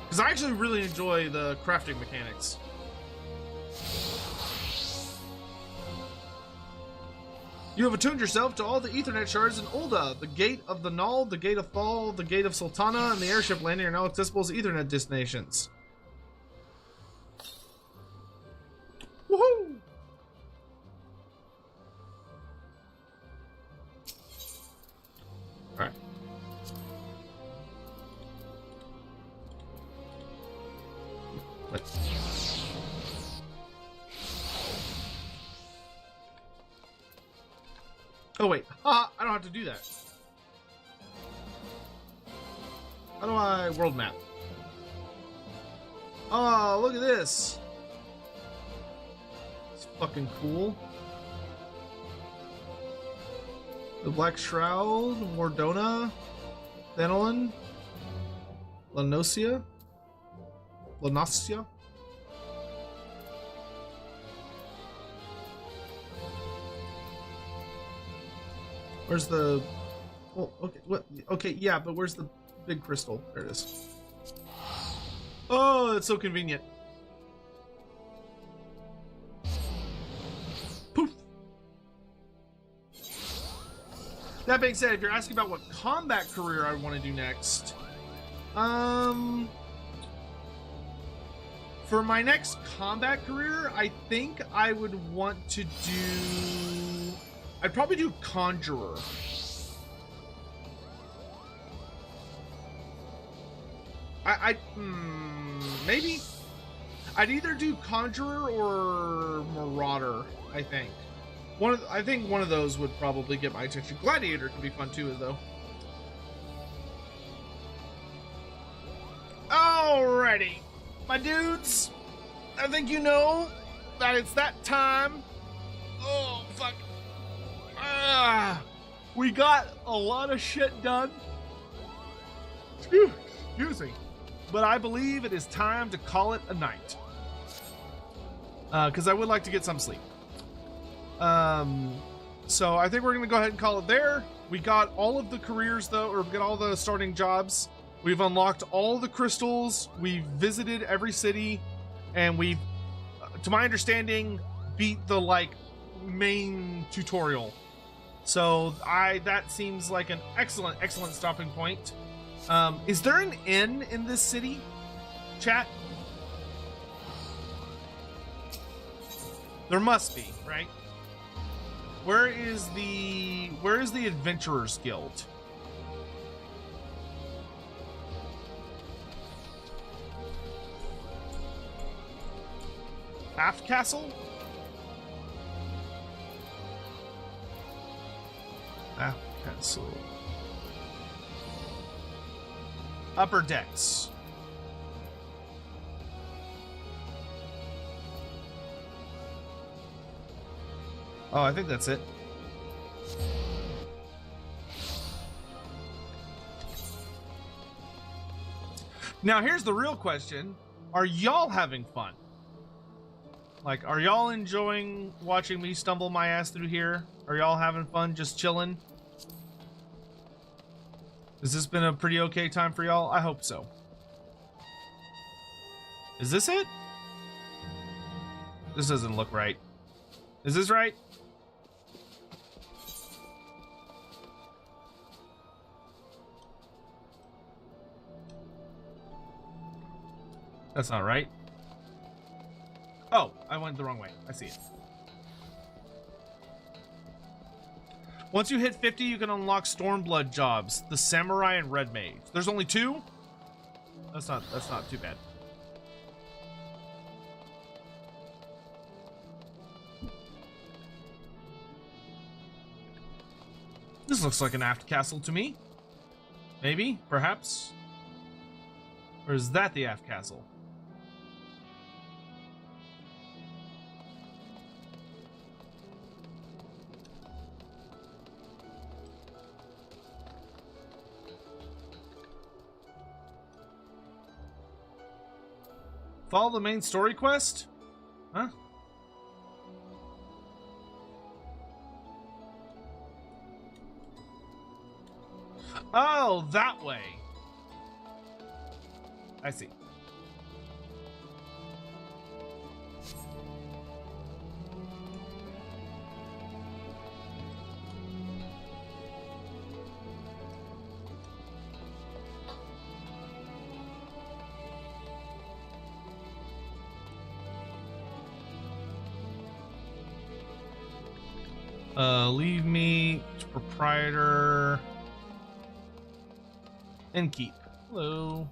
Because I actually really enjoy the crafting mechanics. You have attuned yourself to all the Ethernet shards in Ul'dah. The Gate of the Null, the Gate of Thal, the Gate of Sultana, and the airship landing are now accessible as Ethernet destinations. Woohoo! Alright. What? Oh wait, I don't have to do that. How do I world map? Oh, look at this. It's fucking cool. The Black Shroud, Mordona, Thenelin, Lanosia. Where's the... Well, okay, what? Okay, yeah, but where's the big crystal? There it is. Oh, it's so convenient. Poof. That being said, if you're asking about what combat career I want to do next, for my next combat career, I think I would want to do... I'd probably do Conjurer. Maybe. I'd either do Conjurer or Marauder, I think. I think one of those would probably get my attention. Gladiator could be fun too, though. Alrighty. My dudes, I think you know that it's that time. Oh, fuck. We got a lot of shit done. Excuse me. But I believe it is time to call it a night. Because I would like to get some sleep. So I think we're going to go ahead and call it there. We got all of the careers, though, or we got all the starting jobs. We've unlocked all the crystals. We've visited every city. And we've, to my understanding, beat the, like, main tutorial. So that seems like an excellent stopping point. Is there an inn in this city, chat? There must be, right? Where is the Adventurers Guild? Aft castle? Aft castle. Upper decks. Oh, I think that's it. Now, here's the real question. Are y'all having fun? Like, are y'all enjoying watching me stumble my ass through here? Are y'all having fun just chilling? Has this been a pretty okay time for y'all? I hope so. Is this it? This doesn't look right. Is this right? That's not right. Oh, I went the wrong way. I see it. Once you hit 50, you can unlock Stormblood jobs, the Samurai and Red Mage. There's only 2? That's not too bad. This looks like an aft castle to me. Maybe, perhaps. Or is that the aft castle? Follow the main story quest? Huh? Oh, that way. I see. Leave me to proprietor and keep. Hello.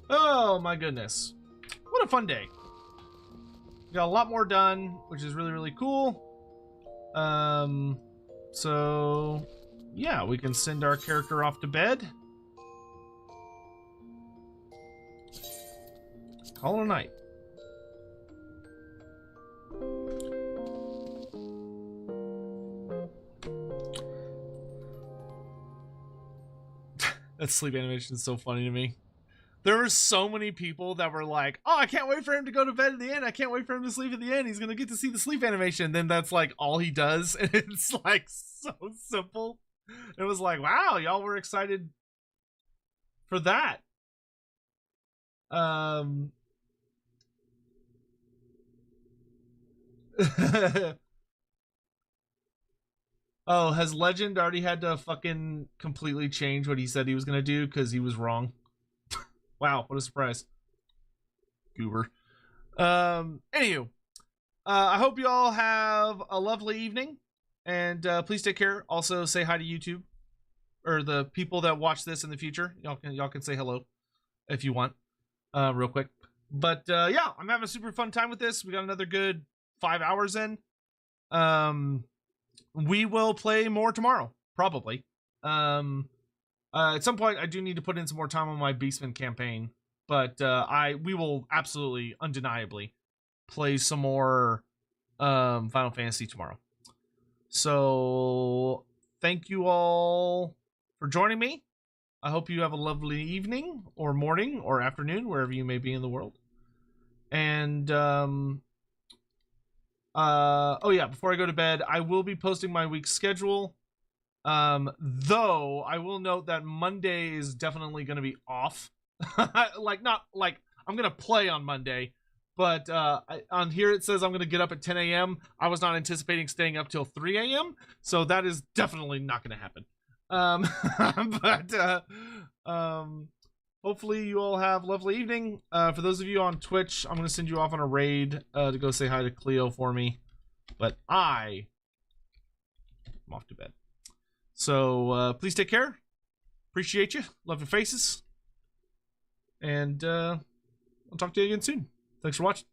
Oh my goodness. What a fun day. Got a lot more done, which is really, really cool. So yeah, we can send our character off to bed. Call it a night. That sleep animation is so funny to me. There were so many people that were like, oh, I can't wait for him to go to bed at the end. I can't wait for him to sleep at the end. He's going to get to see the sleep animation. Then that's like all he does. And it's like so simple. It was like, wow, y'all were excited for that. Oh, has Legend already had to fucking completely change what he said he was gonna do because he was wrong? Wow, what a surprise. Goober. Anywho, I hope you all have a lovely evening, and please take care. Also, say hi to YouTube or the people that watch this in the future. Y'all can say hello if you want, real quick. But yeah, I'm having a super fun time with this. We got another good 5 hours in. We will play more tomorrow, probably. At some point, I do need to put in some more time on my Beastman campaign, but we will absolutely, undeniably, play some more Final Fantasy tomorrow. So, thank you all for joining me. I hope you have a lovely evening, or morning, or afternoon, wherever you may be in the world. And, oh yeah, before I go to bed, I will be posting my week's schedule. Though I will note that Monday is definitely going to be off. Not like I'm going to play on Monday, but on here it says I'm going to get up at 10 a.m. I was not anticipating staying up till 3 a.m. So that is definitely not going to happen. Hopefully you all have a lovely evening. For those of you on Twitch, I'm going to send you off on a raid to go say hi to Cleo for me. But I'm off to bed. So please take care. Appreciate you. Love your faces. And I'll talk to you again soon. Thanks for watching.